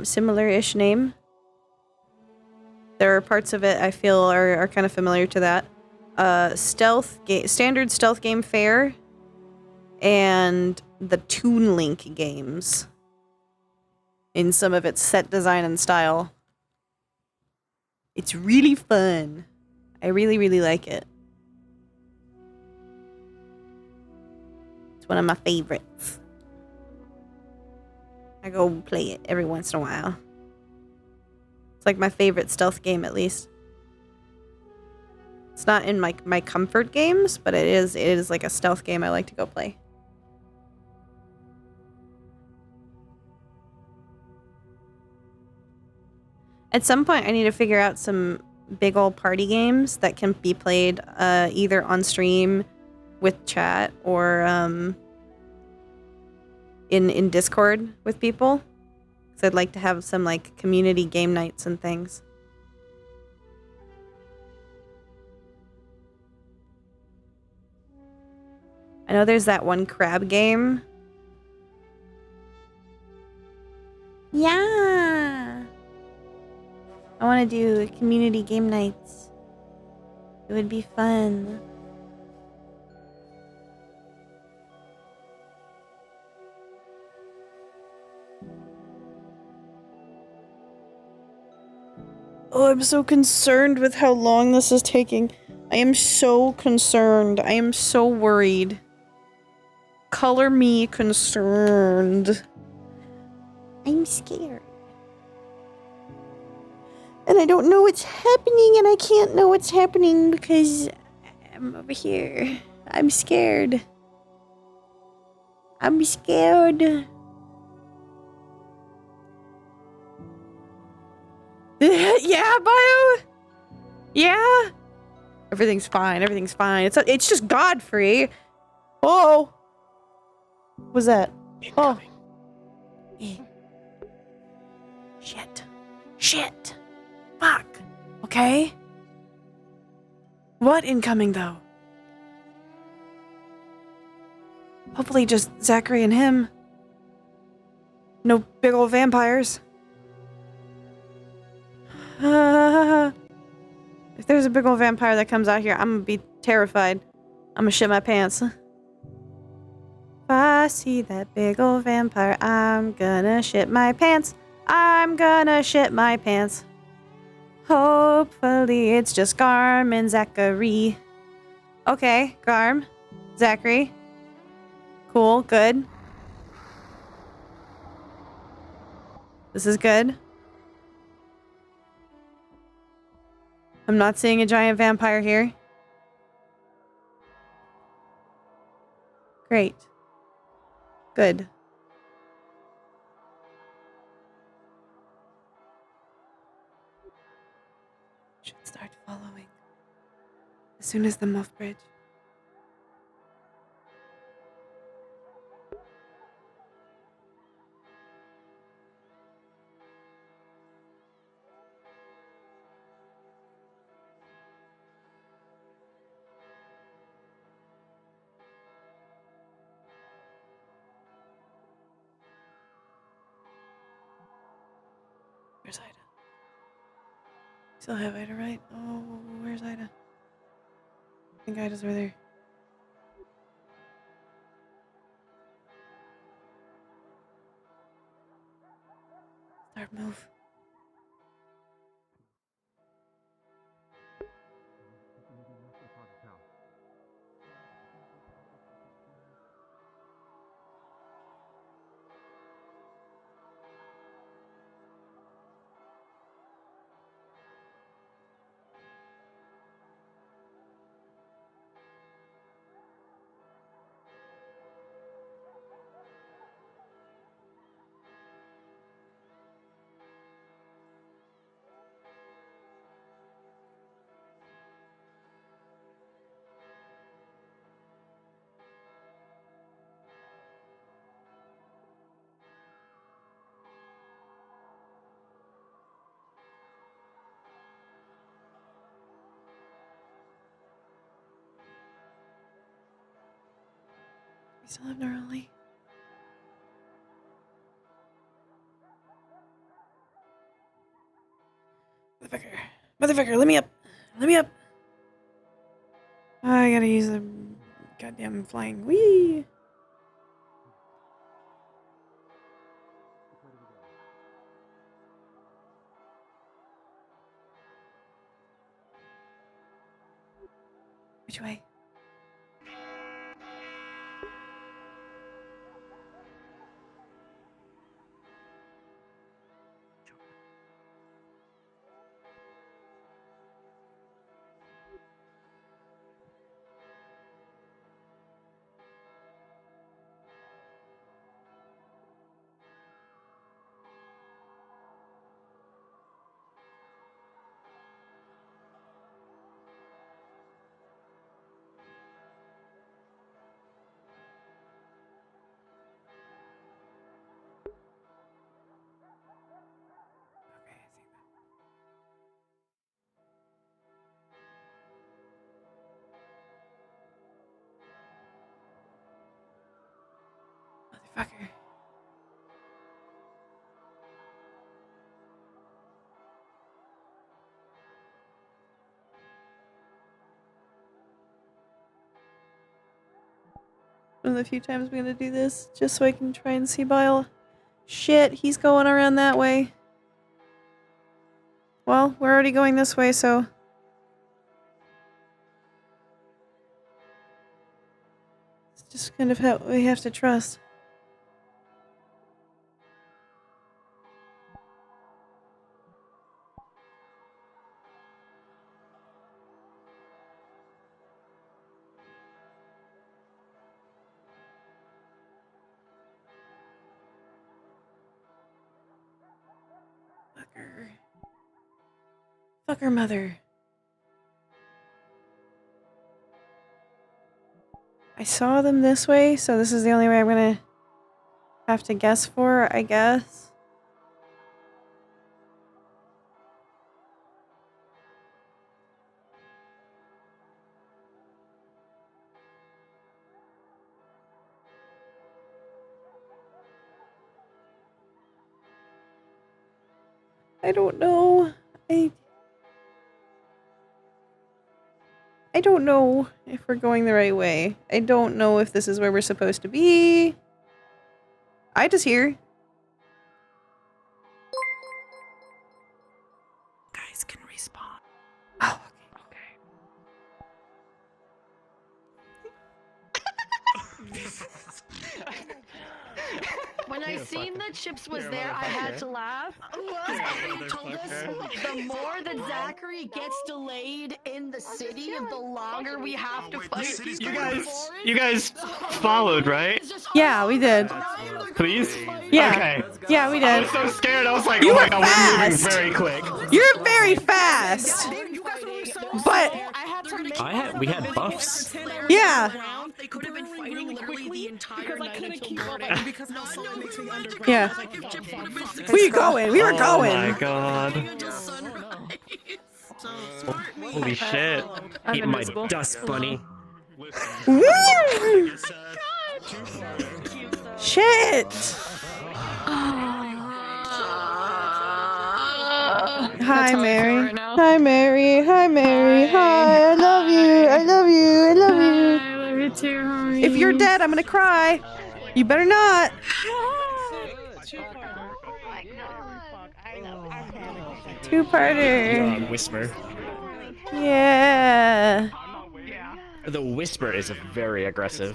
similar-ish name. There are parts of it I feel are kind of familiar to that. Standard stealth game fare. And the Toon Link games. In some of its set design and style. It's really fun. I really, really like it. It's one of my favorites. I go play it every once in a while. It's like my favorite stealth game, at least. It's not in my comfort games, but it is like a stealth game I like to go play. At some point, I need to figure out some big old party games that can be played either on stream with chat or in Discord with people. So I'd like to have some like community game nights and things. I know there's that one crab game. Yeah. I want to do community game nights. It would be fun. Oh, I'm so concerned with how long this is taking. I am so concerned. I am so worried. color me concerned. I'm scared. And I don't know what's happening, and I can't know what's happening because I'm over here. I'm scared. I'm scared. Yeah, Bio? Yeah? Everything's fine. Everything's fine. It's just Godfrey. Oh. What was that? Oh. Shit. Shit. Fuck. Okay. What incoming, though? Hopefully just Zachary and him. No big old vampires. If there's a big old vampire that comes out here, I'm gonna be terrified. I'm gonna shit my pants. If I see that big old vampire, I'm gonna shit my pants. I'm gonna shit my pants. Hopefully it's just Garm and Zachary. Okay, Garm. Zachary. Cool, good. This is good. I'm not seeing a giant vampire here. Great. Good. Should start following. As soon as the muff bridge. Where's Ida? Still have Ida, right? Oh, where's Ida? I think Ida's over there. Start move. We still have Neroli. Motherfucker. Motherfucker, let me up. Let me up. I gotta use the goddamn flying. Whee! Which way? Motherfucker. One of the few times I'm gonna do this, just so I can try and see Bile. Shit, he's going around that way. Well, we're already going this way, so... Let's just kind of how we have to trust. Fuck her mother. I saw them this way, so this is the only way I'm gonna have to guess for, I guess. I don't know. I don't know if we're going the right way. I don't know if this is where we're supposed to be. I just hear. Guys can respawn. Oh, When I seen that Chips was there, I had to laugh. You told us the more that Zachary gets delayed in the city, the longer we have to fight. You guys followed, right? Yeah, we did. Please? Yeah. Okay. Yeah, we I did. was so scared. I was like, You oh my were god, we're moving fast. very quick. You're very fast. But We had buffs. yeah. They could have been fighting literally the entire night. I couldn't keep up because how slow it makes me underground. Yeah. Where you going? We were going. Oh my god. Holy shit. I'm Eat my invisible. dust bunny. Woo! Shit. Hi, Mary. Hi, Mary. Hi, Mary. Hi. I love you. I love you. I love you. I love you too, homie. If you're dead, I'm gonna cry. You better not. Two-parter. Whisper. Yeah. The whisper is very aggressive.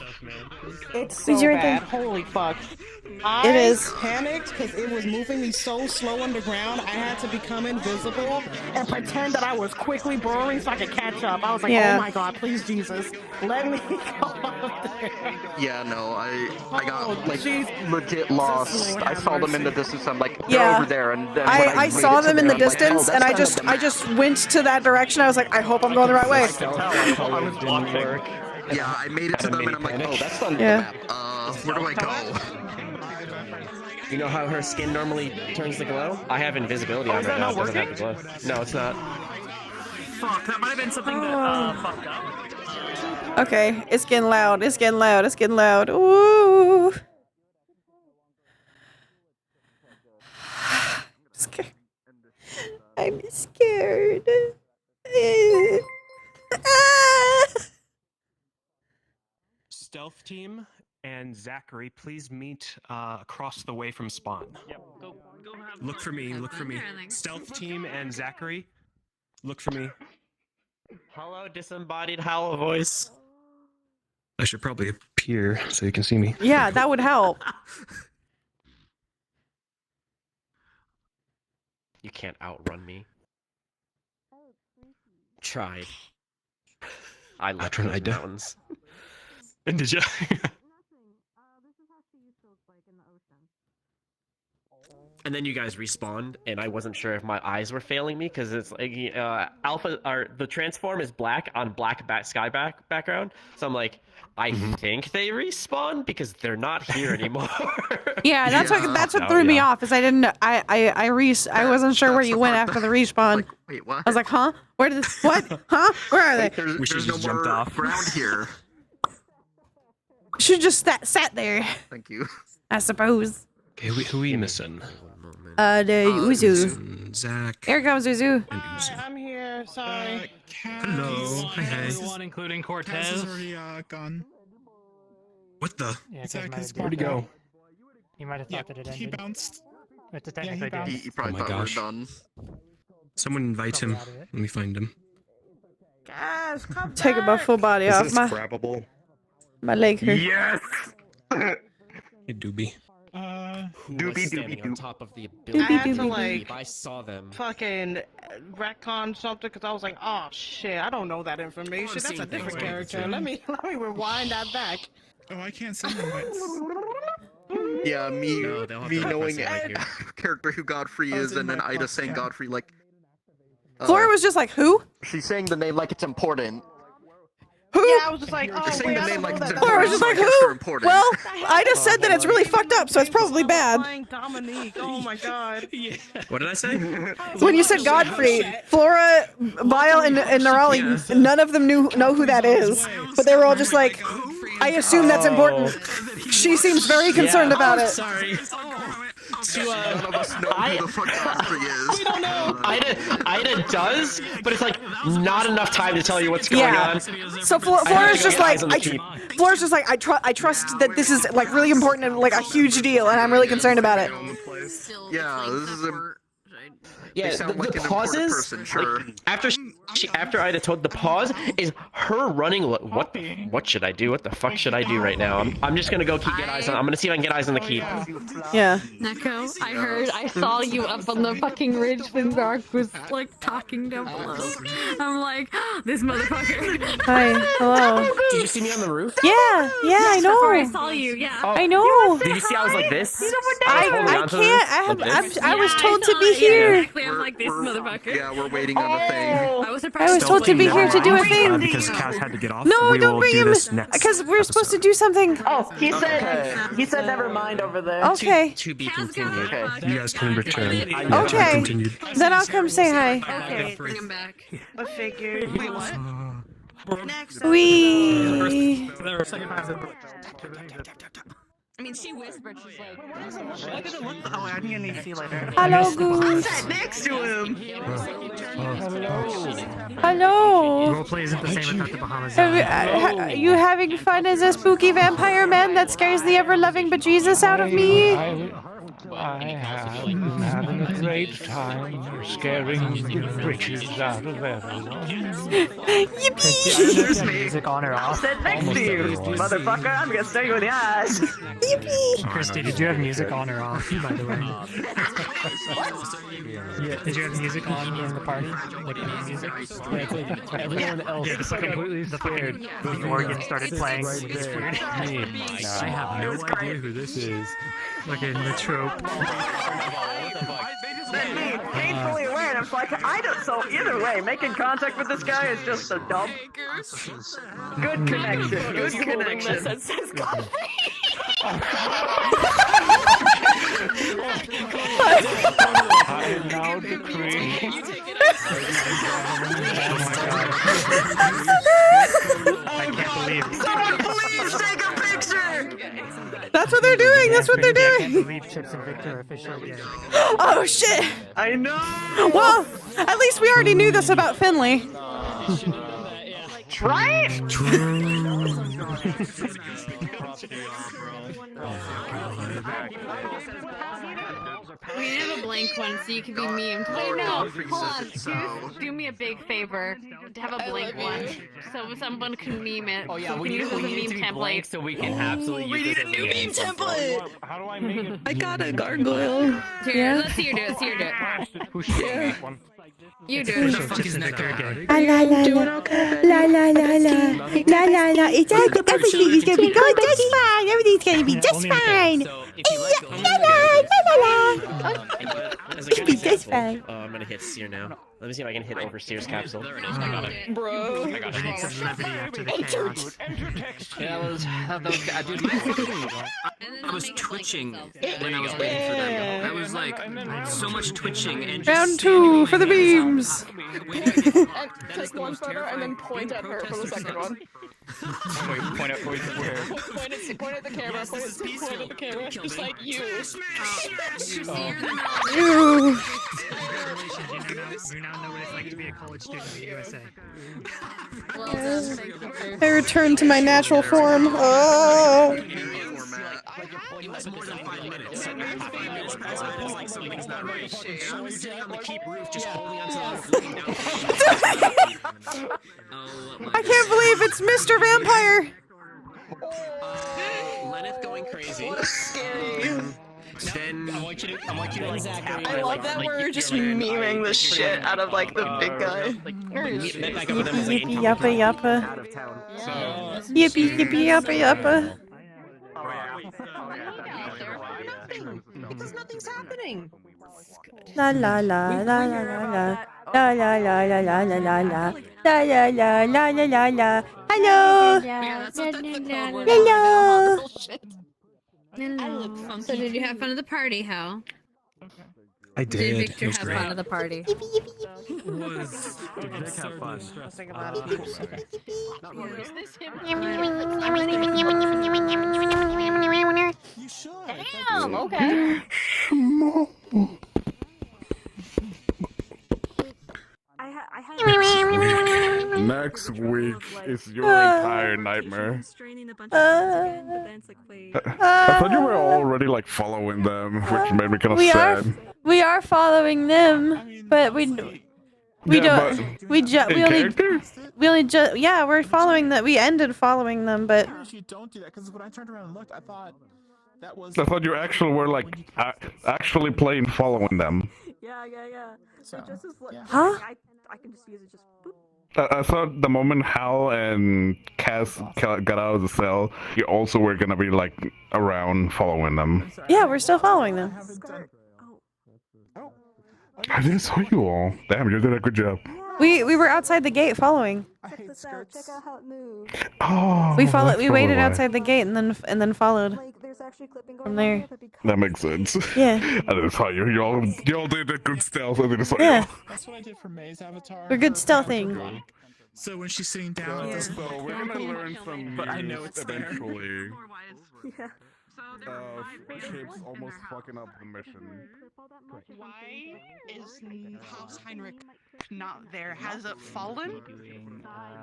It's Who's so your bad. thing? Holy fuck. It I is. panicked because it was moving me so slow underground. I had to become invisible and pretend that I was quickly burrowing so I could catch up. I was like, Yeah. oh my god, please Jesus, let me go up there. Yeah, no, I got like jeez. legit lost. I saw them in the distance. I'm like, they're Yeah. over there, and then when I made saw it to them in the there, I'm like, oh, distance, that's and I kind of just went to that direction. I was like, I hope I'm going the right way. Didn't work. Yeah, I made it to them, and I'm like, oh, that's not Yeah. the map. Where do I go? You know how her skin normally turns to glow? I have invisibility on right now. It doesn't have the glow. No, it's not. Fuck, that might have been something that fucked up. Okay, it's getting loud. It's getting loud. It's getting loud. Ooh. I'm scared. I'm scared. Stealth team and Zachary, please meet across the way from spawn. Yep, go have Look for me, look for me. Stealth team and Zachary, look for me. Hello, disembodied howl voice. I should probably appear so you can see me. Yeah, that would help. You can't outrun me. Tried. I left those mountains. And did you? And then you guys respawned, and I wasn't sure if my eyes were failing me because it's like alpha or the transform is black on black background. So I'm like, I think they respawned because they're not here anymore. Yeah, that's what threw me off. Is I didn't I wasn't sure where you went after the respawn. Wait, what? I was like, huh? Where did this? What? Huh? Where are they? There's no more ground here. Should just sat there. Thank you. I suppose. Okay, who are we missing? The Uzu. Zach. Here comes Uzu. I'm here. Sorry. Hello. Hi, hi. Everyone, including Cortez. Kaz is already gone. What the? Yeah, Zach is Where'd he go? He might have thought that it ended. He bounced. But it Yeah, he technically bounced. did. He probably thought we were done. Someone invite him. Let me find him. Taking my full body off. My grabbable? My leg hurt. Yes. Hey, Doobie. Who was standing on top of the I building? had to like I saw them. fucking retcon something because I was like, oh shit, I don't know that information. That's a different character. Let me rewind that back. Oh, I can't send invites. Yeah, me No, they'll have me to knowing request it like character who Godfrey Oh, it's is, in and then my Ida plus saying tab. Godfrey like. Flora was just like, who? She's saying the name like it's important. Who? Yeah, I was just like, oh You're saying wait, the I name don't like know it's that. Flora was just like, who? Well, I just said that it's really fucked up, so it's probably bad. Dominique, oh my god. What did I say? When you said Godfrey, Flora, Bile, and Nerali, none of them know who that is. But they were all just like, I assume that's important. She seems very concerned about it. Sorry. None of us know who the fuck Godfrey is. We don't know. Ida does, but it's like not enough time to tell you what's going on. So Flora's just like, Flora's just like, I trust that this is like really important and like a huge deal, and I'm really concerned about it. Yeah, this is a. Yeah, They sound like the an important pauses. person, sure. Like, after Ida told the pause is her running. What should I do? What the fuck should I do right now? I'm just gonna go get eyes on. I'm gonna see if I can get eyes on the keep. Yeah. Neko, I saw you up on the fucking ridge when Garg was like talking down below. I'm like, this motherfucker. Hi, hello. Did you see me on the roof? Yeah, I know. Before I saw you, yeah. I know. Did you see I was like this? I can't. I was told to be here. Exactly, I'm like this motherfucker. Yeah, we're waiting on a thing. I was surprised. I was told to be here to do a thing. Because Kaz had to get off. No, we don't will bring do him. this next Because we're supposed to do something. Oh, he said never mind over there. Okay. To be continued. You guys can return. Okay. Continued. Then I'll come say hi. Okay, bring him back. I figured. Wait, what? We. I mean, she whispered. She's like, Oh, I'm gonna need to see you later. Hello, Goose. sat next to him. Hello. Roleplay isn't the same without the Bahamas. Are you having fun as a spooky vampire man that scares the ever-loving bejesus out of me? I am having a great time scaring the britches out of everyone. Yippee! There's music on or off. Sit next to you, motherfucker. I'm gonna stare you in the eyes. Yippee! Christy, did you have music on or off, by the way? Yeah, did you have music on during the party? Like any music? Yeah, it's like everyone else is completely scared. Morgan started playing. It's weird. I have no idea who this is. Fucking the trope. Then me, painfully aware, and I'm like, I don't. So either way, making contact with this guy is just a dumb. Good connection. Good connection. I now decree. I can't believe it. Someone please take a picture. That's what they're doing. That's what they're I can't doing. believe Chips and Victor are officially gay. Oh shit. I know. Well, at least we already knew this about Finley. Right? We have a blank one so you can be memed. Wait, no, hold on. Do me a big favor. Have a blank one so someone can meme it. Oh yeah, so we can need use it as a it to be meme blank template. so we can absolutely use it as a meme template. How do I make it? I got a gargoyle. Here, let's see you do it. See you do it. Who should make one? You do Who it. the fuck is Nectar gay? La la la la la la la la. It's everything is gonna be good. Just fine. Everything's gonna be just fine. La la la la. It'll be just fine. Oh, I'm gonna hit Seer now. Let me see if I can hit Overseer's capsule. There it is. I got it. Bro. I got I need it. some levity after the chaos. Yeah, that was dude. I was twitching when I was waiting for them. I was like, so much twitching and just Round two for the beams. Take one photo and then point at her for the second one. Wait, point at where? Point at the camera. Point at the camera. Just like you. Ew. You now know what it's like to be a college student in the USA. I return to my natural form. Oh. it was more than 5 minutes. 5 minutes past, I was like, something's not right. And I was sitting on the keep roof, just holding onto the looking down. I can't believe it's Mr. Vampire. Lenneth going crazy. What a scary. Then I want you to like tap I her, love that like, we're your just hand, memeing the shit out of like the big guy. Met back up with them as like Yippee incoming yappa yappa. out of town. Yippee yippee yappa yappa. Because nothing's happening. La la la la la la la. La la la la la la la la. La la la la la la la. Hello. Hello. Hello. So did you have fun at the party, Hal? I Did did. Victor It was have great. fun at the party? Was Did Vic have fun? Damn, okay. Next week is your entire nightmare. I thought you were already like following them, which made me kind of sad. We are following them, but we Yeah, don't we only yeah, we're following that. We ended following them, but You don't do that because when I turned around and looked, I thought that was. I thought you actually were like actually playing following them. Yeah. So just as Huh? I can just use it just boop. I thought the moment Hal and Cass got out of the cell, you also were gonna be like around following them. yeah, we're still following them. I didn't saw you all. Damn, you did a good job. We were outside the gate following. Check this out. Check out how it moves. Oh, We followed. that's We waited probably why. outside the gate and then followed There's actually clipping from there. That makes sense. Yeah. I didn't saw you. Y'all did a good stealth. I didn't saw Yeah. you. That's what I did for May's avatar. We're good stealthing. So when she's sitting down, So we're gonna learn some But I know news it's there. eventually. Yeah. Shapes almost fucking up the mission. Why is House Heinrich not there? Has it fallen?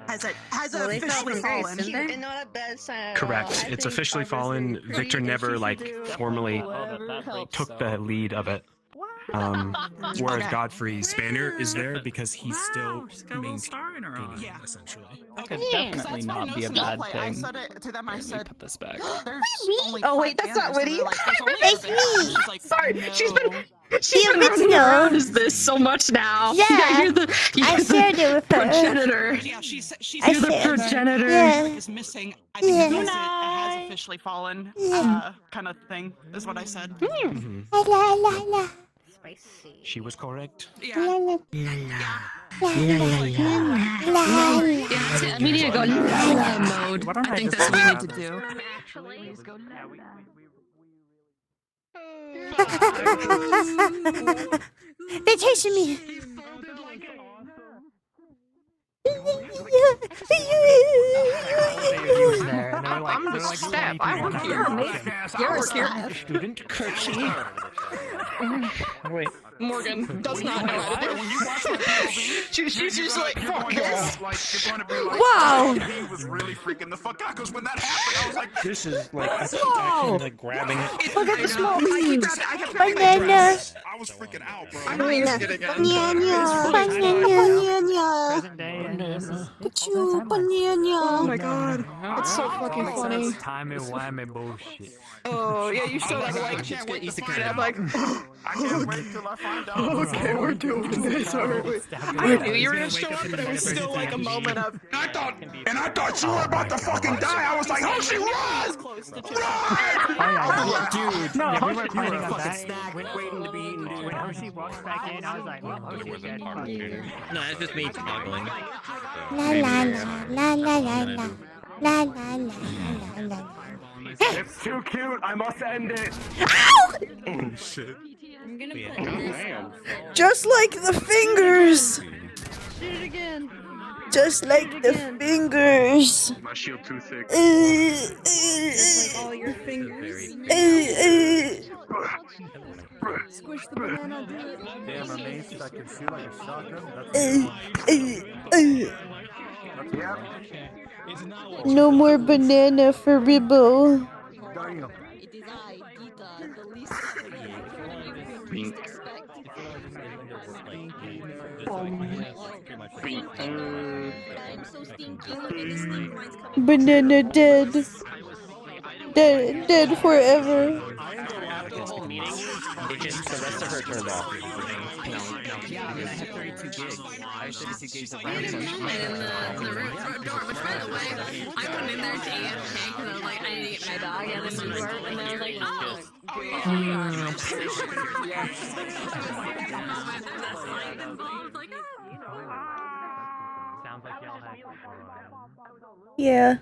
Has it Well, they fell officially from grace, fallen? didn't they? Not a bad sign. Correct. It's officially fallen. Victor never like formally took the lead of it. Whereas Godfrey's Banner is there because he's still maintaining it, essentially. Could definitely not be a bad I thing. said it to them. I said, Put this back. "There's only Oh wait, five that's not banners," and witty. they're like, "There's only It's five banners." me. She's like, Sorry, "No." she's been running around as this so much now. Yeah, you're I shared it with her. progenitor. Yeah, she's I You're the shared- progenitor. Yeah. is missing. I think Yeah. it means it has officially fallen. Kind of thing is what I said. La la la la. she was correct. Yeah. La la Yeah, we need to go la mode. I think that's what we need to do. They're chasing me. I'm the staff. I work here. You're a staff. Student Kirchie. Wait. Morgan does not know how to do it. She's just like, fuck this. Wow. He was really freaking the fuck out because when that happened, I was like, This is like Whoa. actually like grabbing it. Look at the small beans. Banana. I was freaking out, bro. Banana. Banana. Achoo, banana. Oh my god. It's so fucking funny. Timey-wimey bullshit. Oh, yeah, you still have like, Can't wait to find yeah, out. like, I can't wait till I find out. okay, we're doing this, aren't we? I knew you were gonna show up, but it was still like a moment of. I thought you were about to fucking die. I was like, oh, she was! Dude, No, yeah, we Hershey, were planning on fucking that. snack, Waiting to be eaten, dude. When Hershey walks back in, I was like, well, Hershey's dead. No, it's just me toggling. La la la la la la la. La la la la la. It's too cute. I must end it. Ow! Oh, shit. I'm gonna put this. Just like the fingers. Shoot it again. Just like the fingers. My shield too thick. Just like all your fingers. Squish the banana, do it. Damn, amazed I can shoot like a shotgun. No more banana for Ribbo. It is I, Gita, the least you could expect. I'm so stinky. Look at the stink lines coming. Banana dead. Dead forever. After the whole meeting, it just the rest of her turned off. Yeah, I have 32 gigs. I have 32 gigs of We had a moment in the room front door, which by the way, I went in there to AFK because I was like, I need to get my dog, and then you were, and then I was like, oh, Sounds like y'all had Yeah.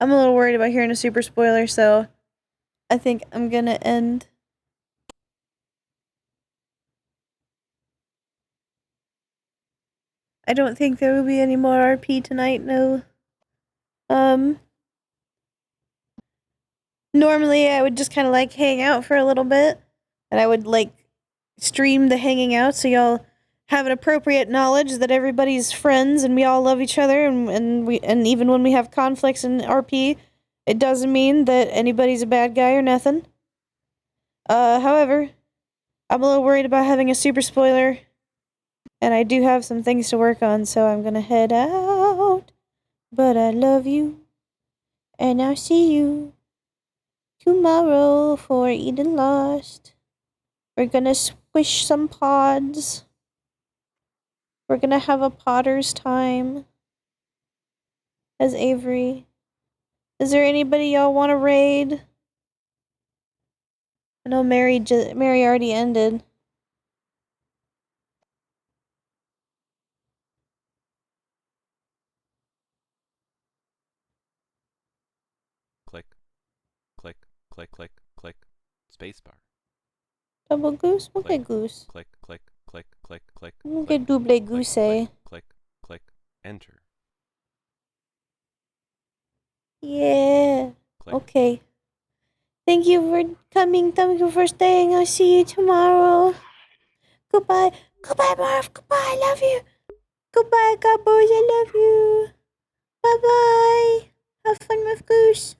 I'm a little worried about hearing a super spoiler, so I think I'm gonna end. I don't think there will be any more RP tonight, no. Normally I would just kind of like hang out for a little bit, and I would like stream the hanging out so y'all have an appropriate knowledge that everybody's friends and we all love each other, and even when we have conflicts in RP, it doesn't mean that anybody's a bad guy or nothing. However, I'm a little worried about having a super spoiler, and I do have some things to work on, so I'm gonna head out. But I love you, and I'll see you tomorrow for Eden Lost. We're gonna squish some pods. We're gonna have a potter's time. As Avery. Is there anybody y'all want to raid? I know Mary already ended. Click, click, click, click, click, spacebar. Double goose? We'll Click, get goose. Click, click, click, click, click. We'll click, get double goose, eh? Click, click, enter. Yeah. Click. Okay. Thank you for coming. Thank you for staying. I'll see you tomorrow. Goodbye. Goodbye, Marv. Goodbye. I love you. Goodbye, cowboys. I love you. Bye-bye. Have fun with Goose.